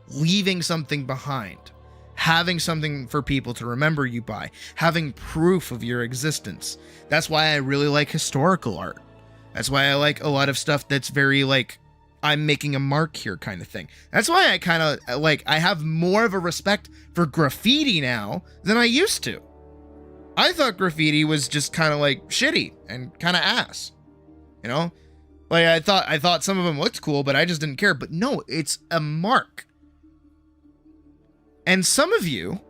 Leaving something behind. Having something for people to remember you by. Having proof of your existence. That's why I really like historical art. That's why I like a lot of stuff that's very I'm making a mark here kind of thing. That's why I kind of I have more of a respect for graffiti now than I used to. I thought graffiti was just kind of shitty and kind of ass. I thought some of them looked cool, but I just didn't care. But no, it's a mark. And some of you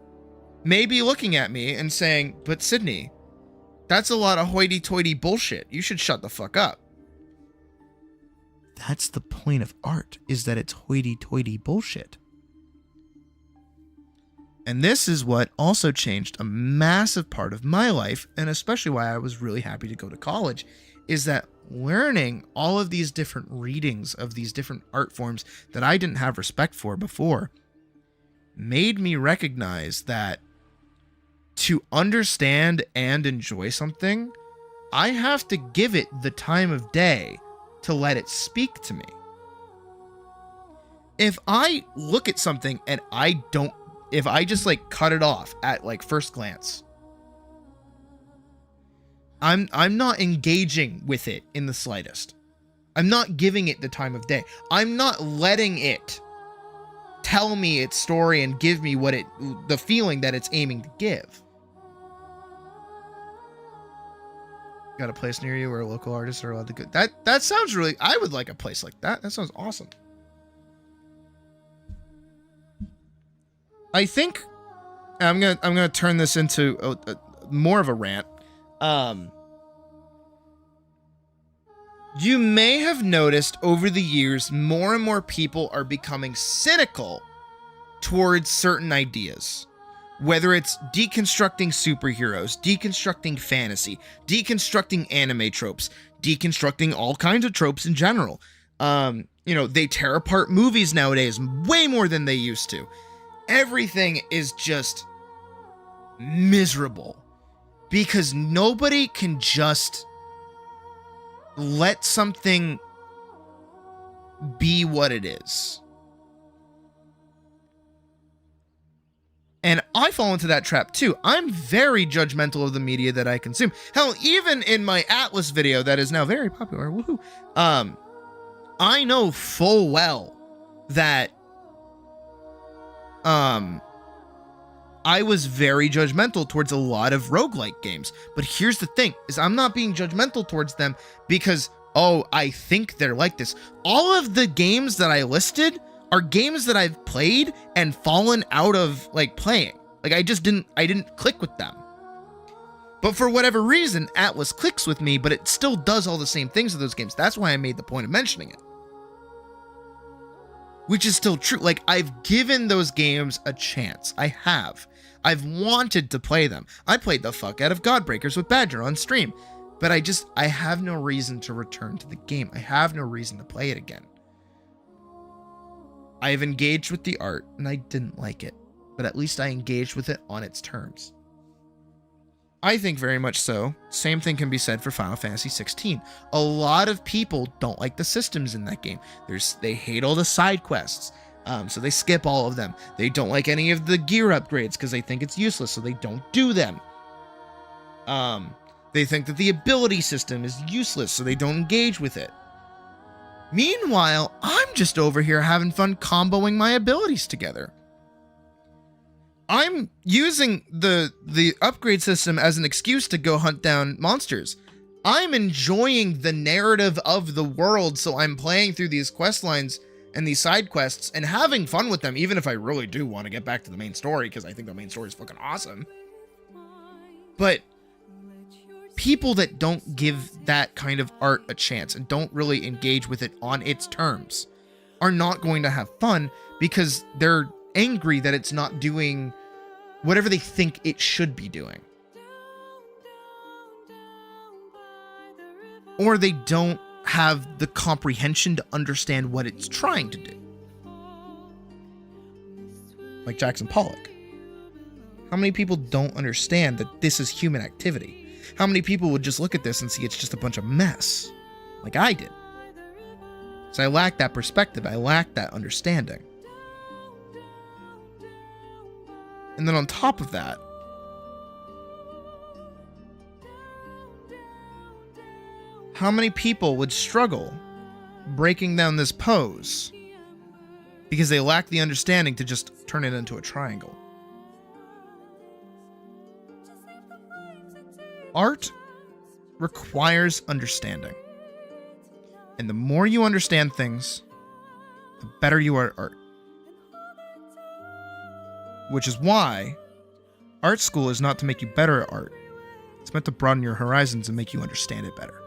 may be looking at me and saying, but Sydney, that's a lot of hoity-toity bullshit. You should shut the fuck up. That's the point of art, is that it's hoity-toity bullshit. And this is what also changed a massive part of my life, and especially why I was really happy to go to college, is that learning all of these different readings of these different art forms that I didn't have respect for before made me recognize that to understand and enjoy something, I have to give it the time of day to let it speak to me. If I look at something and if I just cut it off at first glance, I'm not engaging with it in the slightest. I'm not giving it the time of day. I'm not letting it tell me its story and give me the feeling that it's aiming to give. Got a place near you where local artists are allowed to go? That sounds really... I would like a place like that. That sounds awesome. I think I'm gonna turn this into a more of a rant. You may have noticed over the years, more and more people are becoming cynical towards certain ideas. Whether it's deconstructing superheroes, deconstructing fantasy, deconstructing anime tropes, deconstructing all kinds of tropes in general. They tear apart movies nowadays way more than they used to. Everything is just miserable because nobody can just let something be what it is. And I fall into that trap too. I'm very judgmental of the media that I consume. Hell, even in my Atlas video that is now very popular, woohoo, I know full well that I was very judgmental towards a lot of roguelike games. But here's the thing, is I'm not being judgmental towards them because, I think they're like this. All of the games that I listed are games that I've played and fallen out of playing. I didn't click with them. But for whatever reason, Atlas clicks with me, but it still does all the same things with those games. That's why I made the point of mentioning it. Which is still true. I've given those games a chance. I have. I've wanted to play them. I played the fuck out of Godbreakers with Badger on stream. But I have no reason to return to the game. I have no reason to play it again. I have engaged with the art, and I didn't like it. But at least I engaged with it on its terms. I think very much so. Same thing can be said for Final Fantasy 16. A lot of people don't like the systems in that game. They hate all the side quests, so they skip all of them. They don't like any of the gear upgrades because they think it's useless, so they don't do them. They think that the ability system is useless, so they don't engage with it. Meanwhile, I'm just over here having fun comboing my abilities together. I'm using the upgrade system as an excuse to go hunt down monsters. I'm enjoying the narrative of the world, so I'm playing through these quest lines and these side quests and having fun with them, even if I really do want to get back to the main story, because I think the main story is fucking awesome. But people that don't give that kind of art a chance and don't really engage with it on its terms are not going to have fun, because they're angry that it's not doing whatever they think it should be doing. Or they don't have the comprehension to understand what it's trying to do. Like Jackson Pollock. How many people don't understand that this is human activity? How many people would just look at this and see it's just a bunch of mess? Like I did. So I lack that perspective. I lack that understanding. And then on top of that, how many people would struggle breaking down this pose because they lack the understanding to just turn it into a triangle? Art requires understanding. And the more you understand things, the better you are at art. Which is why art school is not to make you better at art. It's meant to broaden your horizons and make you understand it better.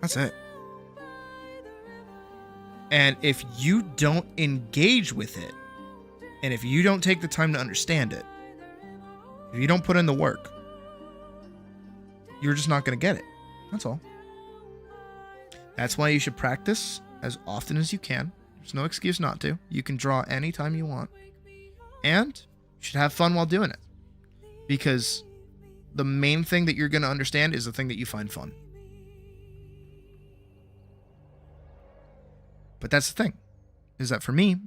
That's it. And if you don't engage with it, and if you don't take the time to understand it, if you don't put in the work, you're just not going to get it. That's all. That's why you should practice as often as you can. There's no excuse not to. You can draw anytime you want. And you should have fun while doing it. Because the main thing that you're going to understand is the thing that you find fun. But that's the thing, is that for me,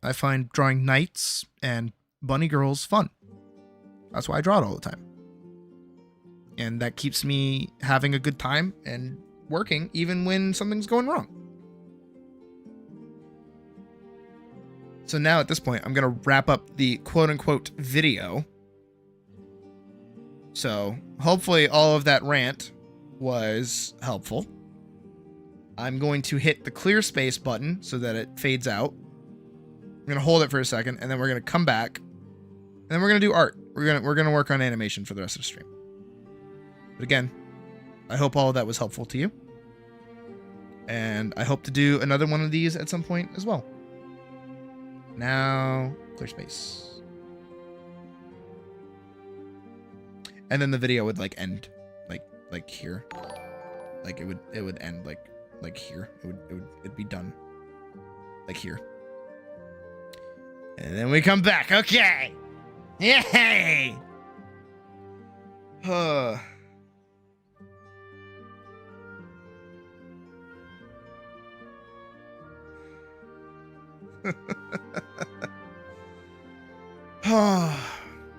I find drawing knights and bunny girls fun. That's why I draw it all the time. And that keeps me having a good time and working even when something's going wrong. So now at this point, I'm going to wrap up the quote-unquote video. So hopefully all of that rant was helpful. I'm going to hit the clear space button so that it fades out. I'm going to hold it for a second, and then we're going to come back. And then we're going to do art. We're going to work on animation for the rest of the stream. But again, I hope all of that was helpful to you. And I hope to do another one of these at some point as well. Now, clear space. And then the video would like end like here. Like it would end like here. It'd be done like here. And then we come back. Okay. Yay.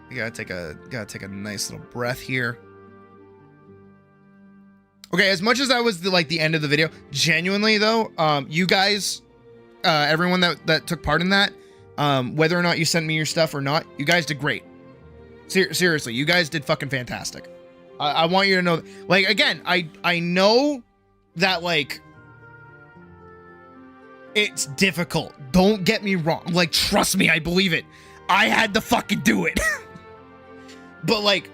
You gotta take a nice little breath here. Okay, as much as that was the end of the video, genuinely though, you guys, everyone that took part in that, whether or not you sent me your stuff or not, you guys did great. Seriously, you guys did fucking fantastic. I want you to know, like, again, I know that, like, it's difficult. Don't get me wrong. Like, trust me, I believe it. I had to fucking do it. But, like,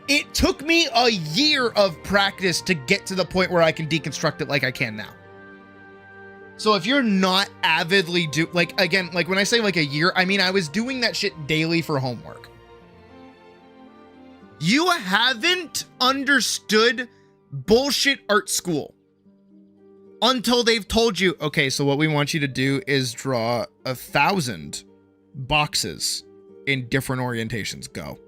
it took me a year of practice to get to the point where I can deconstruct it like I can now. So if you're not avidly again, like when I say like a year, I mean, I was doing that shit daily for homework. You haven't understood bullshit art school until they've told you, okay, so what we want you to do is draw 1,000 boxes in different orientations. Go.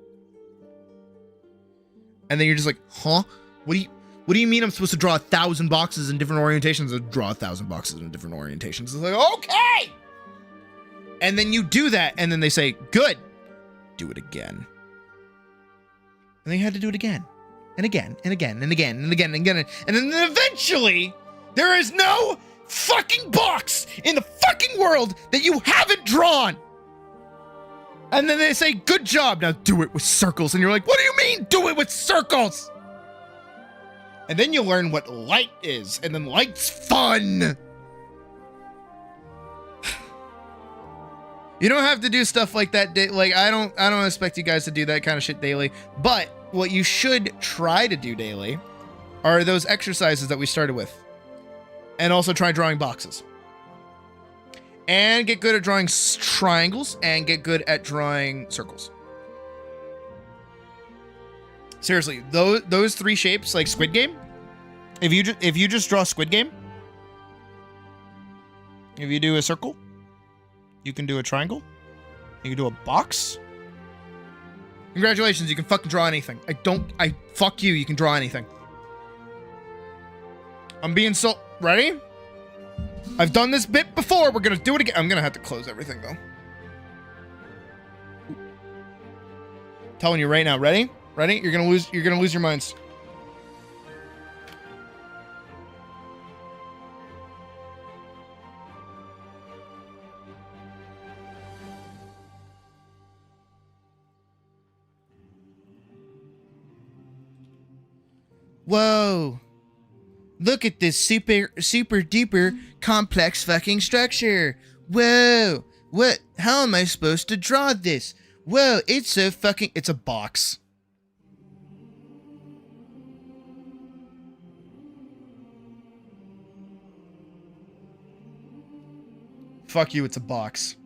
And then you're just like, huh? What do you mean I'm supposed to draw 1,000 boxes in different orientations? Or draw 1,000 boxes in different orientations. It's like, okay. And then you do that, and then they say, good. Do it again. And then you had to do it again. And again, and again, and again, and again, and again. And then eventually, there is no fucking box in the fucking world that you haven't drawn. And then they say, good job, now do it with circles. And you're like, what do you mean, do it with circles? And then you learn what light is, and then light's fun. You don't have to do stuff like that. Like, I don't expect you guys to do that kind of shit daily. But what you should try to do daily are those exercises that we started with. And also try drawing boxes. And get good at drawing triangles, and get good at drawing circles. Seriously, those three shapes, like Squid Game, if you just draw Squid Game, if you do a circle, you can do a triangle, you can do a box. Congratulations, you can fucking draw anything. Fuck you, you can draw anything. I'm being so, ready? I've done this bit before, we're gonna do it again. I'm gonna have to close everything though. Telling you right now, ready? Ready? You're gonna lose your minds. Whoa. Look at this super duper complex fucking structure. Whoa. What? How am I supposed to draw this? Whoa, it's a box. Fuck you, it's a box.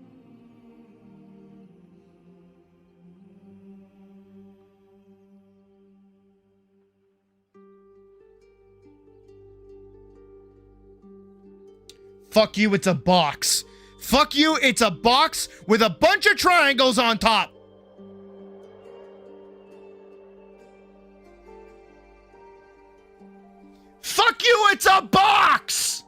Fuck you, it's a box. Fuck you, it's a box with a bunch of triangles on top. Fuck you, it's a box.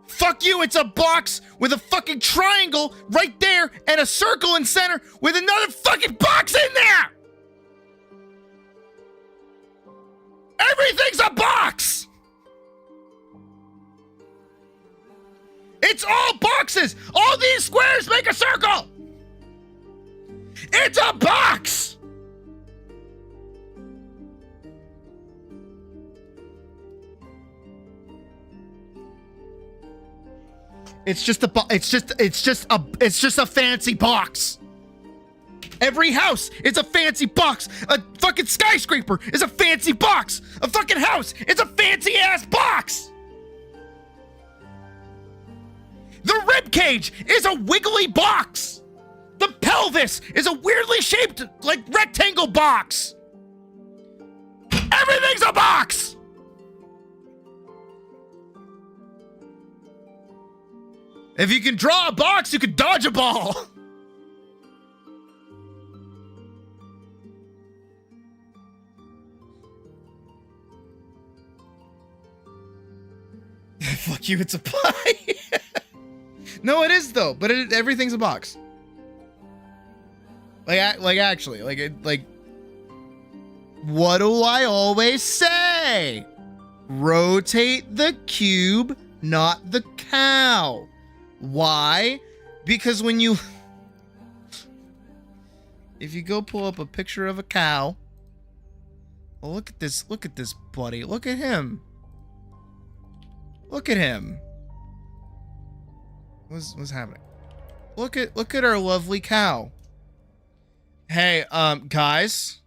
Fuck you, it's a box with a fucking triangle right there and a circle in center with another fucking box in there. Everything's a box. It's all boxes. All these squares make a circle. It's a box. It's just a fancy box. Every house is a fancy box. A fucking skyscraper is a fancy box. A fucking house is a fancy ass box. The rib cage is a wiggly box. The pelvis is a weirdly shaped, like, rectangle box. Everything's a box. If you can draw a box, you can dodge a ball. Fuck you, it's a pie. No, it is though, but everything's a box. Actually, what do I always say? Rotate the cube, not the cow. Why? Because when you, if you go pull up a picture of a cow, well, look at this buddy, look at him. Look at him. What's happening? Look at our lovely cow. Hey, guys.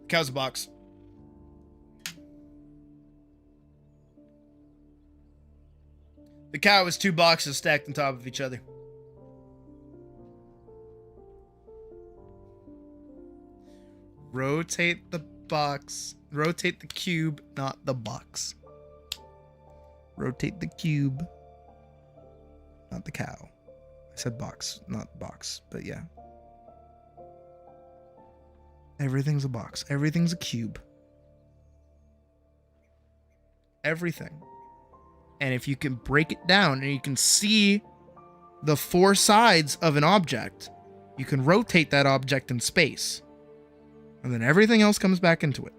Cow's a box. The cow is two boxes stacked on top of each other. Rotate the box. Rotate the cube, not the box. Rotate the cube, not the cow. I said box, not box, but yeah. Everything's a box. Everything's a cube. Everything. And if you can break it down and you can see the four sides of an object, you can rotate that object in space. And then everything else comes back into it.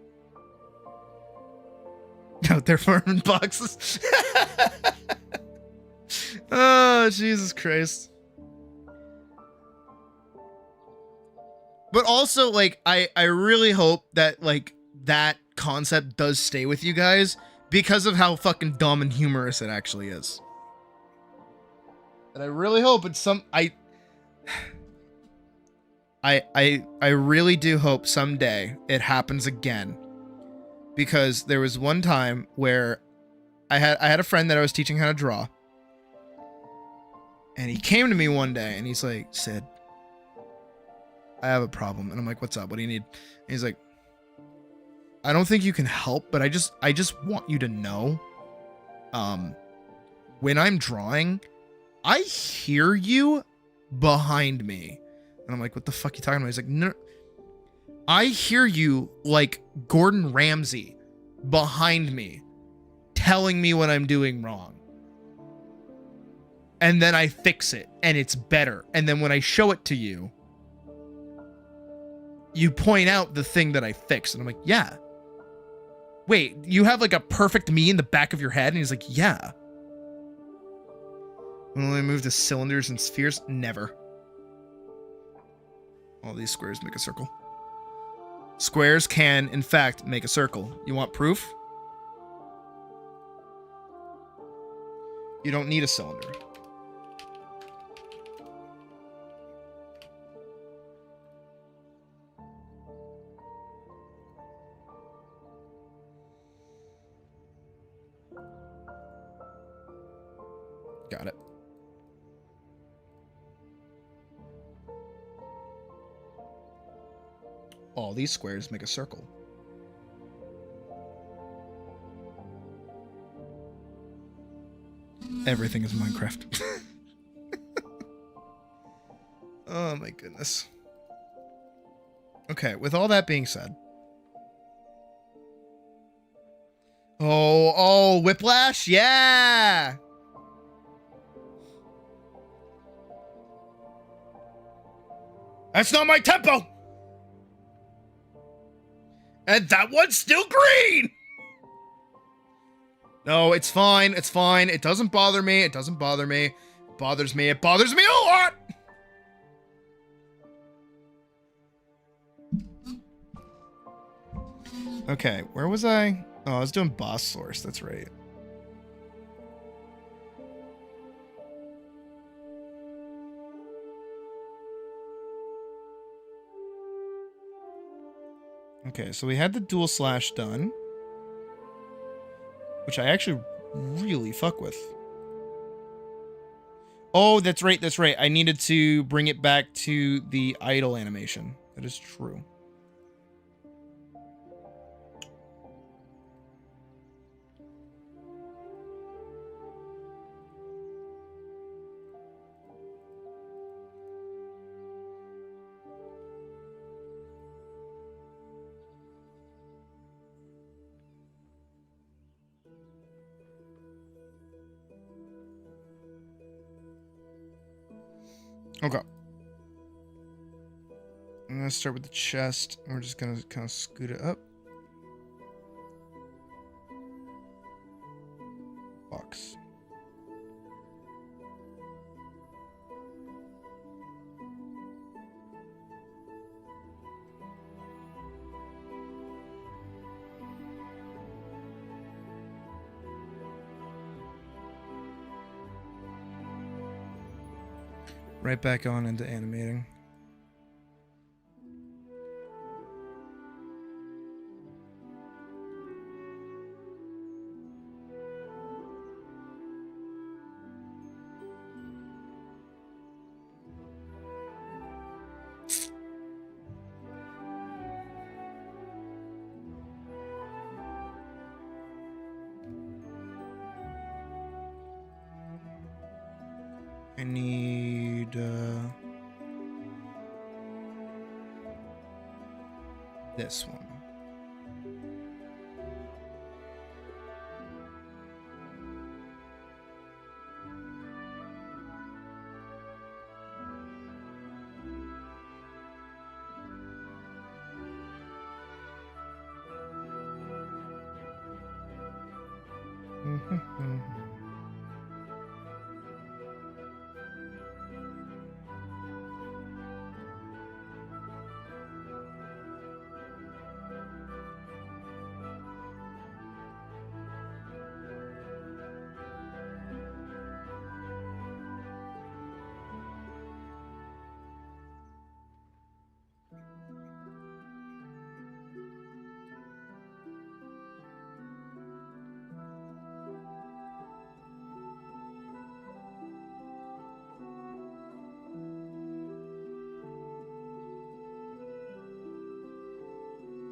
Out there farming boxes. Oh, Jesus Christ. But also, like, I really hope that, like, that concept does stay with you guys because of how fucking dumb and humorous it actually is. And I really hope it's I really do hope someday it happens again. Because there was one time where I had a friend that I was teaching how to draw. And he came to me one day and he's like, Sid, I have a problem. And I'm like, what's up? What do you need? And he's like, I don't think you can help, but I just want you to know, when I'm drawing, I hear you behind me. And I'm like, what the fuck are you talking about? He's like, no, I hear you like Gordon Ramsay behind me telling me what I'm doing wrong. And then I fix it and it's better. And then when I show it to you, you point out the thing that I fixed. And I'm like, yeah. Wait, you have like a perfect me in the back of your head? And he's like, yeah. When I move the cylinders and spheres? Never. All these squares make a circle. Squares can, in fact, make a circle. You want proof? You don't need a cylinder. Got it. All these squares make a circle. Everything is Minecraft. Oh my goodness. Okay, with all that being said. Oh, Whiplash? Yeah! That's not my tempo! And that one's still green! No, it's fine. It's fine. It doesn't bother me. It doesn't bother me. It bothers me. It bothers me a lot! Okay, where was I? Oh, I was doing boss source. That's right. Okay, so we had the dual slash done, which I actually really fuck with. Oh, that's right, that's right. I needed to bring it back to the idle animation. That is true. Okay. I'm gonna start with the chest. And we're just gonna kind of scoot it up. Box. Right back on into animating. I need this one.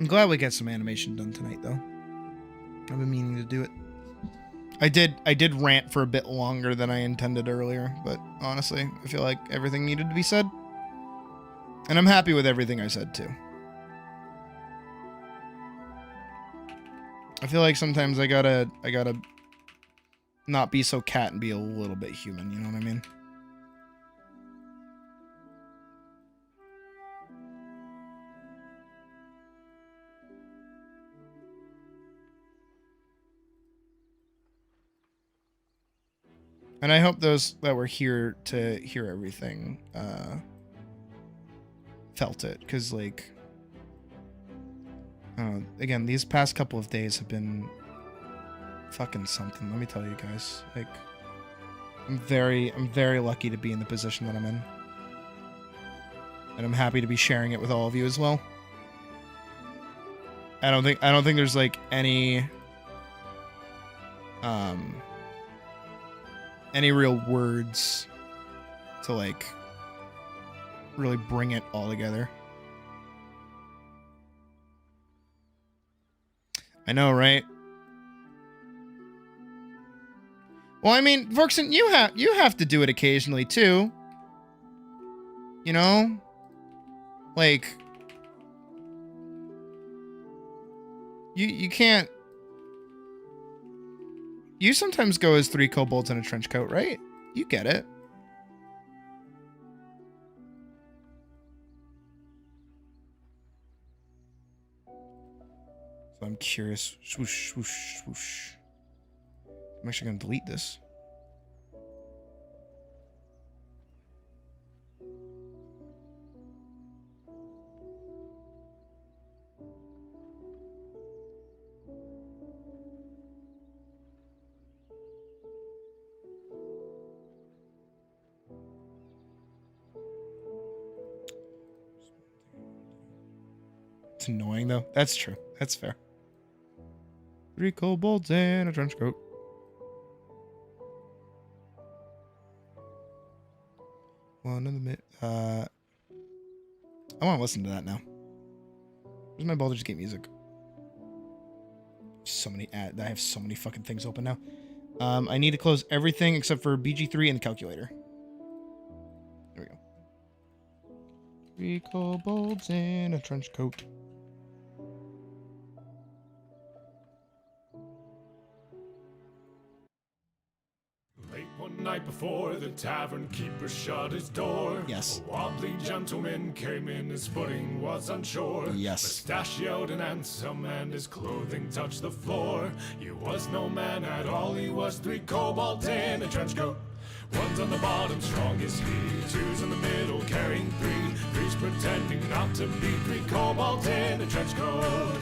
I'm glad we got some animation done tonight, though. I've been meaning to do it. I did rant for a bit longer than I intended earlier, but honestly, I feel like everything needed to be said. And I'm happy with everything I said, too. I feel like sometimes I gotta not be so cat and be a little bit human, you know what I mean? And I hope those that were here to hear everything felt it, because, like, again, these past couple of days have been fucking something. Let me tell you guys, like, I'm very lucky to be in the position that I'm in, and I'm happy to be sharing it with all of you as well. I don't think there's like any real words to like really bring it all together. I know, right? Well, I mean, Vorkson, you have to do it occasionally too. You know? Like, you can't. You sometimes go as 3 kobolds in a trench coat, right? You get it. So I'm curious. Swoosh, swoosh, swoosh. I'm actually going to delete this. It's annoying, though. That's true. That's fair. 3 kobolds in a trench coat. One in the mid. I want to listen to that now. Where's my Baldur's Gate music? So many I have so many fucking things open now. I need to close everything except for BG3 and the calculator. There we go. 3 kobolds in a trench coat. Night before the tavern keeper shut his door. Yes. A wobbly gentleman came in, his footing was unsure. Yes. Mustachioed and handsome, and his clothing touched the floor. He was no man at all, he was 3 kobolds in a trench coat. One's on the bottom, strong as he. 2's in the middle, carrying 3. 3's pretending not to be 3 kobolds in a trench coat.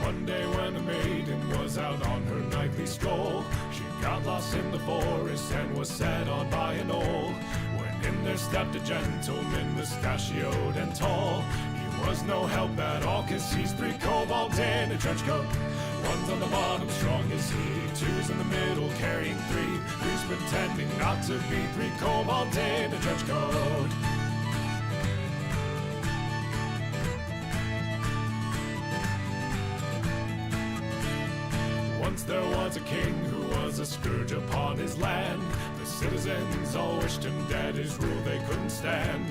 One day when a maiden was out on her nightly stroll, she got lost in the forest and was set on by an owl. When in there stepped a gentleman, mustachioed and tall. He was no help at all, 'cause he's 3 kobolds in a trench coat. One's on the bottom, strong as he. 2's in the middle, carrying 3. 3's pretending not to be 3 kobolds in a trench coat. Once there was a king who was a scourge upon his land. The citizens all wished him dead, his rule they couldn't stand.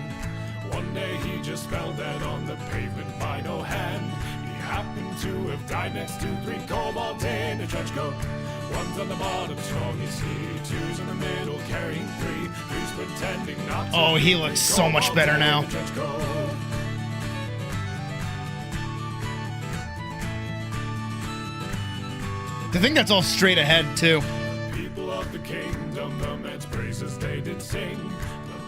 One day he just fell dead on the pavement by no hand. He happened to have died next to 3 kobolds in a trench coat. One's on the bottom, strong as he. 2's in the middle, carrying 3. 3's pretending not to. Oh, he looks so much better now. Trench coat. I think that's all straight ahead too. People of the kingdom, the man's praises they did sing,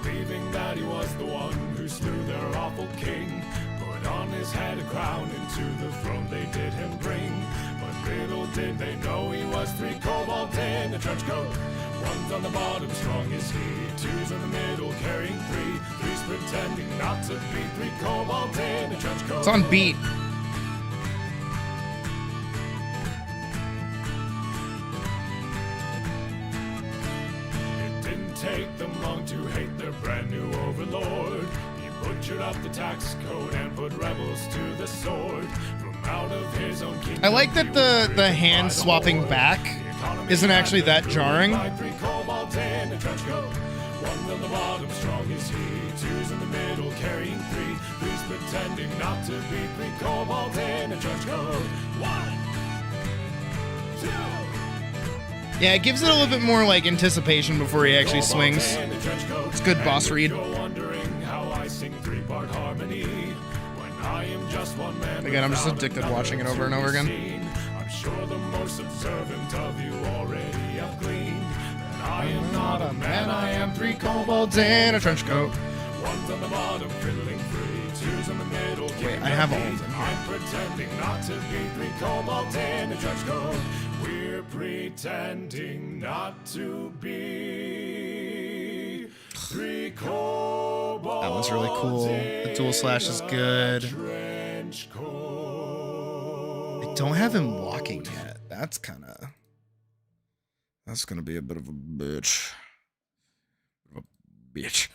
believing that he was the one who slew their awful king. Put on his head a crown, into the throne they did him bring. But little did they know he was 3 kobolds in a trench coat. One's on the bottom, strong as he. 2's in the middle, carrying 3. 3's pretending not to be 3 kobolds in a trench coat. It's on beat. Take them long to hate their brand new overlord. He butchered up the tax code and put rebels to the sword. From out of his own kingdom, I like that the hand swapping back isn't actually that jarring. 3 kobolds in a trench coat. 1's on the bottom, strong as he. 2's in the middle, carrying 3. 3's pretending not to be 3 kobolds in a trench coat. 1, 2. Yeah, it gives it a little bit more like anticipation before he actually swings. It's good boss read. Again, I'm just addicted watching it over and over again. I'm sure the most observant of you already have gleaned that I am not a man, I am 3 kobolds in a trench coat. 1's on the bottom, fiddling 3. 2's in the middle. Wait, I have all of them here. I'm pretending not to be 3 kobolds in a trench coat. We're pretending not to be 3 kobolds. That one's really cool. The dual slash is good. I don't have him walking yet. That's gonna be a bit of a bitch. Bitch.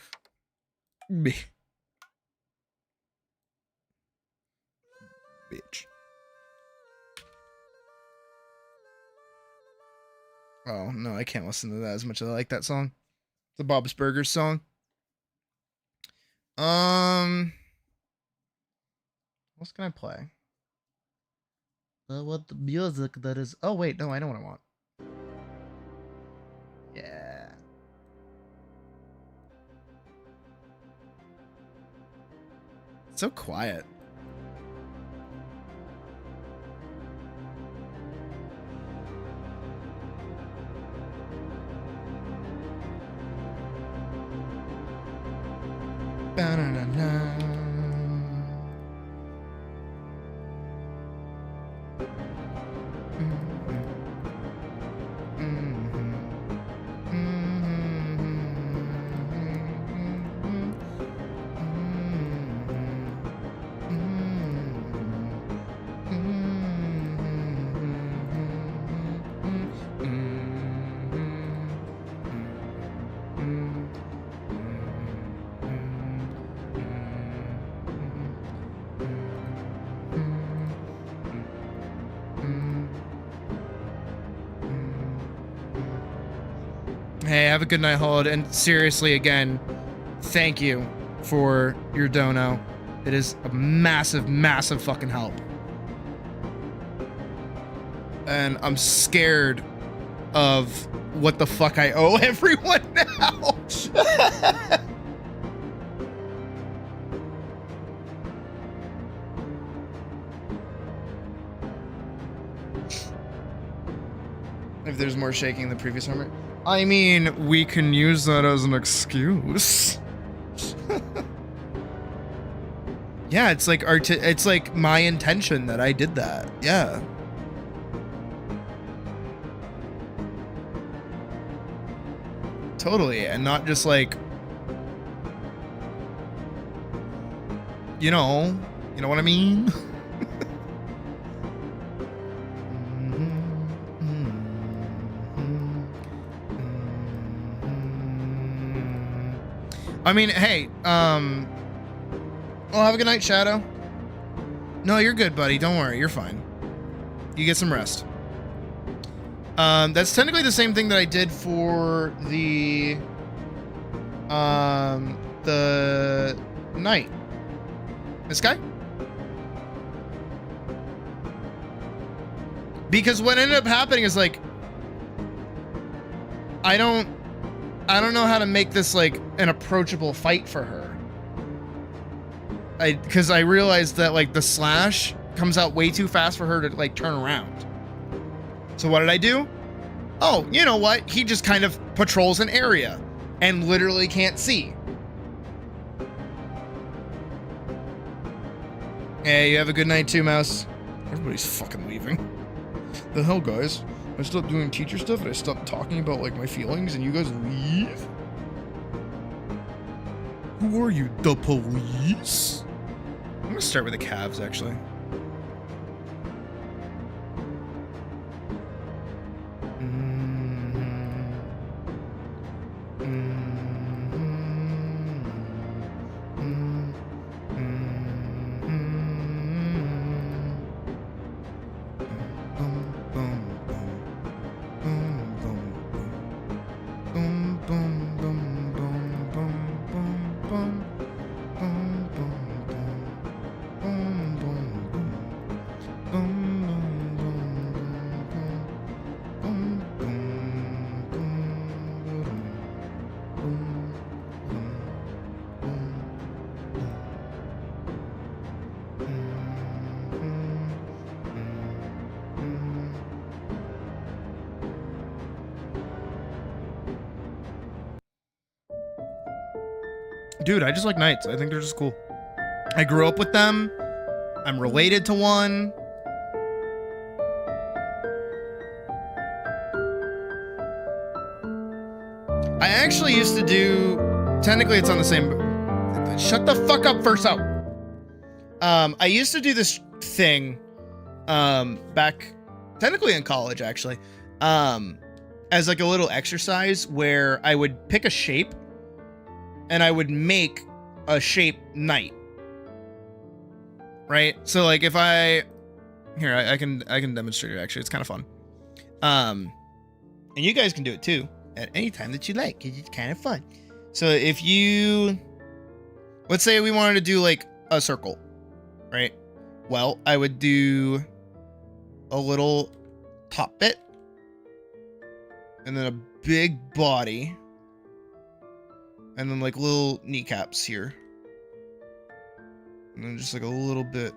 Bitch. Oh, no, I can't listen to that as much as I like that song. It's a Bob's Burgers song. What else can I play? What the music that is... Oh, wait, no, I know what I want. Yeah. It's so quiet. Ba-na-na-na. Hey, have a good night, Hold. And seriously, again, thank you for your dono. It is a massive, massive fucking help. And I'm scared of what the fuck I owe everyone now. If there's more shaking than the previous armor. I mean, we can use that as an excuse. Yeah, it's like it's like my intention that I did that. Yeah. Totally, and not just like, you know what I mean? I mean, hey, well, have a good night, Shadow. No, you're good, buddy. Don't worry. You're fine. You get some rest. That's technically the same thing that I did for the night. This guy? Because what ended up happening is, like, I don't know how to make this like an approachable fight for her. Because I realized that like the slash comes out way too fast for her to like turn around. So what did I do? Oh, you know what? He just kind of patrols an area and literally can't see. Hey, you have a good night too, Mouse. Everybody's fucking leaving. The hell, guys? I stopped doing teacher stuff and I stopped talking about like my feelings and you guys leave? Who are you, the police? I'm gonna start with the calves, actually. Dude, I just like knights. I think they're just cool. I grew up with them. I'm related to one. I actually used to do... Technically, it's on the same... Shut the fuck up, first out. I used to do this thing back... Technically in college, actually. As like a little exercise where I would pick a shape and I would make a shape knight. Right? So like if I... Here, I can demonstrate it actually. It's kind of fun. And you guys can do it too. At any time that you like. It's kind of fun. So if you... Let's say we wanted to do like a circle. Right? Well, I would do a little top bit. And then a big body. And then like little kneecaps here. And then just like a little bit.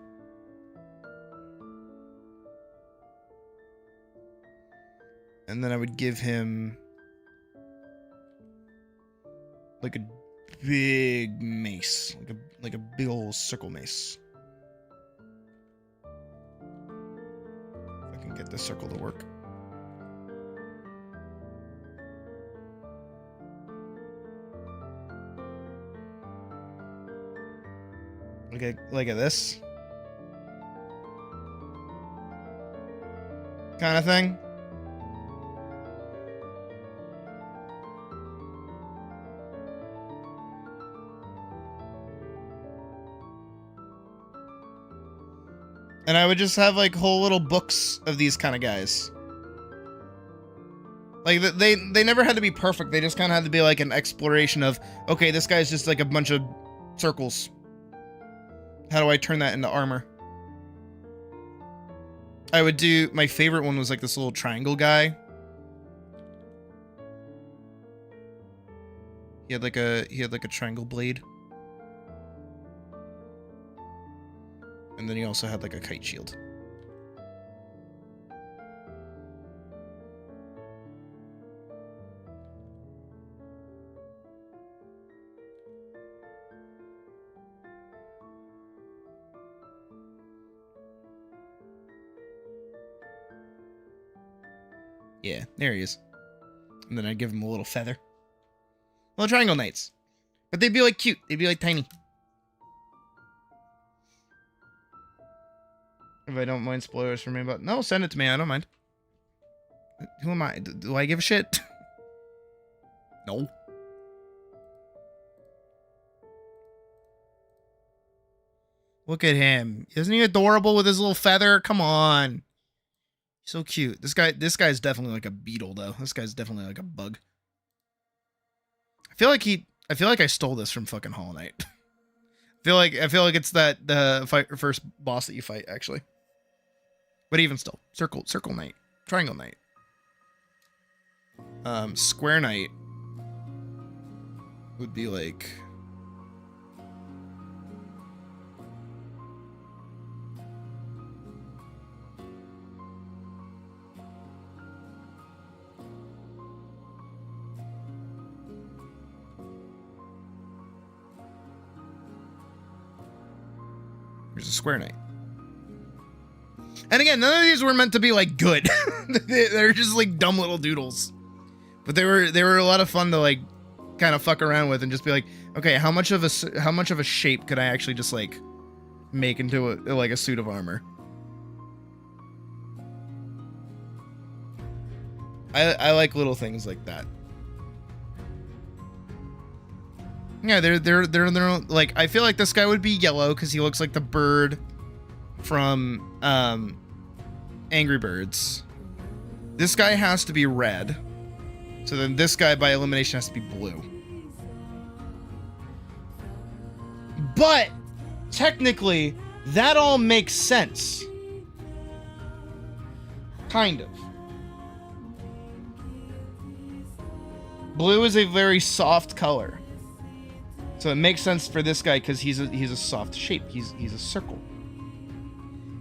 And then I would give him like a big mace. Like a big old circle mace. If I can get this circle to work. Like at this kind of thing. And I would just have like whole little books of these kind of guys. Like they never had to be perfect. They just kind of had to be like an exploration of, okay, this guy's just like a bunch of circles. How do I turn that into armor? I would do... My favorite one was like this little triangle guy. He had like a triangle blade. And then he also had like a kite shield. Yeah, there he is. And then I'd give him a little feather. Well, triangle knights. But they'd be like cute. They'd be like tiny. If I don't mind spoilers for me, but no, send it to me. I don't mind. Who am I? Do I give a shit? No. Look at him. Isn't he adorable with his little feather? Come on. So cute. This guy's definitely like a beetle though. This guy's definitely like a bug. I feel like I stole this from fucking Hollow Knight. I feel like it's the first boss that you fight actually. But even still, circle knight, triangle knight. Square knight would be like Here's a square knight. And again, none of these were meant to be like good. They're just like dumb little doodles. But they were a lot of fun to like kind of fuck around with and just be like, okay, how much of a shape could I actually just like make into a suit of armor? I like little things like that. Yeah, they're like, I feel like this guy would be yellow because he looks like the bird from Angry Birds. This guy has to be red. So then this guy by elimination has to be blue. But technically, that all makes sense. Kind of. Blue is a very soft color. So it makes sense for this guy because he's a soft shape. He's a circle.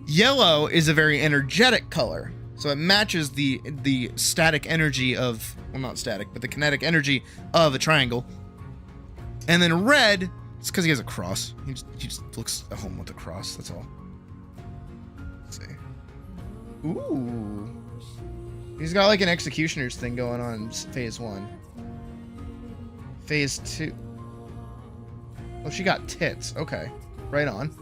Yellow is a very energetic color. So it matches the static energy of, well, not static, but the kinetic energy of a triangle. And then red, it's because he has a cross. He just looks at home with a cross, that's all. Let's see. Ooh. He's got like an executioner's thing going on in phase 1. Phase 2. Oh, she got tits. Okay. Right on.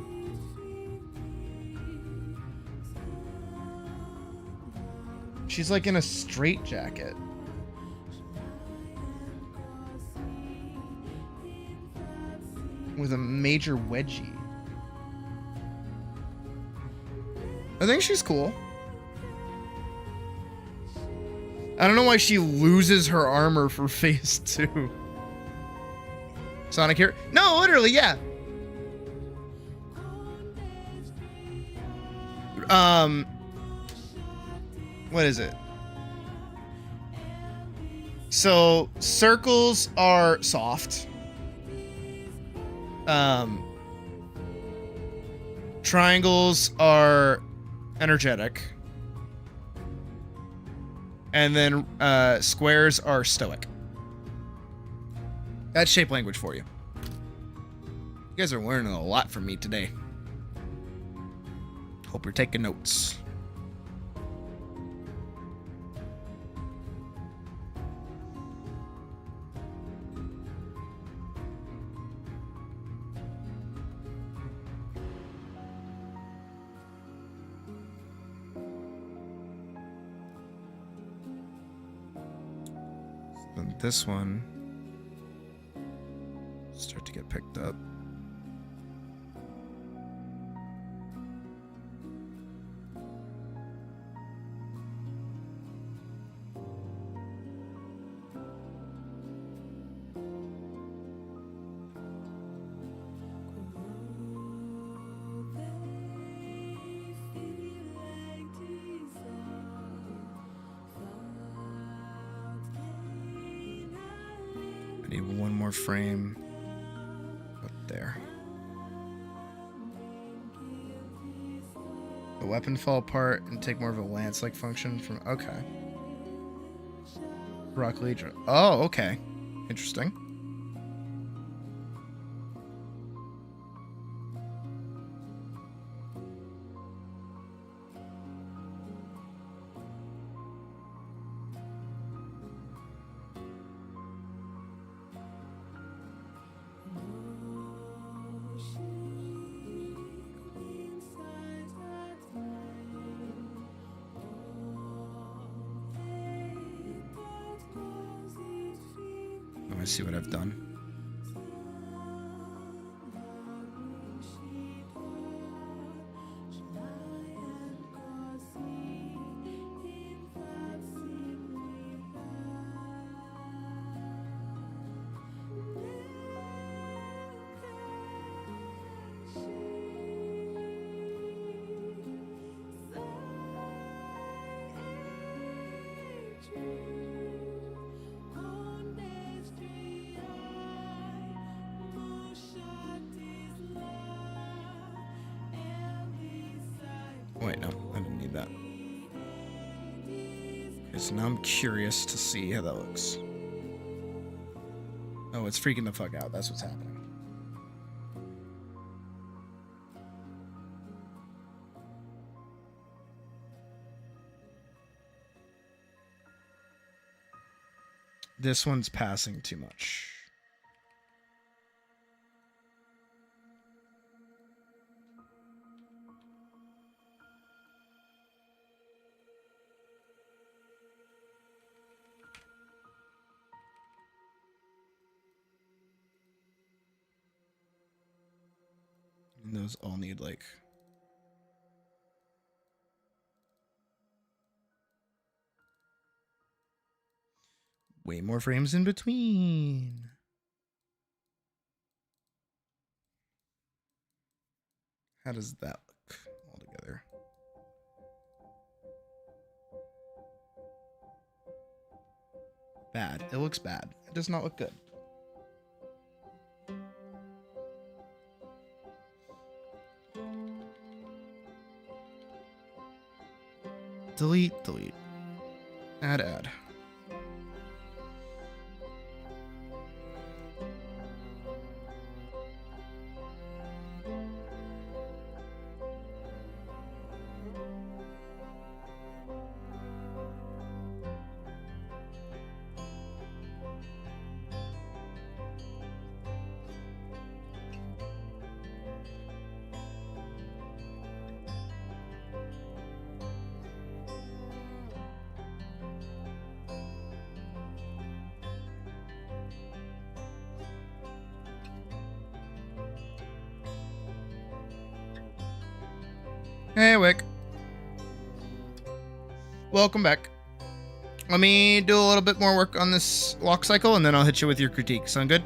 She's like in a straitjacket. With a major wedgie. I think she's cool. I don't know why she loses her armor for phase 2. Sonic here? No, literally, yeah. What is it? So circles are soft. Triangles are energetic. And then squares are stoic. That's shape language for you. You guys are learning a lot from me today. Hope you're taking notes. And this one start to get picked up. I need one more frame up there. The weapon fall apart and take more of a lance-like function from... Okay. Broccoli... Oh, okay. Interesting. Let me see what I've done. Wait, no, I didn't need that. Okay, so now I'm curious to see how that looks. Oh, it's freaking the fuck out. That's what's happening. this one's passing too much. And those all need like way more frames in between. How does that look altogether? Bad. It looks bad. It does not look good. Delete, delete. Add, add. Hey, Wick. Welcome back. Let me do a little bit more work on this walk cycle, and then I'll hit you with your critique. Sound good?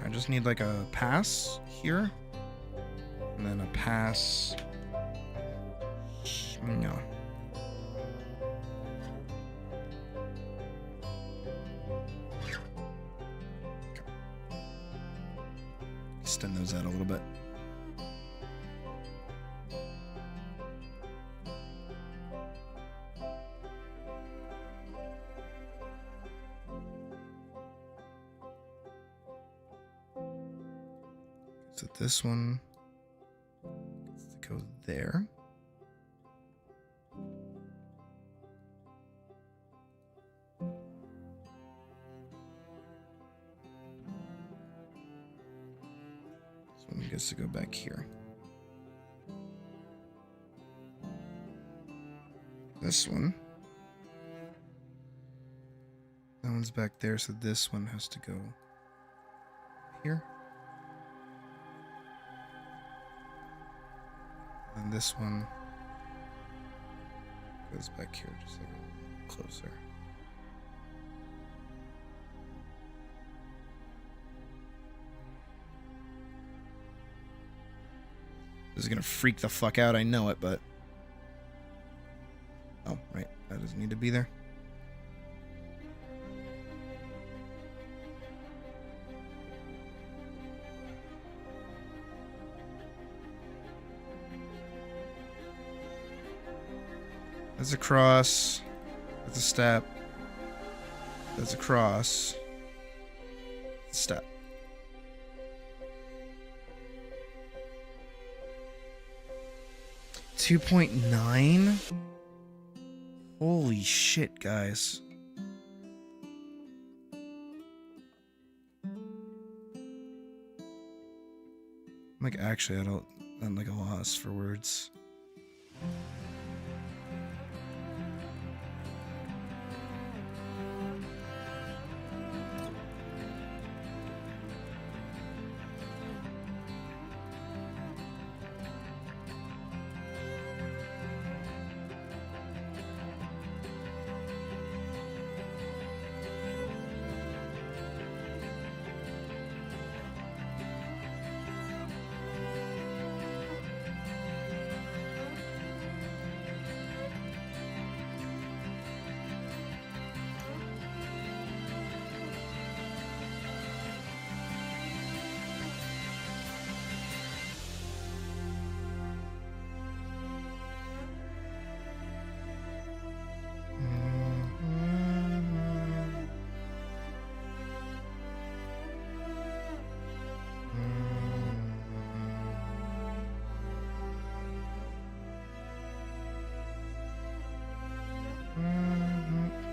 I just need like a pass here, and then a pass. No. Extend those out a little bit. So this one gets to go there. This one gets to go back here. This one. That one's back there, so this one has to go here. And this one goes back here, just like a little closer. This is gonna freak the fuck out, I know it, but... Oh, right, that doesn't need to be there. That's a cross. That's a step. That's a cross. Step. $2.9? Holy shit, guys. I'm like, actually, I'm like a loss for words.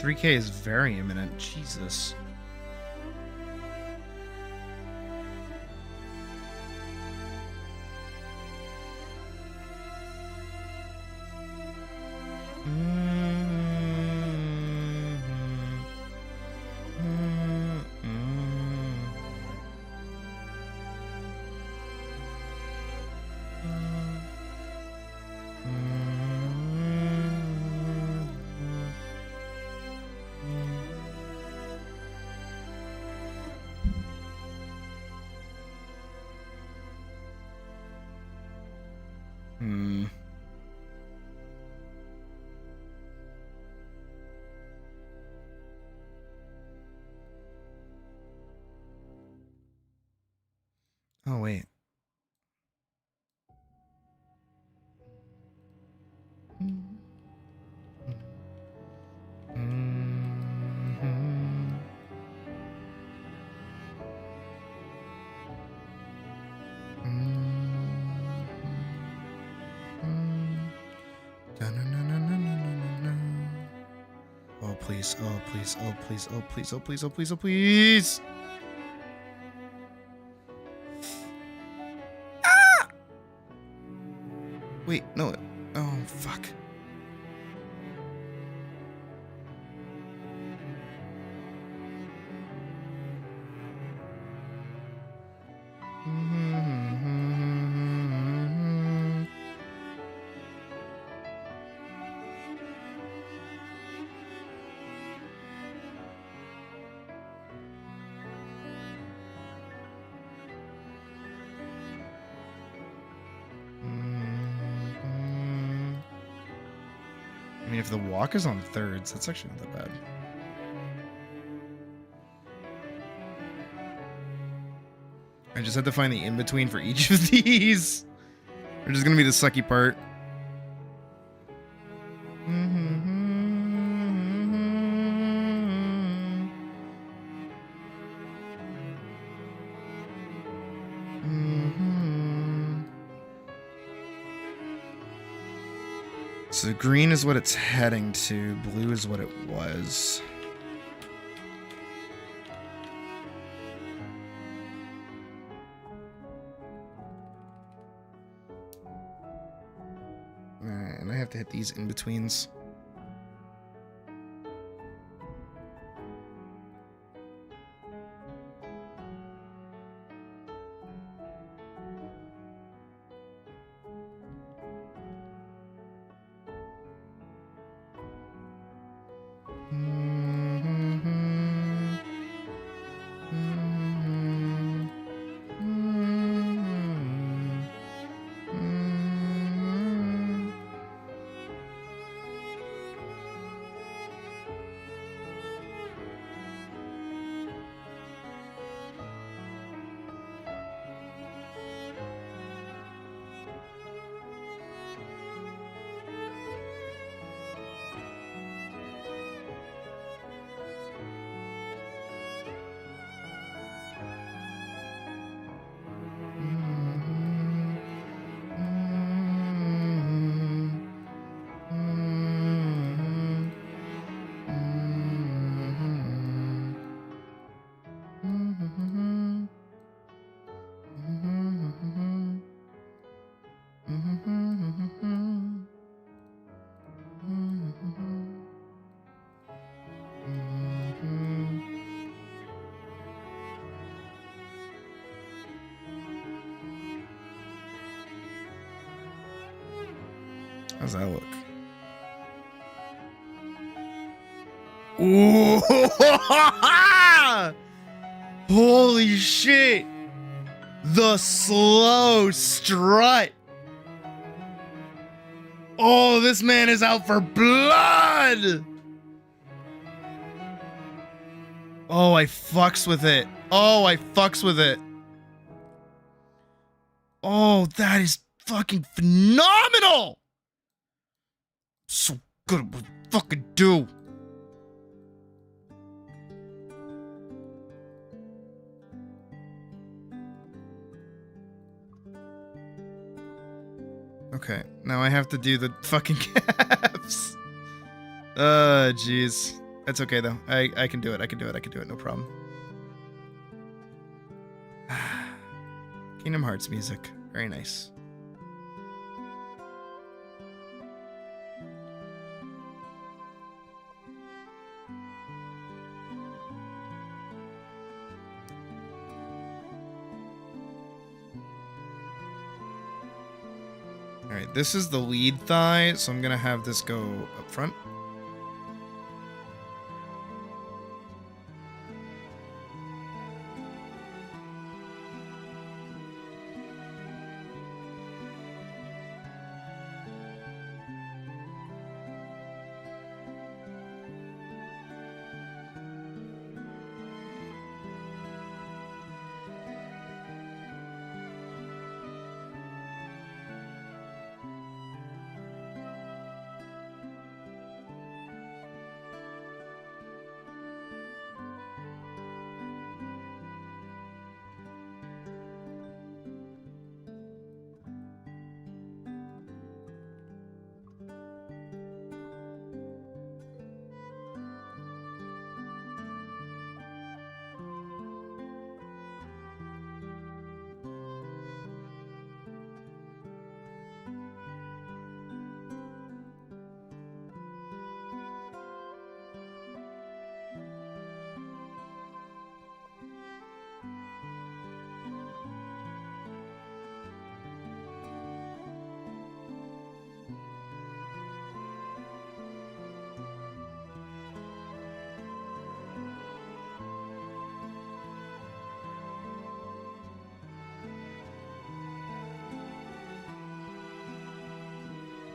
3K is very imminent. Jesus. Oh, wait. Oh, please. Oh, please. Oh, please. Oh, please. Oh, please. Oh, please. Oh, please. Wait, no. Oh, fuck. I mean, if the walk is on thirds, that's actually not that bad. I just had to find the in-between for each of these. Which is going to be the sucky part. So green is what it's heading to, blue is what it was. And I have to hit these in-betweens. How's that look? Ooh! Holy shit! The slow strut! Oh, this man is out for blood! Oh, I fucks with it. Oh, I fucks with it. Oh, that is fucking phenomenal! So good at what we fucking do. Okay, now I have to do the fucking caps. Jeez. That's okay though. I can do it. I can do it. I can do it. No problem. Kingdom Hearts music. Very nice. Alright, this is the lead thigh, so I'm gonna have this go up front.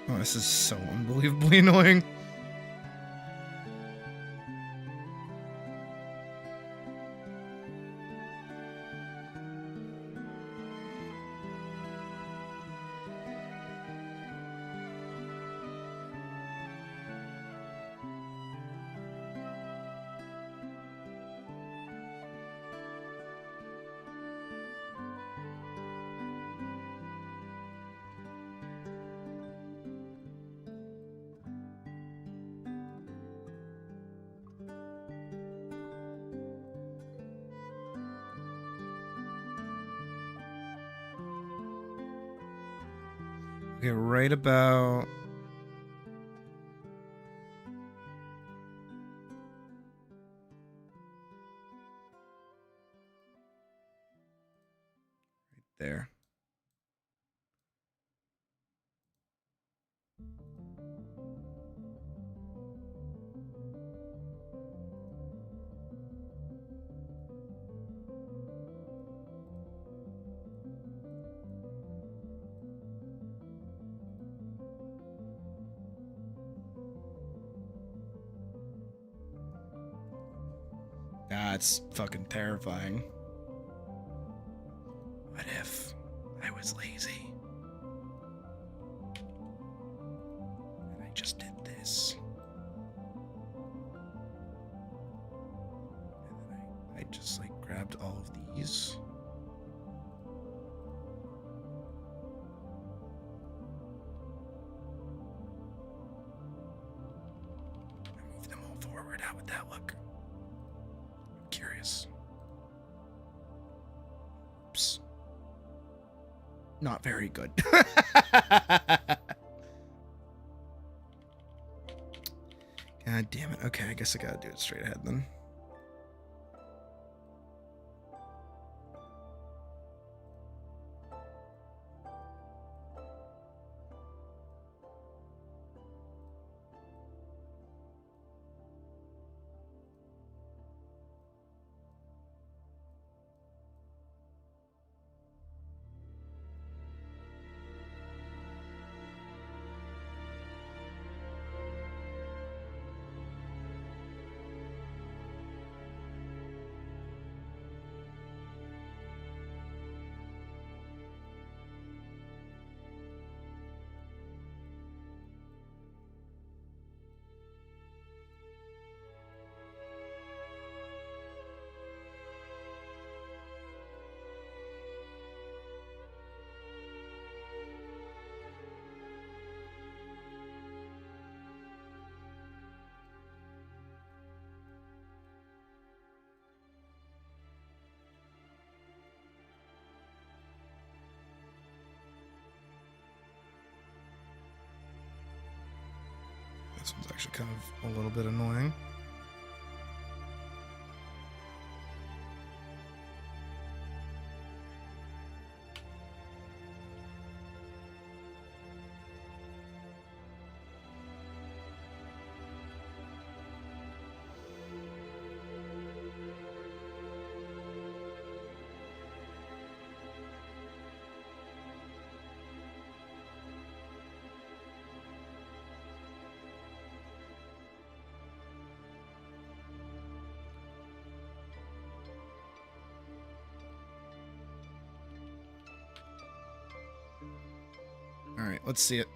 Oh, this is so unbelievably annoying. Okay, right about... right there. That's fucking terrifying. What if I was lazy? And I just did this. And then I just like grabbed all of these. I moved them all forward. How would that look? Curious. Oops. Not very good. God damn it. Okay, I guess I gotta do it straight ahead then. This one's actually kind of a little bit annoying. All right, let's see it.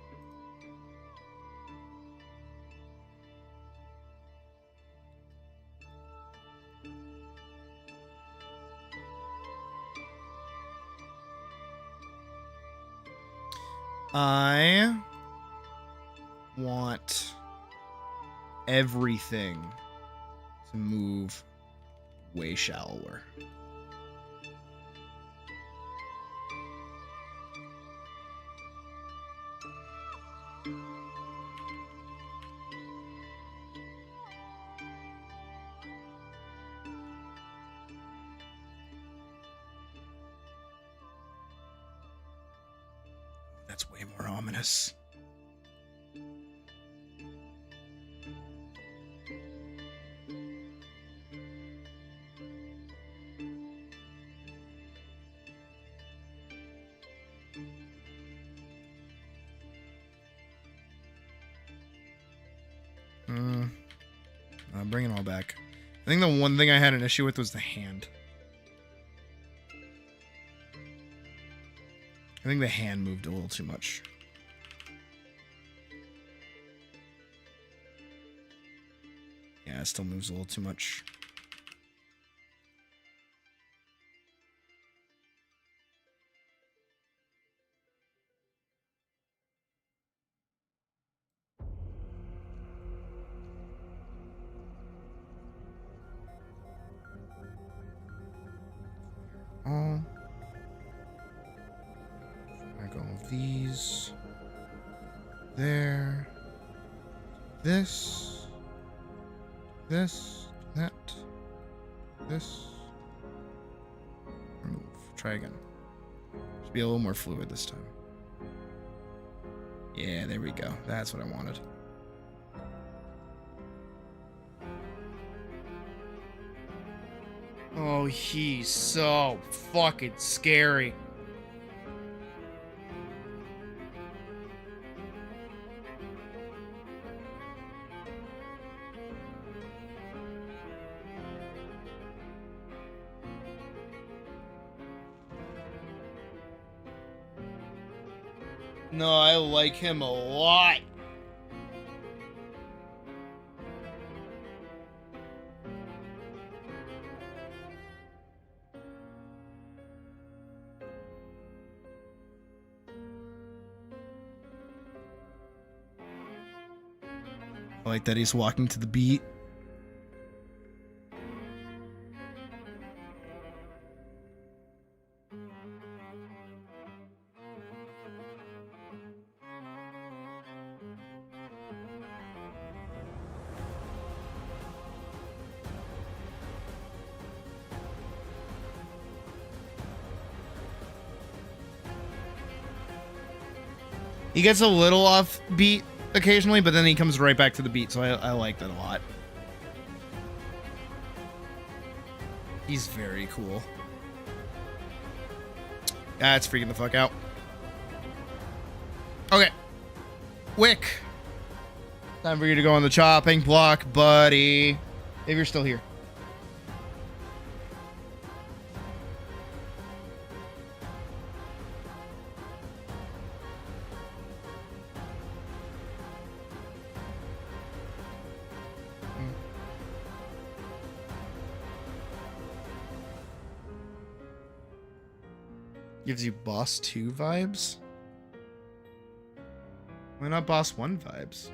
I want everything to move way shallower. That's way more ominous. Bring it all back. I think the one thing I had an issue with was the hand. I think the hand moved a little too much. Yeah, it still moves a little too much. All. Drag all of these. There. This. This. That. This. Remove. Try again. Should be a little more fluid this time. Yeah, there we go. That's what I wanted. Oh, he's so fucking scary. No, I like him a lot. I like that he's walking to the beat. He gets a little off beat occasionally, but then he comes right back to the beat, so I like that a lot. He's very cool. That's freaking the fuck out. Okay. Wick. Time for you to go on the chopping block, buddy. If you're still here. Gives you Boss 2 vibes? Why not Boss 1 vibes?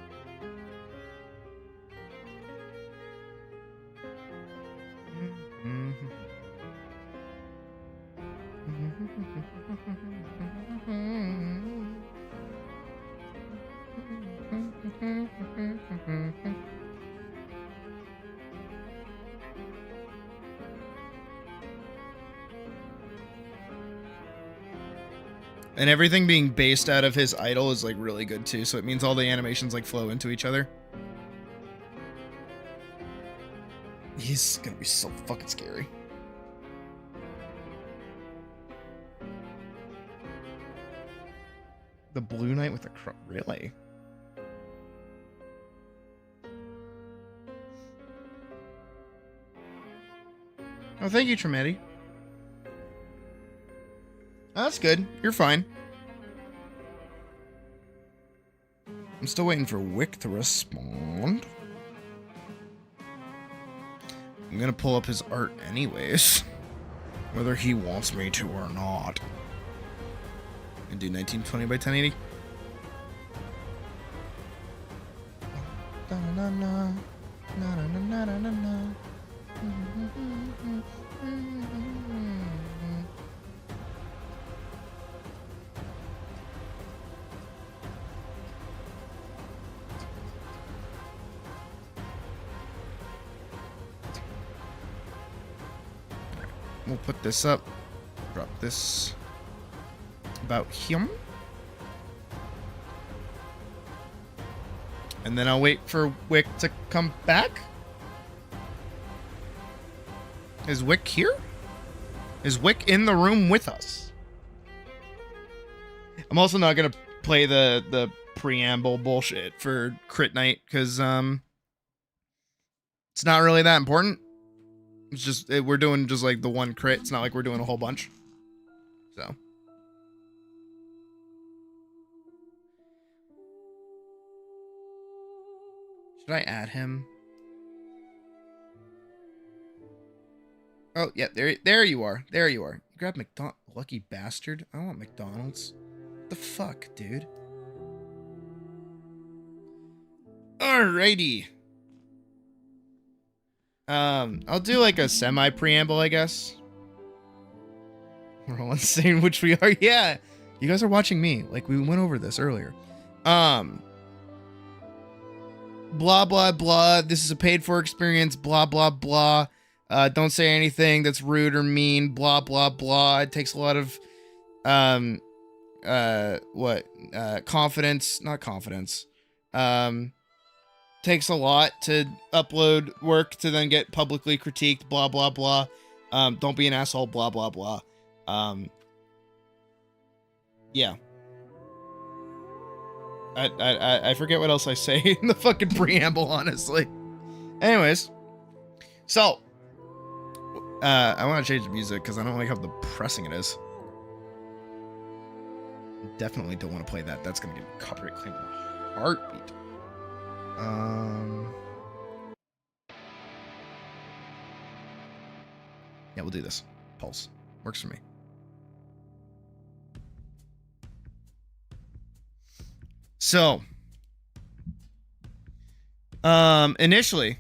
And everything being based out of his idol is like really good too. So it means all the animations like flow into each other. He's gonna be so fucking scary. The Blue Knight with the really? Oh, thank you, Tremetti. Oh, that's good. You're fine. I'm still waiting for Wick to respond. I'm gonna pull up his art anyways. Whether he wants me to or not. And do 1920 by 1080. We'll put this up. Drop this about him. And then I'll wait for Wick to come back. Is Wick here? Is Wick in the room with us? I'm also not gonna play the preamble bullshit for Crit Night because it's not really that important. It's just we're doing just like the one crit. It's not like we're doing a whole bunch. So. Should I add him? Oh, yeah, there you are. There you are. You grab McDonald's, lucky bastard. I want McDonald's. What the fuck, dude? Alrighty. I'll do like a semi-preamble, I guess. We're all insane, which we are. Yeah, you guys are watching me. Like, we went over this earlier. Blah, blah, blah. This is a paid-for experience. Blah, blah, blah. Don't say anything that's rude or mean. Blah, blah, blah. It takes a lot of, confidence. Not confidence. Takes a lot to upload work to then get publicly critiqued. Blah, blah, blah. Don't be an asshole. Blah, blah, blah. Yeah. I forget what else I say in the fucking preamble, honestly. Anyways, so I want to change the music because I don't like how depressing it is. Definitely don't want to play that. That's gonna get copyright claim in a heartbeat. Yeah, we'll do this. Pulse works for me. So, initially,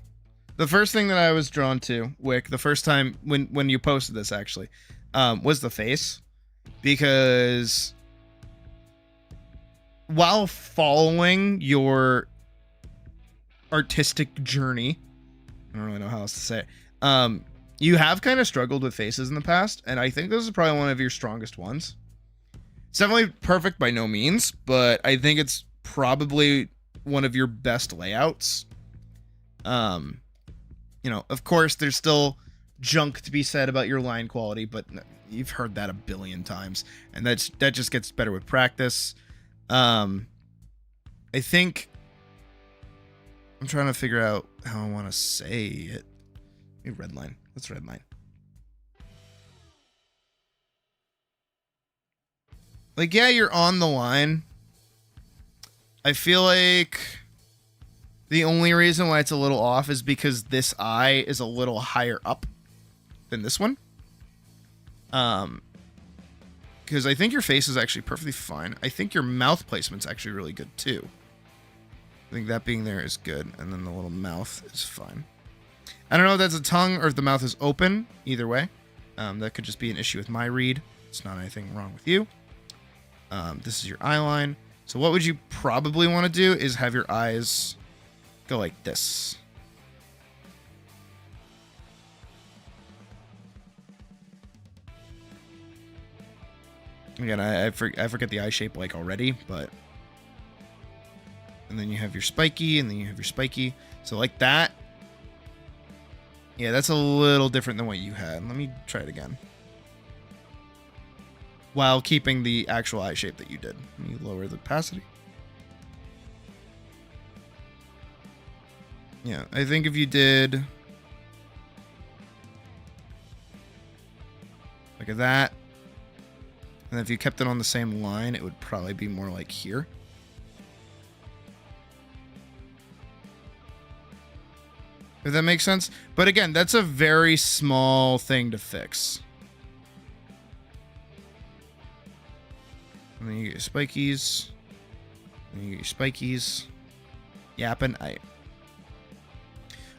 the first thing that I was drawn to, Wick, the first time when you posted this actually, was the face, because while following your artistic journey, I don't really know how else to say it, you have kind of struggled with faces in the past, and I think this is probably one of your strongest ones. It's definitely perfect by no means, but I think it's probably one of your best layouts. You know, of course, there's still junk to be said about your line quality, but you've heard that a billion times, and that just gets better with practice. I think I'm trying to figure out how I want to say it. Maybe redline. Let's redline. Like, yeah, you're on the line. I feel like the only reason why it's a little off is because this eye is a little higher up than this one. Because I think your face is actually perfectly fine. I think your mouth placement's actually really good too. I think that being there is good, and then the little mouth is fine. I don't know if that's a tongue or if the mouth is open. Either way, that could just be an issue with my read. It's not anything wrong with you. This is your eye line. So what would you probably want to do is have your eyes go like this. Again, I forget the eye shape like already, but... And then you have your spiky, and then you have your spiky. So like that. Yeah, that's a little different than what you had. Let me try it again. While keeping the actual eye shape that you did. Let me lower the opacity. Yeah, I think if you did... Look at that. And if you kept it on the same line, it would probably be more like here. If that makes sense. But again, that's a very small thing to fix. And then you get your spikies. And you get your spikies. Yapping.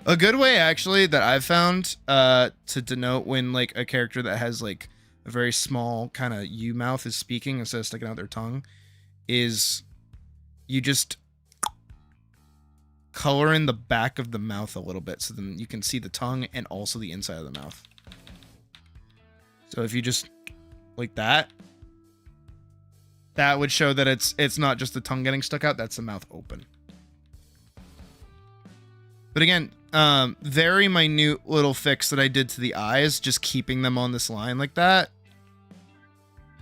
A good way, actually, that I've found to denote when, like, a character that has, like, a very small kind of U mouth is speaking instead of sticking out their tongue is you just color in the back of the mouth a little bit so then you can see the tongue and also the inside of the mouth. So if you just like that, that would show that it's not just the tongue getting stuck out, that's the mouth open. But again, very minute little fix that I did to the eyes, just keeping them on this line like that.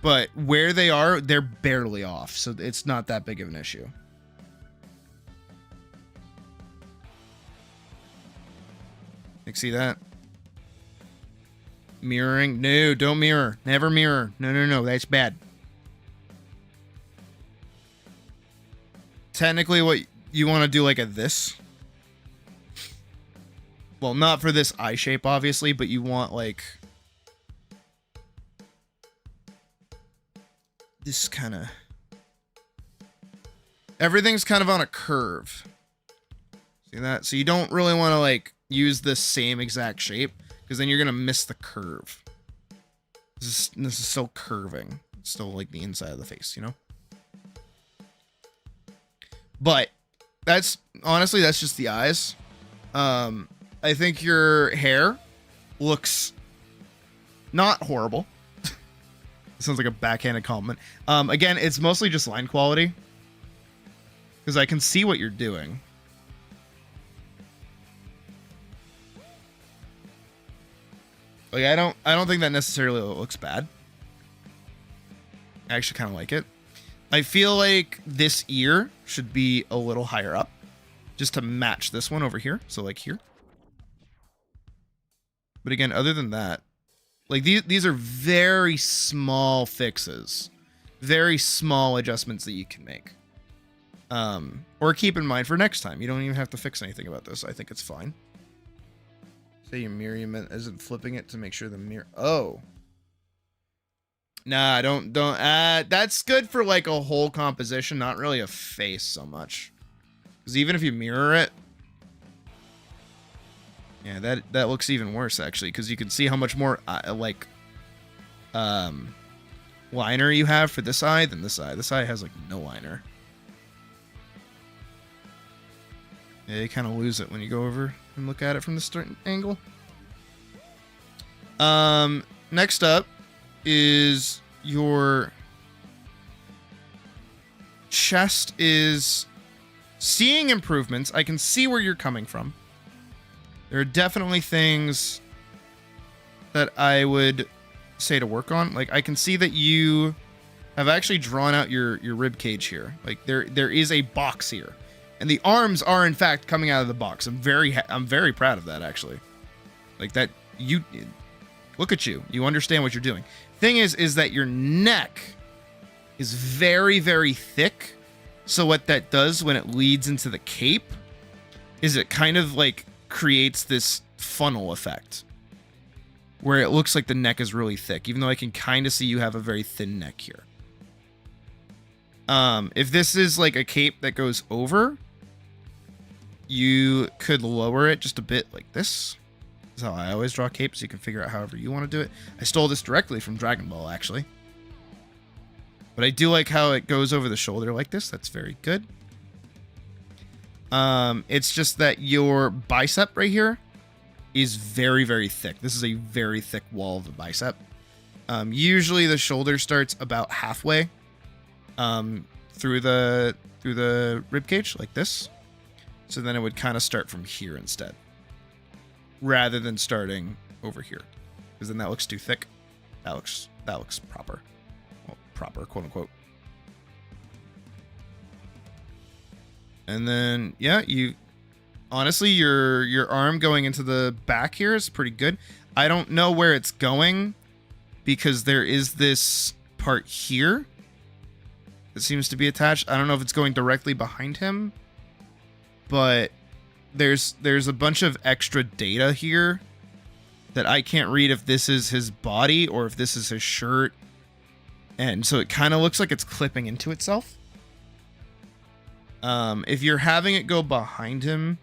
But where they are, they're barely off, so it's not that big of an issue. Like, see that? Mirroring? No, don't mirror. Never mirror. No, that's bad. Technically, what you want to do, like, at this. Well, not for this eye shape, obviously, but you want, like... this kind of... Everything's kind of on a curve. See that? So you don't really want to, like, use the same exact shape, because then you're going to miss the curve. This is still curving. It's still, like, the inside of the face, you know? But, that's... honestly, that's just the eyes. I think your hair looks not horrible. Sounds like a backhanded compliment. Again, it's mostly just line quality. Because I can see what you're doing. Like, I don't think that necessarily looks bad. I actually kind of like it. I feel like this ear should be a little higher up. Just to match this one over here. So, like, here. But again, other than that, like, these are very small fixes. Very small adjustments that you can make. Or keep in mind for next time. You don't even have to fix anything about this. I think it's fine. Say your mirror isn't flipping it to make sure the mirror... Oh. Nah, don't... that's good for, like, a whole composition, not really a face so much. Because even if you mirror it... Yeah, that looks even worse, actually, because you can see how much more, liner you have for this eye than this eye. This eye has, like, no liner. Yeah, you kind of lose it when you go over and look at it from this certain angle. Next up is your chest is seeing improvements. I can see where you're coming from. There are definitely things that I would say to work on. Like, I can see that you have actually drawn out your rib cage here. Like, there is a box here. And the arms are, in fact, coming out of the box. I'm very proud of that, actually. Like, that, you... Look at you. You understand what you're doing. Thing is that your neck is very, very thick. So what that does when it leads into the cape is it kind of, like, creates this funnel effect where it looks like the neck is really thick, even though I can kind of see you have a very thin neck here. If this is like a cape that goes over, you could lower it just a bit like this. This is how I always draw capes. You can figure out however you want to do it. I stole this directly from Dragon Ball, actually. But I do like how it goes over the shoulder like this. That's very good. It's just that your bicep right here is very, very thick. This is a very thick wall of the bicep. Usually the shoulder starts about halfway through the rib cage like this. So then it would kind of start from here instead, rather than starting over here, because then that looks too thick. That looks proper, well, proper, quote unquote. And then yeah, honestly your arm going into the back here is pretty good. I don't know where it's going because there is this part here that seems to be attached. I don't know if it's going directly behind him, but there's a bunch of extra data here that I can't read if this is his body or if this is his shirt. And so it kind of looks like it's clipping into itself. If you're having it go behind him,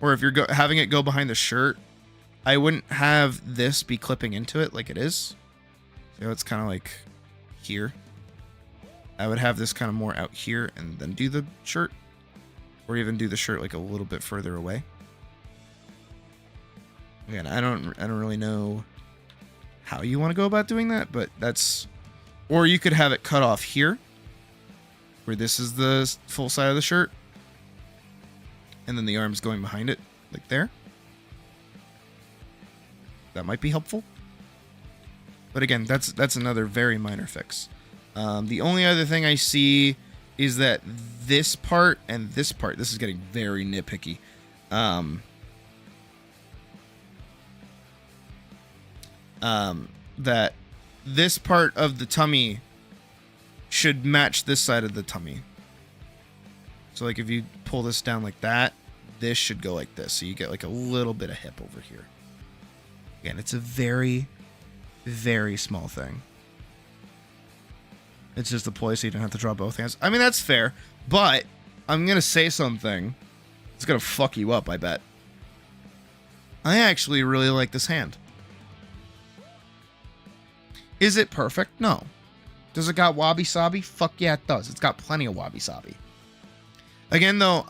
or if you're having it go behind the shirt, I wouldn't have this be clipping into it like it is. So it's kind of like here. I would have this kind of more out here and then do the shirt, or even do the shirt like a little bit further away. Again, I don't really know how you want to go about doing that, but that's, or you could have it cut off here, where this is the full side of the shirt, and then the arm's going behind it, like there. That might be helpful. But again, that's another very minor fix. The only other thing I see is that this part and this part, this is getting very nitpicky. That this part of the tummy should match this side of the tummy. So like if you pull this down like that, this should go like this. So you get like a little bit of hip over here. Again, it's a very, very small thing. It's just a ploy so you don't have to draw both hands. I mean, that's fair, but I'm going to say something. It's going to fuck you up, I bet. I actually really like this hand. Is it perfect? No. Does it got wabi-sabi? Fuck yeah, it does. It's got plenty of wabi-sabi. Again, though,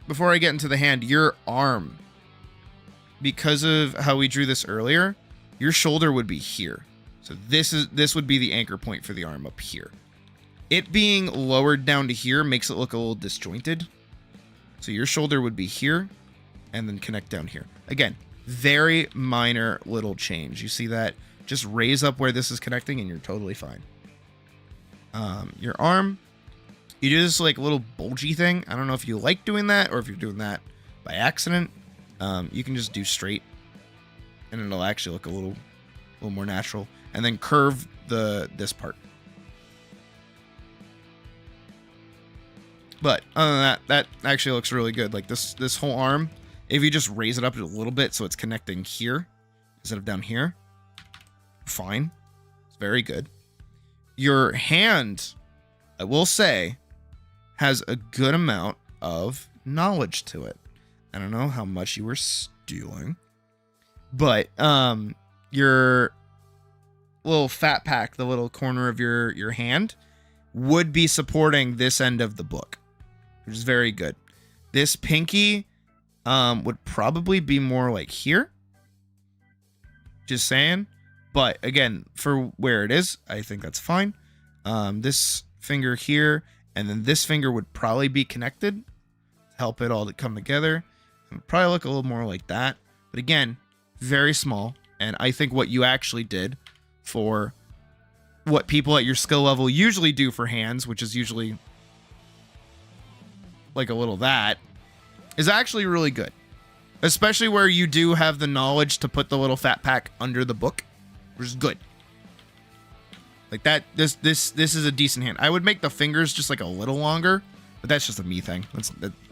before I get into the hand, your arm, because of how we drew this earlier, your shoulder would be here. So this would be the anchor point for the arm up here. It being lowered down to here makes it look a little disjointed. So your shoulder would be here and then connect down here. Again, very minor little change. You see that? Just raise up where this is connecting and you're totally fine. Your arm, you do this like little bulgy thing. I don't know if you like doing that or if you're doing that by accident. You can just do straight and it'll actually look a little more natural. And then curve this part. But other than that, that actually looks really good. Like this whole arm, if you just raise it up a little bit so it's connecting here instead of down here, fine. It's very good. Your hand, I will say, has a good amount of knowledge to it. I don't know how much you were stealing, but your little fat pack, the little corner of your hand, would be supporting this end of the book, which is very good. This pinky would probably be more like here. Just saying. But again, for where it is, I think that's fine. This finger here and then this finger would probably be connected to help it all to come together. It would probably look a little more like that. But again, very small. And I think what you actually did for what people at your skill level usually do for hands, which is usually like a little that, is actually really good. Especially where you do have the knowledge to put the little fat pack under the book, which is good. Like that, this is a decent hand. I would make the fingers just like a little longer, but that's just a me thing.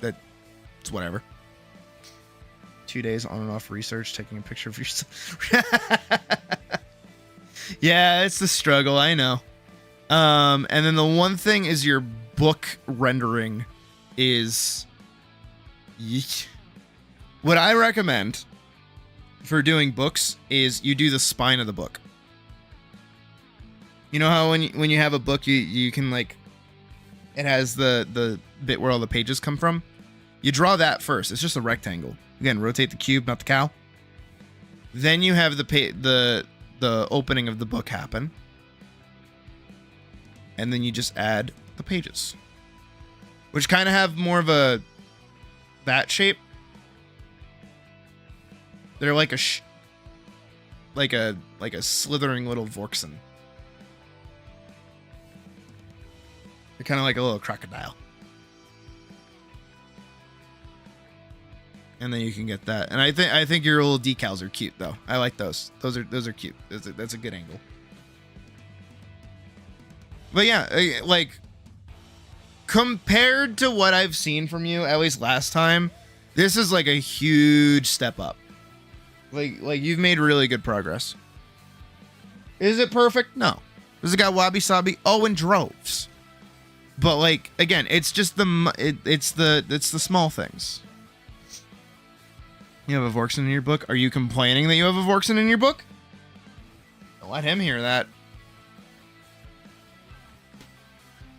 That's whatever. 2 days on and off research, taking a picture of yourself. Yeah, it's the struggle, I know. And then the one thing is your book rendering is... Yeesh. What I recommend for doing books is you do the spine of the book. You know how when you have a book, you can like... It has the bit where all the pages come from? You draw that first. It's just a rectangle. Again, rotate the cube, not the cow. Then you have the the opening of the book happen. And then you just add the pages, which kind of have more of a that shape. They're like a slithering little Vorkson. They're kind of like a little crocodile. And then you can get that. And I think your little decals are cute though. I like those. Those are cute. That's a good angle. But yeah, like compared to what I've seen from you, at least last time, this is like a huge step up. Like you've made really good progress. Is it perfect? No. Does it got wabi sabi? Oh, in droves. But like again, it's just it's the small things. You have a Vorkson in your book? Are you complaining that you have a Vorkson in your book? Don't let him hear that.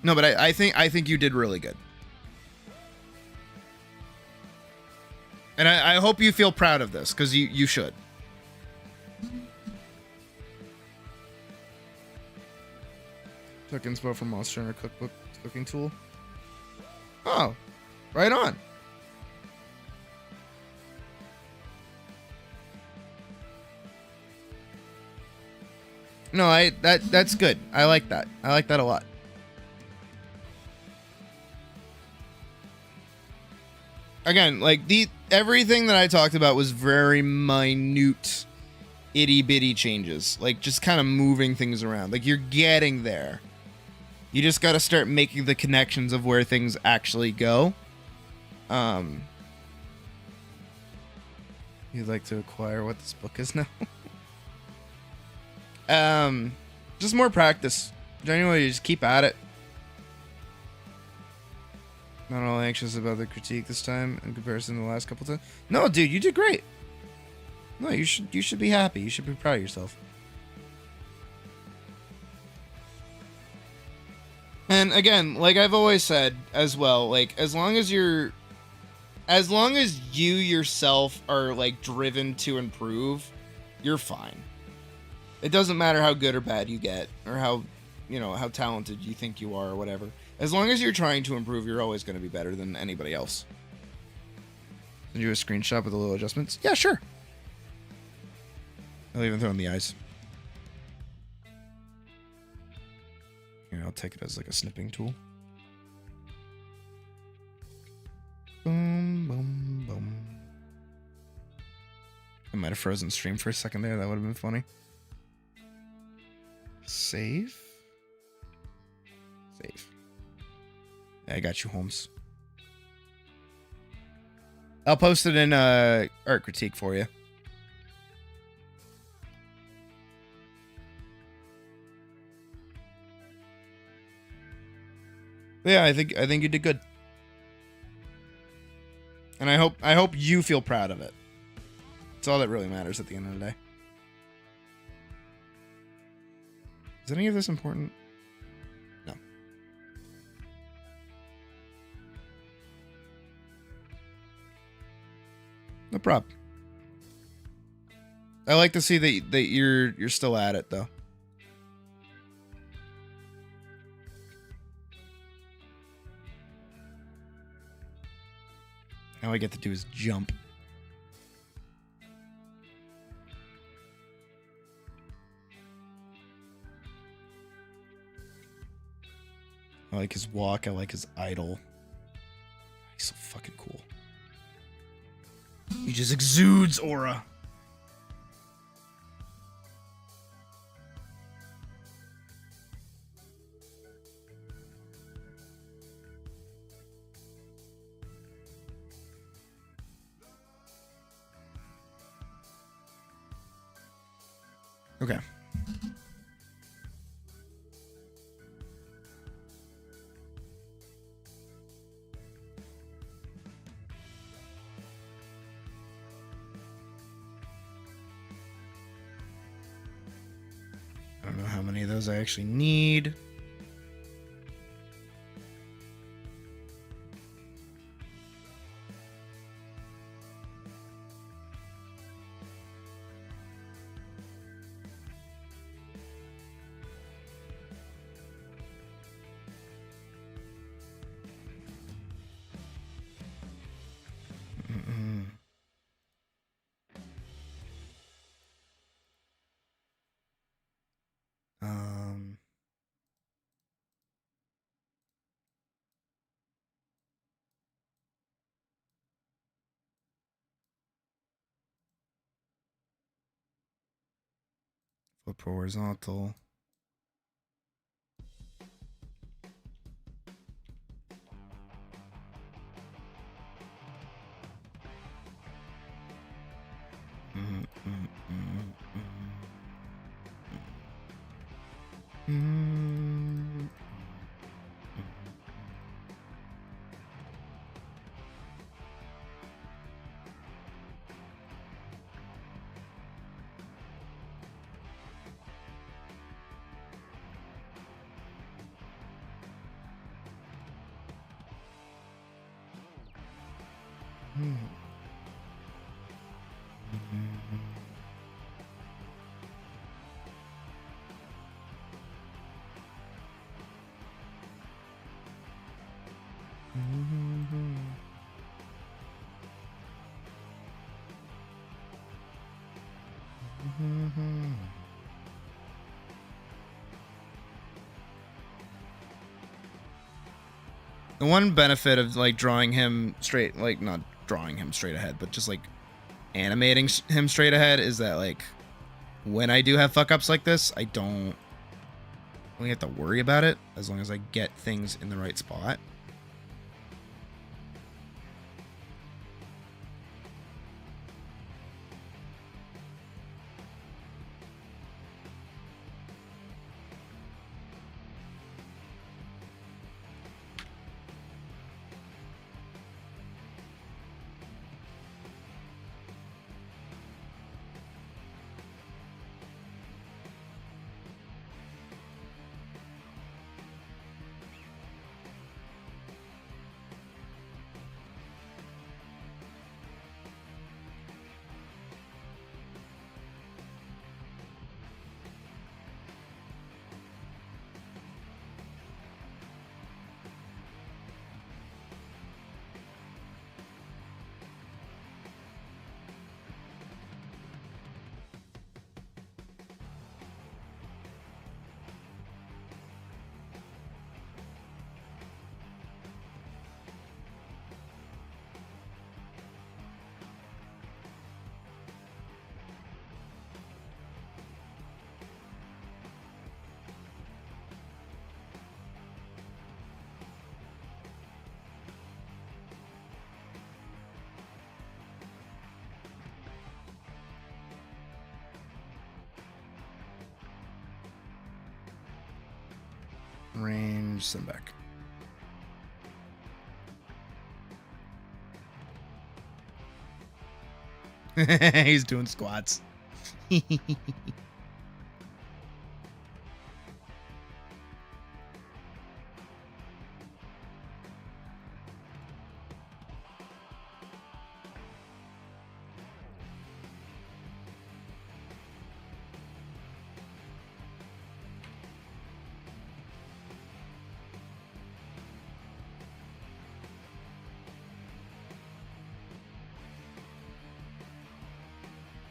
No, but I think you did really good. And I hope you feel proud of this, because you should. Took inspo from Monster Hunter Cookbook cooking tool. Oh, right on. No, that's good. I like that. I like that a lot. Again, like everything that I talked about was very minute, itty bitty changes. Like just kind of moving things around. Like you're getting there. You just got to start making the connections of where things actually go. You'd like to acquire what this book is now? Just more practice. Genuinely, just keep at it. Not all anxious about the critique this time in comparison to the last couple times. No, dude, you did great. No, you should be happy. You should be proud of yourself. And again, like I've always said as well, like as long as you yourself are like driven to improve, you're fine. It doesn't matter how good or bad you get, or how talented you think you are, or whatever. As long as you're trying to improve, you're always going to be better than anybody else. Send you a screenshot with the little adjustments? Yeah, sure. I'll even throw in the eyes. Here, I'll take it as like a snipping tool. Boom, boom, boom. I might have frozen stream for a second there. That would have been funny. Save. Save. I got you, Holmes. I'll post it in art critique for you. Yeah, I think you did good. And I hope you feel proud of it. It's all that really matters at the end of the day. Is any of this important? No. No problem. I like to see that you're still at it though. All I get to do is jump. I like his walk. I like his idol. He's so fucking cool. He just exudes aura. Okay. I don't know how many of those I actually need. Flip horizontal. The one benefit of like drawing him straight, like not drawing him straight ahead, but just like animating him straight ahead is that like when I do have fuck ups like this, I don't really have to worry about it as long as I get things in the right spot. Range, send back. He's doing squats.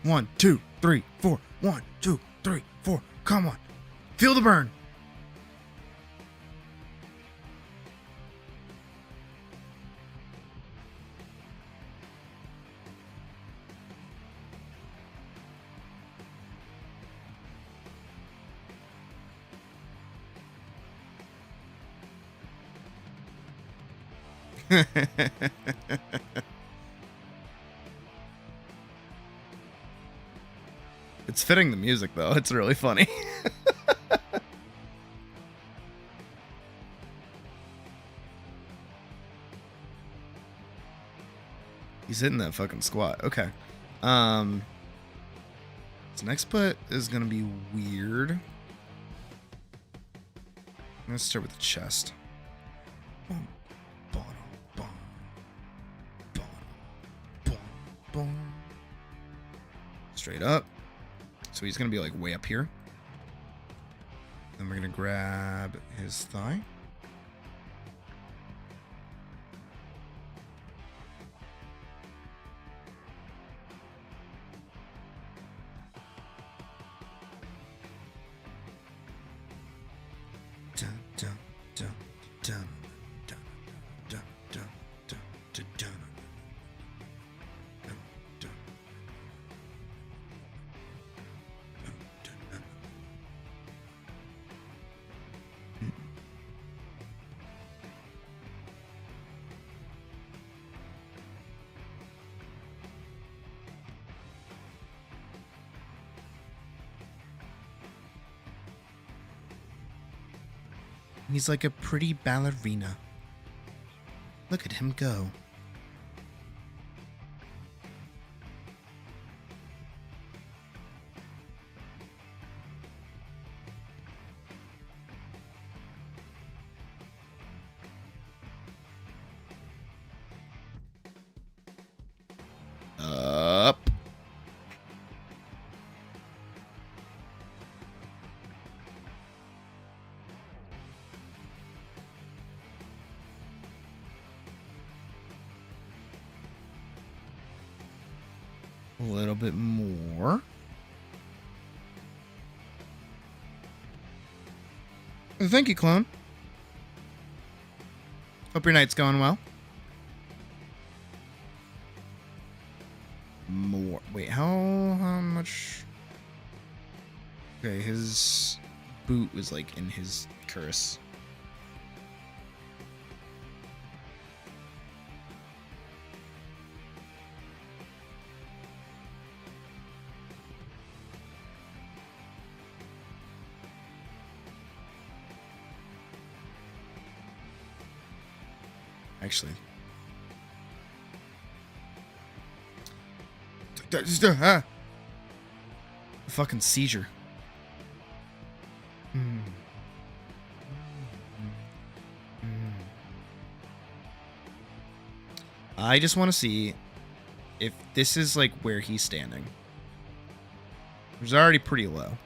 One, two, three, four. 1, 2, 3, 4. Come on. Feel the burn. It's fitting the music, though. It's really funny. He's hitting that fucking squat. Okay. This next put is gonna be weird. Let's start with the chest. Boom, boom, boom, boom, boom, boom. Straight up. So he's gonna be like way up here. Then we're gonna grab his thigh. Dun, dun, dun, dun, dun, dun, dun, dun, dun, dun. He's like a pretty ballerina. Look at him go. Up. A little bit more. Thank you, clone. Hope your night's going well. More. Wait, how much? Okay, his boot was like in his curse. Actually. A fucking seizure. I just want to see if this is like where he's standing. Which is already pretty low.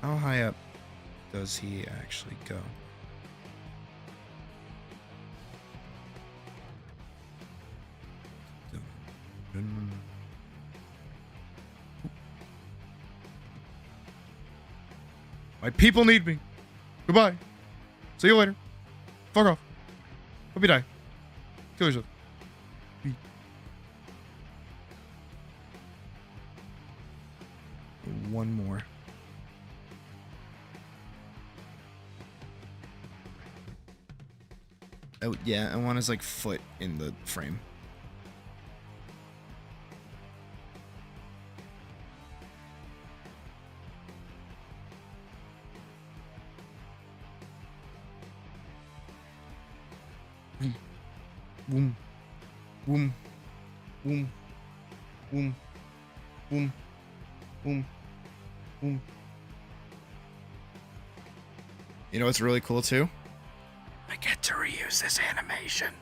How high up does he actually go? My people need me. Goodbye. See you later. Fuck off. Hope you die. Kill yourself. One more. Oh, yeah, I want his, like, foot in the frame. Boom. Boom. Boom. Boom. Boom. Boom. Boom. You know what's really cool too? I get to reuse this animation.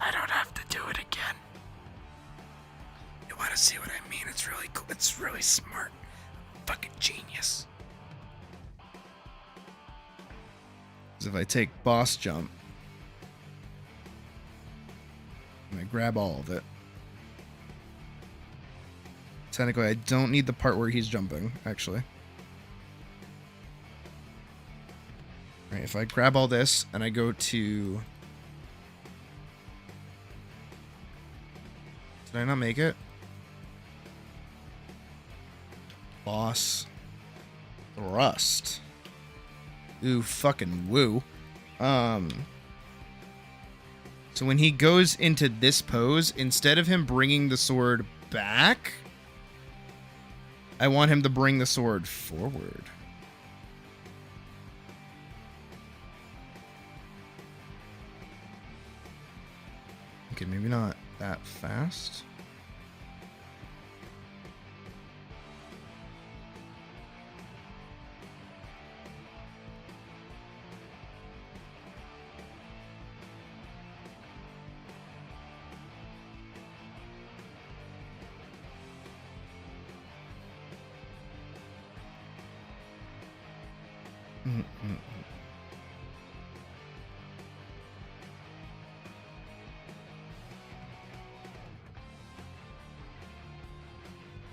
I don't have to do it again. You want to see what I mean? It's really cool. It's really smart. Fucking genius. Because if I take boss jump, and I grab all of it. Technically, I don't need the part where he's jumping, actually. Alright, if I grab all this and I go to... Did I not make it? Boss. Thrust. Ooh, fucking woo. So when he goes into this pose, instead of him bringing the sword back, I want him to bring the sword forward. Okay, maybe not that fast.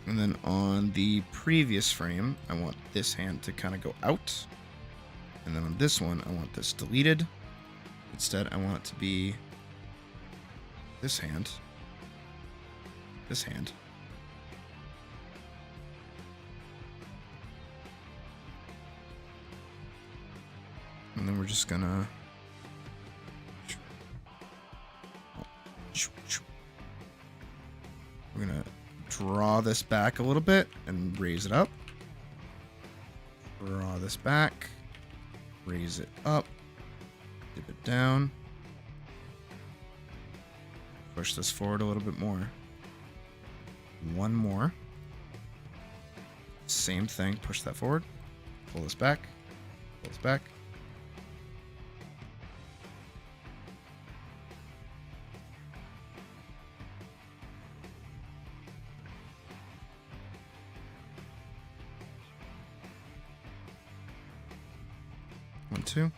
And then on the previous frame, I want this hand to kind of go out. And then on this one, I want this deleted. Instead, I want it to be this hand. This hand. And then we're just gonna... We're gonna draw this back a little bit and raise it up. Draw this back. Raise it up. Dip it down. Push this forward a little bit more. One more. Same thing. Push that forward. Pull this back. Pull this back. One, two,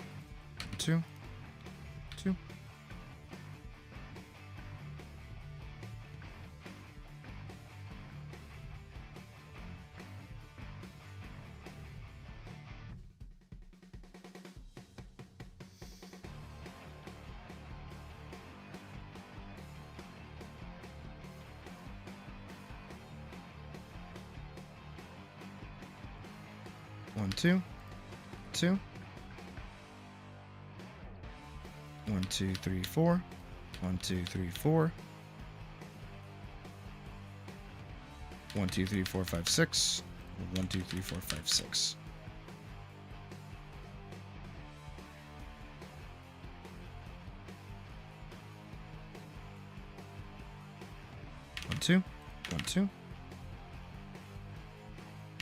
two, two. One, two, two. 1, 2, 3, 4. 1, 2, 3, 4. 1, 2, 3, 4, 5, 6. 1, 2, 3, 4, 5, 6. One, two. 1, 2.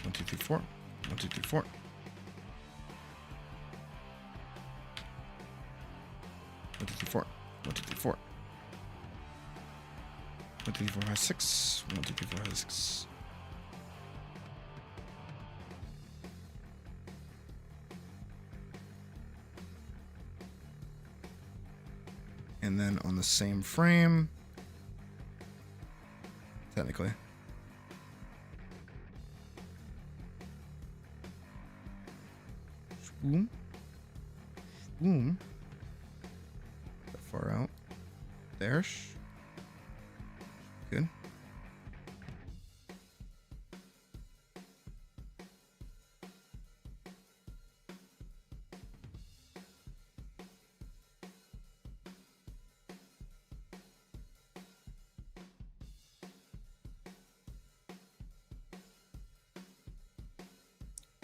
1, 2, 3, 4. 1, 2, 3, 4. 1, 2, 3, 4. 1, 2, 3, 4. 1, 2, 3, 4, 5, 6. 1, 2, 3, 4, 5, 6. And then on the same frame, technically. Boom. Boom. Far out. There. Good.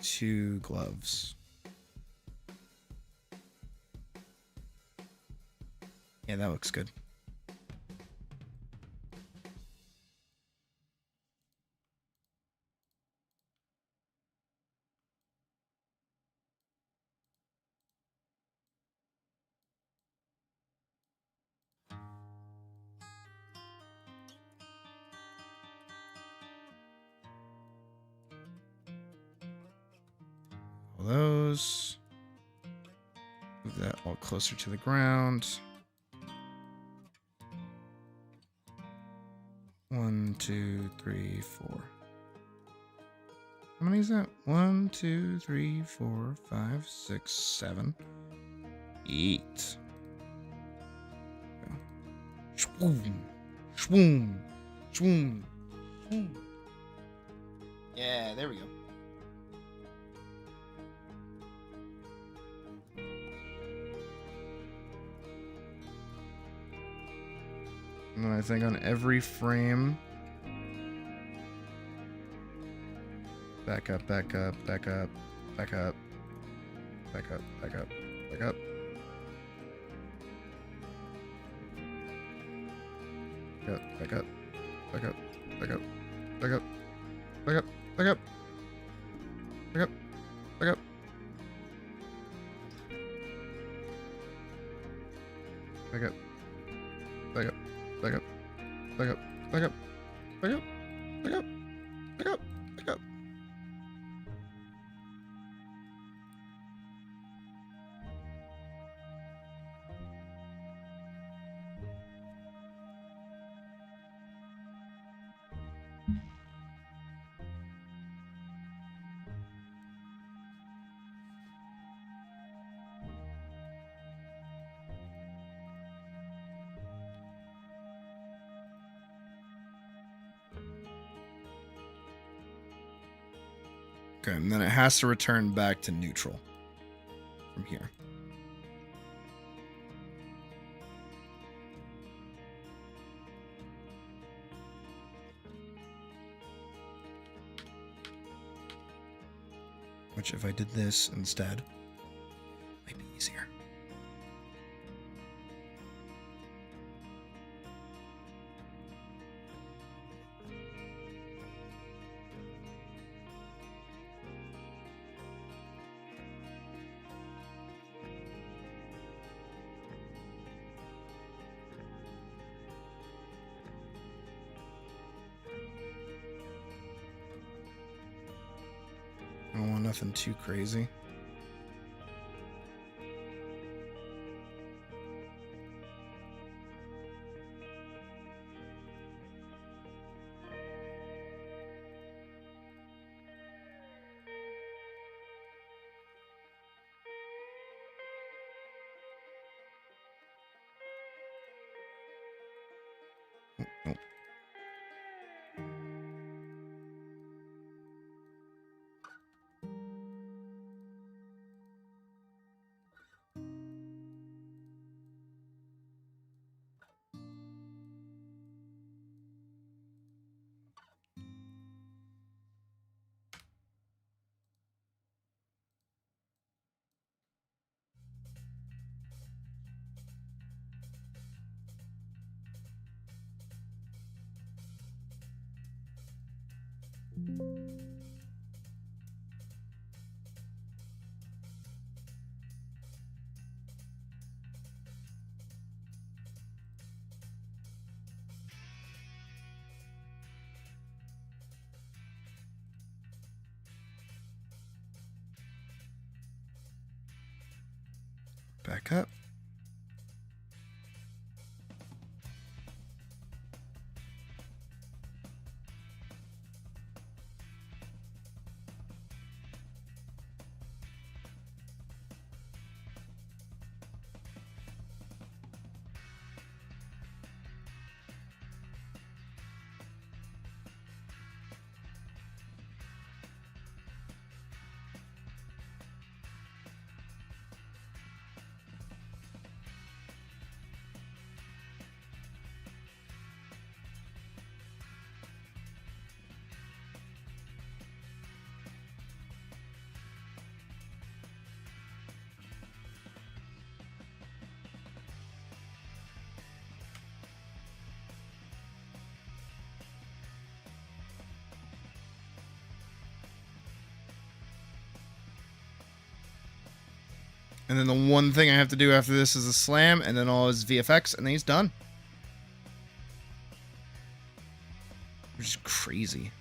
Two gloves. Yeah, that looks good. All those. Move that all closer to the ground. 1, 2, 3, 4. How many is that? 1, 2, 3, 4, 5, 6, 7, 8. Shwoom, shwoom, shwoom, shwoom. Yeah, there we go. And then I think on every frame, back up, back up, back up, back up, back up, back up, back up. Back up, back up, back up, back up, back up, back up, back up, back up, back up, back up, back up, back up, back up, back up, back up, back up, back up. Okay, and then it has to return back to neutral from here. Which if I did this instead, easier. I don't want nothing too crazy. Nope. Back up. And then the one thing I have to do after this is a slam, and then all his VFX, and then he's done. Which is crazy.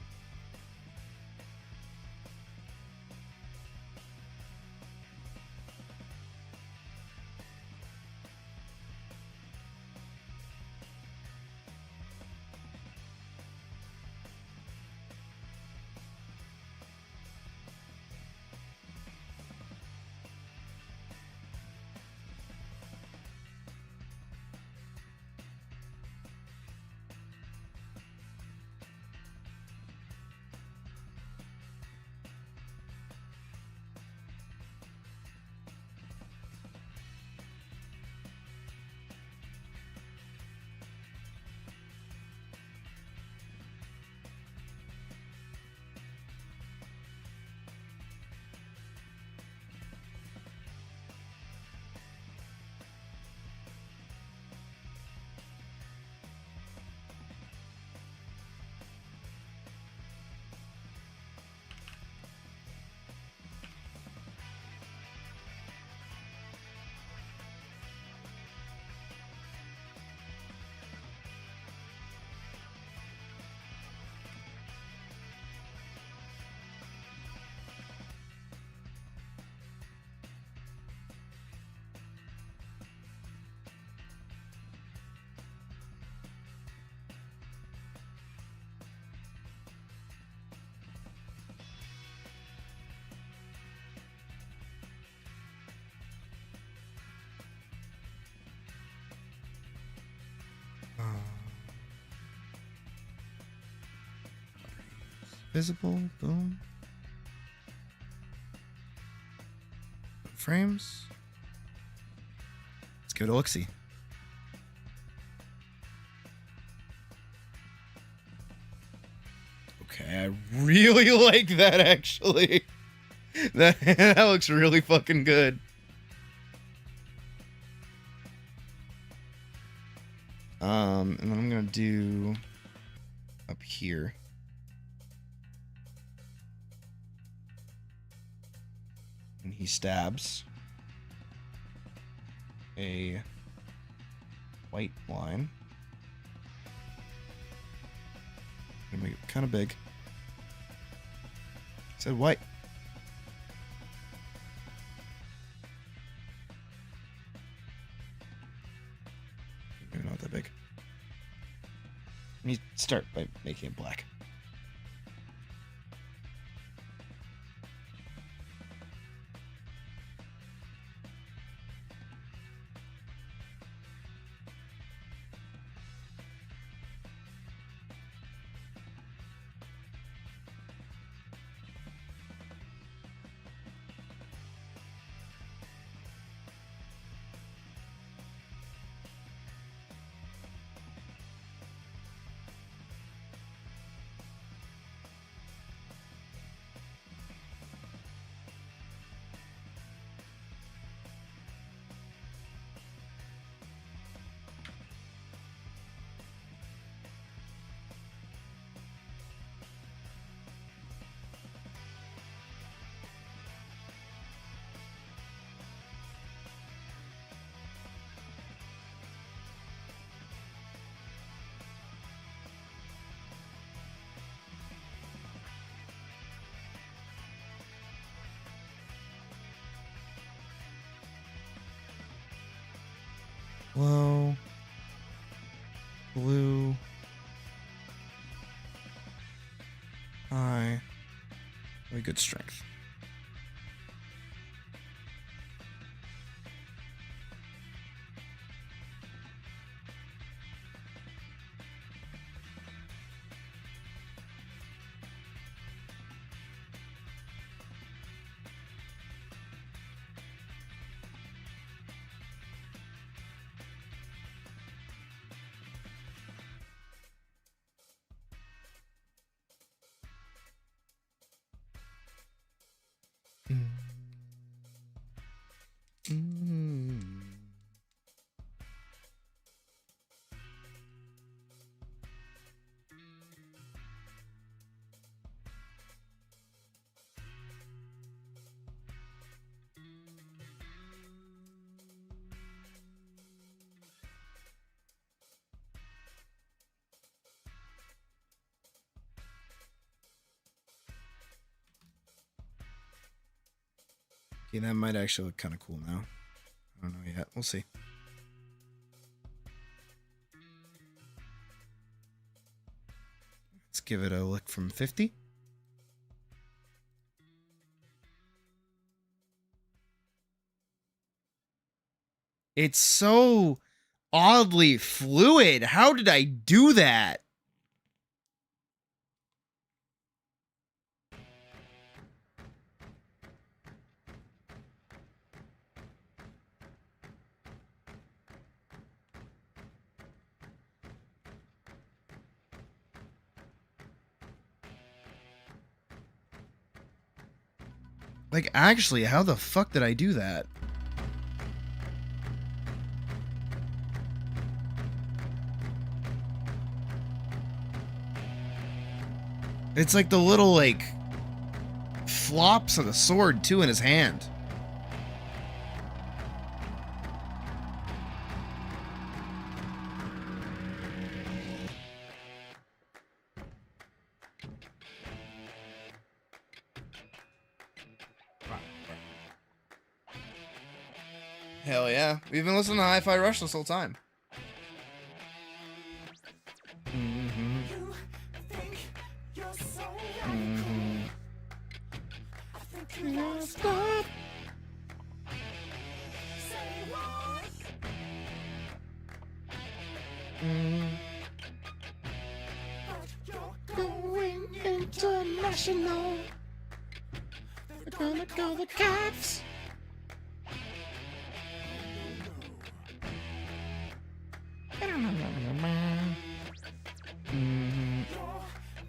Visible, boom. Frames. Let's give it a look-see. Okay, I really like that, actually. That looks really fucking good. And then I'm gonna do up here. And he stabs a white line. Gonna make it kind of big. Said white. Maybe not that big. And you start by making it black. Low, blue, high, really good strength. Okay, that might actually look kind of cool now. I don't know yet. We'll see. Let's give it a look from 50. It's so oddly fluid. How did I do that? Like, actually, how the fuck did I do that? It's like the little, like, flops of the sword, too, in his hand. Hell yeah. We've been listening to Hi-Fi Rush this whole time. Going international. We're gonna call the cops.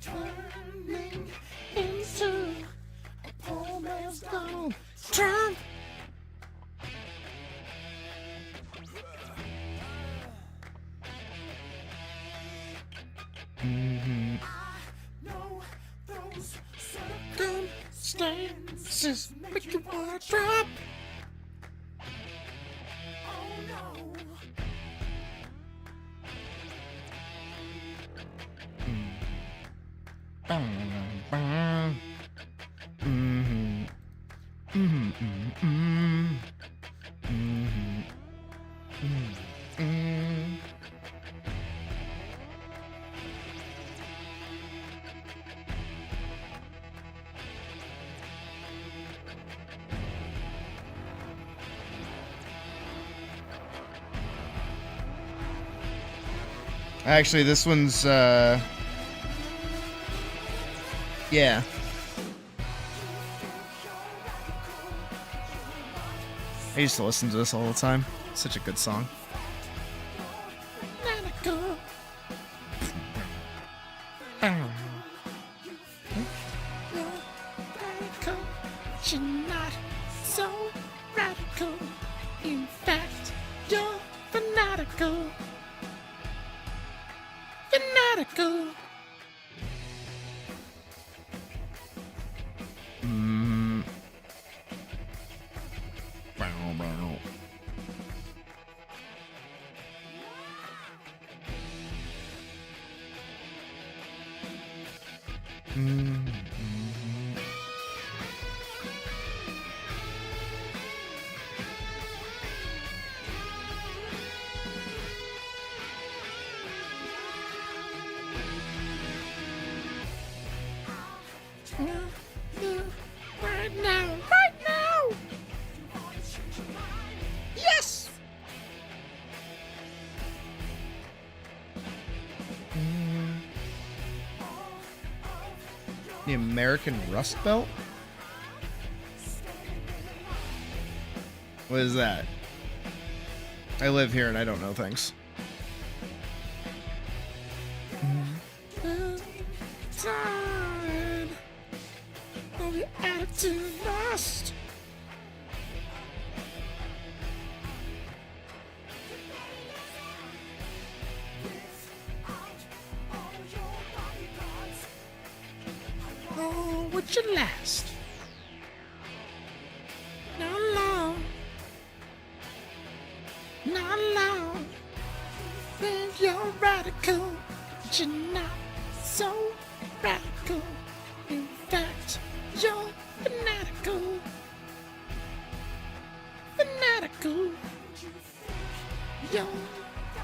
Turning into a poor man's Donald Trump. circumstances make you wanna drop. Actually, this one's, yeah. I used to listen to this all the time. Such a good song. Radical. You're radical, but you're not so radical. In fact, you're fanatical. Fanatical. Right now, right now. Yes. The American Rust Belt? What is that? I live here and I don't know things. Tired of your attitude lost. Oh, would you last? Not long. Not long. Then you're radical, but you're not so radical. In fact, you're fanatical. Fanatical. You're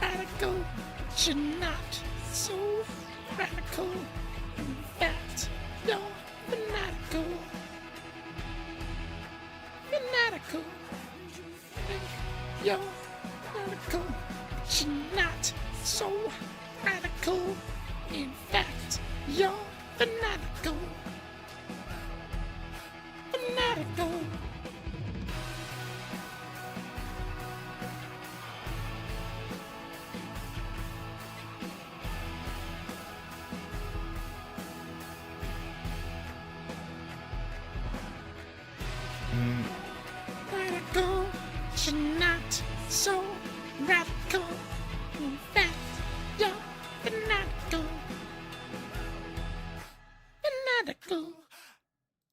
radical, but you're not so radical. In fact, you're fanatical. Fanatical. You're radical, but you're not so radical. In fact, you're fanatical. Fanatical. Radical, but you're not so radical. In fact, you're fanatical. Fanatical.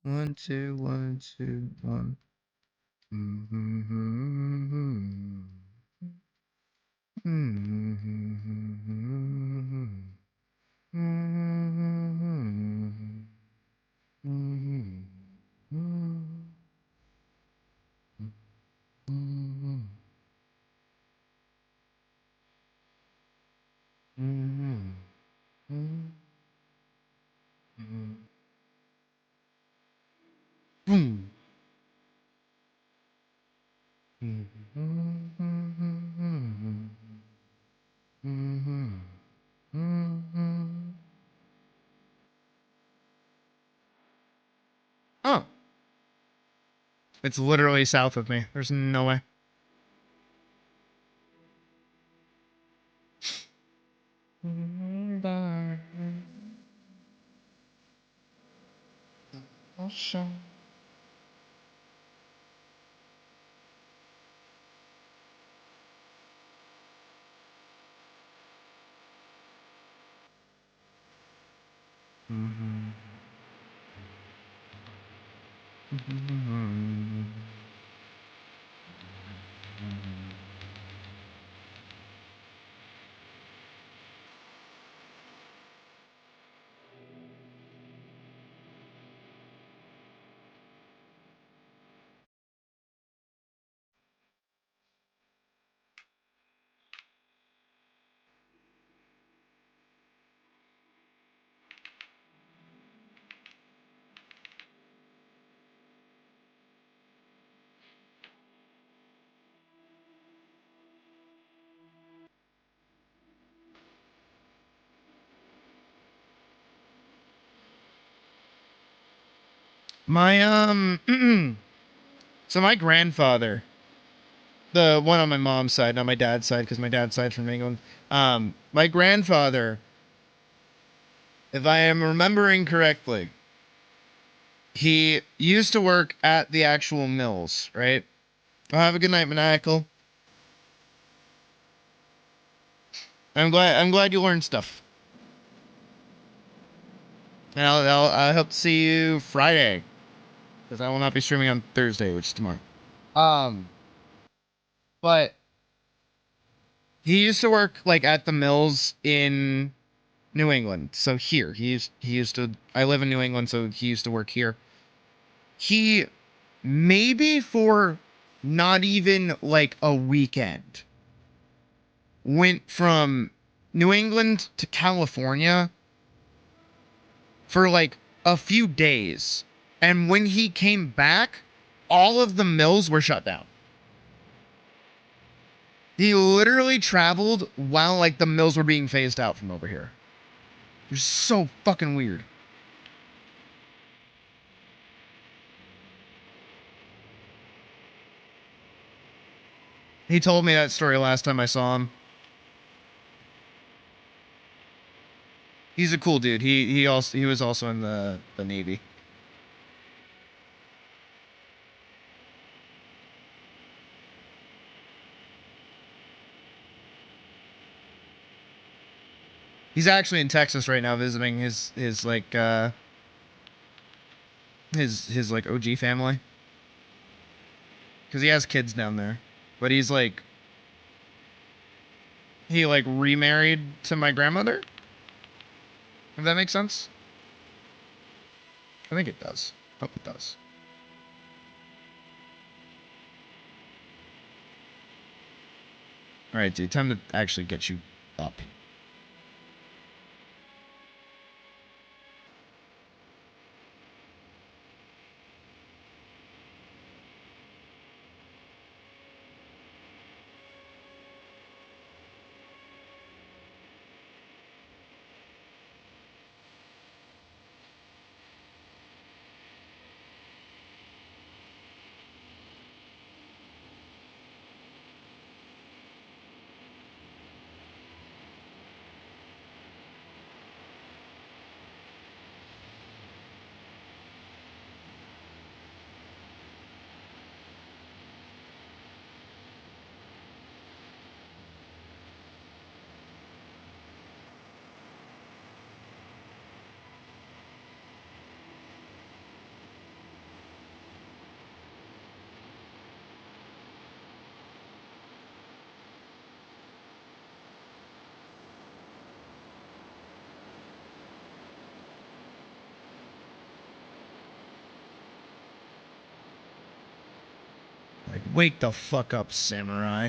1, 2, 1, 2, 1. Boom. Oh. It's literally south of me. There's no way. My so my grandfather, the one on my mom's side, not my dad's side, because my dad's side's from England. My grandfather, if I am remembering correctly, he used to work at the actual mills, right? Well, have a good night, Maniacal. I'm glad you learned stuff. And I hope to see you Friday, because I will not be streaming on Thursday, which is tomorrow. But he used to work like at the mills in New England. So here, he used to. I live in New England, so he used to work here. He maybe for not even like a weekend went from New England to California for like a few days. And when he came back, all of the mills were shut down. He literally traveled while like the mills were being phased out from over here. It was so fucking weird. He told me that story last time I saw him. He's a cool dude. He was also in the Navy. He's actually in Texas right now visiting his like his like OG family. Cuz he has kids down there. But he's like he like remarried to my grandmother. If that makes sense? I think it does. Hope it does. Alright, dude, time to actually get you up. Like, wake the fuck up, samurai.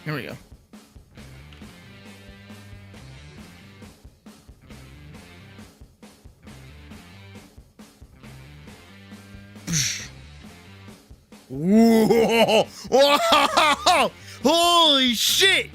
Here we go. Whoa! Whoa! Holy shit!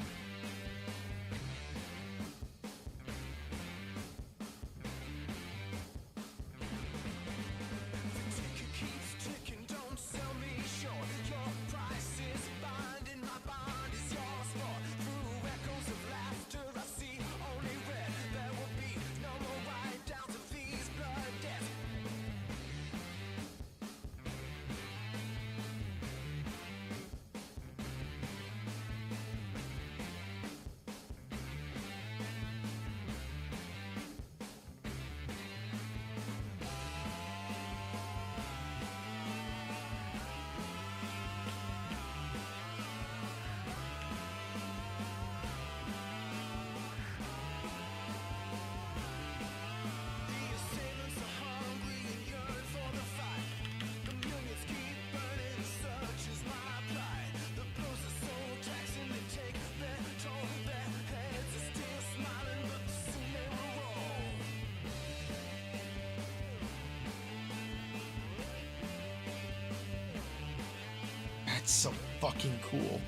That's so fucking cool.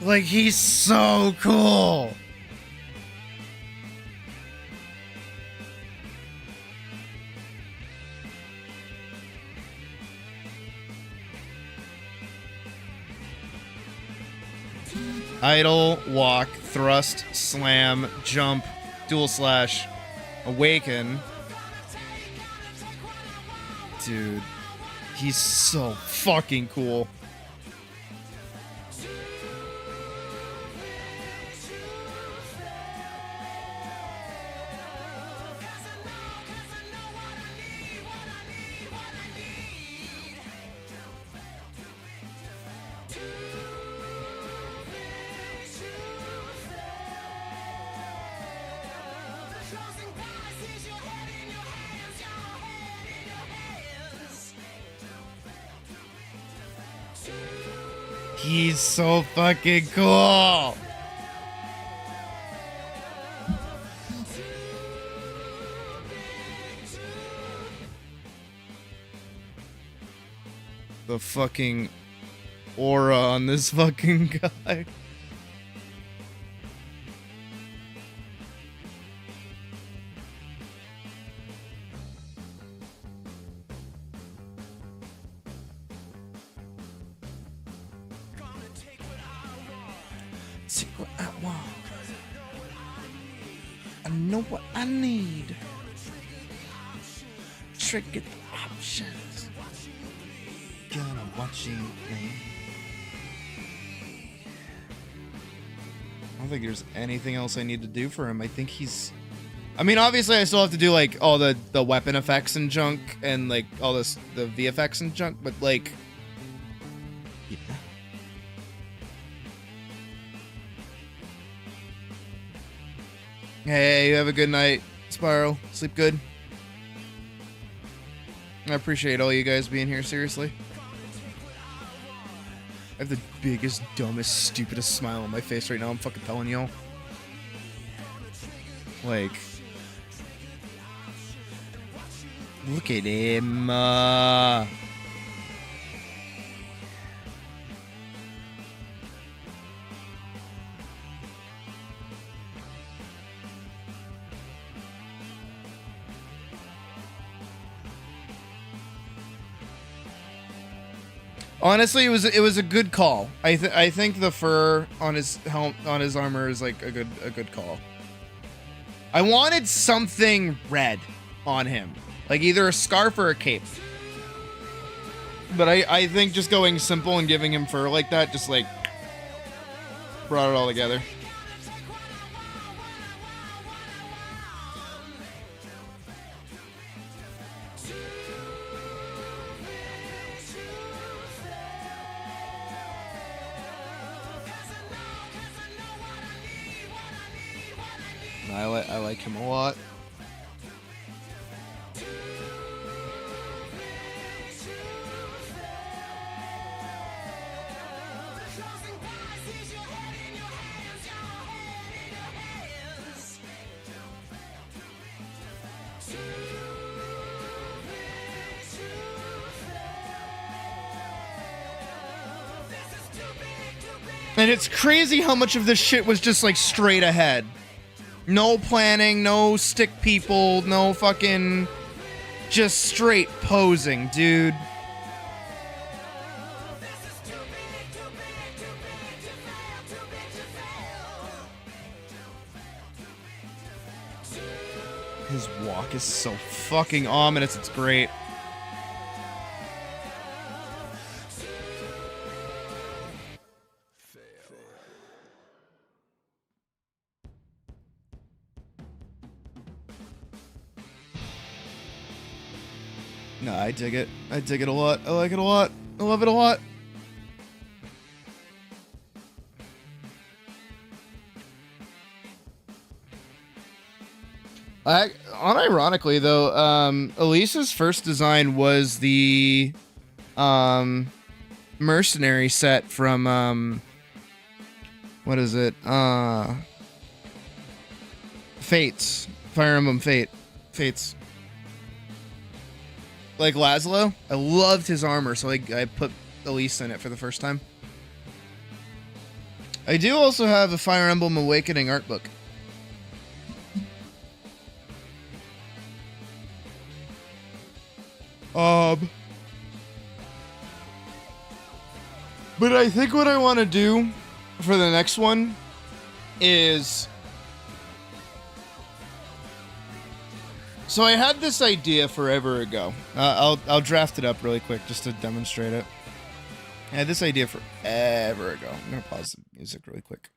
Like, he's so cool. Idle, walk, thrust, slam, jump, dual slash, awaken. Dude, he's so fucking cool. He's so fucking cool. The fucking aura on this fucking guy. Take what I want. I know what I need. Trigger the options. Gonna watch you play. I don't think there's anything else I need to do for him. I think he's... I mean, obviously I still have to do, like, all the weapon effects and junk and, like, all this, the VFX and junk, but, like... Yeah. Hey, you have a good night, Spyro. Sleep good. I appreciate all you guys being here, seriously. I have the biggest, dumbest, stupidest smile on my face right now, I'm fucking telling y'all. Like... Look at him, Honestly, it was a good call. I think the fur on his on his armor is like a good call. I wanted something red on him, like either a scarf or a cape. But I think just going simple and giving him fur like that just like brought it all together. I like him a lot. And it's crazy how much of this shit was just like straight ahead. No planning, no stick people, no fucking... Just straight posing, dude. His walk is so fucking ominous, it's great. No, I dig it. I dig it a lot. I like it a lot. I love it a lot. Unironically though, Elisa's first design was the mercenary set from what is it? Fates. Fire Emblem Fates. Like Laszlo, I loved his armor, so I put Elise in it for the first time. I do also have a Fire Emblem Awakening art book. But I think what I want to do for the next one is... So I had this idea forever ago. I'll draft it up really quick just to demonstrate it. I had this idea forever ago. I'm gonna pause the music really quick.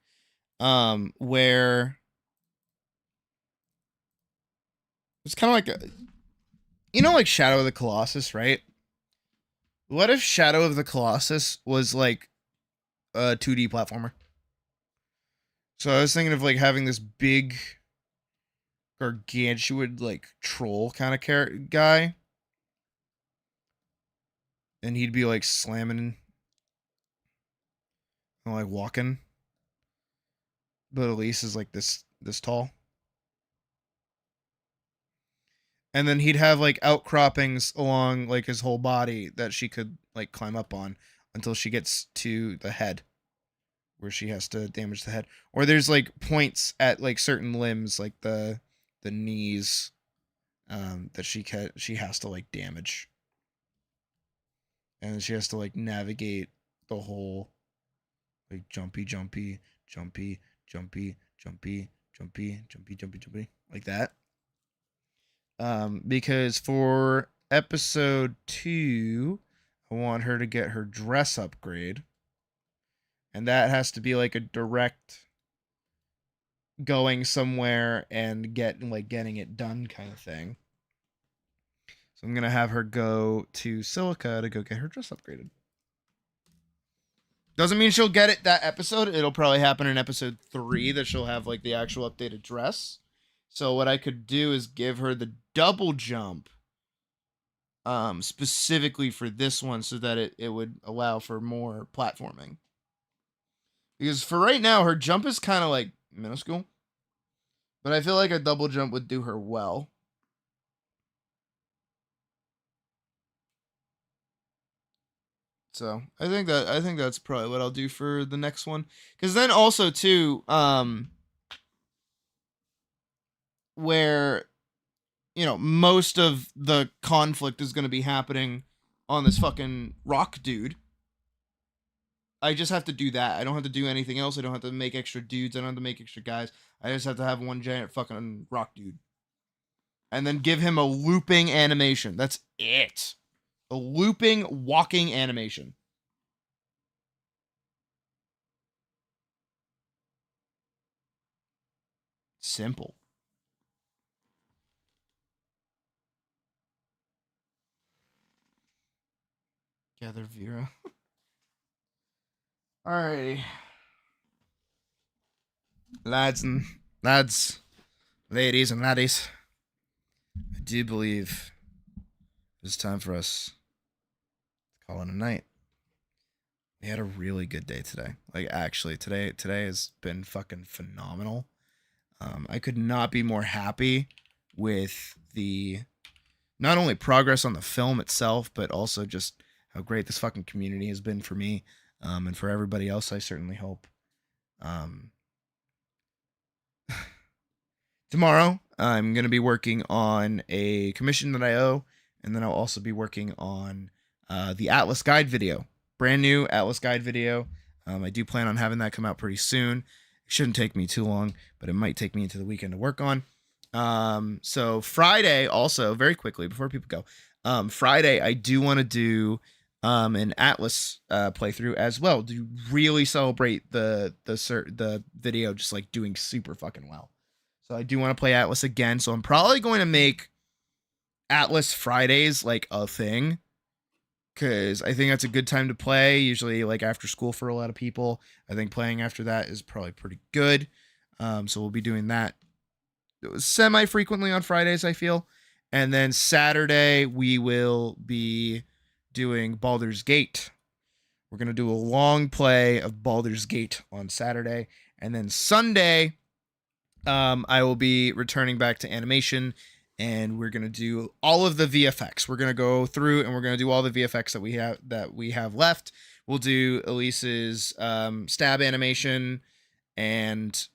Where it's kind of like a, like Shadow of the Colossus, right? What if Shadow of the Colossus was like a 2D platformer? So I was thinking of like having this big, gargantuan like troll kind of guy, and he'd be like slamming and like walking, but Elise is like this tall, and then he'd have like outcroppings along like his whole body that she could like climb up on until she gets to the head, where she has to damage the head. Or there's like points at like certain limbs, like the knees, that she has to like damage, and she has to like navigate the whole like jumpy like that. Because for episode 2, I want her to get her dress upgrade, and that has to be like a direct going somewhere and getting it done kind of thing. So I'm gonna have her go to Silica to go get her dress upgraded. Doesn't mean she'll get it that episode. It'll probably happen in episode 3 that she'll have like the actual updated dress. So what I could do is give her the double jump specifically for this one, so that it would allow for more platforming. Because for right now, her jump is kind of like minuscule. But I feel like a double jump would do her well. So I think that's probably what I'll do for the next one. Because then also too, where, most of the conflict is going to be happening on this fucking rock dude. I just have to do that. I don't have to do anything else. I don't have to make extra dudes. I don't have to make extra guys. I just have to have one giant fucking rock dude. And then give him a looping animation. That's it. A looping, walking animation. Simple. Gather Vera. Alrighty. Lads. ladies and laddies, I do believe it's time for us to call it a night. We had a really good day today. Like, actually, today has been fucking phenomenal. I could not be more happy with the not only progress on the film itself, but also just how great this fucking community has been for me, and for everybody else. I certainly hope. Tomorrow, I'm going to be working on a commission that I owe, and then I'll also be working on the Atlas Guide video. Brand new Atlas Guide video. I do plan on having that come out pretty soon. It shouldn't take me too long, but it might take me into the weekend to work on. So Friday, also, very quickly, before people go, Friday, I do want to do an Atlas playthrough as well to really celebrate the video just like doing super fucking well. So I do want to play Atlas again. So I'm probably going to make Atlas Fridays like a thing, because I think that's a good time to play. Usually like after school for a lot of people. I think playing after that is probably pretty good. So we'll be doing that semi-frequently on Fridays, I feel. And then Saturday we will be doing Baldur's Gate. We're going to do a long play of Baldur's Gate on Saturday. And then Sunday, I will be returning back to animation, and we're going to do all of the VFX. We're going to go through and we're going to do all the VFX that we have left. We'll do Elise's stab animation and,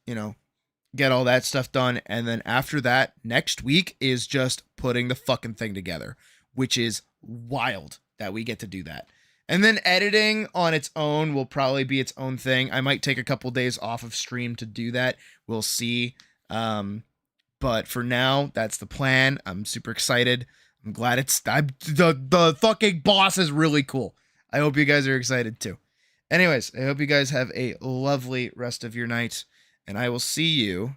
get all that stuff done. And then after that, next week is just putting the fucking thing together, which is wild that we get to do that. And then editing on its own will probably be its own thing. I might take a couple days off of stream to do that. We'll see. But for now, that's the plan. I'm super excited. I'm glad the fucking boss is really cool. I hope you guys are excited too. Anyways, I hope you guys have a lovely rest of your night, and I will see you.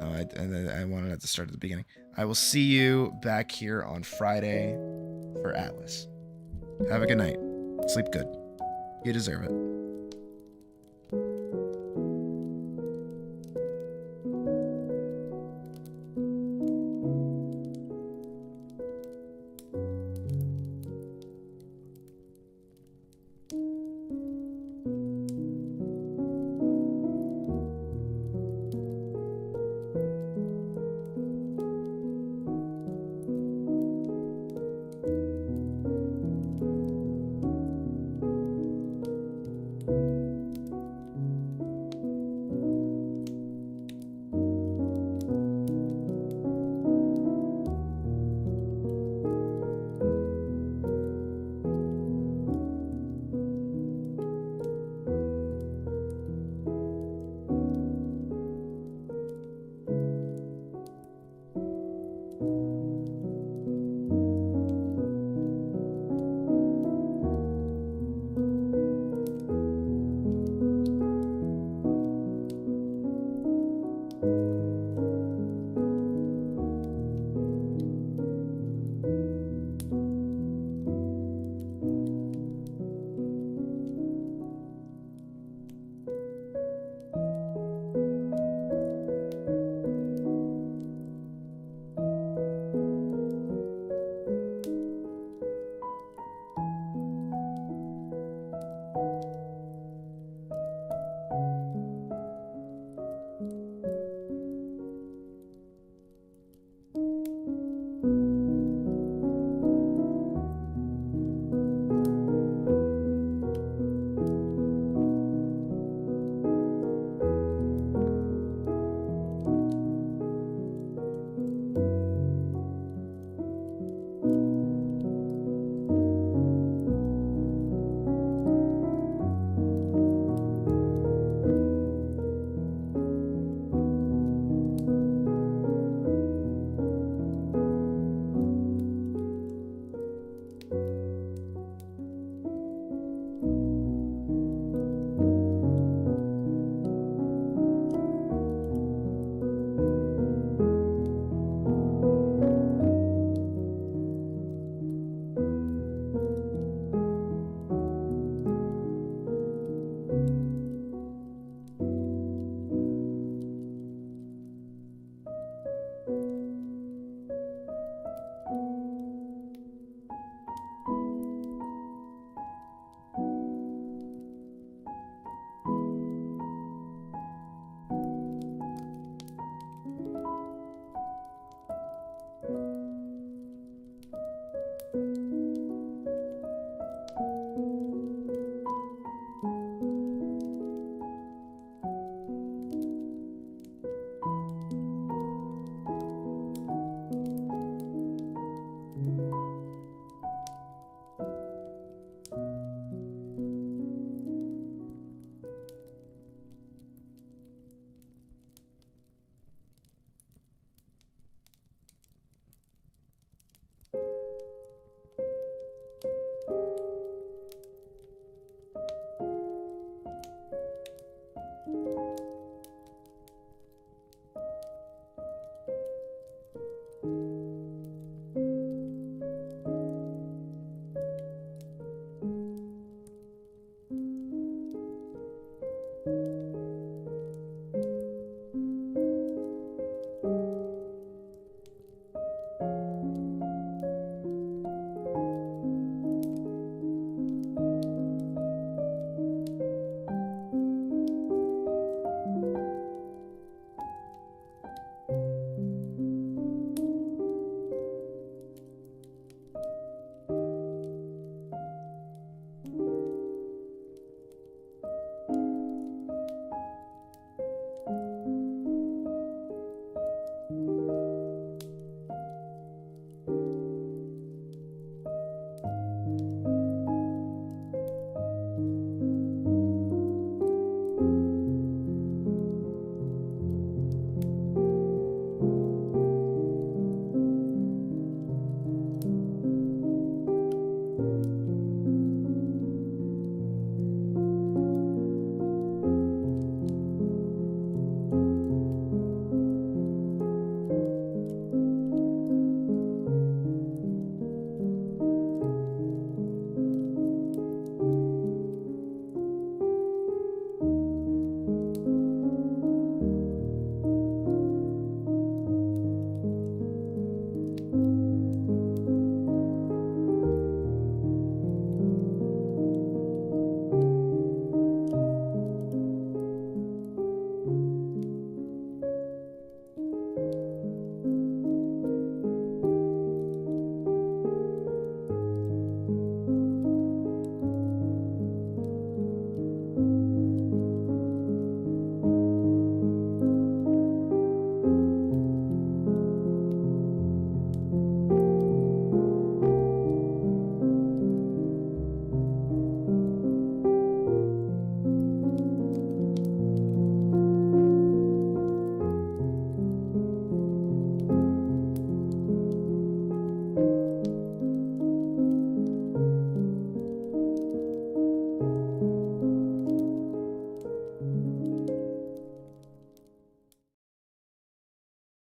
Oh, I wanted it to start at the beginning. I will see you back here on Friday for Atlas. Have a good night. Sleep good. You deserve it.